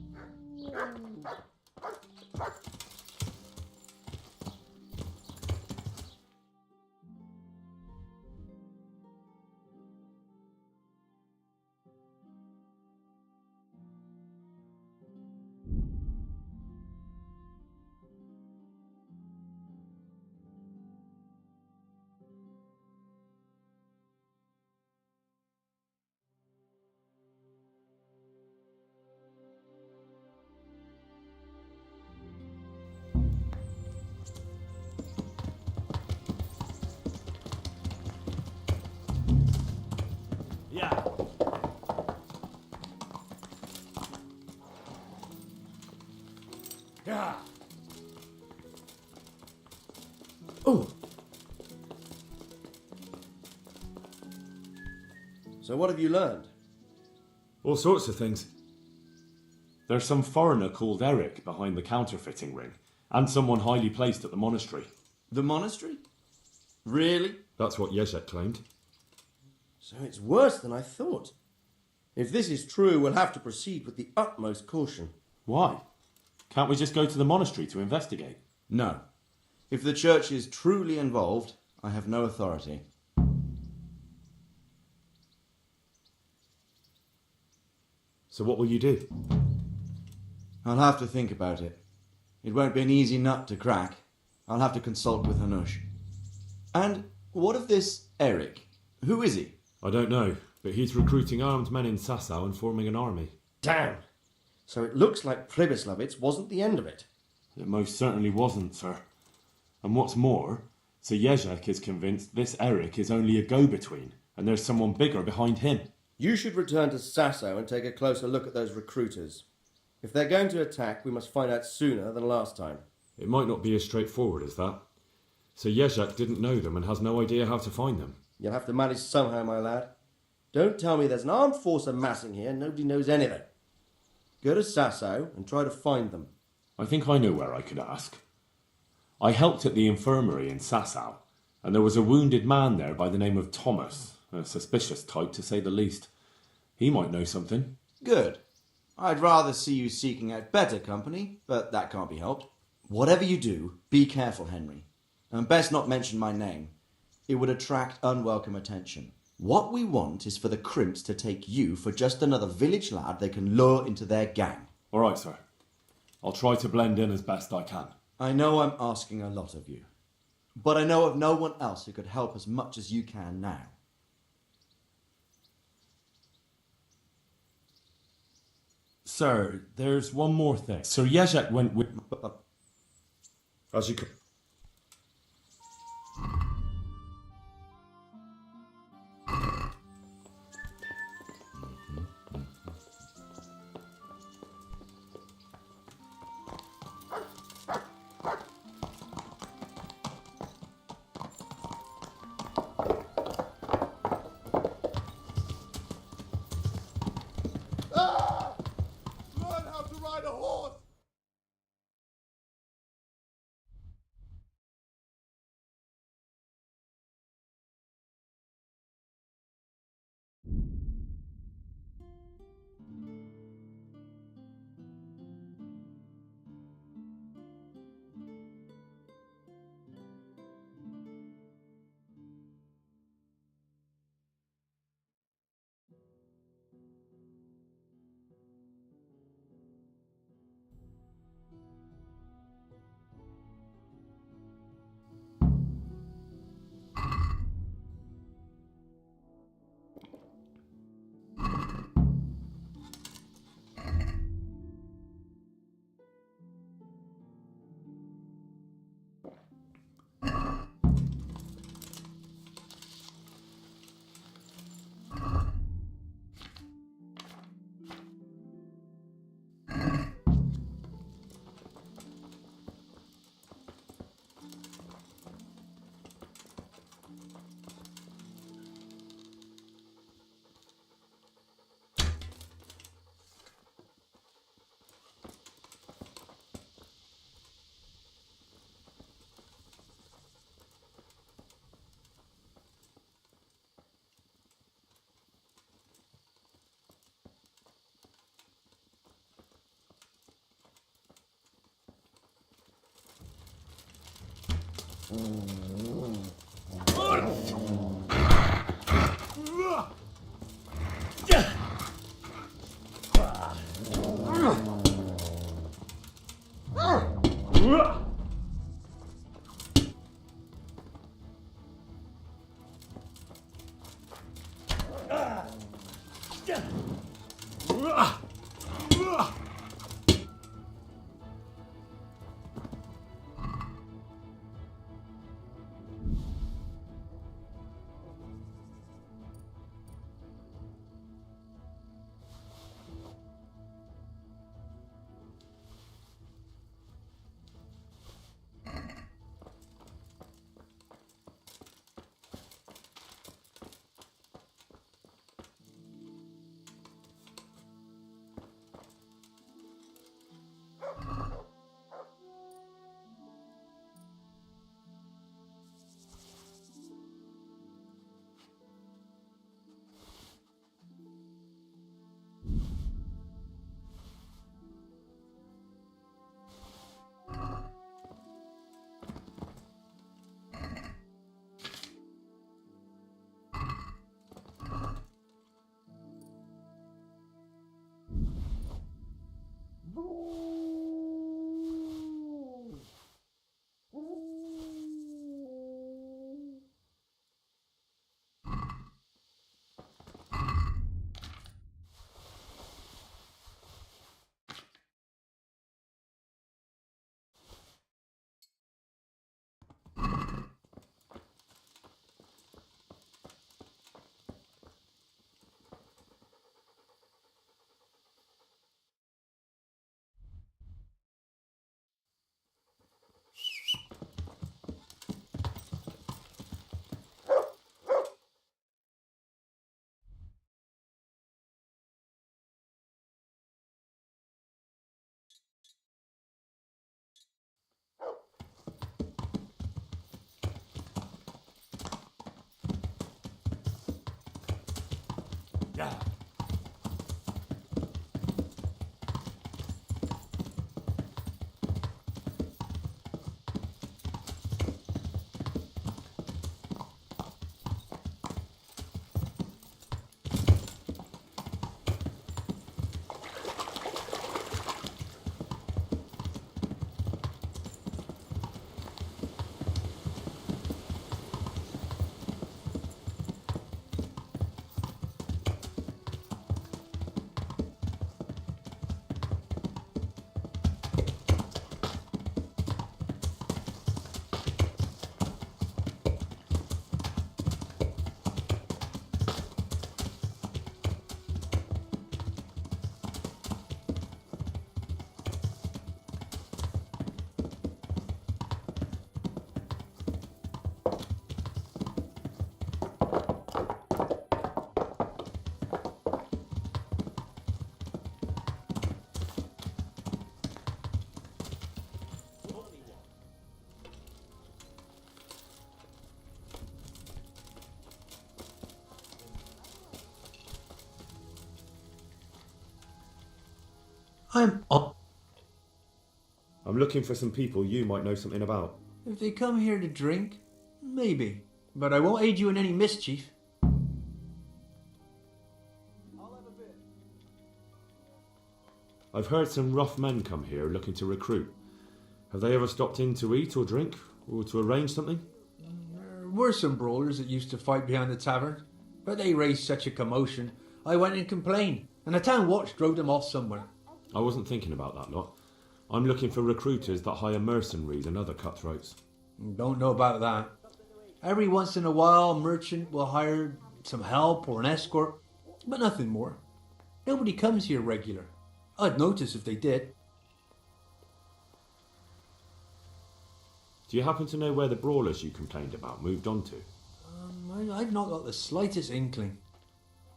Yeah. Yeah. Oh. So what have you learned? All sorts of things. There's some foreigner called Eric behind the counterfeiting ring, and someone highly placed at the monastery. The monastery? Really? That's what Yezhek claimed. So it's worse than I thought. If this is true, we'll have to proceed with the utmost caution. Why? Can't we just go to the monastery to investigate? No. If the church is truly involved, I have no authority. So what will you do? I'll have to think about it. It won't be an easy nut to crack. I'll have to consult with Hanush. And what of this Eric? Who is he? I don't know, but he's recruiting armed men in Sasau and forming an army. Damn! So it looks like Pribyslavitz wasn't the end of it. It most certainly wasn't, sir. And what's more, Sir Yezhek is convinced this Eric is only a go-between, and there's someone bigger behind him. You should return to Sasau and take a closer look at those recruiters. If they're going to attack, we must find out sooner than last time. It might not be as straightforward as that. Sir Yezhek didn't know them and has no idea how to find them. You'll have to manage somehow, my lad. Don't tell me there's an armed force amassing here and nobody knows anything. Go to Sasau and try to find them. I think I know where I could ask. I helped at the infirmary in Sasau, and there was a wounded man there by the name of Thomas, a suspicious type to say the least. He might know something. Good. I'd rather see you seeking out better company, but that can't be helped. Whatever you do, be careful, Henry. And best not mention my name. It would attract unwelcome attention. What we want is for the crimps to take you for just another village lad they can lure into their gang. All right, sir. I'll try to blend in as best I can. I know I'm asking a lot of you, but I know of no one else who could help as much as you can now. Sir, there's one more thing. Sir Jezek went with... As you can... Learn how to ride a horse! I'm looking for some people you might know something about. If they come here to drink, maybe. But I won't aid you in any mischief. I've heard some rough men come here looking to recruit. Have they ever stopped in to eat or drink, or to arrange something? There were some brawlers that used to fight behind the tavern, but they raised such a commotion, I went and complained, and the town watch drove them off somewhere. I wasn't thinking about that lot. I'm looking for recruiters that hire mercenaries and other cutthroats. Don't know about that. Every once in a while, a merchant will hire some help or an escort, but nothing more. Nobody comes here regular. I'd notice if they did. Do you happen to know where the brawlers you complained about moved on to? I've not got the slightest inkling.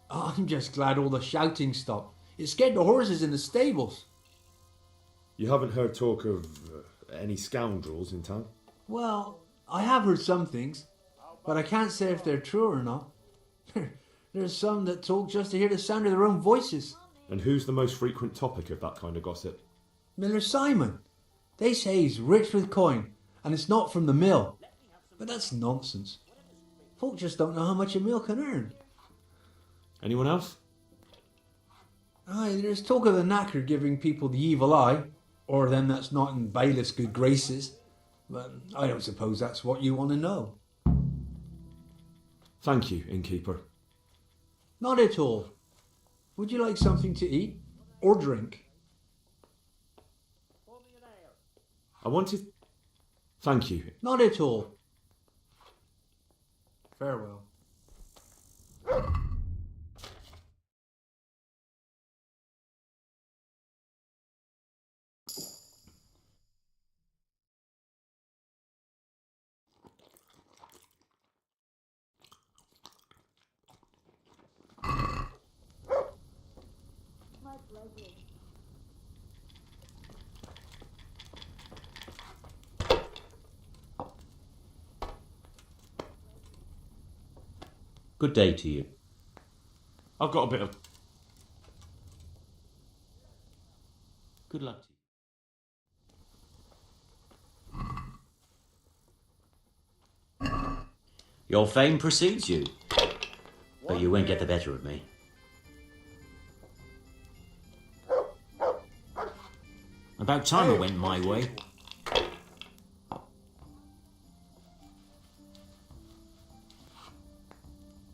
I'm just glad all the shouting stopped. It scared the horses in the stables. You haven't heard talk of any scoundrels in town? Well, I have heard some things, but I can't say if they're true or not. There's some that talk just to hear the sound of their own voices. And who's the most frequent topic of that kind of gossip? Miller Simon. They say he's rich with coin, and it's not from the mill. But that's nonsense. Folk just don't know how much a mill can earn. Anyone else? Aye, there's talk of the knacker giving people the evil eye, or them that's not in bailiff's good graces. But I don't suppose that's what you want to know. Thank you, innkeeper. Not at all. Would you like something to eat or drink? I wanted... Thank you. Not at all. Farewell. Good day to you. I've got a bit of... Good luck to you. Your fame precedes you, but you won't get the better of me. About time it went my way.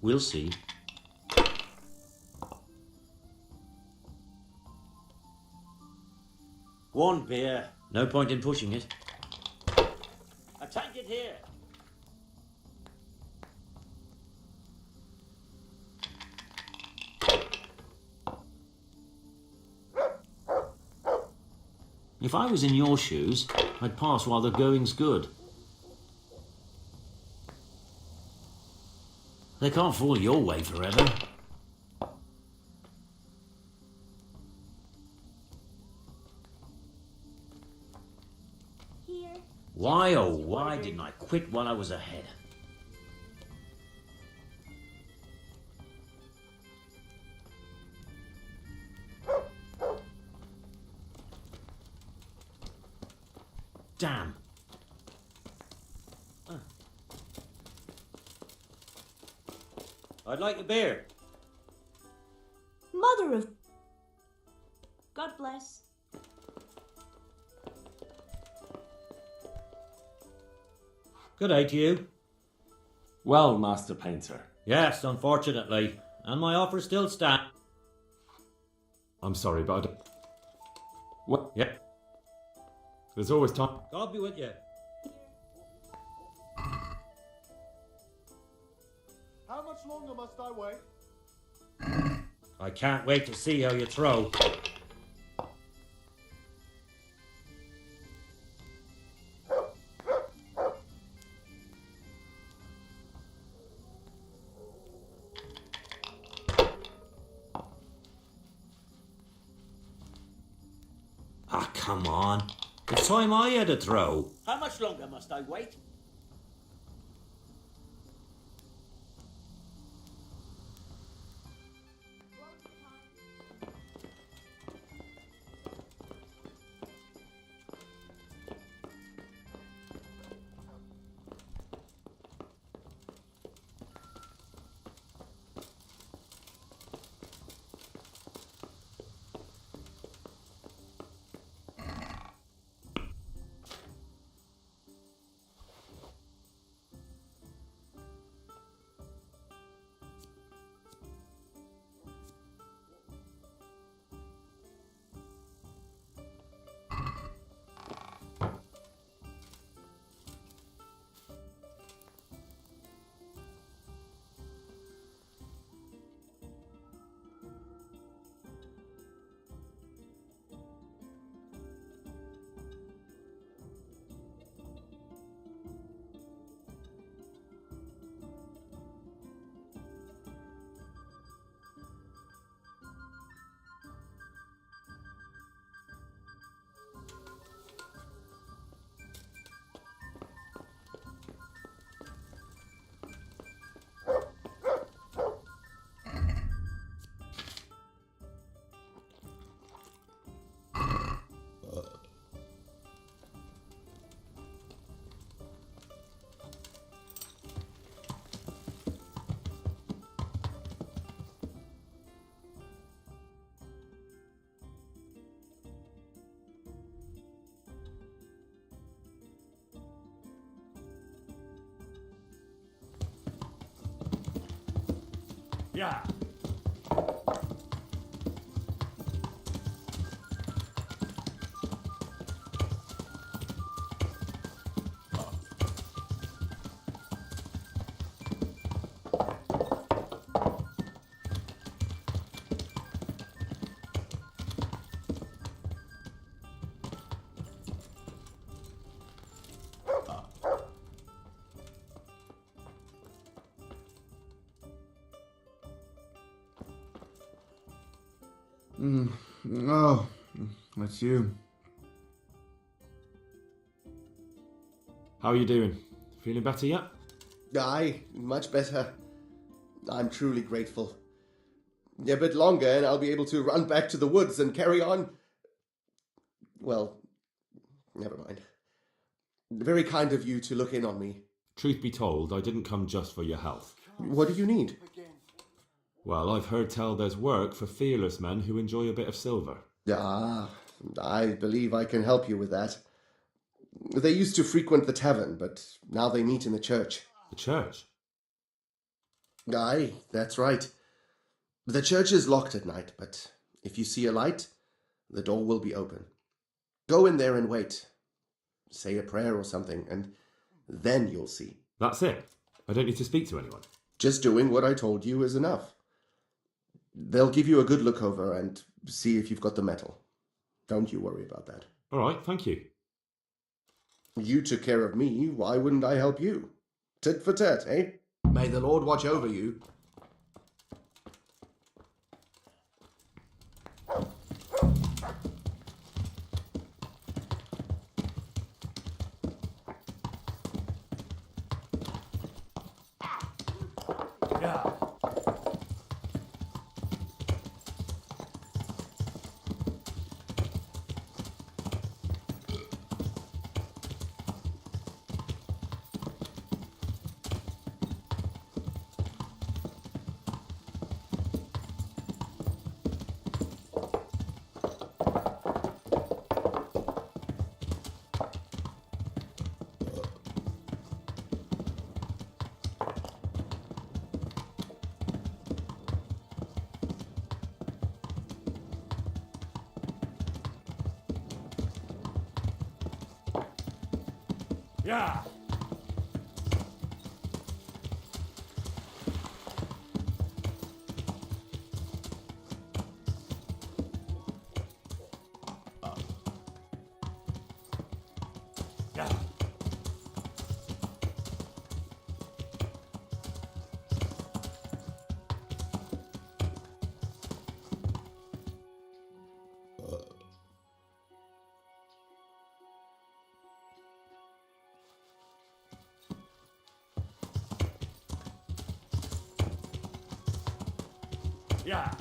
We'll see. One beer. No point in pushing it. Attack it here. If I was in your shoes, I'd pass while the going's good. They can't fall your way forever. Here. Why, oh why didn't I quit while I was ahead? Damn. I'd like a beer. Mother of... God bless. Good day to you. Well, Master Painter. Yes, unfortunately. And my offer still stands. I'm sorry, but I don't... What? Yep. There's always time. God be with you. How much longer must I wait? I can't wait to see how you throw. Ah, come on. It's time I had a throw. How much longer must I wait? Yeah. Oh, that's you. How are you doing? Feeling better yet? Aye, much better. I'm truly grateful. A bit longer and I'll be able to run back to the woods and carry on. Well, never mind. Very kind of you to look in on me. Truth be told, I didn't come just for your health. What do you need? Well, I've heard tell there's work for fearless men who enjoy a bit of silver. Ah, I believe I can help you with that. They used to frequent the tavern, but now they meet in the church. The church? Aye, that's right. The church is locked at night, but if you see a light, the door will be open. Go in there and wait. Say a prayer or something, and then you'll see. That's it? I don't need to speak to anyone? Just doing what I told you is enough. They'll give you a good look over and see if you've got the metal. Don't you worry about that. All right, thank you. You took care of me, why wouldn't I help you? Tit for tat, eh? May the Lord watch over you. Yeah. Yeah. Yeah. Yeah.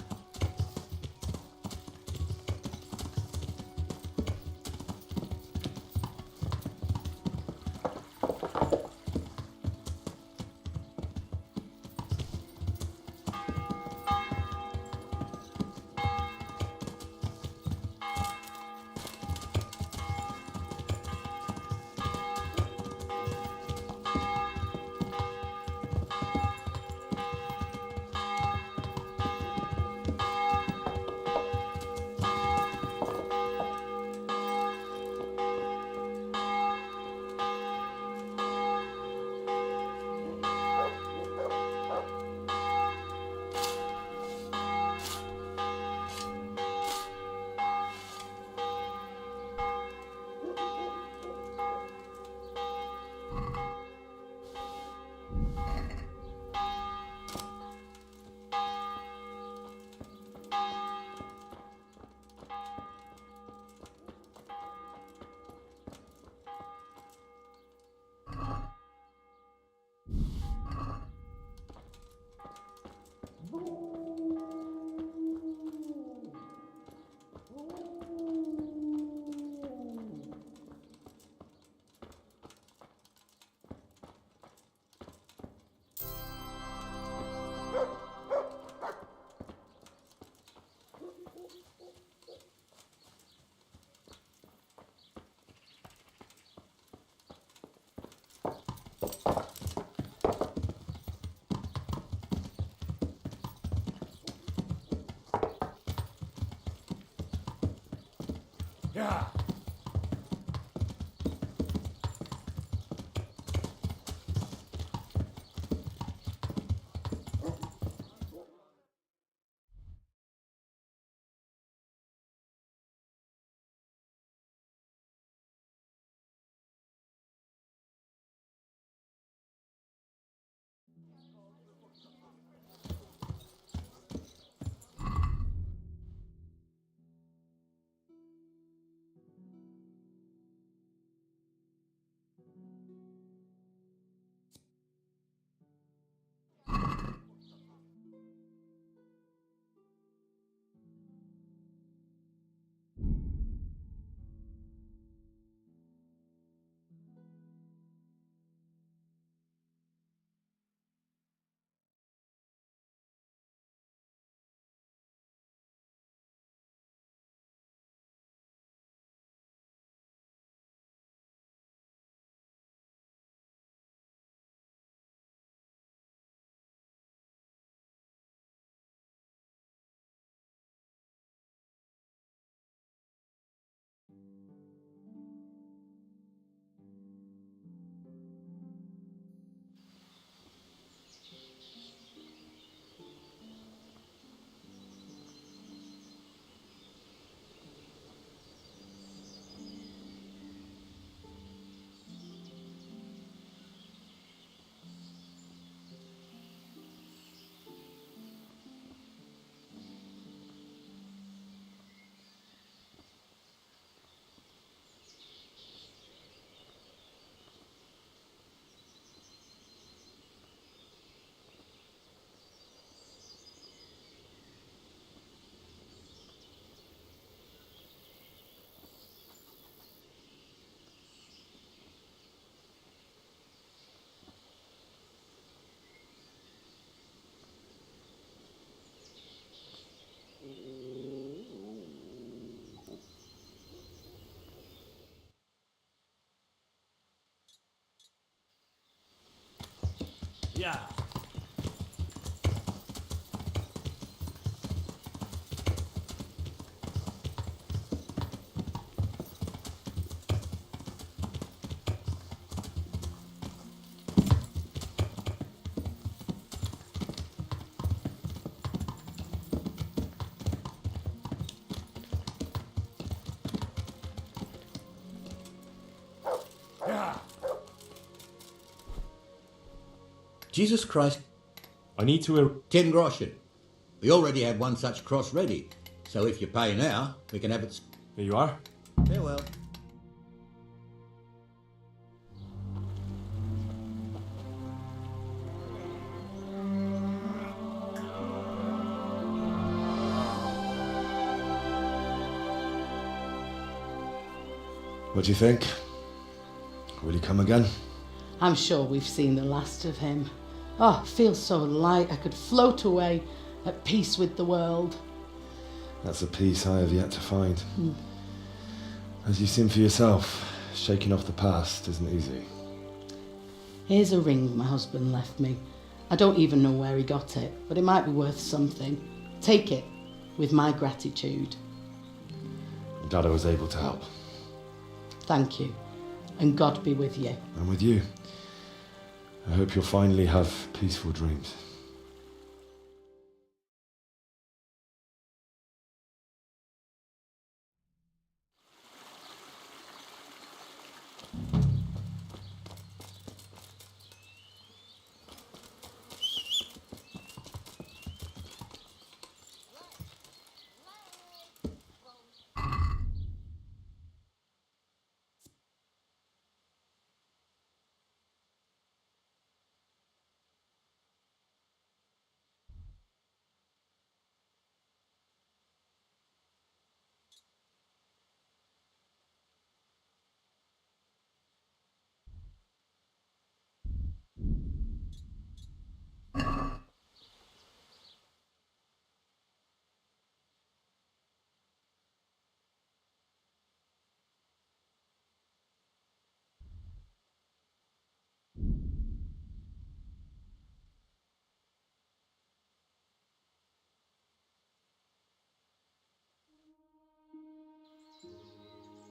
Yeah. Jesus Christ. I need to... 10 groschen. We already have one such cross ready, so if you pay now, we can have it... Here you are. Farewell. What do you think? Will he come again? I'm sure we've seen the last of him. Oh, I feel so light I could float away at peace with the world. That's a peace I have yet to find. As you've seen for yourself, shaking off the past isn't easy. Here's a ring my husband left me. I don't even know where he got it, but it might be worth something. Take it, with my gratitude. I'm glad I was able to help. Thank you, and God be with you. And with you. I hope you'll finally have peaceful dreams.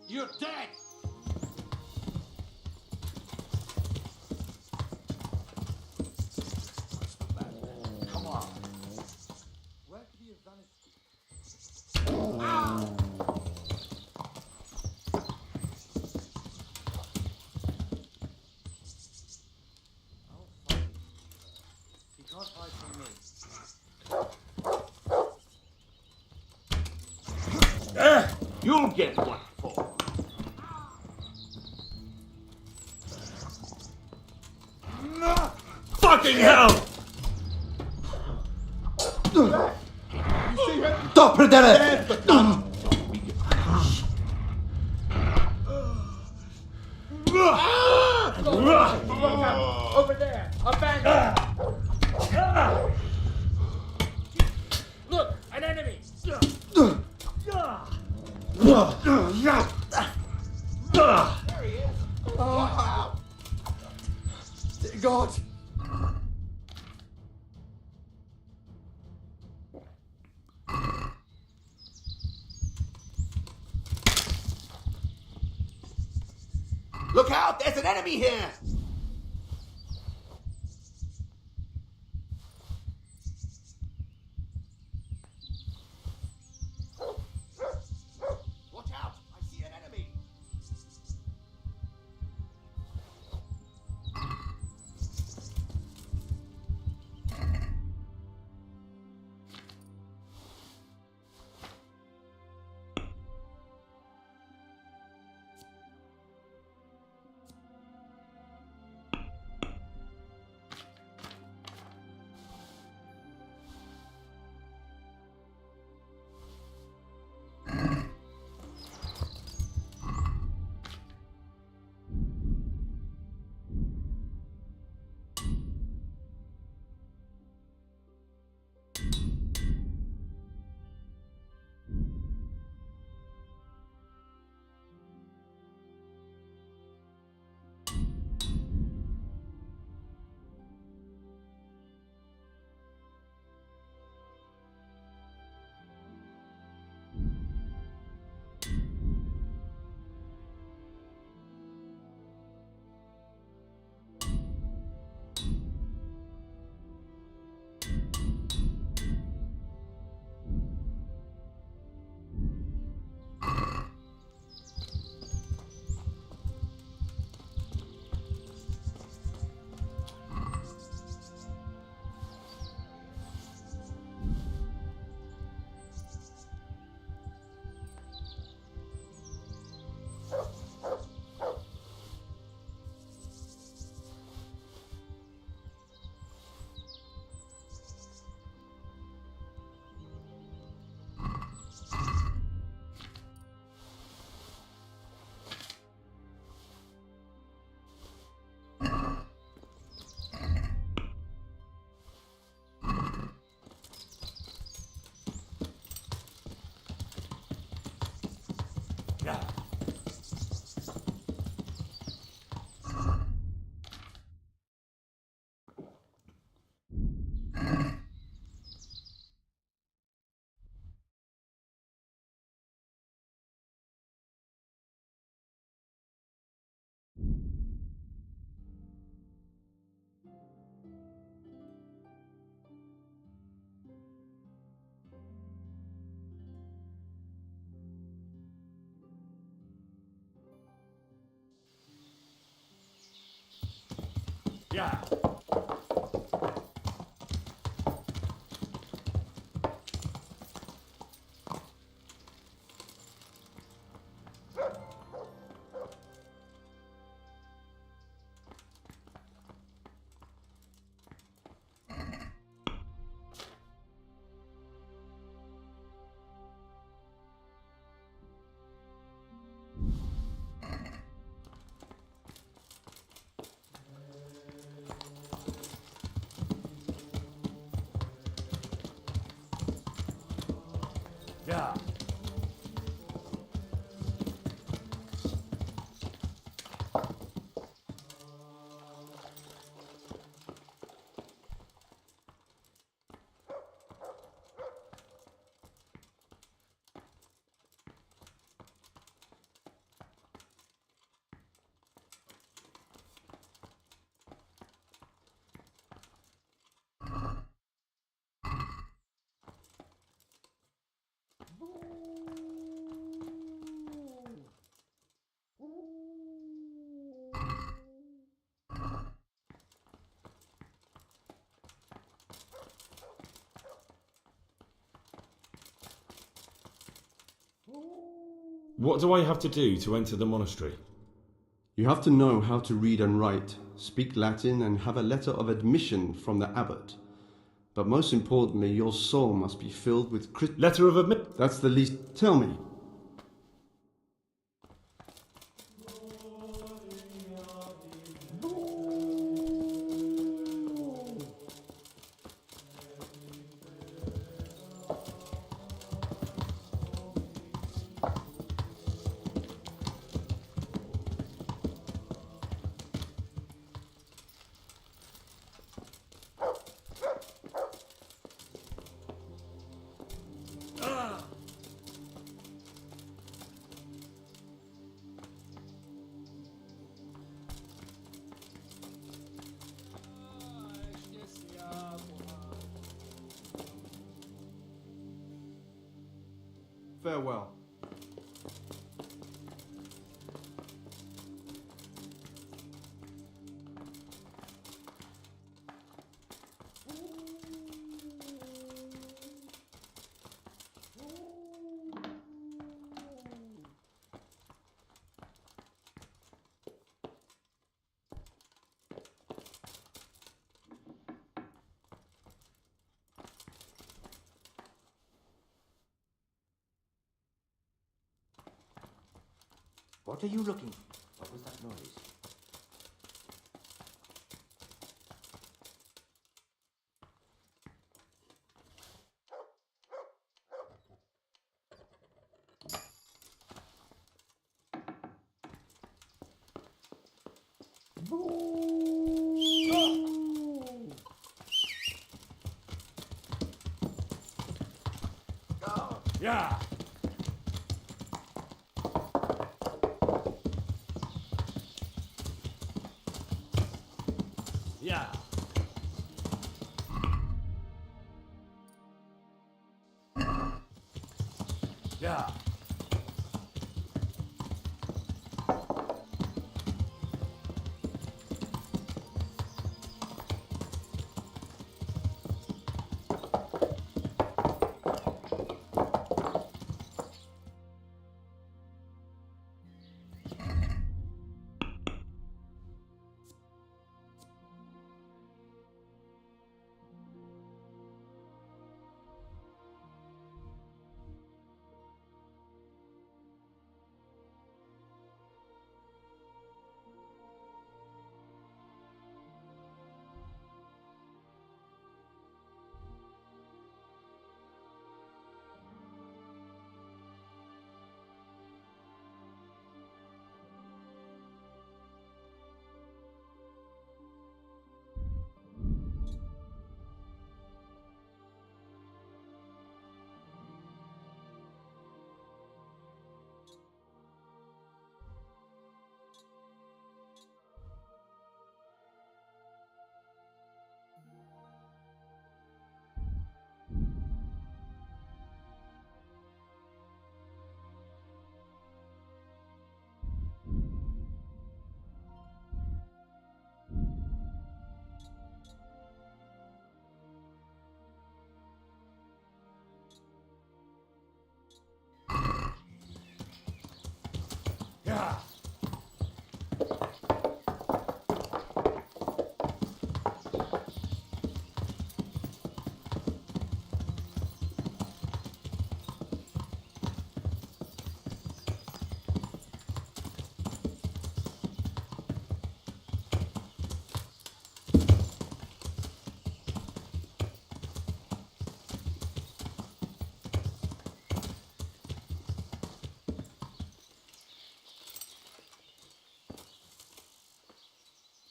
You're dead! Come on. Where could he have vanished? Ow! He can't hide from me. You'll get what for. Fucking hell! You see him? Stop, Predele! Dead, but not. Over there! Abandoned! Look! An enemy! There he is! Oh. Dear God! Look out! There's an enemy here! Watch out! I see an enemy! Yeah. Yeah. What do I have to do to enter the monastery? You have to know how to read and write, speak Latin, and have a letter of admission from the abbot. But most importantly, your soul must be filled with Letter of admission? That's the least. Tell me. Farewell. What are you looking for? What was that noise? Yeah. Yeah. Yeah. Yeah.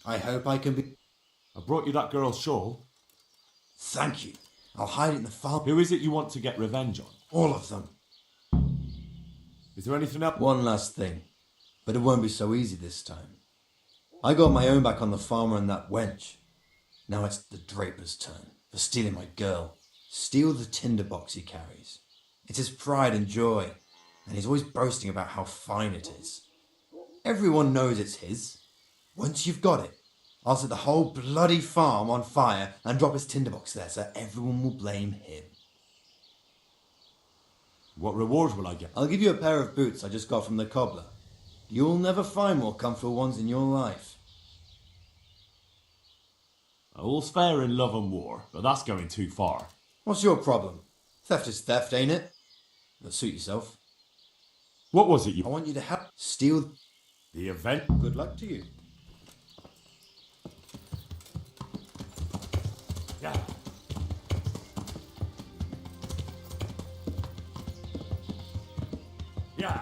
I hope I can be... I brought you that girl's shawl. Thank you. I'll hide it in the farm. Who is it you want to get revenge on? All of them. Is there anything else? One last thing, but it won't be so easy this time. I got my own back on the farmer and that wench. Now it's the draper's turn for stealing my girl. Steal the tinderbox he carries. It's his pride and joy, and he's always boasting about how fine it is. Everyone knows it's his. Once you've got it, I'll set the whole bloody farm on fire and drop his tinderbox there so everyone will blame him. What reward will I get? I'll give you a pair of boots I just got from the cobbler. You'll never find more comfortable ones in your life. All's fair in love and war, but that's going too far. What's your problem? Theft is theft, ain't it? But suit yourself. What was it you... I want you to help steal... The event? Good luck to you. Yeah. Yeah.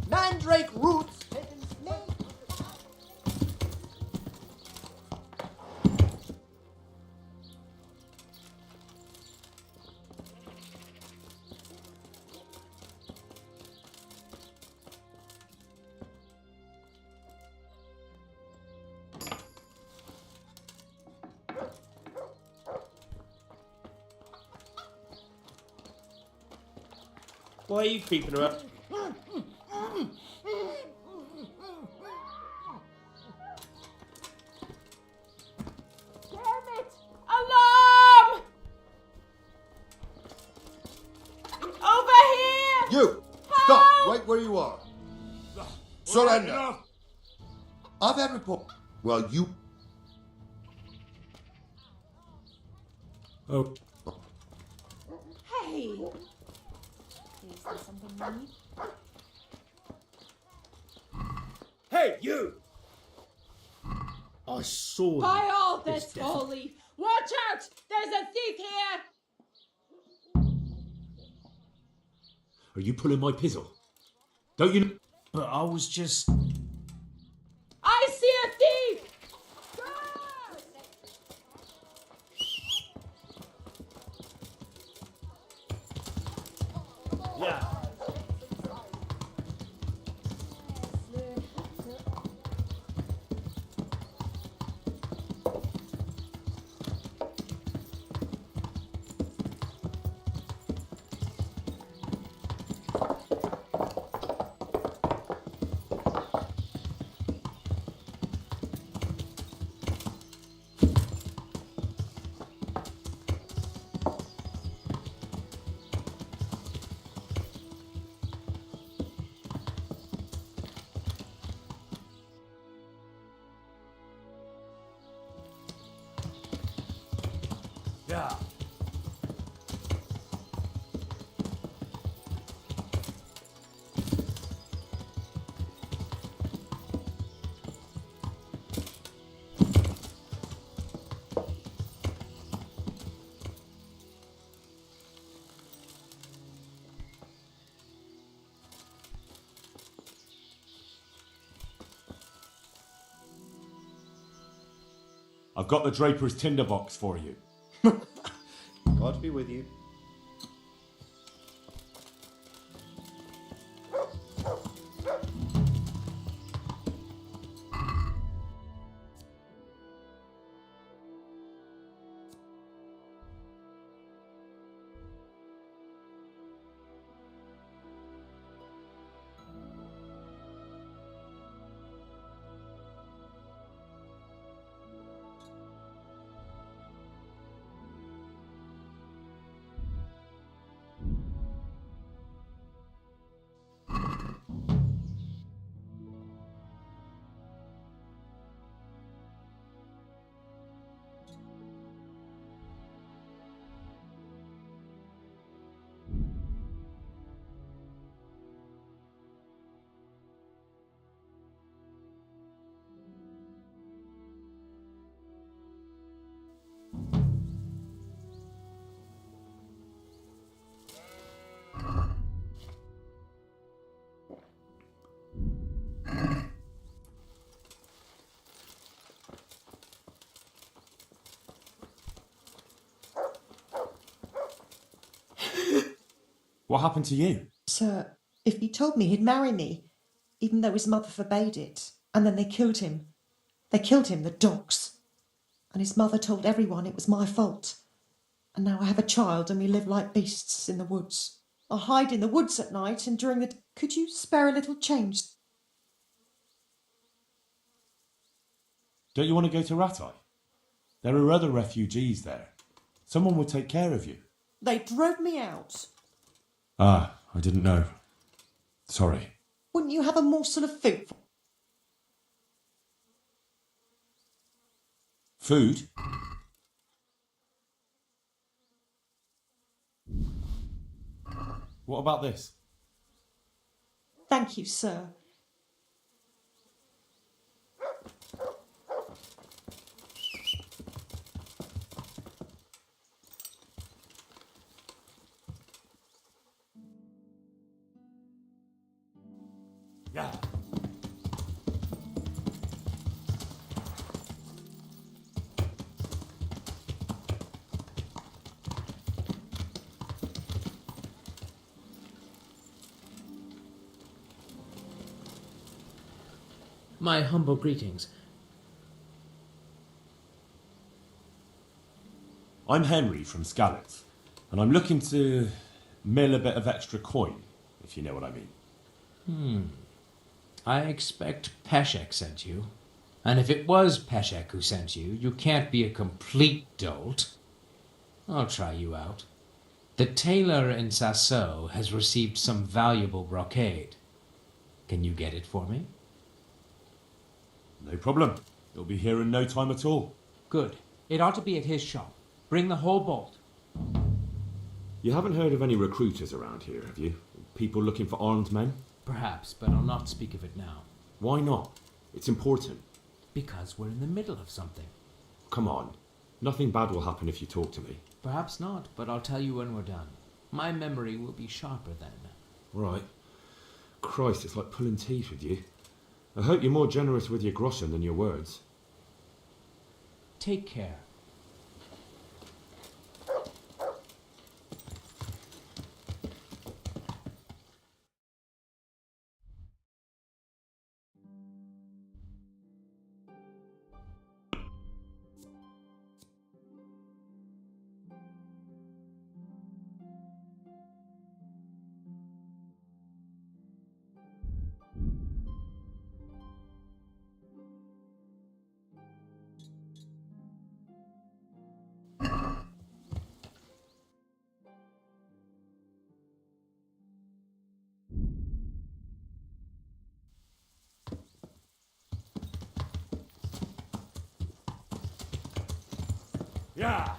Mandrake roots taken snake. Why are you creeping around? Damn it! Alarm! Over here! You! Stop right where you are. Surrender. I've had report. Well, you... Oh. Hey! Is there something you need? Hey, you! I saw you. By all This that's devil. holy! Watch out! There's a thief here! Are you pulling my pizzle? Don't you... But I was just... I see a thief! Yeah. Yeah. I've got the draper's tinderbox for you. God be with you. What happened to you? Sir, if he told me he'd marry me, even though his mother forbade it, and then they killed him. They killed him, the dogs. And his mother told everyone it was my fault. And now I have a child and we live like beasts in the woods. I hide in the woods at night and during the... Could you spare a little change? Don't you want to go to Ratai? There are other refugees there. Someone will take care of you. They drove me out. Ah, I didn't know. Sorry. Wouldn't you have a morsel of food? Food? What about this? Thank you, sir. Yeah. My humble greetings. I'm Henry from Skalitz, and I'm looking to mill a bit of extra coin, if you know what I mean. I expect Peshek sent you. And if it was Peshek who sent you, you can't be a complete dolt. I'll try you out. The tailor in Sasso has received some valuable brocade. Can you get it for me? No problem. It'll be here in no time at all. Good. It ought to be at his shop. Bring the whole bolt. You haven't heard of any recruiters around here, have you? People looking for armed men? Perhaps, but I'll not speak of it now. Why not? It's important. Because we're in the middle of something. Come on. Nothing bad will happen if you talk to me. Perhaps not, but I'll tell you when we're done. My memory will be sharper then. Right. Christ, it's like pulling teeth with you. I hope you're more generous with your groschen than your words. Take care. Yeah.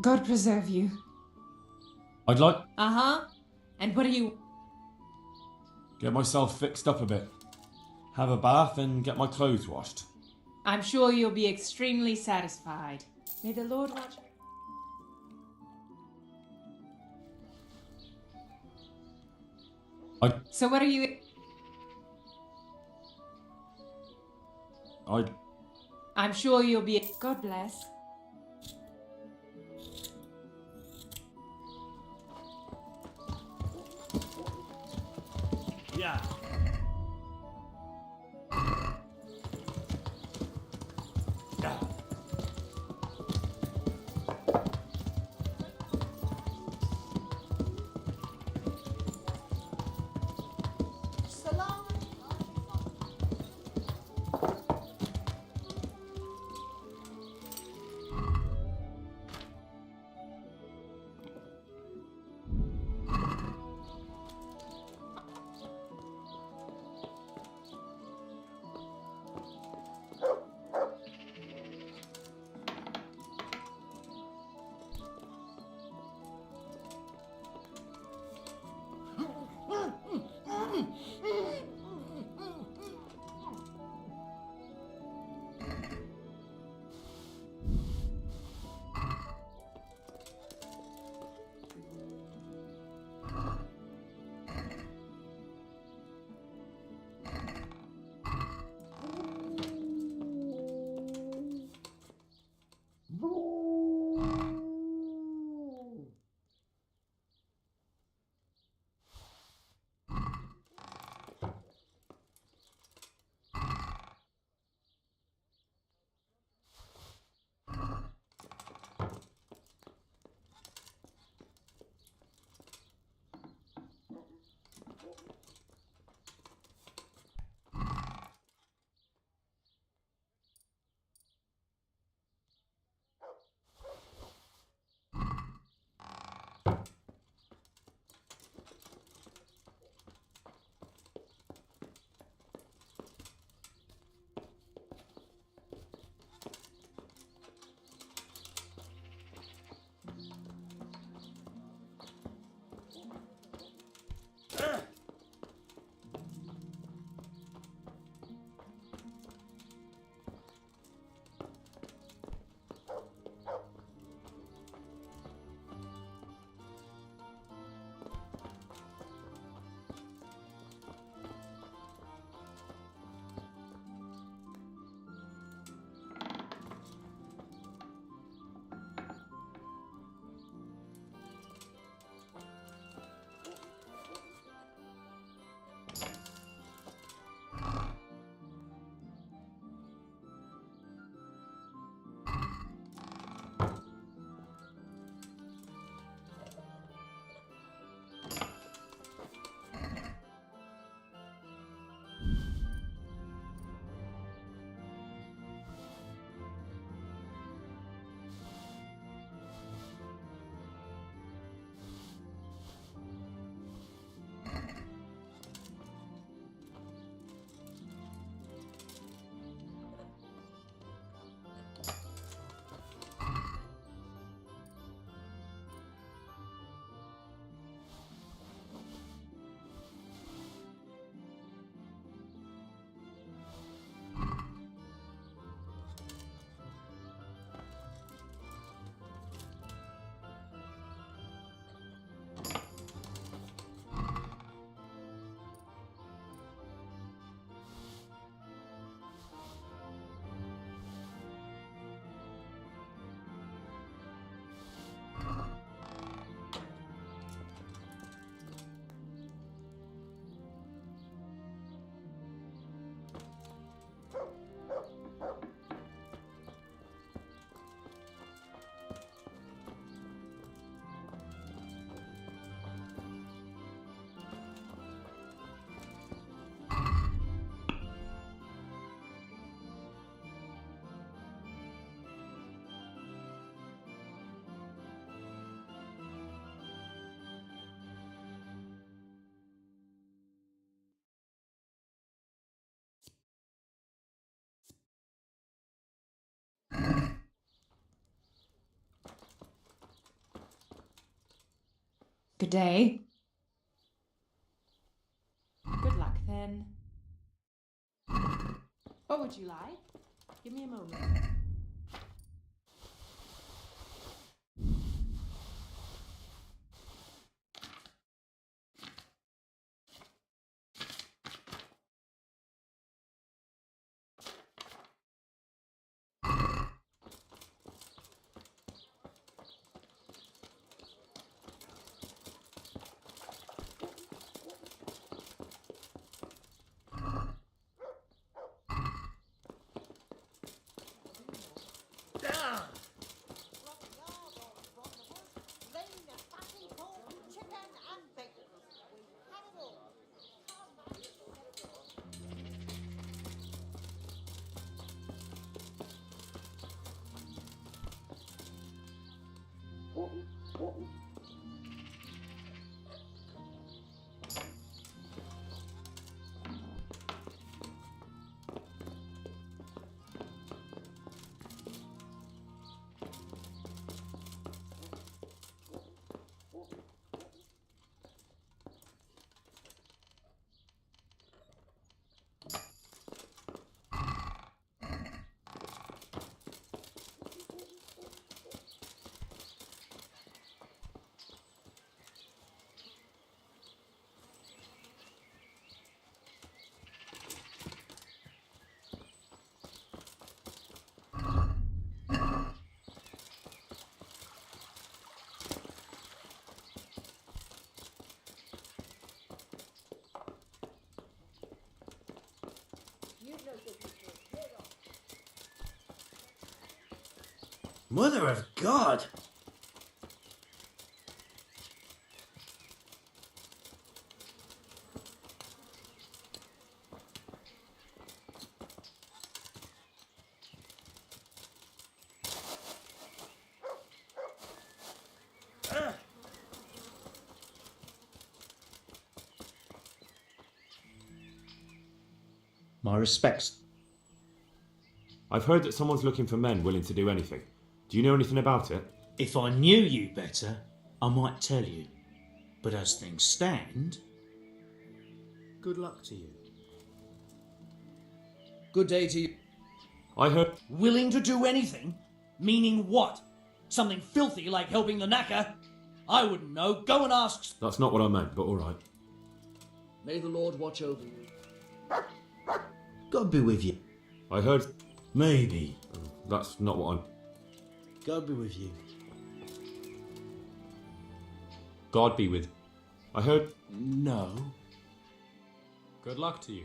God preserve you. I'd like Uh-huh. And what are you... get myself fixed up a bit. Have a bath and get my clothes washed. I'm sure you'll be extremely satisfied. May the Lord watch... So what are you... I'm sure you'll be... God bless. Yeah. Salam. Good day. Good luck then. What would you like? Give me a moment. Mother of God! My respects. I've heard that someone's looking for men willing to do anything. Do you know anything about it? If I knew you better, I might tell you. But as things stand, good luck to you. Good day to you. I heard... Willing to do anything? Meaning what? Something filthy like helping the knacker? I wouldn't know. Go and ask. That's not what I meant, but alright. May the Lord watch over you. God be with you. I heard... Maybe. That's not what I'm... God be with you. God be with. I heard... No. Good luck to you.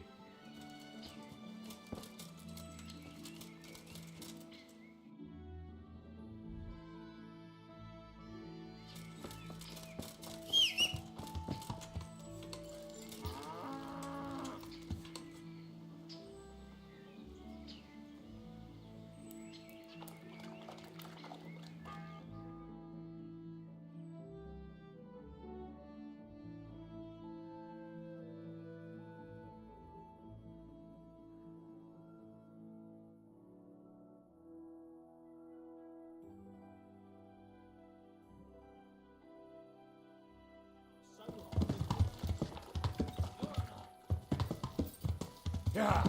Yeah.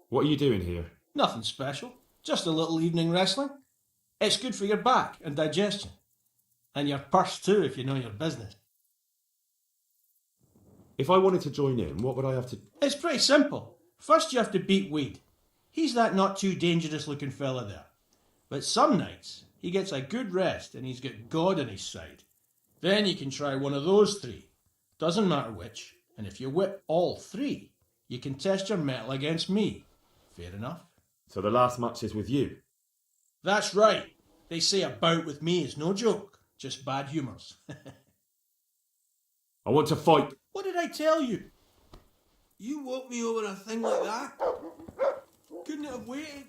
What are you doing here? Nothing special. Just a little evening wrestling. It's good for your back and digestion. And your purse too, if you know your business. If I wanted to join in, what would I have to... It's pretty simple. First you have to beat Weed. He's that not too dangerous looking fella there. But some nights, he gets a good rest and he's got God on his side. Then you can try one of those three. Doesn't matter which. And if you whip all three, you can test your mettle against me. Fair enough. So the last match is with you? That's right. They say a bout with me is no joke. Just bad humours. I want to fight. What did I tell you? You woke me over a thing like that? Couldn't it have waited?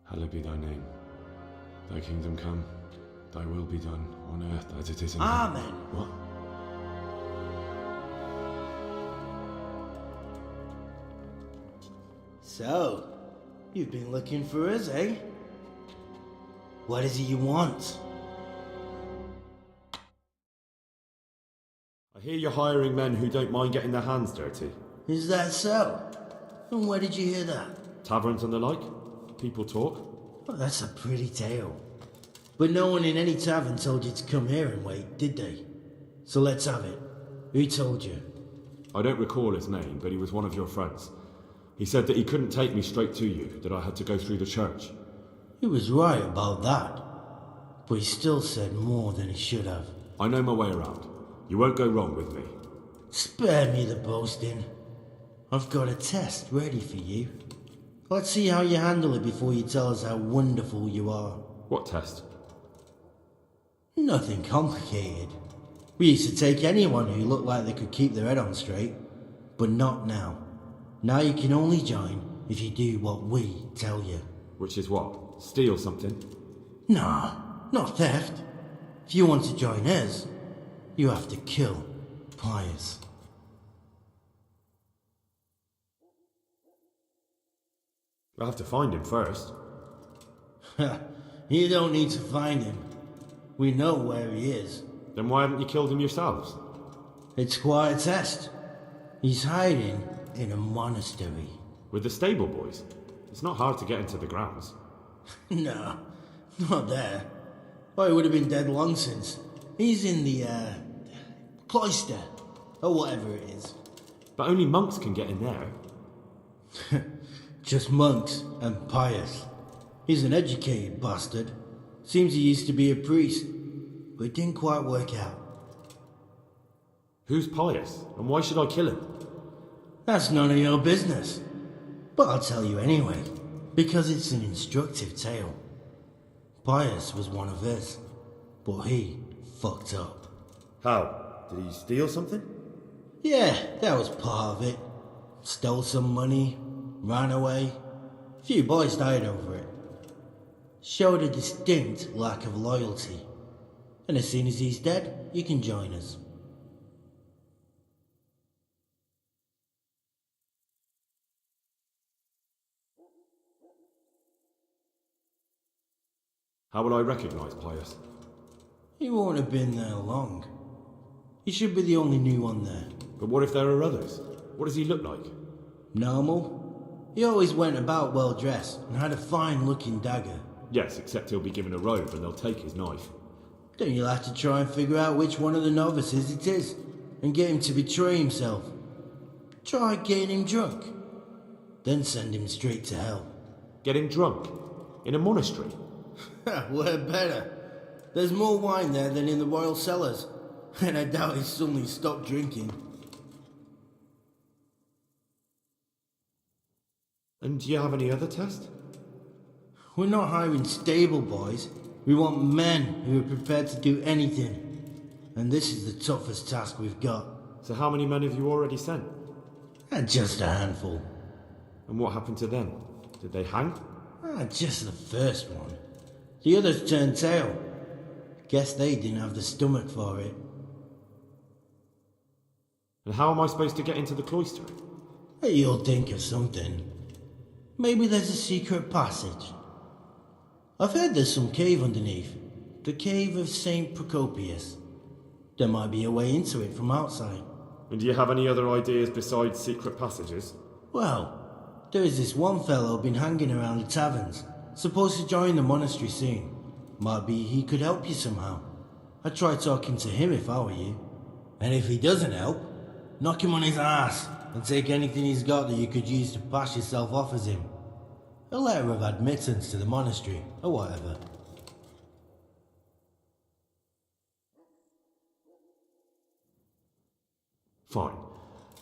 Hallowed be thy name. Thy kingdom come. Thy will be done on earth as it is in Amen. heaven. What? So, you've been looking for us, eh? What is it you want? I hear you're hiring men who don't mind getting their hands dirty. Is that so? And where did you hear that? Taverns and the like? People talk? Well, that's a pretty tale. But no one in any tavern told you to come here and wait, did they? So let's have it. Who told you? I don't recall his name, but he was one of your friends. He said that he couldn't take me straight to you, that I had to go through the church. He was right about that. But he still said more than he should have. I know my way around. You won't go wrong with me. Spare me the boasting. I've got a test ready for you. Let's see how you handle it before you tell us how wonderful you are. What test? Nothing complicated. We used to take anyone who looked like they could keep their head on straight. But not now. Now you can only join if you do what we tell you. Which is what? Steal something? No, not theft. If you want to join us, you have to kill Pius. I'll have to find him first. You don't need to find him. We know where he is. Then why haven't you killed him yourselves? It's quite a test. He's hiding in a monastery. With the stable boys? It's not hard to get into the grounds. No, not there. Well, he would have been dead long since. He's in the, cloister, or whatever it is. But only monks can get in there. Just monks and Pius. He's an educated bastard. Seems he used to be a priest, but it didn't quite work out. Who's Pius, and why should I kill him? That's none of your business. But I'll tell you anyway, because it's an instructive tale. Pius was one of us, but he fucked up. How? Did he steal something? Yeah, that was part of it. Stole some money, ran away. A few boys died over it. Showed a distinct lack of loyalty. And as soon as he's dead, you can join us. How will I recognise Pius? He won't have been there long. He should be the only new one there. But what if there are others? What does he look like? Normal. He always went about well dressed and had a fine looking dagger. Yes, except he'll be given a robe and they'll take his knife. Then you'll have to try and figure out which one of the novices it is and get him to betray himself. Try getting him drunk. Then send him straight to hell. Get him drunk? In a monastery? We're better. There's more wine there than in the royal cellars. And I doubt he's suddenly stopped drinking. And do you have any other test? We're not hiring stable boys. We want men who are prepared to do anything. And this is the toughest task we've got. So how many men have you already sent? Just a handful. And what happened to them? Did they hang? Just the first one. The others turned tail. Guess they didn't have the stomach for it. And how am I supposed to get into the cloister? You'll think of something. Maybe there's a secret passage. I've heard there's some cave underneath. The cave of St. Procopius. There might be a way into it from outside. And do you have any other ideas besides secret passages? Well, there is this one fellow been hanging around the taverns. Supposed to join the monastery soon. Might be he could help you somehow. I'd try talking to him if I were you. And if he doesn't help, knock him on his ass and take anything he's got that you could use to pass yourself off as him. A letter of admittance to the monastery, or whatever. Fine.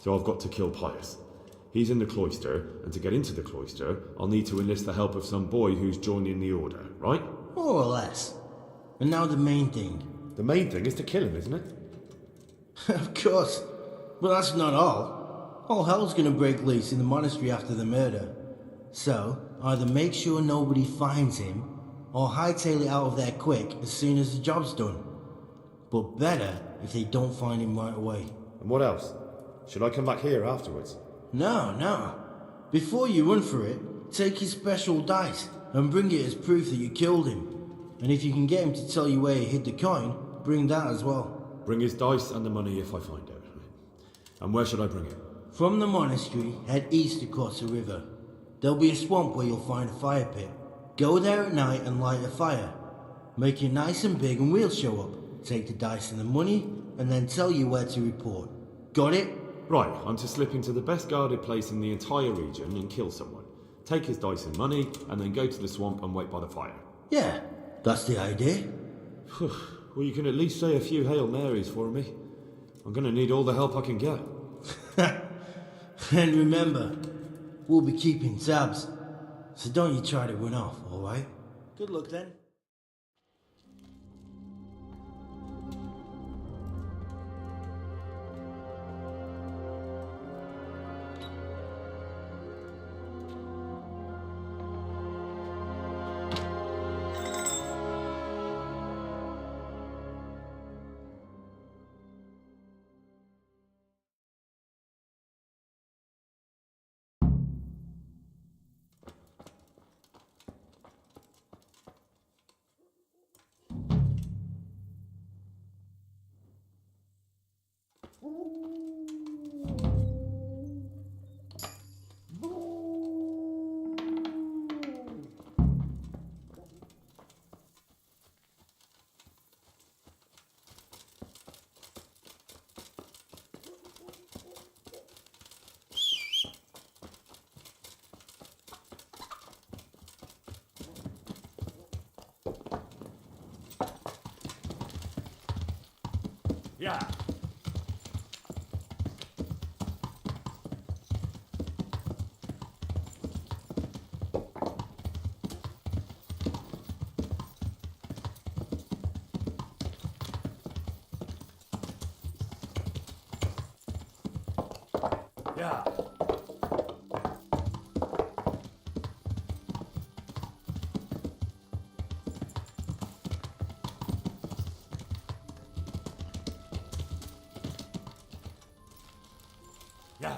So I've got to kill Pius. He's in the cloister, and to get into the cloister, I'll need to enlist the help of some boy who's joining the order, right? More or less. And now the main thing. The main thing is to kill him, isn't it? Of course. But that's not all. All hell's gonna break loose in the monastery after the murder. So, either make sure nobody finds him, or hightail it out of there quick as soon as the job's done. But better if they don't find him right away. And what else? Should I come back here afterwards? No. Before you run for it, take his special dice and bring it as proof that you killed him. And if you can get him to tell you where he hid the coin, bring that as well. Bring his dice and the money if I find it. And where should I bring it? From the monastery, head east across the river. There'll be a swamp where you'll find a fire pit. Go there at night and light a fire. Make it nice and big and we'll show up. Take the dice and the money, and then tell you where to report. Got it? Right, I'm to slip into the best guarded place in the entire region and kill someone. Take his dice and money, and then go to the swamp and wait by the fire. Yeah, that's the idea. Well, you can at least say a few Hail Marys for me. I'm gonna need all the help I can get. And remember, we'll be keeping tabs. So don't you try to run off, alright? Good luck then. Yeah. Yeah. Yeah.